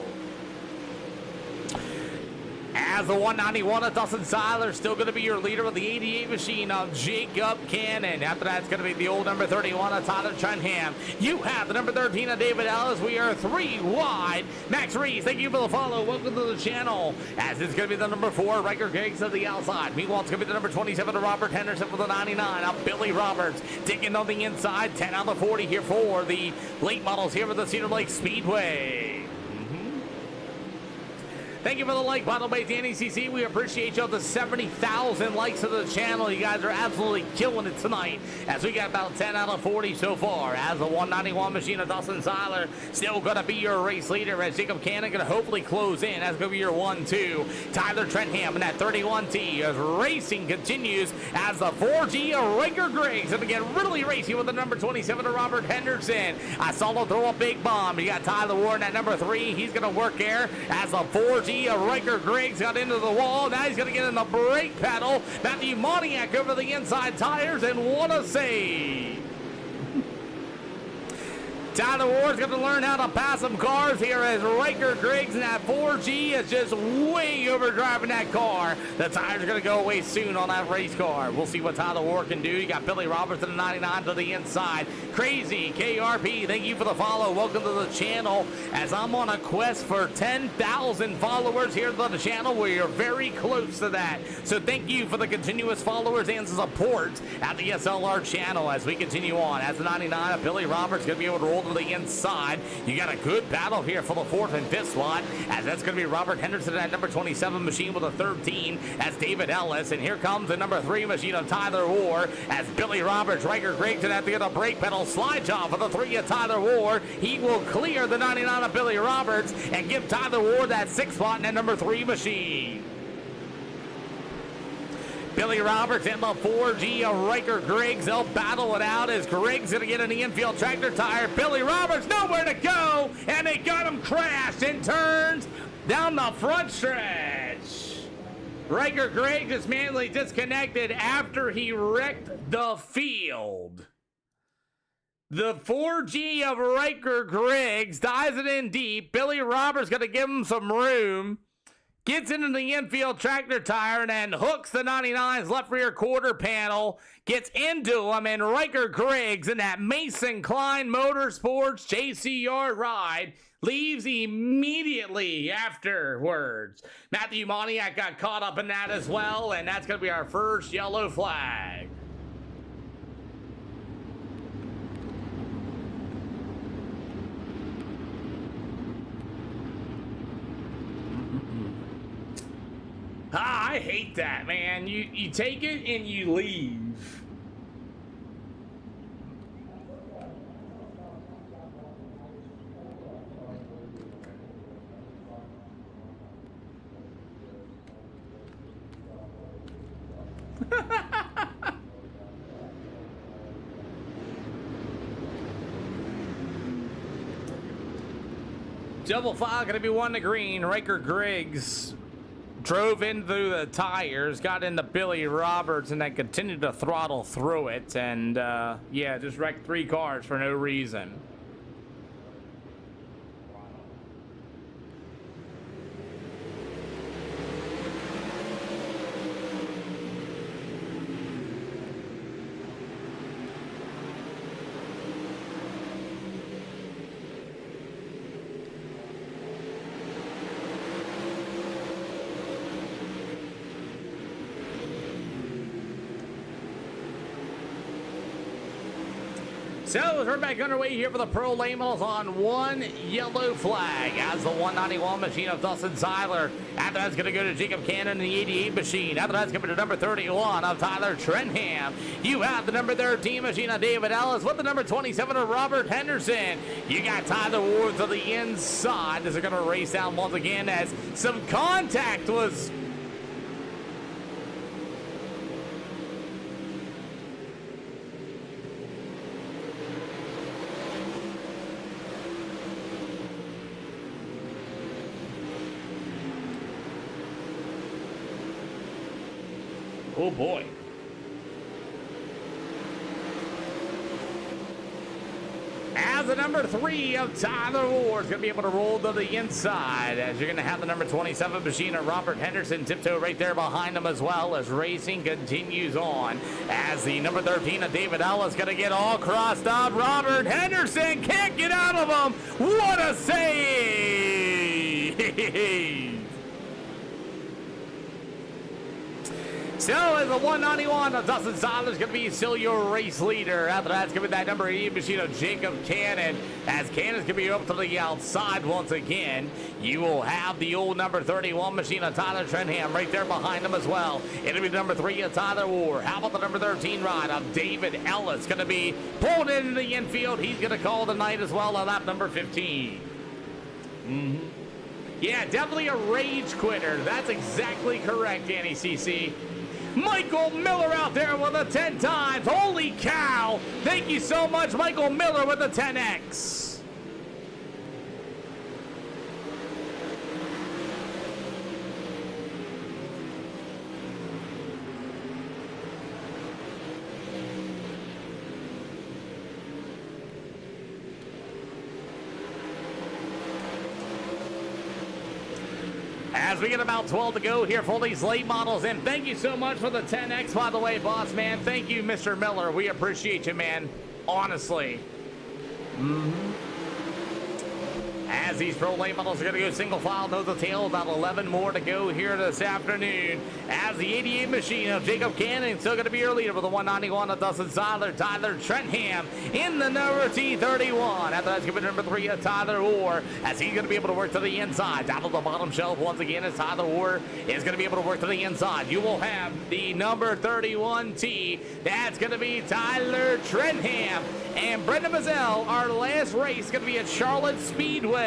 As the 191 of Dustin Siler, still going to be your leader with the 88 machine of Jacob Cannon. After that, it's going to be the old number 31 of Tyler Trentham. You have the number 13 of David Ellis. We are 3 wide. Max Reese, thank you for the follow. Welcome to the channel. As it's going to be the number 4, Riker Griggs to the outside. Meanwhile, it's going to be the number 27 of Robert Henderson for the 99 of Billy Roberts. Digging on the inside, 10 out of 40 here for the late models here at the Cedar Lake Speedway. Thank you for the like, by the way, Danny CC. We appreciate y'all. The 70,000 likes to the channel. You guys are absolutely killing it tonight, as we got about 10 out of 40 so far. As the 191 machine of Dustin Siler still going to be your race leader, as Jacob Cannon going to hopefully close in. That's going to be your 1-2. Tyler Trentham in that 31T as racing continues as the 4G of Riker Griggs. And again, really racing with the number 27 of Robert Henderson. I saw him throw a big bomb. You got Tyler Ward in that number 3. He's going to work there as the 4G of Riker Griggs got into the wall. Now he's going to get in the brake pedal. Matthew Moniak over the inside tires, and what a save. Tyler Ward's going to learn how to pass some cars here as Riker Griggs and that 4G is just way overdriving that car. The tires are going to go away soon on that race car. We'll see what Tyler Ward can do. You got Billy Roberts in the 99 to the inside. Crazy KRP, thank you for the follow. Welcome to the channel as I'm on a quest for 10,000 followers here to the channel. We are very close to that. So thank you for the continuous followers and support at the SLR channel as we continue on. As the 99 of Billy Roberts going to be able to roll to the inside. You got a good battle here for the 4th and 5th slot, as that's going to be Robert Henderson at number 27 machine with a 13 as David Ellis, and here comes the number 3 machine of Tyler Ward as Billy Roberts, Riker Griggs, and at the end of brake pedal slide job for the 3 of Tyler Ward. He will clear the 99 of Billy Roberts and give Tyler Ward that 6th spot in that number 3 machine. Billy Roberts in the 4G of Riker Griggs. They'll battle it out as Griggs going to get in the infield tractor tire. Billy Roberts nowhere to go, and they got him crashed in turns down the front stretch. Riker Griggs is manually disconnected after he wrecked the field. The 4G of Riker Griggs dives it in deep. Billy Roberts going to give him some room. Gets into the infield tractor tire and then hooks the 99's left rear quarter panel. Gets into him, and Riker Griggs in that Mason Klein Motorsports JCR ride leaves immediately afterwards. Matthew Moniak got caught up in that as well, and that's going to be our first yellow flag. I hate that, man. You take it and you leave. Double file going to be 1 to green. Riker Griggs drove in through the tires, got into Billy Roberts, and then continued to throttle through it. And, yeah, just wrecked 3 cars for no reason. So we're back underway here for the Pro Late Models on 1 yellow flag as the 191 machine of Dustin Seiler. After that's going to go to Jacob Cannon in the 88 machine. After that's going to number 31 of Tyler Trenham. You have the number 13 machine of David Ellis with the number 27 of Robert Henderson. You got Tyler Ward to the inside. This is going to race down once again as some contact was... Oh boy. As the number 3 of Tyler Ward is going to be able to roll to the inside, as you're going to have the number 27 machine of Robert Henderson tiptoe right there behind him as well, as racing continues on. As the number 13 of David Ellis is going to get all crossed up. Robert Henderson can't get out of him. What a save! So as the 191 of Dustin Seiler is going to be still your race leader. After that's going to be that number 80 machine of Jacob Cannon. As Cannon's going to be up to the outside once again. You will have the old number 31 machine of Tyler Trenham right there behind him as well. It'll be the number 3 of Tyler Ward. How about the number 13 ride of David Ellis? Going to be pulled into the infield. He's going to call the night as well on lap number 15. Yeah, definitely a rage quitter. That's exactly correct, Danny CC. Michael Miller out there with a 10 times. Holy cow. Thank you so much, Michael Miller with the 10X. As we get about 12 to go here for these late models, and thank you so much for the 10X, by the way, boss man. Thank you, Mr. Miller. We appreciate you, man. Honestly. As these pro late models are going to go single file, nose to tail, about 11 more to go here this afternoon. As the 88 machine of Jacob Cannon still going to be your leader with the 191 of Dustin Seiler, Tyler Trentham in the number T31. After that's going to be number 3 of Tyler Orr, as he's going to be able to work to the inside. Down to the bottom shelf once again as Tyler Orr is going to be able to work to the inside. You will have the number 31T. That's going to be Tyler Trentham. And Brendan Mazzell, our last race is going to be at Charlotte Speedway.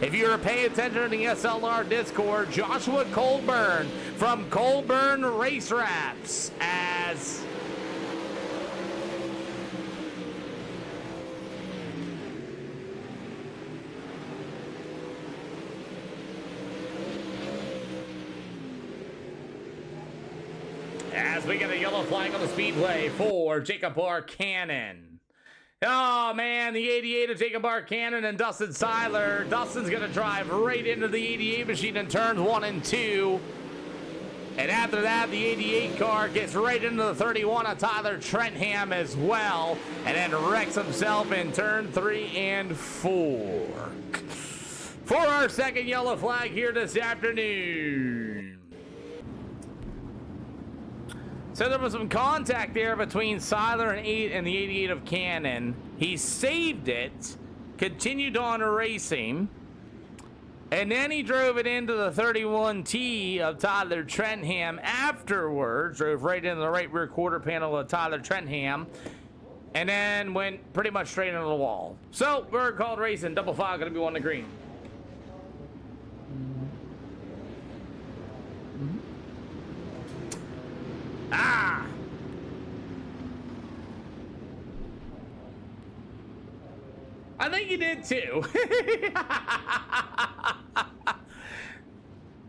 If you're paying attention to the SLR Discord, Joshua Colburn from Colburn Race Wraps as we get a yellow flag on the speedway for Jacob R. Cannon. Oh, man, the 88 of Jacob R. Cannon and Dustin Seiler. Dustin's going to drive right into the 88 machine in turns 1 and 2. And after that, the 88 car gets right into the 31 of Tyler Trentham as well. And then wrecks himself in turn 3 and 4. For our second yellow flag here this afternoon. So there was some contact there between Seiler and the 88 of Cannon. He saved it, continued on racing, and then he drove it into the 31T of Tyler Trentham afterwards, drove right into the right rear quarter panel of Tyler Trentham, and then went pretty much straight into the wall. So we're called racing, double file, gonna be on the green. Ah! I think you did too.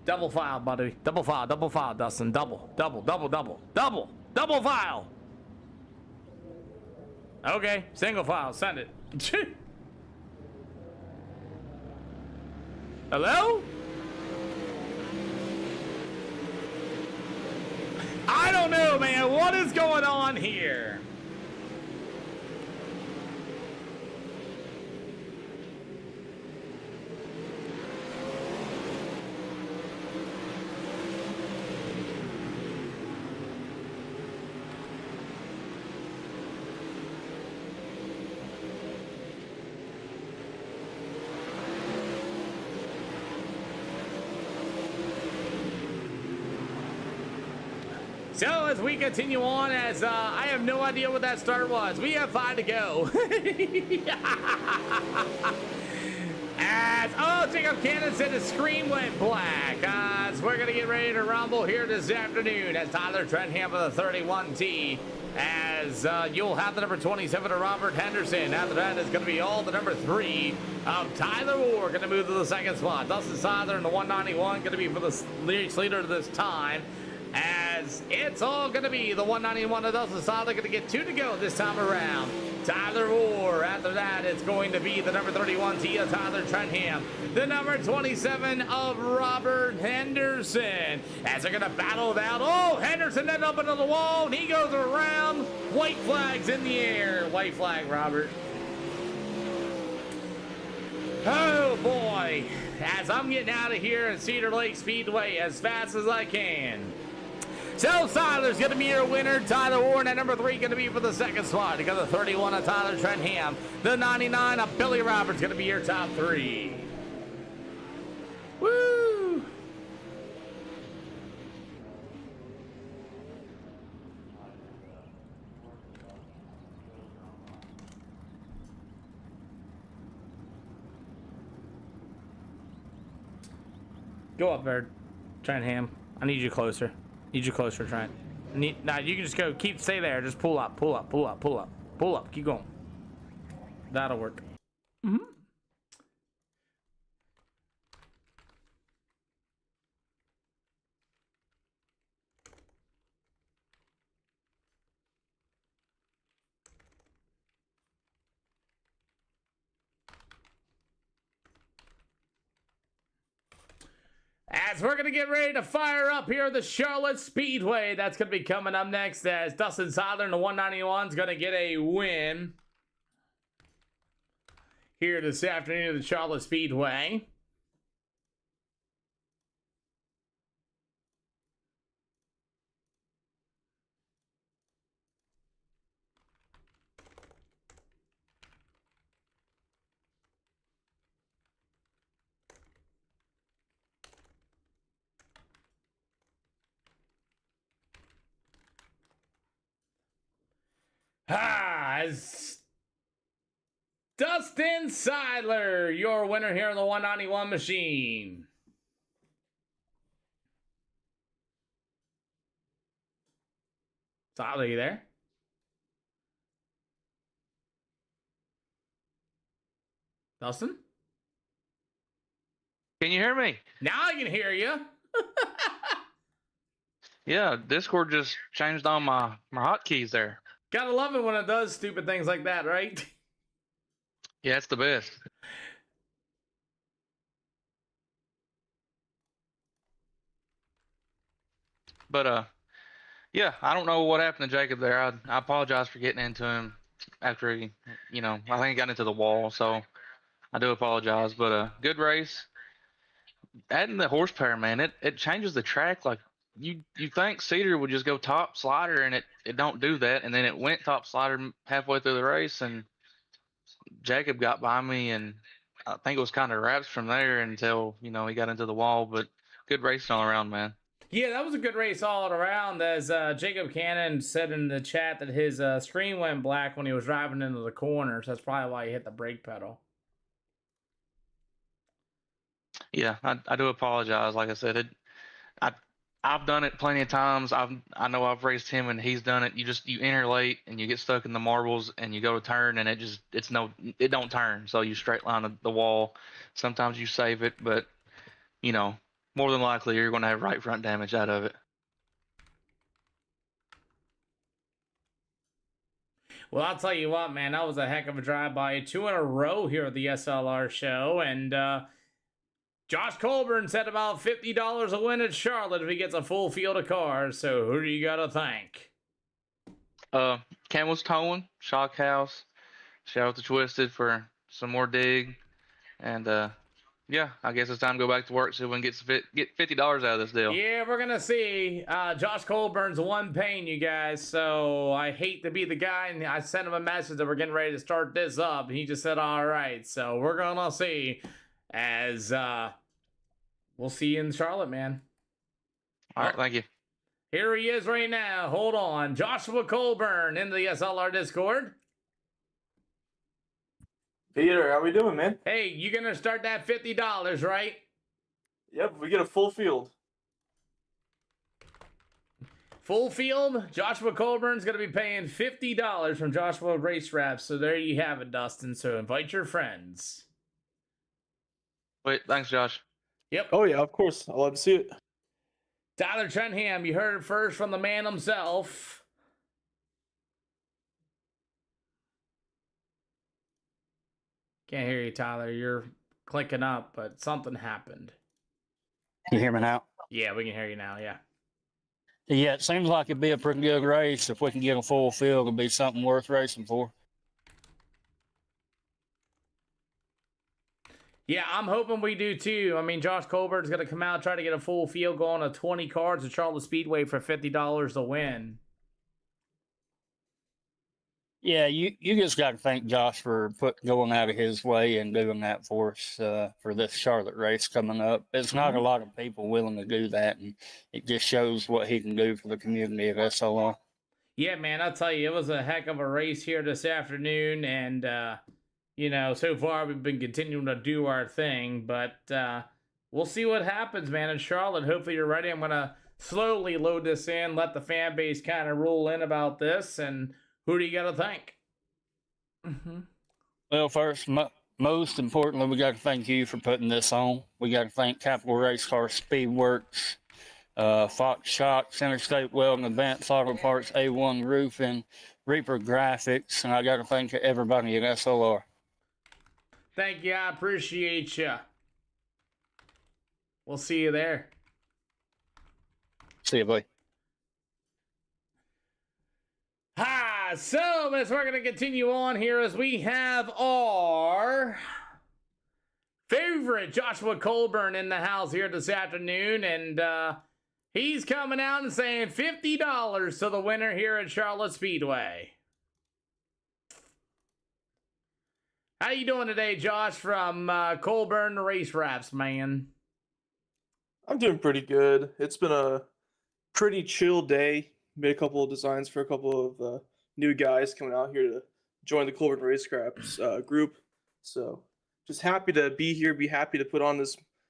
Double file, buddy. Double file, Dustin. Double file. Okay, single file, send it. Hello? I don't know, man. What is going on here? So as we continue on, as I have no idea what that start was. We have 5 to go. As Jacob Cannon said the screen went black. So we're gonna get ready to rumble here this afternoon as Tyler Trentham for the 31T. As you'll have the number 27 of Robert Henderson. After that is going to be all the number 3 of Tyler Orr. Going to move to the second spot. Dustin Seiler in the 191 going to be for the race leader this time. As it's all going to be the 191 of Dustin Seiler going to get 2 to go this time around. Tyler Orr. After that, it's going to be the number 31T of Tyler Trentham. The number 27 of Robert Henderson. As they're going to battle it out. Oh, Henderson ended up into the wall, and he goes around. White flag's in the air. White flag, Robert. Oh, boy. As I'm getting out of here at Cedar Lake Speedway as fast as I can. So Seiler's going to be your winner. Tyler Orr at number 3 going to be for the second spot. You got the 31 of Tyler Trentham. The 99 of Billy Roberts going to be your top 3. Woo! Go up there, Trentham. I need you closer. Need you closer, Trent. Nah, you can just go. Stay there. Just pull up. Keep going. That'll work. As we're going to get ready to fire up here at the Charlotte Speedway. That's going to be coming up next as Dustin Sadler in the 191 is going to get a win here this afternoon at the Charlotte Speedway. As Dustin Seidler, your winner here in the 191 machine. Seidler, you there? Dustin? Can you hear me? Now I can hear you. Yeah, Discord just changed all my hotkeys there. Gotta love it when it does stupid things like that, right? Yeah, it's the best. But yeah, I don't know what happened to Jacob there. I apologize for getting into him after he, I think he got into the wall. So I do apologize. But good race. Adding the horsepower, man, it changes the track. Like you think Cedar would just go top slider, and it don't do that. And then it went top slider halfway through the race, and Jacob got by me, and I think it was kind of wraps from there until he got into the wall. But good racing all around, man. Yeah, that was a good race all around. As Jacob Cannon said in the chat that his screen went black when he was driving into the corners. That's probably why he hit the brake pedal. Yeah, I do apologize. Like I said, I've done it plenty of times. I know I've raced him and he's done it. You enter late and you get stuck in the marbles and you go to turn and it don't turn. So you straight line the wall. Sometimes you save it, but more than likely you're going to have right front damage out of it. Well, I'll tell you what, man, that was a heck of a drive-by. 2 in a row here at the SLR show, and Josh Colburn said about $50 a win at Charlotte if he gets a full field of cars. So who do you got to thank? Camel's Towing, Shock House, shout out to Twisted for some more dig, and yeah, I guess it's time to go back to work so we can get $50 out of this deal. Yeah, we're going to see. Josh Colburn's one paying you guys, so I hate to be the guy, and I sent him a message that we're getting ready to start this up, and he just said, all right. So we're going to see as we'll see you in Charlotte, man. All right, thank you. Here he is right now. Hold on. Joshua Colburn in the SLR Discord. Peter, how we doing, man? Hey, you gonna start that $50, right? Yep, we get a full field. Full field, Joshua Colburn's gonna be paying $50 from Joshua Race Wraps. So there you have it, Dustin. So invite your friends. Wait, thanks, Josh. Yep. Oh yeah, of course. I'll love to see it. Tyler Trenham, you heard it first from the man himself. Can't hear you, Tyler. You're clicking up, but something happened. Can you hear me now? Yeah, we can hear you now, yeah. Yeah, it seems like it'd be a pretty good race. If we can get a full field, it'd be something worth racing for. Yeah, I'm hoping we do too. I mean, Josh Colbert's going to come out, try to get a full field going of 20 cars at Charlotte Speedway for $50 to win. Yeah, you just got to thank Josh for going out of his way and doing that for us for this Charlotte race coming up. It's not a lot of people willing to do that, and it just shows what he can do for the community of SLR. Yeah, man, I'll tell you, it was a heck of a race here this afternoon, and you know, so far we've been continuing to do our thing, but we'll see what happens, man, in Charlotte. Hopefully you're ready. I'm going to slowly load this in, let the fan base kind of roll in about this, and who do you got to thank? Well, first, most importantly, we got to thank you for putting this on. We got to thank Capital Race Car Speedworks, Fox Shocks, Interstate Welding, Advanced Auto Parts, A1 Roofing, Reaper Graphics, and I got to thank everybody at SLR. Thank you. I appreciate you. We'll see you there. See you, buddy. So as we're going to continue on here as we have our favorite Joshua Colburn in the house here this afternoon, and he's coming out and saying $50 to the winner here at Charlotte Speedway. How you doing today, Josh, from Colburn Race Wraps, man? I'm doing pretty good. It's been a pretty chill day. Made a couple of designs for a couple of new guys coming out here to join the Colburn Racecraft group. So just happy to be here, be happy to put on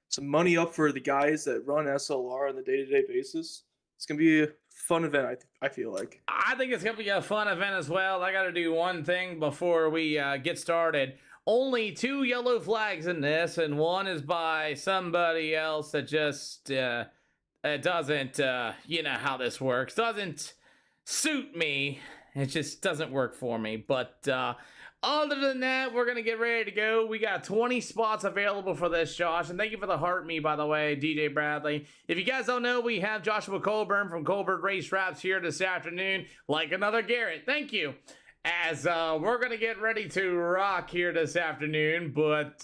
some money up for the guys that run SLR on the day-to-day basis. It's going to be a fun event, I feel like. I think it's going to be a fun event as well. I got to do one thing before we get started. Only 2 yellow flags in this, and one is by somebody else that just it doesn't, you know how this works, doesn't suit me. It just doesn't work for me. But other than that, we're going to get ready to go. We got 20 spots available for this, Josh. And thank you for the heart me, by the way, DJ Bradley. If you guys don't know, we have Joshua Colburn from Colburn Race Wraps here this afternoon. Like another Garrett. Thank you. As we're going to get ready to rock here this afternoon. But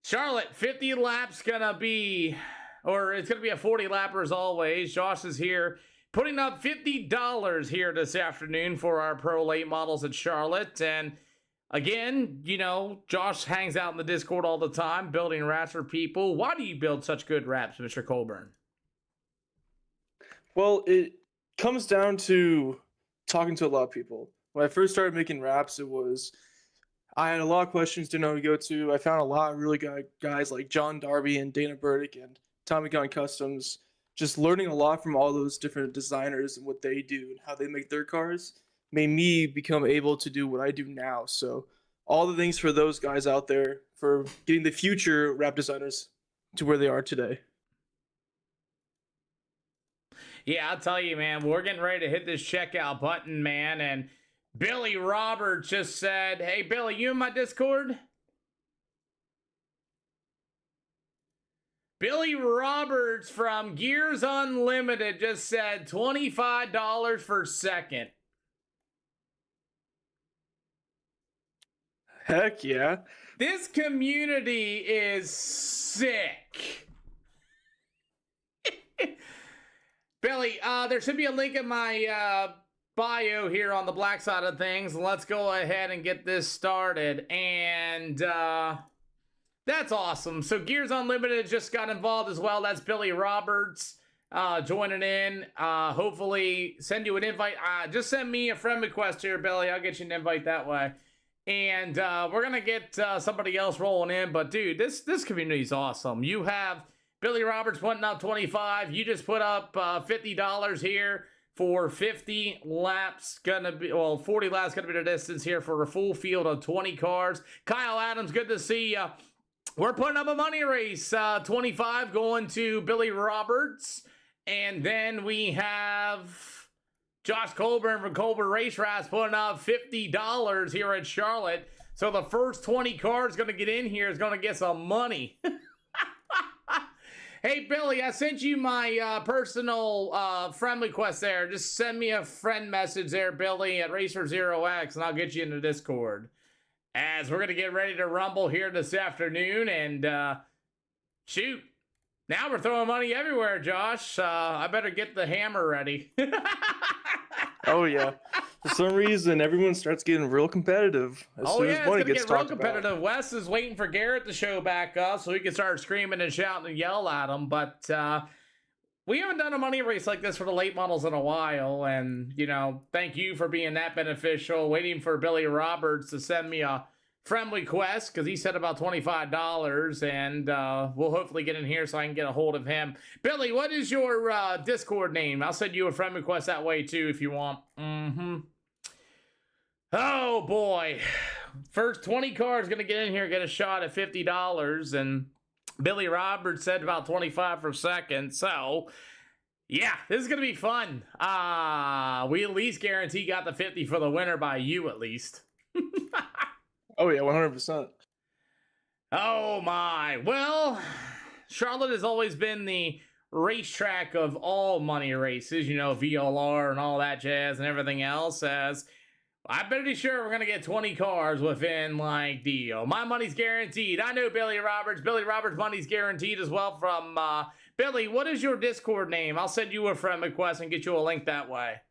Charlotte, 50 laps going to be, or it's going to be a 40 lapper as always. Josh is here, putting up $50 here this afternoon for our pro late models at Charlotte. And again, you know, Josh hangs out in the Discord all the time, building wraps for people. Why do you build such good wraps, Mr. Colburn? Well, it comes down to talking to a lot of people. When I first started making wraps, I had a lot of questions, didn't know who to go to. I found a lot of really good guys like John Darby and Dana Burdick and Tommy Gun Customs. Just learning a lot from all those different designers and what they do and how they make their cars made me become able to do what I do now. So all the things for those guys out there for getting the future wrap designers to where they are today. Yeah, I'll tell you, man, we're getting ready to hit this checkout button, man. And Billy Roberts just said, hey, Billy, you in my Discord? Billy Roberts from Gears Unlimited just said $25 for second. Heck yeah. This community is sick. Billy, there should be a link in my bio here on the black side of things. Let's go ahead and get this started. And that's awesome. So Gears Unlimited just got involved as well. That's Billy Roberts joining in. Hopefully send you an invite. Just send me a friend request here, Billy. I'll get you an invite that way. And we're going to get somebody else rolling in. But, dude, this community is awesome. You have Billy Roberts putting up 25. You just put up $50 here for 50 laps. 40 laps going to be the distance here for a full field of 20 cars. Kyle Adams, good to see you. We're putting up a money race. 25 going to Billy Roberts. And then we have Josh Colburn from Colburn Race Wraps putting up $50 here at Charlotte. So the first 20 cars going to get in here is going to get some money. Hey, Billy, I sent you my personal friend request there. Just send me a friend message there, Billy, at Racer0X, and I'll get you into Discord. As we're going to get ready to rumble here this afternoon, and shoot, now we're throwing money everywhere, Josh. I better get the hammer ready. Oh, yeah. For some reason, everyone starts getting real competitive as soon as money gets talked about. Competitive. Wes is waiting for Garrett to show back up so he can start screaming and shouting and yell at him. But we haven't done a money race like this for the late models in a while. And, you know, thank you for being that beneficial. Waiting for Billy Roberts to send me a friend request because he said about $25. And we'll hopefully get in here so I can get a hold of him. Billy, what is your Discord name? I'll send you a friend request that way too if you want. Oh boy. First 20 cars going to get in here, get a shot at $50. And Billy Roberts said about 25 for second. So, yeah, this is going to be fun. We at least guarantee got the 50 for the winner by you at least. Oh, yeah, 100%. Oh, my. Well, Charlotte has always been the racetrack of all money races, you know, VLR and all that jazz and everything else, as I'm pretty sure we're going to get 20 cars within, like, deal. My money's guaranteed. I know Billy Roberts. Billy Roberts' money's guaranteed as well from, Billy, what is your Discord name? I'll send you a friend request and get you a link that way.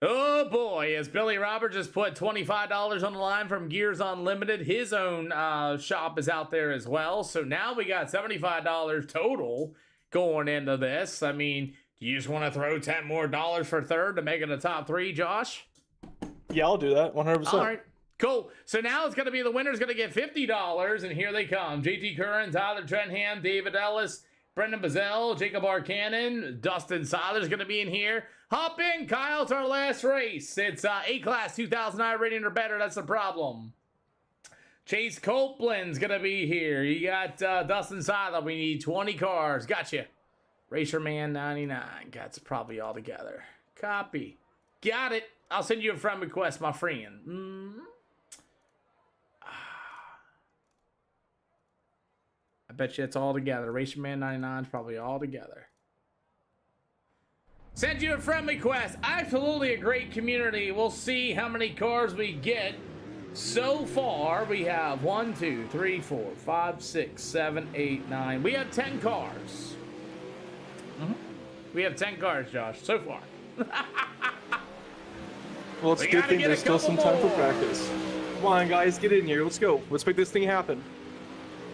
Oh, boy, as Billy Roberts just put $25 on the line from Gears Unlimited. His own shop is out there as well. So now we got $75 total going into this. I mean, do you just want to throw $10 more for third to make it a top 3, Josh? Yeah, I'll do that, 100%. All right, cool. So now it's going to be the winner's going to get $50, and here they come. JT Curran, Tyler Trenham, David Ellis, Brendan Bazell, Jacob Arcannon, Dustin Seiler's going to be in here. Hop in, Kyle. It's our last race. It's A-Class 2009 rating or better. That's the problem. Chase Copeland's going to be here. You got Dustin Seiler. We need 20 cars. Gotcha. Racerman 99. That's probably all together. Copy. Got it. I'll send you a friend request, my friend. I bet you it's all together. Racerman 99 is probably all together. Send you a friend request. Absolutely a great community. We'll see how many cars we get. So far, we have 1, 2, 3, 4, 5, 6, 7, 8, 9. We have 10 cars. We have 10 cars, Josh, so far. Well, it's a good thing there's still some time for practice. Come on, guys, get in here. Let's go. Let's make this thing happen.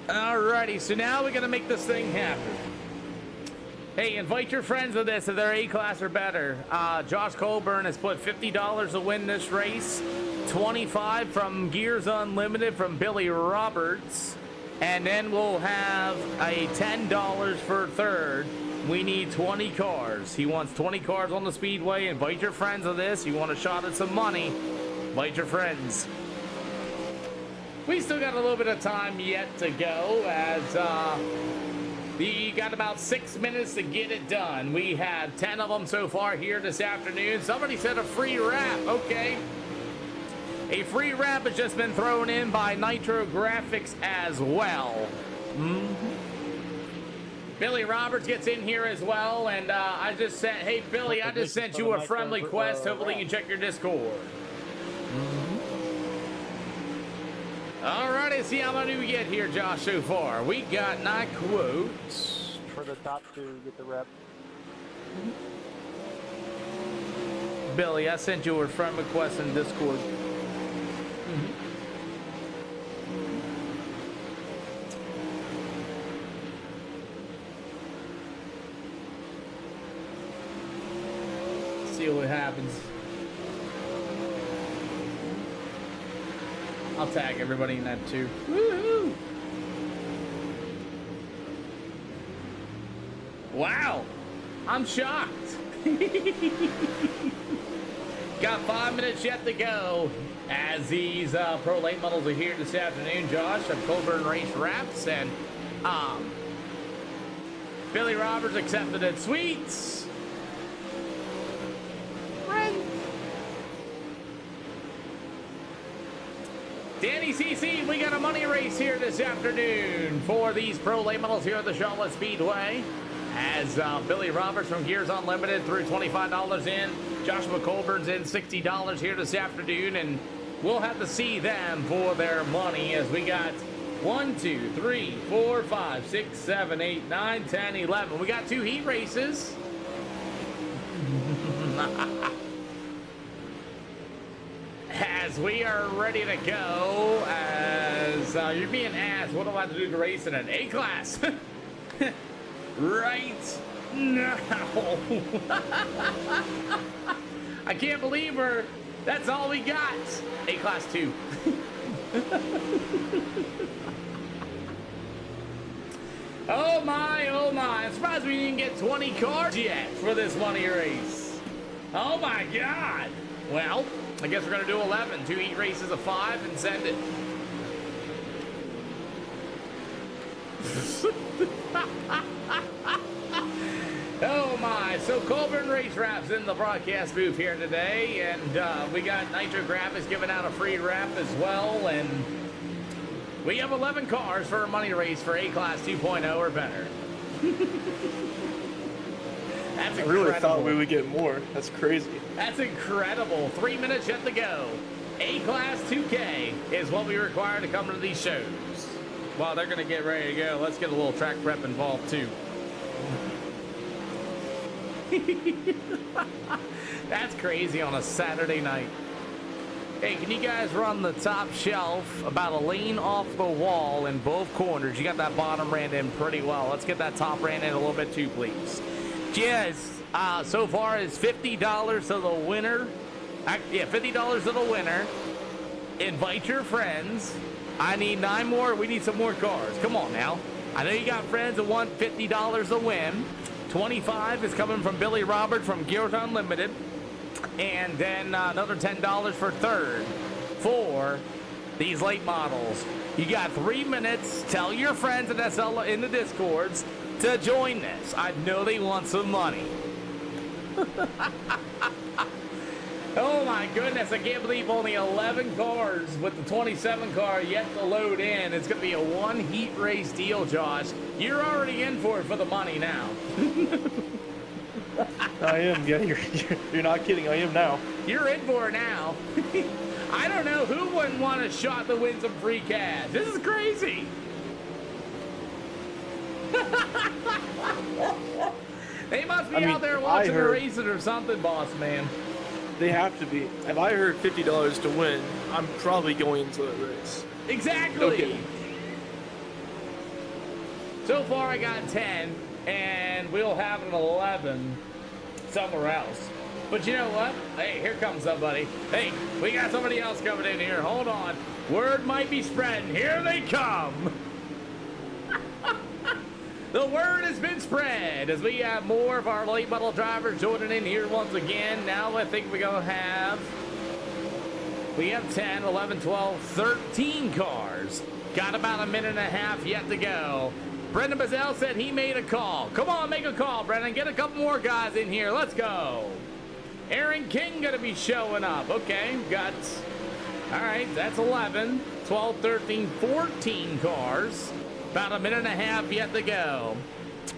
Alrighty, so now we're going to make this thing happen. Hey, invite your friends to this if they're A-Class or better. Josh Colburn has put $50 to win this race. 25 from Gears Unlimited from Billy Roberts. And then we'll have a $10 for third. We need 20 cars. He wants 20 cars on the speedway. Invite your friends to this. You want a shot at some money, invite your friends. We still got a little bit of time yet to go, as we got about 6 minutes to get it done. We had 10 of them so far here this afternoon. Somebody said a free wrap. Okay. A free wrap has just been thrown in by Nitro Graphics as well. Billy Roberts gets in here as well, and I just said, hey, Billy, I just sent you a friendly request. Hopefully you can check your Discord. All right, let's see how many we get here, Josh, so far. We got 9 quotes. For the top 2, get the rep. Billy, I sent you a friend request in Discord. See what happens. I'll tag everybody in that too. Woohoo! Wow! I'm shocked. Got 5 minutes yet to go as these pro late models are here this afternoon. Josh of Colburn Race Wraps, and Billy Roberts accepted at Sweets. Danny CC, we got a money race here this afternoon for these pro late models here at the Charlotte Speedway. As Billy Roberts from Gears Unlimited threw $25 in. Joshua Colburn's in $60 here this afternoon, and we'll have to see them for their money as we got 1, 2, 3, 4, 5, 6, 7, 8, 9, 10, 11. We got 2 heat races. As we are ready to go, as you're being asked, what do I have to do to race in an A-Class? Right now. I can't believe that's all we got. A-Class 2. Oh my, oh my. I'm surprised we didn't get 20 cars yet for this money race. Oh my God. Well, I guess we're going to do 11. 2 heat races of 5 and send it. Oh my. So Colburn Race Wraps in the broadcast booth here today. And we got Nitro Graphics giving out a free wrap as well. And We have 11 cars for a money race for A-Class 2.0 or better. That's I incredible. really thought we would get more. That's crazy. That's incredible. 3 minutes yet to go. A-Class 2K is what we require to come to these shows. While they're going to get ready to go, let's get a little track prep involved too. That's crazy on a Saturday night. Hey, can you guys run the top shelf about a lane off the wall in both corners? You got that bottom ran in pretty well. Let's get that top ran in a little bit too, please. Yes, so far is $50 to the winner. Yeah, $50 to the winner. Invite your friends. I need 9 more. We need some more cars. Come on now. I know you got friends that want $50 to win. 25 is coming from Billy Robert from Gears Unlimited. And then another $10 for third for these late models. You got 3 minutes. Tell your friends at SLR in the Discords to join this. I know they want some money. Oh my goodness, I can't believe only 11 cars with the 27 car yet to load in. It's going to be a one heat race deal, Josh. You're already in for it for the money now. I am. Yeah, you're not kidding. I am now. You're in for it now. I don't know who wouldn't want a shot to win some free cash. This is crazy. They must be out there watching the racing or something, boss man. They have to be. If I heard $50 to win, I'm probably going into that race. Exactly. Okay. So far I got 10, and we'll have an 11 somewhere else. But you know what? Hey, here comes somebody. Hey, we got somebody else coming in here. Hold on. Word might be spreading. Here they come. The word has been spread as we have more of our late model drivers joining in here once again. Now I think we have 10, 11, 12, 13 cars. Got about a minute and a half yet to go. Brendan Bazell said he made a call. Come on, make a call, Brendan. Get a couple more guys in here. Let's go. Aaron King going to be showing up. Okay, got, all right, that's 11, 12, 13, 14 cars. About a minute and a half yet to go.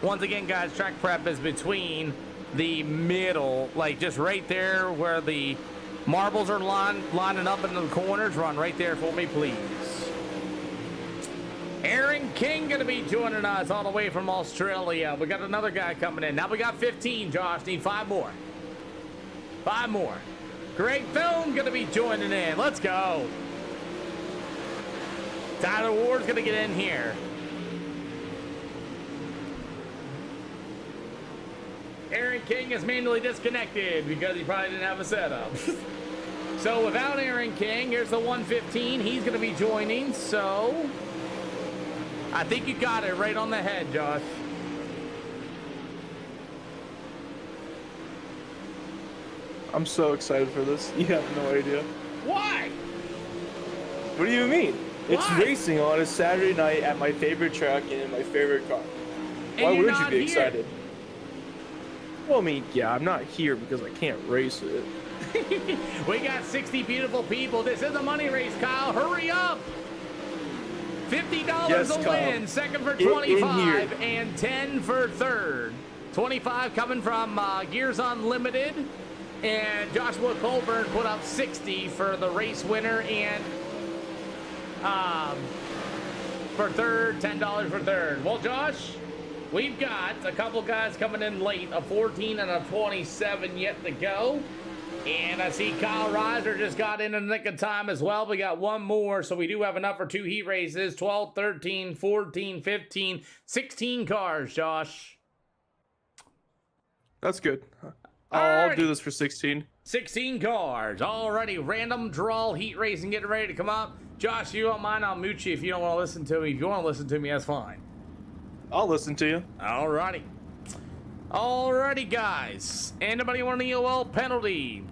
Once again, guys, track prep is between the middle, like just right there where the marbles are lining up in the corners. Run right there for me, please. Aaron King going to be joining us all the way from Australia. We got another guy coming in. Now we got 15, Josh. Need 5 more. 5 more. Greg Thune going to be joining in. Let's go. Tyler Ward's going to get in here. Aaron King is manually disconnected because he probably didn't have a setup. So without Aaron King, here's the 115. He's going to be joining. So I think you got it right on the head, Josh. I'm so excited for this. You have no idea. Why? What do you mean? It's Why? racing on a Saturday night at my favorite track and in my favorite car. And Why you're would you not be here. excited? Well, I mean, yeah, I'm not here because I can't race it. We got 60 beautiful people. This is a money race, Kyle. Hurry up. $50 Yes, a Kyle. win. Second for In 25 here. and 10 for third. 25 coming from Gears Unlimited. And Joshua Colburn put up 60 for the race winner and for third, $10 for third. Well, Josh, we've got a couple guys coming in late, a 14 and a 27 yet to go. And I see Kyle Reiser just got in the nick of time as well. We got one more, so we do have enough for 2 heat races. 12, 13, 14, 15, 16 cars, Josh. That's good. I'll do this for 16. 16 cars. Already random draw heat racing getting ready to come up. Josh, you don't mind? I'll mute you if you don't want to listen to me. If you want to listen to me, that's fine. I'll listen to you. Alrighty. Alrighty, guys. Anybody want an EOL penalty?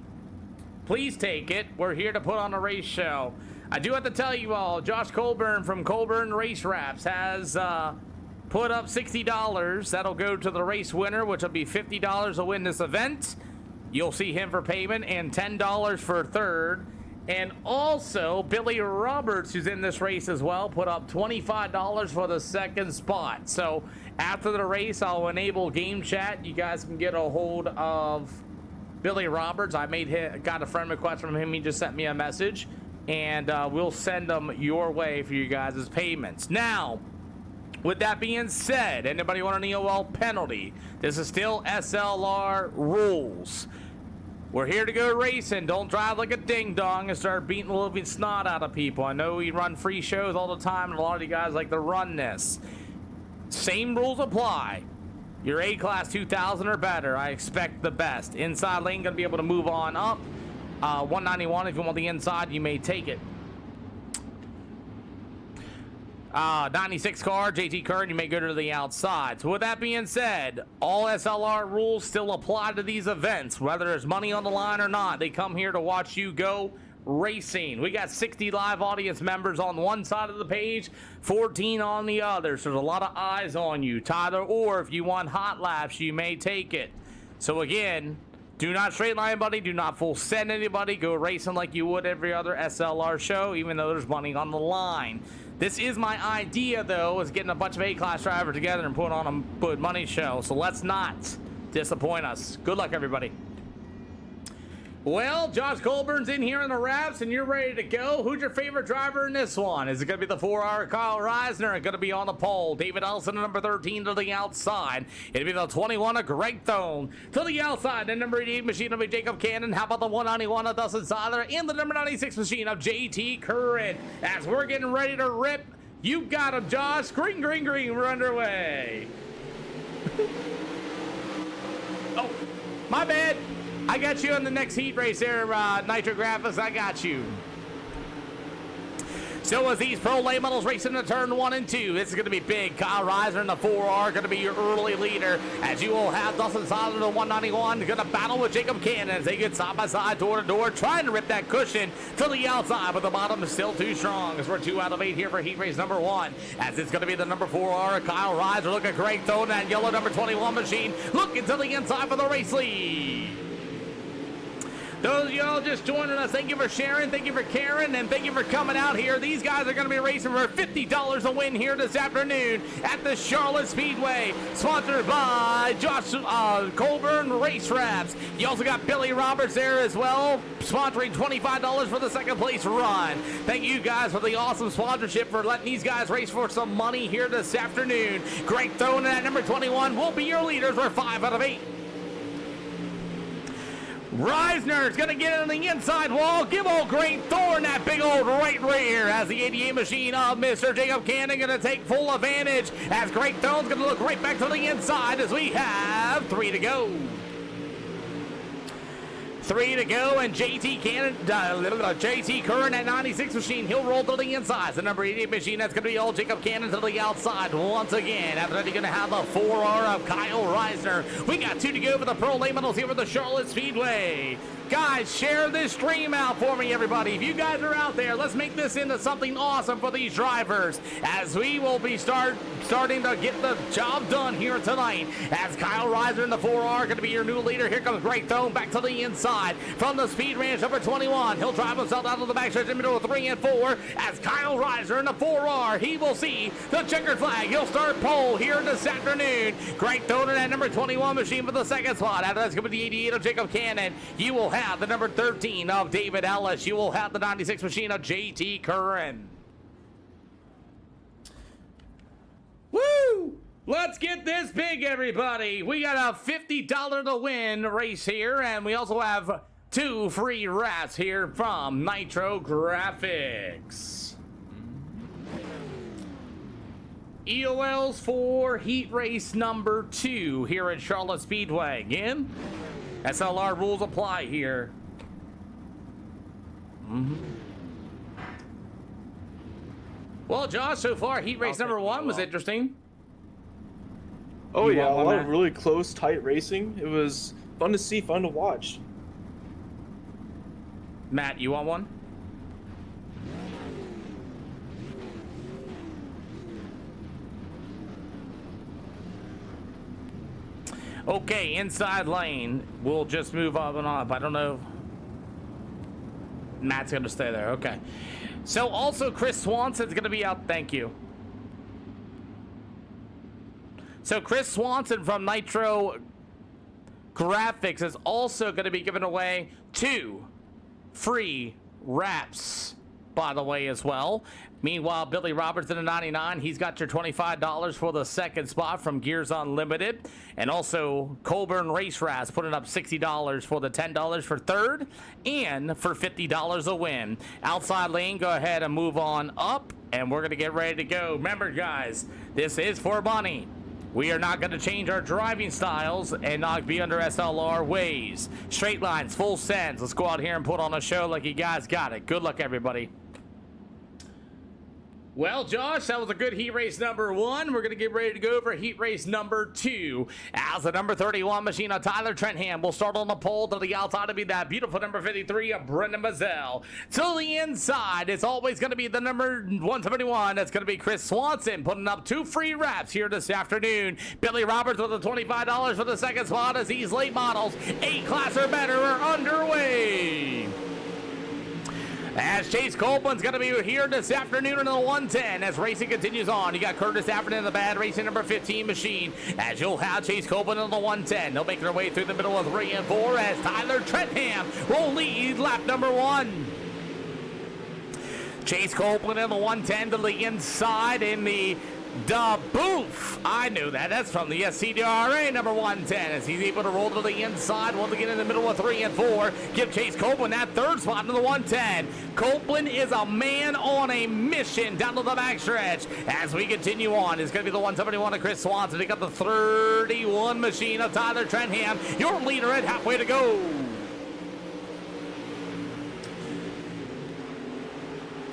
Please take it. We're here to put on a race show. I do have to tell you all, Josh Colburn from Colburn Race Wraps has put up $60. That'll go to the race winner, which will be $50 to win this event. You'll see him for payment, and $10 for third. And also, Billy Roberts, who's in this race as well, put up $25 for the second spot. So after the race, I'll enable game chat. You guys can get a hold of Billy Roberts. I got a friend request from him. He just sent me a message, and we'll send them your way for you guys' payments. Now, with that being said, anybody want an EOL penalty? This is still SLR rules. We're here to go racing. Don't drive like a ding-dong and start beating the living snot out of people. I know we run free shows all the time, and a lot of you guys like to run this. Same rules apply. You're A-Class 2000 or better. I expect the best. Inside lane, going to be able to move on up. 191, if you want the inside, you may take it. 96 car, JT Curran, you may go to the outside. So with that being said, all SLR rules still apply to these events, whether there's money on the line or not. They come here to watch you go racing. We got 60 live audience members on one side of the page, 14 on the other. So there's a lot of eyes on you. Tyler, or if you want hot laps, you may take it. So again, do not straight line buddy, do not full send anybody, go racing like you would every other SLR show, even though there's money on the line. This is my idea, though, is getting a bunch of A-Class drivers together and put on a good money show. So let's not disappoint us. Good luck, everybody. Well, Josh Colburn's in here in the wraps, and you're ready to go. Who's your favorite driver in this one? Is it going to be the 4R Kyle Reisner? It's going to be on the pole. David Ellison, number 13, to the outside. It'll be the 21 of Greg Thone to the outside. The number 88 machine will be Jacob Cannon. How about the 191 of Dustin Seiler? And the number 96 machine of JT Curran. As we're getting ready to rip, you got him, Josh. Green, green, green. We're underway. Oh, my bad. I got you in the next heat race there, Nitro Graphics. I got you. So as these pro late models racing to turn 1 and 2, this is going to be big. Kyle Reiser in the 4R going to be your early leader, as you will have Dustin Seiler, the 191, going to battle with Jacob Cannon as they get side by side, door to door, trying to rip that cushion to the outside, but the bottom is still too strong as we're 2 out of 8 here for heat race number 1, as it's going to be the number 4R, Kyle Reiser. Look at Greg Thone, that yellow number 21 machine, looking to the inside for the race lead. Those of y'all just joining us, thank you for sharing, thank you for caring, and thank you for coming out here. These guys are going to be racing for $50 a win here this afternoon at the Charlotte Speedway, sponsored by Josh Colburn Race Wraps. You also got Billy Roberts there as well, sponsoring $25 for the second place run. Thank you guys for the awesome sponsorship, for letting these guys race for some money here this afternoon. Greg Thone at number 21 will be your leaders. We're 5 out of 8. Reisner's going to get on the inside wall. Give old Greg Thorne that big old right rear as the 88 machine of Mr. Jacob Cannon going to take full advantage as Greg Thorne's going to look right back to the inside as we have 3 to go. 3 to go, and JT Cannon, JT Curran at 96 machine, he'll roll to the inside. The number 88 machine, that's going to be old Jacob Cannon to the outside once again. After that, you're going to have the 4R of Kyle Reisner. We got 2 to go for the pro late models here for the Charlotte Speedway. Guys, share this stream out for me, everybody. If you guys are out there, let's make this into something awesome for these drivers, as we will be starting to get the job done here tonight. As Kyle Reisner in the 4R going to be your new leader. Here comes Greg Thone back to the inside from the Speed Ranch, number 21. He'll drive himself out of the back stretch in the middle of 3 and 4. As Kyle Reisner in the 4R, he will see the checkered flag. He'll start pole here this afternoon. Greg Thone in that number 21 machine for the second spot. After that's going to be the 88 of Jacob Cannon. You will have the number 13 of David Ellis. You will have the 96 machine of JT Curran. Woo! Let's get this big, everybody. We got a $50 to win race here, and we also have 2 free rats here from Nitro Graphics. EOLs for heat race number 2 here at Charlotte Speedway. Again, SLR rules apply here. Well, Josh, so far heat race number 1 was interesting. Oh yeah, a lot of really close, tight racing. It was fun to see, fun to watch. Matt, you want one? Okay, inside lane. We'll just move up and up. I don't know. Matt's gonna stay there. Okay. So also Chris Swanson's gonna be out. Thank you. So Chris Swanson from Nitro Graphics is also going to be giving away 2 free wraps, by the way, as well. Meanwhile, Billy Roberts in the 99, he's got your $25 for the second spot from Gears Unlimited. And also, Colburn Race Wraps putting up $60 for the $10 for third and for $50 a win. Outside lane, go ahead and move on up, and we're going to get ready to go. Remember, guys, this is for money. We are not going to change our driving styles and not be under SLR ways. Straight lines, full sends. Let's go out here and put on a show like you guys got it. Good luck, everybody. Well, Josh, that was a good heat race number 1. We're going to get ready to go for heat race number 2. As the number 31 machine of Tyler Trentham will start on the pole. To the outside to be that beautiful number 53 of Brendan Mazzell. To the inside, it's always going to be the number 171. That's going to be Chris Swanson putting up 2 free wraps here this afternoon. Billy Roberts with the $25 for the second spot as these late models, 8 class or better, are underway. As Chase Copeland's going to be here this afternoon in the 110 as racing continues on. You got Curtis Stafford in the bad racing number 15 machine as you'll have Chase Copeland in the 110. They'll make their way through the middle of 3 and 4 as Tyler Trentham will lead lap number 1. Chase Copeland in the 110 to the inside in the booth. I knew that. That's from the SCDRA number 110 as he's able to roll to the inside once again in the middle of 3 and 4. Give Chase Copeland that third spot in the 110. Copeland is a man on a mission down to the backstretch. As we continue on, it's going to be the 171 of Chris Swanson. They got the 31 machine of Tyler Trentham. Your leader at halfway to go.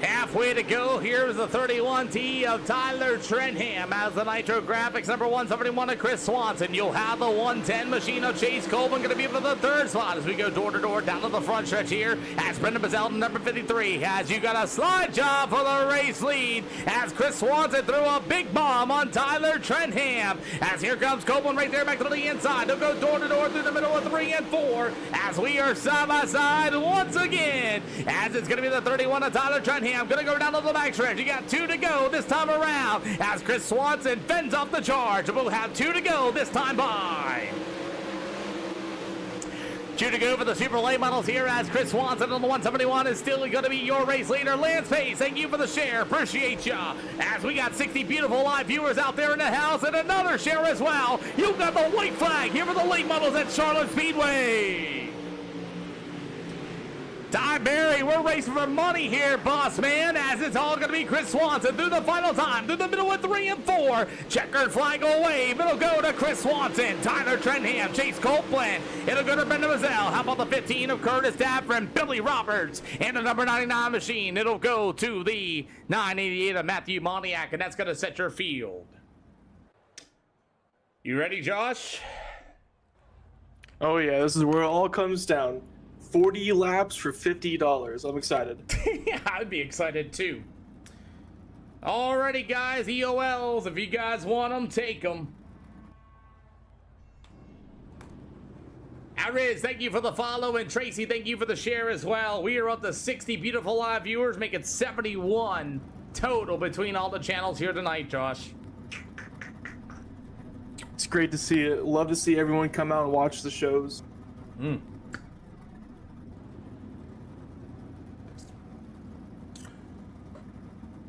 Halfway to go. Here's the 31T of Tyler Trentham as the Nitro Graphics number 171 of Chris Swanson. You'll have the 110 machine of Chase Copeland going to be for the third spot as we go door to door down to the front stretch here as Brendan Mazzell number 53 has you got a slide job for the race lead as Chris Swanson threw a big bomb on Tyler Trentham as here comes Copeland right there back to the inside. They'll go door to door through the middle of 3 and 4 as we are side by side once again as it's going to be the 31 of Tyler Trentham. Going to go down to the backstretch. You got 2 to go this time around as Chris Swanson fends off the charge. We'll have 2 to go this time by. 2 to go for the Super Late models here as Chris Swanson on the 171 is still going to be your race leader. Lance Pace, thank you for the share. Appreciate ya. As we got 60 beautiful live viewers out there in the house and another share as well. You've got the white flag here for the late models at Charlotte Speedway. Ty Berry, we're racing for money here, boss man, as it's all going to be Chris Swanson through the final time, through the middle of 3 and 4. Checkered flag will wave. It'll go to Chris Swanson, Tyler Trentham, Chase Copeland. It'll go to Brendan Mazzell. How about the 15 of Curtis Stafford and Billy Roberts? And the number 99 machine, it'll go to the 988 of Matthew Moniak, and that's going to set your field. You ready, Josh? Oh yeah, this is where it all comes down. 40 laps for $50. I'm excited. Yeah, I'd be excited too. Alrighty, guys, EOLs, if you guys want them, take them. Ariz, thank you for the follow, and Tracy, thank you for the share as well. We are up to 60 beautiful live viewers, making 71 total between all the channels here tonight, Josh. It's great to see it. Love to see everyone come out and watch the shows.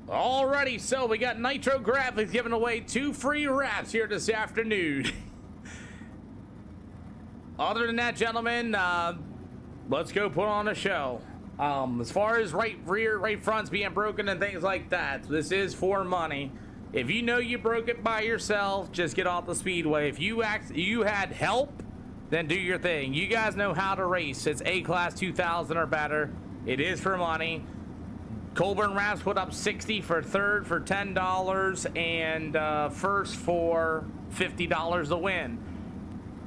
Alrighty, so we got Nitro Graphics giving away 2 free wraps here this afternoon. Other than that, gentlemen, let's go put on a show. As far as right rear, right fronts being broken and things like that, this is for money. If you know you broke it by yourself, just get off the speedway. If you had help, then do your thing. You guys know how to race. It's A-Class 2000 or better. It is for money. Colburn Raps put up 60 for third for $10 and first for $50 a win.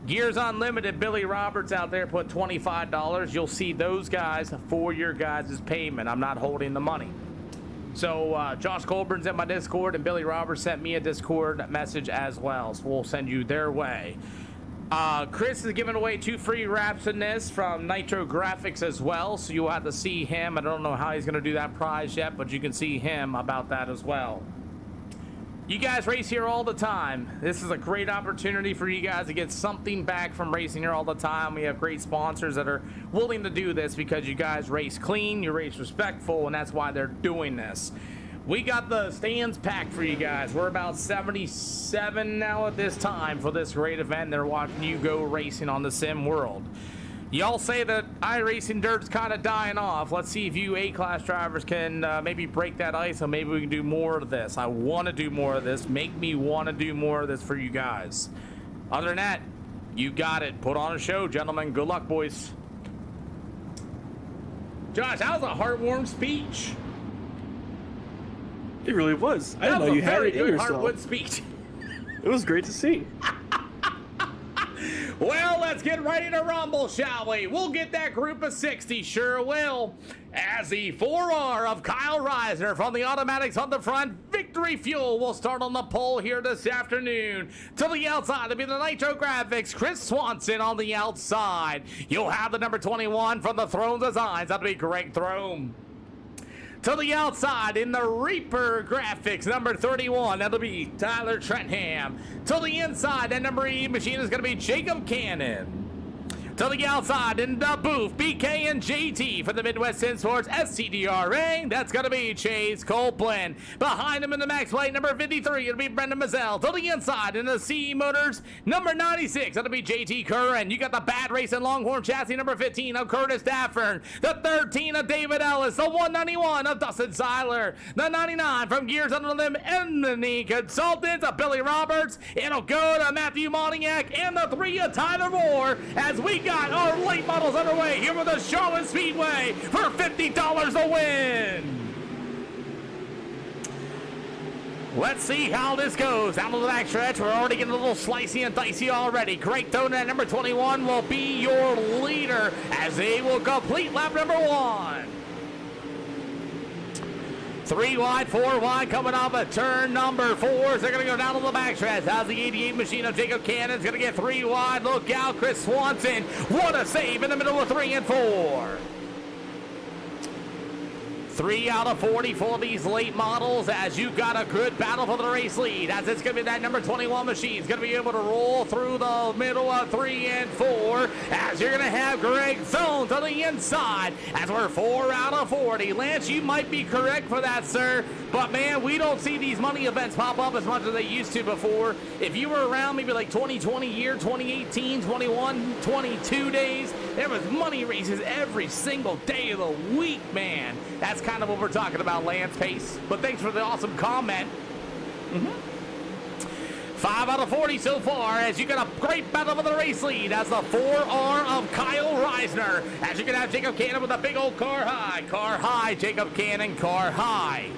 Gears Unlimited, Billy Roberts out there put $25. You'll see those guys for your guys' payment. I'm not holding the money. So Josh Colburn's in my Discord and Billy Roberts sent me a Discord message as well. So we'll send you their way. Chris is giving away 2 free wraps in this from Nitro Graphics as well, so you'll have to see him. I don't know how he's going to do that prize yet, but you can see him about that as well. You guys race here all the time. This is a great opportunity for you guys to get something back from racing here all the time. We have great sponsors that are willing to do this because you guys race clean, you race respectful, and that's why they're doing this. We got the stands packed for you guys. We're about 77 now at this time for this great event. They're watching you go racing on the sim world. Y'all say that iRacing dirt's kind of dying off. Let's see if you A-class drivers can maybe break that ice, and maybe we can do more of this. I want to do more of this. Make me want to do more of this for you guys. Other than that, you got it. Put on a show, gentlemen. Good luck, boys. Josh, that was a heartwarming speech. It really was. I didn't know you had it in yourself. Heartwood speech. It was great to see. Well, let's get ready to rumble, shall we? We'll get that group of 60, sure will. As the 4R of Kyle Reisner from the automatics on the front, Victory Fuel will start on the pole here this afternoon. To the outside, it'll be the Nitro Graphics, Chris Swanson on the outside. You'll have the number 21 from the Throne Designs, that'll be Greg Throne. To the outside in the Reaper Graphics, number 31, that'll be Tyler Trentham. To the inside, that number 8 machine is going to be Jacob Cannon. To the outside in the booth, BK and JT for the Midwest Sim Sports SCDRA. That's going to be Chase Copeland. Behind him in the max plate, number 53, it'll be Brendan Mazzell. To the inside in the CE Motors, number 96, that'll be JT Curran. You got the Bad Racing Longhorn chassis, number 15 of Curtis Daffern. The 13 of David Ellis. The 191 of Dustin Seiler. The 99 from Gears Under the Limb Enemy Consultants of Billy Roberts. It'll go to Matthew Moniak and the 3 of Tyler Moore as we got our late models underway here with the Charlotte Speedway for $50 a win. Let's see how this goes. Down to the back stretch, we're already getting a little slicey and dicey already. Greg Tone at number 21 will be your leader as they will complete lap number 1. 3 wide, 4 wide, coming off of turn number 4. They're going to go down to the backstretch. How's the 88 machine of Jacob Cannon's going to get 3 wide. Look out, Chris Swanson. What a save in the middle of 3 and 4. 3 out of 40 for these late models as you got a good battle for the race lead. As it's going to be that number 21 machine. It's going to be able to roll through the middle of 3 and 4 as you're going to have Greg Thone to the inside as we're 4 out of 40. Lance, you might be correct for that, sir. But, man, we don't see these money events pop up as much as they used to before. If you were around maybe like 2020 year, 2018, 21, 22 days, there was money races every single day of the week, man. That's kind of what we're talking about, Lance Pace. But thanks for the awesome comment. 5 out of 40 so far as you got a great battle for the race lead as the 4R of Kyle Reisner. As you can have Jacob Cannon with a big old car high. Car high, Jacob Cannon, car high.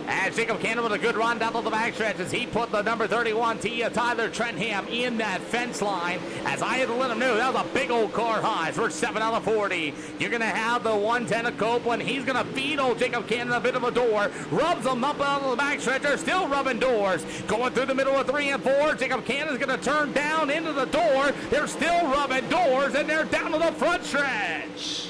As Jacob Cannon with a good run down to the backstretch as he put the number 31 Tia Tyler Trentham in that fence line. As I had to let him know that was a big old car high. So we're 7 out of 40. You're going to have the 110 of Copeland. He's going to feed old Jacob Cannon a bit of a door. Rubs him up out of the backstretch. They're still rubbing doors. Going through the middle of 3 and 4. Jacob Cannon's going to turn down into the door. They're still rubbing doors and they're down to the front stretch.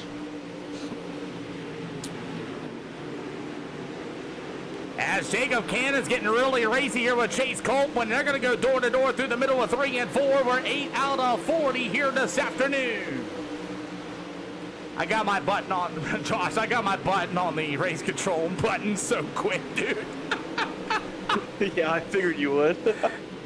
As Jacob Cannon's getting really racy here with Chase Copeland, they're going to go door to door through the middle of 3 and 4. We're 8 out of 40 here this afternoon. I got my button on, Josh, I got my button on the race control button so quick, dude. Yeah, I figured you would.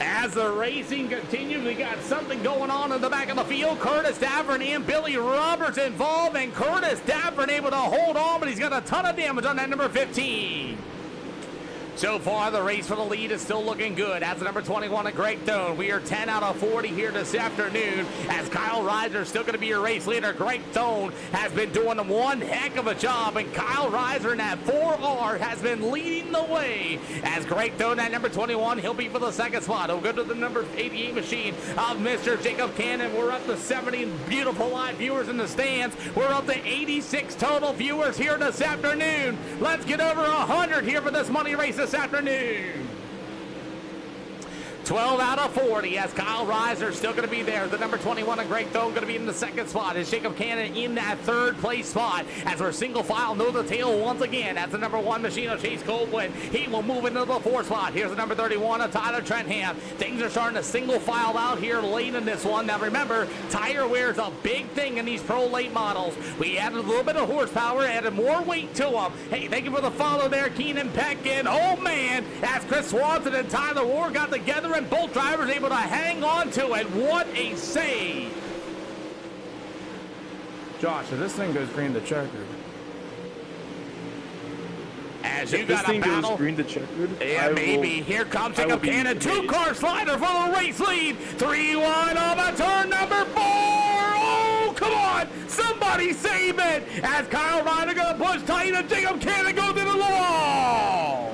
As the racing continues, we got something going on in the back of the field. Curtis Daffern and Billy Roberts involved, and Curtis Daffern able to hold on, but he's got a ton of damage on that number 15. So far, the race for the lead is still looking good. As the number 21 of Greg Thone, we are 10 out of 40 here this afternoon. As Kyle Reiser is still going to be your race leader. Greg Thone has been doing one heck of a job, and Kyle Reiser in that 4R has been leading the way. As Greg Thone at number 21, he'll be for the second spot. He'll go to the number 88 machine of Mr. Jacob Cannon. We're up to 70 beautiful live viewers in the stands. We're up to 86 total viewers here this afternoon. Let's get over 100 here for this money race this afternoon. 12 out of 40 as Kyle Reiser still going to be there. The number 21 and Greg Thone going to be in the second spot as Jacob Cannon in that third place spot as we're single file nose to tail once again as the number 1 machine of Chase Copeland. He will move into the 4th spot. Here's the number 31 of Tyler Trentham. Things are starting to single file out here late in this one. Now remember, tire wear is a big thing in these pro late models. We added a little bit of horsepower, added more weight to them. Hey, thank you for the follow there, Keenan Peck. And oh man, as Chris Swanson and Tyler Ward got together and both drivers able to hang on to it. What a save. Josh, if this thing goes green to checkered. As you If this got a thing battle. goes green to checkered, Yeah, maybe. Here comes Jacob Cannon. 2-car slider for the race lead. 3-1 on the turn number 4. Oh, come on. Somebody save it. As Kyle Ryder going to push tight and Jacob Cannon goes into the wall.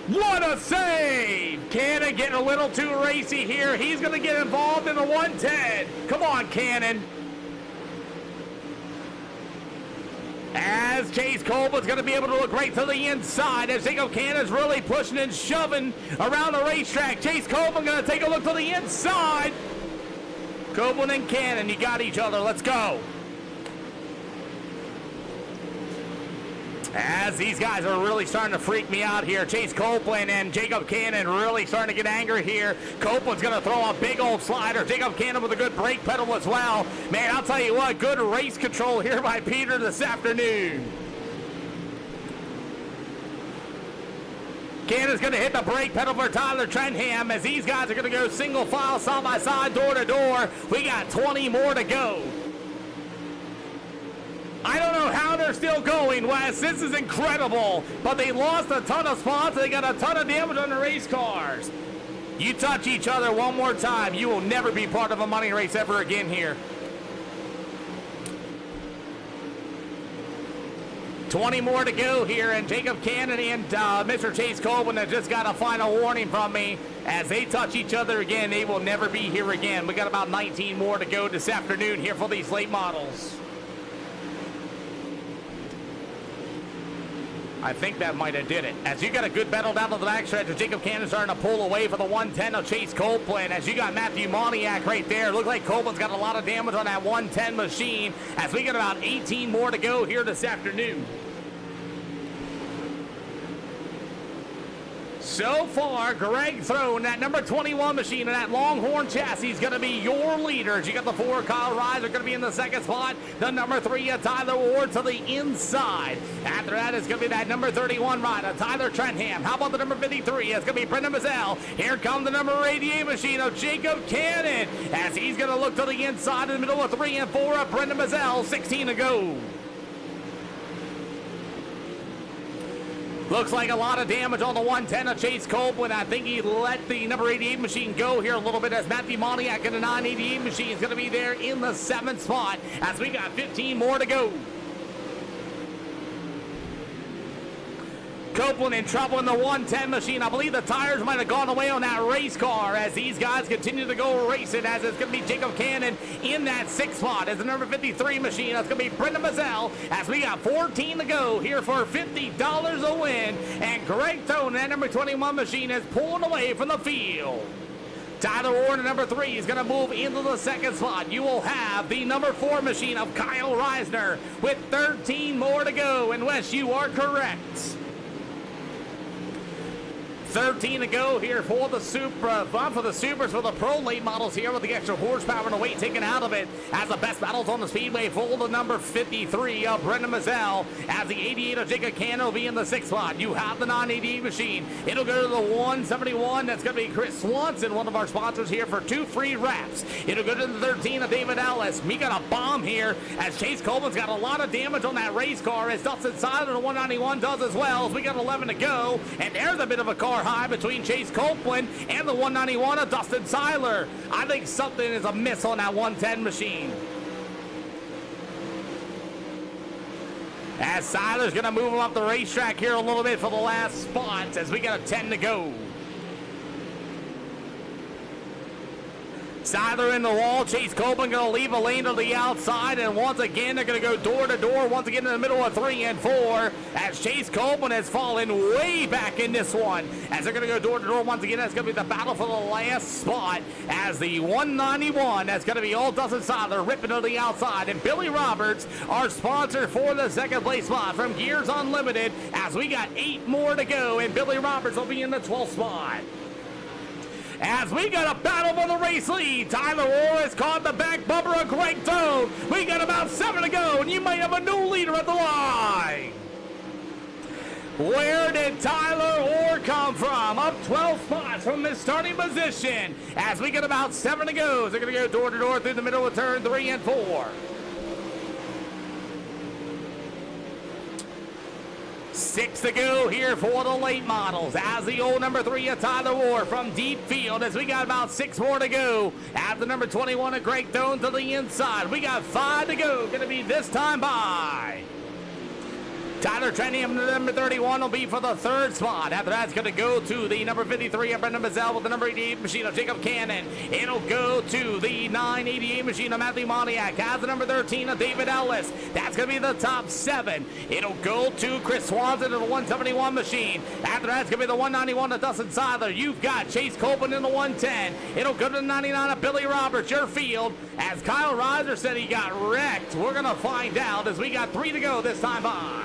What a save! Cannon getting a little too racy here. He's going to get involved in the 110. Come on, Cannon. As Chase Copeland's going to be able to look right to the inside as Jacob Cannon's really pushing and shoving around the racetrack. Chase Copeland going to take a look to the inside. Copeland and Cannon, you got each other. Let's go. As these guys are really starting to freak me out here. Chase Copeland and Jacob Cannon really starting to get angry here. Copeland's going to throw a big old slider. Jacob Cannon with a good brake pedal as well. Man, I'll tell you what, good race control here by Peter this afternoon. Cannon's going to hit the brake pedal for Tyler Trentham as these guys are going to go single file, side by side, door to door. We got 20 more to go. I don't know how they're still going, Wes. This is incredible. But they lost a ton of spots. They got a ton of damage on the race cars. You touch each other one more time, you will never be part of a money race ever again here. 20 more to go here, and Jacob Cannon and Mr. Chase Copeland have just got a final warning from me. As they touch each other again, they will never be here again. We got about 19 more to go this afternoon here for these late models. I think that might have did it. As you got a good battle down to the backstretch, as Jacob Cannon starting to pull away for the 110 of Chase Copeland. As you got Matthew Moniak right there. Looks like Copeland's got a lot of damage on that 110 machine. As we got about 18 more to go here this afternoon. So far, Greg Throne, that number 21 machine and that Longhorn chassis is going to be your leaders. You got the 4 Kyle Reiser going to be in the second spot. The number 3 Tyler Ward to the inside. After that, it's going to be that number 31 rider, Tyler Trentham. How about the number 53? It's going to be Brendan Mazzell. Here comes the number 88 machine of Jacob Cannon. As he's going to look to the inside in the middle of 3 and 4 of Brendan Mazzell. 16 to go. Looks like a lot of damage on the 110 of Chase Copeland. I think he let the number 88 machine go here a little bit as Matthew Moniak in the 988 machine is going to be there in the 7th spot as we got 15 more to go. Copeland in trouble in the 110 machine. I believe the tires might have gone away on that race car as these guys continue to go racing, as it's going to be Jacob Cannon in that 6th spot as the number 53 machine. That's going to be Brendan Mazzell as we got 14 to go here for $50 a win. And Greg Tone, that number 21 machine, is pulling away from the field. Tyler Ward, number 3, is going to move into the 2nd spot. You will have the number 4 machine of Kyle Reisner with 13 more to go. And Wes, you are correct. 13 to go here for the Supra, for the Supers, for the Pro late models here with the extra horsepower and the weight taken out of it. As the best battles on the speedway for the number 53 of Brendan Mazzell. As the 88 of Jacob Cannon will be in the 6th spot. You have the 988 machine. It'll go to the 171. That's going to be Chris Swanson, one of our sponsors here, for 2 free wraps. It'll go to the 13 of David Ellis. We got a bomb here as Chase Copeland's got a lot of damage on that race car, as Dustin Seiler, the 191, does as well. As we got 11 to go, and there's a bit of a car high between Chase Copeland and the 191 of Dustin Seiler. I think something is amiss on that 110 machine. As Seiler's going to move him up the racetrack here a little bit for the last spot as we got a 10 to go. Seiler in the wall. Chase Copeland going to leave a lane to the outside, and once again they're going to go door to door. Once again in the middle of 3 and 4, as Chase Copeland has fallen way back in this one. As they're going to go door to door once again, that's going to be the battle for the last spot. As the 191, that's going to be Old Dustin Seiler ripping to the outside, and Billy Roberts, our sponsor for the second place spot from Gears Unlimited. As we got 8 more to go, and Billy Roberts will be in the 12th spot. As we got a battle for the race lead, Tyler Orr has caught the back bumper of Greg Toad. We got about 7 to go, and you might have a new leader at the line. Where did Tyler Orr come from? Up 12 spots from the starting position. As we get about 7 to go, they're going to go door to door through the middle of turn 3 and 4. 6 to go here for the late models, as the old number 3 of Tyler Orr from deep field, as we got about 6 more to go. At the number 21 of Greg Doan to the inside, we got 5 to go, going to be this time by Tyler Trenham, the number 31, will be for the 3rd spot. After that, it's going to go to the number 53 of Brendan Mazzell with the number 88 machine of Jacob Cannon. It'll go to the 988 machine of Matthew Moniak. Has the number 13 of David Ellis. That's going to be the top 7. It'll go to Chris Swanson in the 171 machine. After that, it's going to be the 191 of Dustin Seiler. You've got Chase Copeland in the 110. It'll go to the 99 of Billy Roberts, your field. As Kyle Reiser said he got wrecked, we're going to find out as we got 3 to go this time by.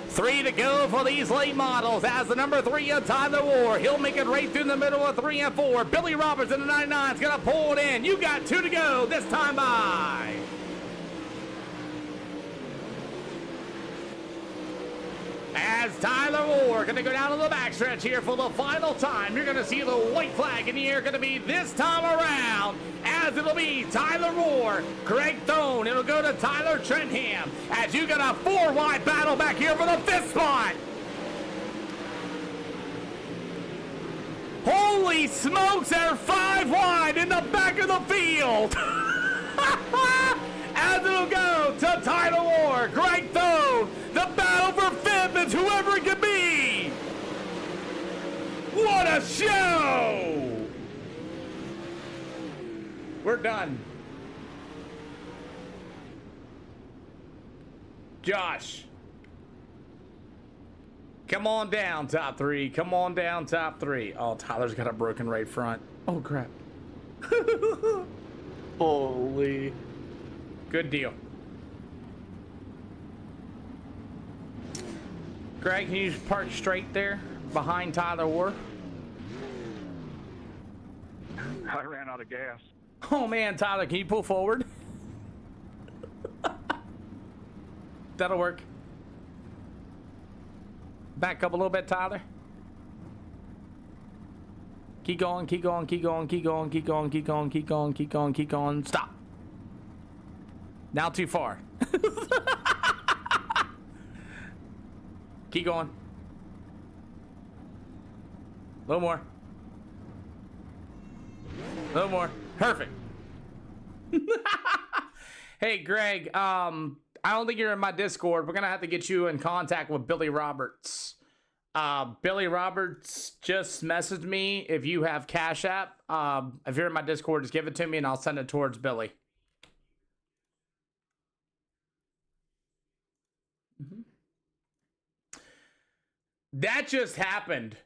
3 to go for these late models, as the number 3 of Tyler Orr, he'll make it right through the middle of 3 and 4. Billy Roberts in the 99 is going to pull it in. You got 2 to go this time by. As Tyler Orr going to go down to the backstretch here for the final time. You're going to see the white flag in the air, going to be this time around, as it'll be Tyler Orr, Greg Thone. It'll go to Tyler Trenham, as you got a 4-wide battle back here for the 5th spot. Holy smokes, they're 5 wide in the back of the field. As it'll go to Tyler Orr, Greg Thone. The battle for 5th is whoever it could be. What a show! We're done. Josh. Come on down, top 3. Come on down, top 3. Oh, Tyler's got a broken right front. Oh, crap. Holy. Good deal. Greg, can you just park straight there behind Tyler Orr? I ran out of gas. Oh man, Tyler, can you pull forward? That'll work. Back up a little bit, Tyler. Keep going, keep going, keep going, keep going, keep going, keep going, keep going, keep going, keep going. Stop. Now too far. Keep going. A little more. A little more. Perfect. Hey, Greg, I don't think you're in my Discord. We're going to have to get you in contact with Billy Roberts. Billy Roberts just messaged me. If you have Cash App, if you're in my Discord, just give it to me and I'll send it towards Billy. That just happened.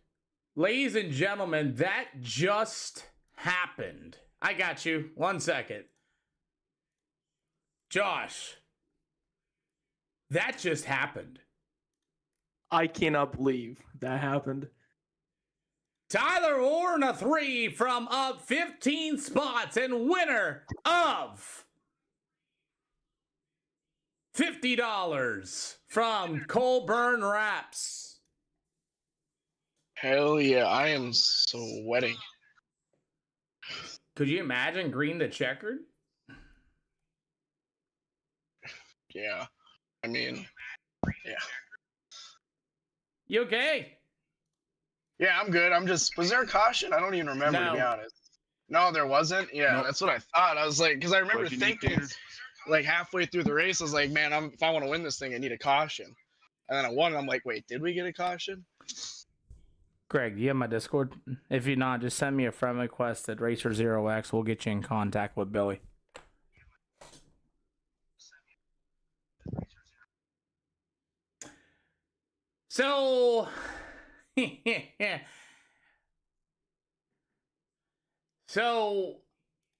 Ladies and gentlemen, that just happened. I got you. 1 second. Josh. That just happened. I cannot believe that happened. Tyler Orr in a 3 from up 15 spots and winner of $50 from Colburn Raps. Hell yeah, I am sweating. Could you imagine green the checkered? Yeah. I mean, yeah. You okay? Yeah, I'm good. I'm just, was there a caution? I don't even remember, to be honest. No, there wasn't? Yeah, Nope. That's what I thought. I was like, because I remember What'd you need, thinking, Peter? like halfway through the race, I was like, man, if I want to win this thing, I need a caution. And then I won, and I'm like, wait, did we get a caution? Greg, do you have my Discord? If you're not, just send me a friend request at Racer0x. We'll get you in contact with Billy. So, so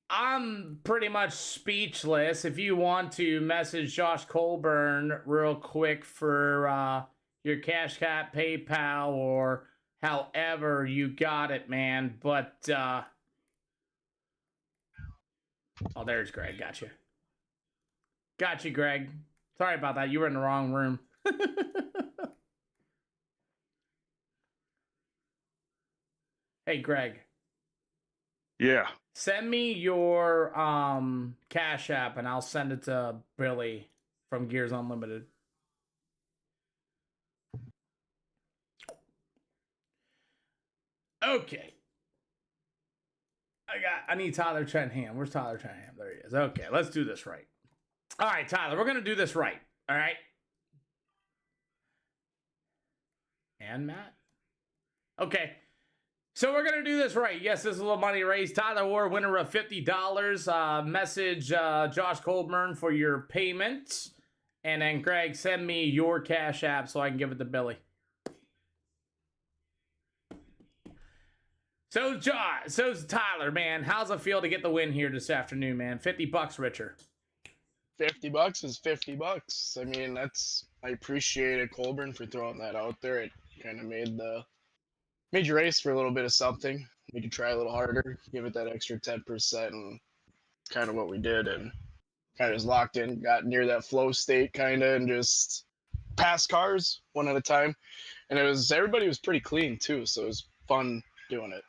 I'm pretty much speechless. If you want to message Josh Colburn real quick for your Cash App, PayPal, or however you got it, man. But oh, there's Greg. Got you. Got you, Greg. Sorry about that. You were in the wrong room. Hey, Greg. Yeah. Send me your Cash App and I'll send it to Billy from Gears Unlimited. Okay. I need Tyler Trenham. Where's Tyler Trenham? There he is. Okay, let's do this right. All right, Tyler, we're gonna do this right. All right. And Matt. Okay. So we're gonna do this right. Yes, this is a little money raised. Tyler Ward, winner of $50. Message Josh Colburn for your payment, and then Greg, send me your Cash App so I can give it to Billy. So Tyler, man, how's it feel to get the win here this afternoon, man? $50, Richard. $50 is $50. I mean, I appreciated Colburn for throwing that out there. It kind of made your race for a little bit of something. We could try a little harder, give it that extra 10%, and kind of what we did, and kind of just locked in, got near that flow state kind of, and just passed cars one at a time. And everybody was pretty clean too, so it was fun doing it.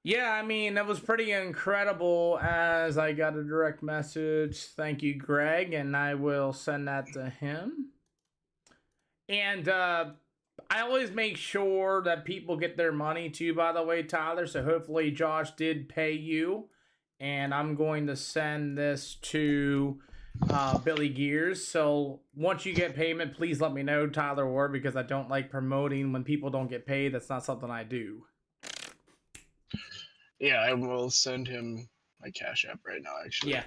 Yeah, I mean, that was pretty incredible as I got a direct message. Thank you, Greg, and I will send that to him. And I always make sure that people get their money too, by the way, Tyler. So hopefully Josh did pay you. And I'm going to send this to Billy Gears. So once you get payment, please let me know, Tyler Ward, because I don't like promoting when people don't get paid. That's not something I do. Yeah, I will send him my Cash App right now, actually. Yeah.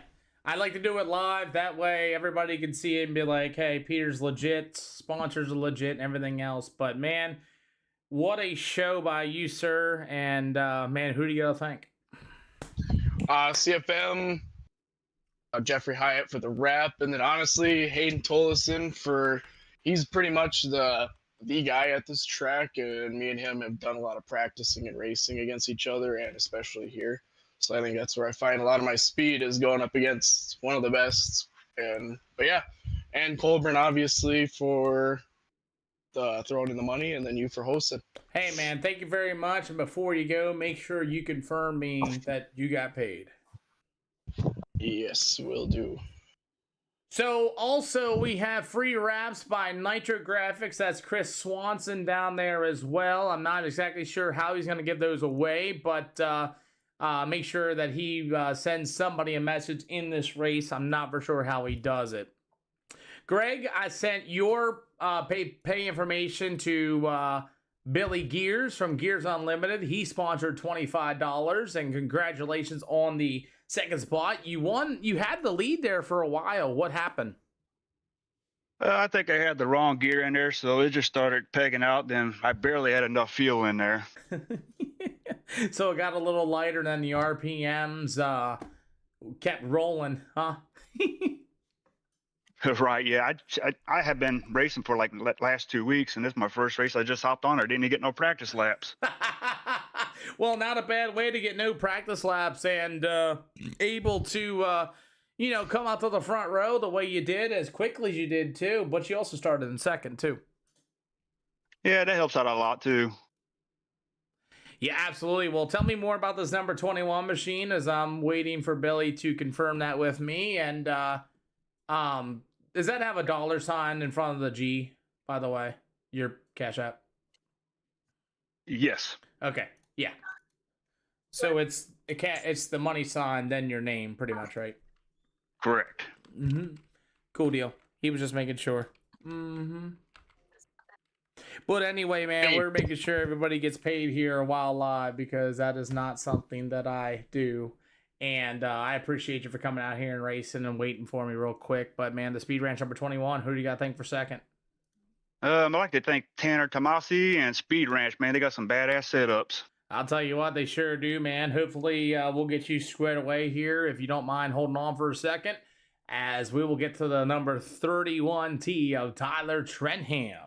I like to do it live. That way everybody can see it and be like, hey, Peter's legit, sponsors are legit, and everything else. But, man, what a show by you, sir. And, man, who do you gotta thank? CFM, Jeffrey Hyatt for the rep, and then, honestly, Hayden Tolleson he's pretty much the guy at this track, and me and him have done a lot of practicing and racing against each other, and especially here. So I think that's where I find a lot of my speed is going up against one of the best. But yeah, and Colburn obviously for throwing in the money, and then you for hosting. Hey, man, thank you very much. And before you go, make sure you confirm me that you got paid. Yes, will do. So, also, we have free wraps by Nitro Graphics. That's Chris Swanson down there as well. I'm not exactly sure how he's going to give those away, but make sure that he sends somebody a message in this race. I'm not for sure how he does it. Greg, I sent your pay information to Billy Gears from Gears Unlimited. He sponsored $25, and congratulations on the second spot. You won. You had the lead there for a while. What happened? I think I had the wrong gear in there, so it just started pegging out. Then I barely had enough fuel in there. So it got a little lighter than the RPMs kept rolling, huh? Right, yeah. I have been racing for like last 2 weeks, and this is my first race. I just hopped on. I didn't even get no practice laps. Well, not a bad way to get no practice laps and able to, come out to the front row the way you did, as quickly as you did, too. But you also started in second, too. Yeah, that helps out a lot, too. Yeah, absolutely. Well, tell me more about this number 21 machine as I'm waiting for Billy to confirm that with me. And does that have a dollar sign in front of the G, by the way? Your Cash App? Yes. Okay. Yeah. So it's the money sign, then your name, pretty much, right? Correct. Mm-hmm. Cool deal. He was just making sure. But anyway, man, we're making sure everybody gets paid here while live because that is not something that I do. And I appreciate you for coming out here and racing and waiting for me real quick. But, man, the Speed Ranch number 21, who do you got to thank for second? I'd like to thank Tanner Tomasi and Speed Ranch, man. They got some badass setups. I'll tell you what, they sure do, man. Hopefully, we'll get you squared away here if you don't mind holding on for a second, as we will get to the number 31T of Tyler Trentham.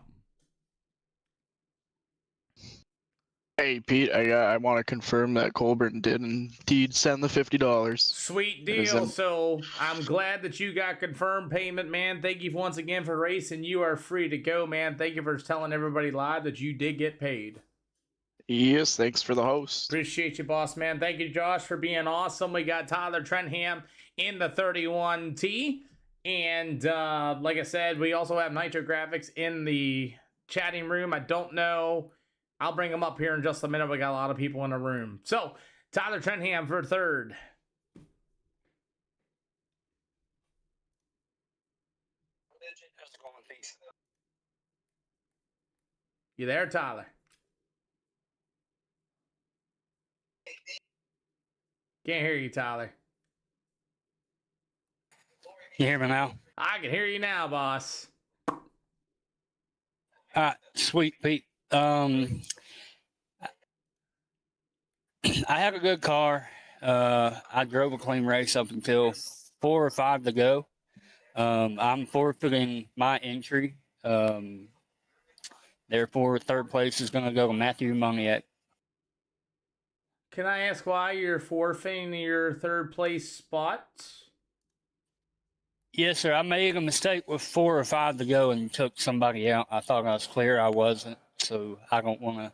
Hey Pete, I want to confirm that Colburn did indeed send the $50. Sweet deal. So I'm glad that you got confirmed payment, man. Thank you once again for racing. You are free to go, man. Thank you for telling everybody live that you did get paid. Yes, thanks for the host. Appreciate you, boss man. Thank you, Josh, for being awesome. We got Tyler Trentham in the 31T. And like I said, we also have Nitro Graphics in the chatting room. I don't know. I'll bring them up here in just a minute. We got a lot of people in the room. So, Tyler Trentham for third. You there, Tyler? Can't hear you, Tyler. You hear me now? I can hear you now, boss. Sweet Pete. I have a good car. I drove a clean race up until 4 or 5 to go. I'm forfeiting my entry. Therefore, third place is going to go to Matthew Moniak. Can I ask why you're forfeiting your third place spot? Yes, sir. I made a mistake with 4 or 5 to go and took somebody out. I thought I was clear. I wasn't. So I don't want to.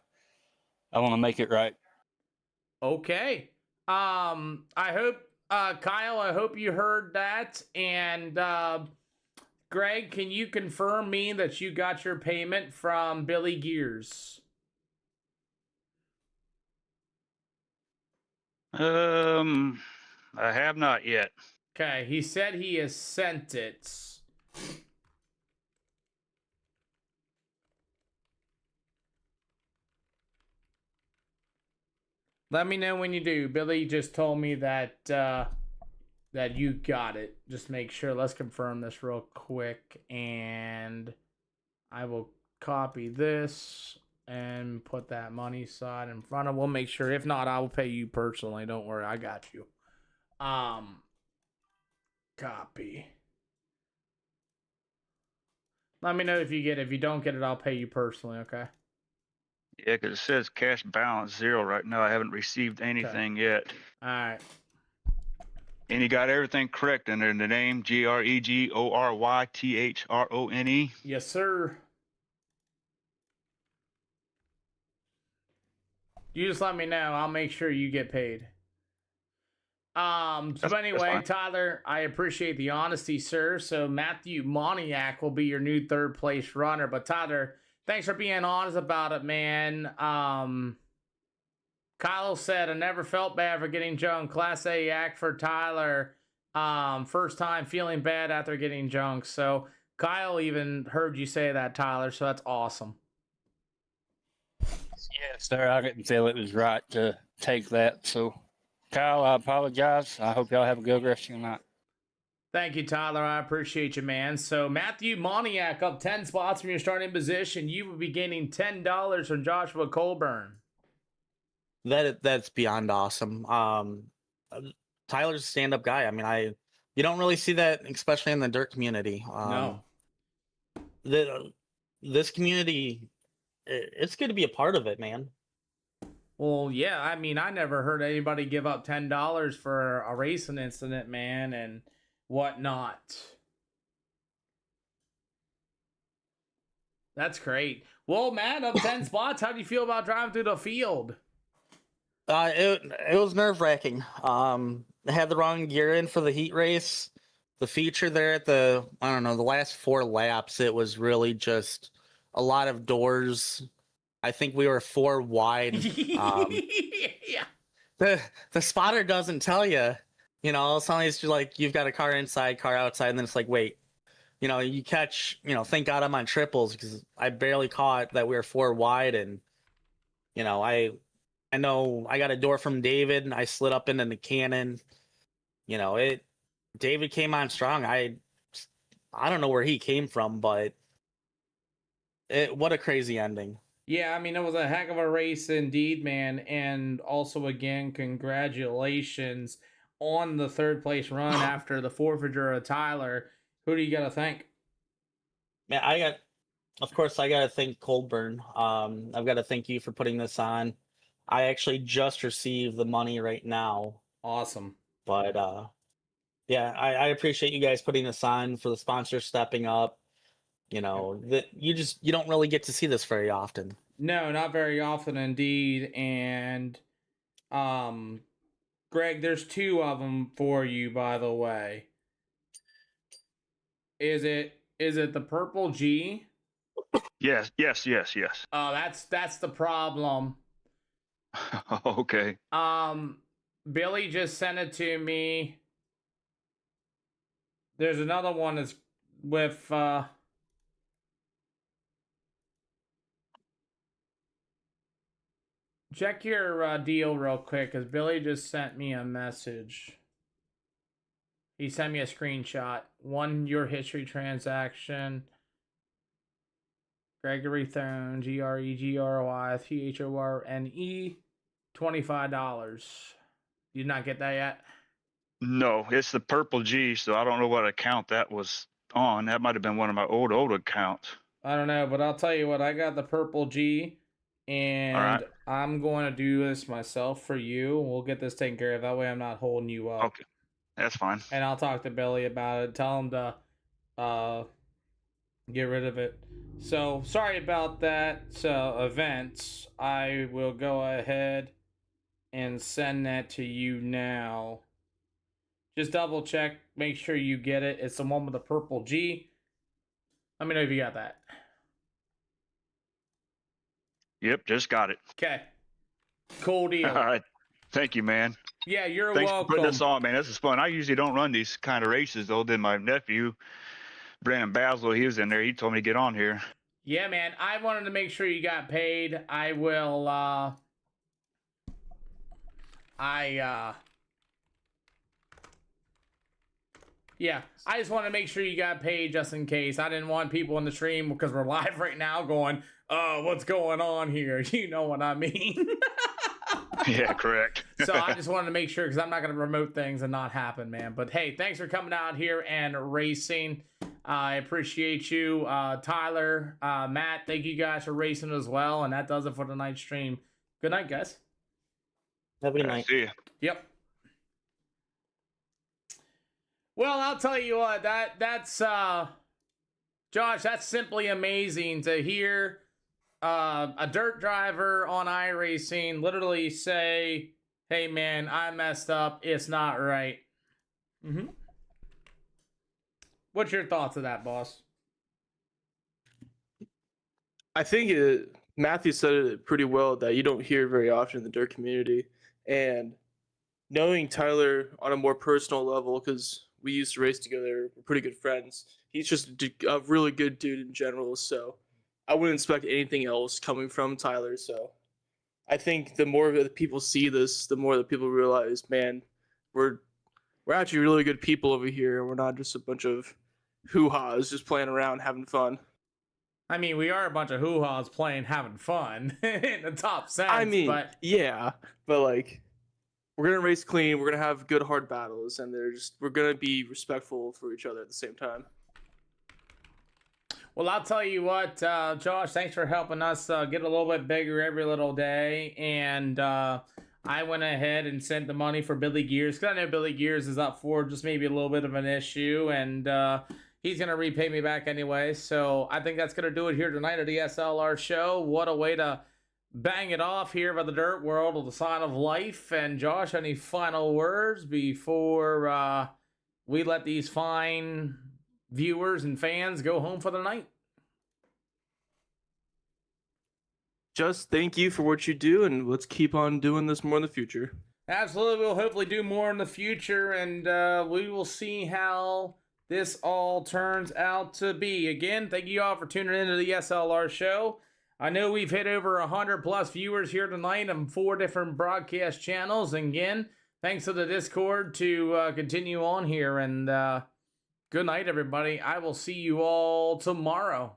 I want to make it right. Okay. I hope, Kyle, I hope you heard that. And Greg, can you confirm me that you got your payment from Billy Gears? I have not yet. Okay, he said he has sent it. Let me know when you do. Billy just told me that that you got it. Just make sure. Let's confirm this real quick. And I will copy this and put that money side in front of. We'll make sure. If not, I will pay you personally. Don't worry. I got you. Copy. Let me know if you get it. If you don't get it, I'll pay you personally, okay? Yeah, because it says cash balance 0 right now. I haven't received anything yet. All right. And you got everything correct under the name GREGORYTHRONE. Yes, sir. You just let me know. I'll make sure you get paid. So anyway, Tyler, I appreciate the honesty, sir. So Matthew Moniak will be your new third place runner. But Tyler, thanks for being honest about it, man. Kyle said, I never felt bad for getting junked. Class A yak for Tyler. First time feeling bad after getting junked. So Kyle even heard you say that, Tyler. So that's awesome. Yes, sir. I didn't feel it was right to take that. So, Kyle, I apologize. I hope y'all have a good rest of your night. Thank you, Tyler. I appreciate you, man. So Matthew Moniak up 10 spots from your starting position. You will be gaining $10 from Joshua Colburn. That's beyond awesome. Tyler's a stand-up guy. I mean, you don't really see that, especially in the dirt community. No. This community, it's good to be a part of it, man. Well, yeah. I mean, I never heard anybody give up $10 for a racing incident, man, and whatnot. That's great. Well, Matt, up 10 spots. How do you feel about driving through the field? It was nerve-wracking. I had the wrong gear in for the heat race. The feature there at the last 4 laps, it was really just a lot of doors. I think we were 4 wide. Yeah. The spotter doesn't tell you. You know, suddenly it's just like you've got a car inside, car outside, and then it's like, wait, you catch, thank God I'm on triples because I barely caught that we were 4 wide. And, I know I got a door from David and I slid up into the cannon. David came on strong. I don't know where he came from, but what a crazy ending. Yeah, I mean, it was a heck of a race indeed, man. And also, again, congratulations on the third place run after the forfeiture of Tyler. Who do you got to thank? Man, of course, I got to thank Coldburn. I've got to thank you for putting this on. I actually just received the money right now. Awesome. But yeah, I appreciate you guys putting this on, for the sponsors stepping up. That you don't really get to see this very often. No, not very often indeed. And Greg, there's 2 of them for you, by the way. Is it the purple G? Yes. Oh, that's the problem. Okay. Billy just sent it to me. There's another one that's with check your deal real quick, because Billy just sent me a message. He sent me a screenshot. Your history transaction. Gregory Thorne, GregoryThorne, $25. You did not get that yet? No, it's the purple G, so I don't know what account that was on. That might have been one of my old accounts. I don't know, but I'll tell you what, I got the purple G, and I'm going to do this myself for you. We'll get this taken care of. That way I'm not holding you up. Okay, that's fine. And I'll talk to Billy about it. Tell him to get rid of it. So, sorry about that. So, events. I will go ahead and send that to you now. Just double check. Make sure you get it. It's the one with the purple G. Let me know if you got that. Yep, just got it. Okay. Cool deal. All right. Thank you, man. Yeah, you're Thanks welcome. for putting this on, man. This is fun. I usually don't run these kind of races, though. Then my nephew, Brandon Basil, he was in there. He told me to get on here. Yeah, man. I wanted to make sure you got paid. I will, yeah, I just want to make sure you got paid just in case. I didn't want people in the stream, because we're live right now, going, oh, what's going on here? You know what I mean? Yeah, correct. So I just wanted to make sure, because I'm not going to promote things and not happen, man. But hey, thanks for coming out here and racing. I appreciate you. Tyler, Matt, thank you guys for racing as well. And that does it for tonight's stream. Good night, guys. Have a good night. See ya. Yep. Well, I'll tell you what, that's Josh, that's simply amazing to hear a dirt driver on iRacing literally say, hey man, I messed up, it's not right. What's your thoughts of that, boss? I think Matthew said it pretty well, that you don't hear very often in the dirt community. And knowing Tyler on a more personal level, because we used to race together, we're pretty good friends. He's just a really good dude in general, so I wouldn't expect anything else coming from Tyler. So I think the more that people see this, the more that people realize, man, we're actually really good people over here. We're not just a bunch of hoo-has just playing around having fun. I mean, we are a bunch of hoo-has playing, having fun in the top sense. I mean, but yeah, but like, we're gonna race clean. We're gonna have good hard battles, and we're gonna be respectful for each other at the same time. Well, I'll tell you what, Josh, thanks for helping us get a little bit bigger every little day. And I went ahead and sent the money for Billy Gears, because I know Billy Gears is up for just maybe a little bit of an issue, and he's going to repay me back anyway. So I think that's going to do it here tonight at the SLR show. What a way to bang it off here by the dirt world of the sign of life. And Josh, any final words before we let these fine viewers and fans go home for the night? Just thank you for what you do, and let's keep on doing this more in the future. Absolutely. We'll hopefully do more in the future, and we will see how this all turns out to be. Again, thank you all for tuning into the SLR show. I know we've hit over 100 plus viewers here tonight on 4 different broadcast channels. And again, thanks to the Discord to continue on here. And good night, everybody. I will see you all tomorrow.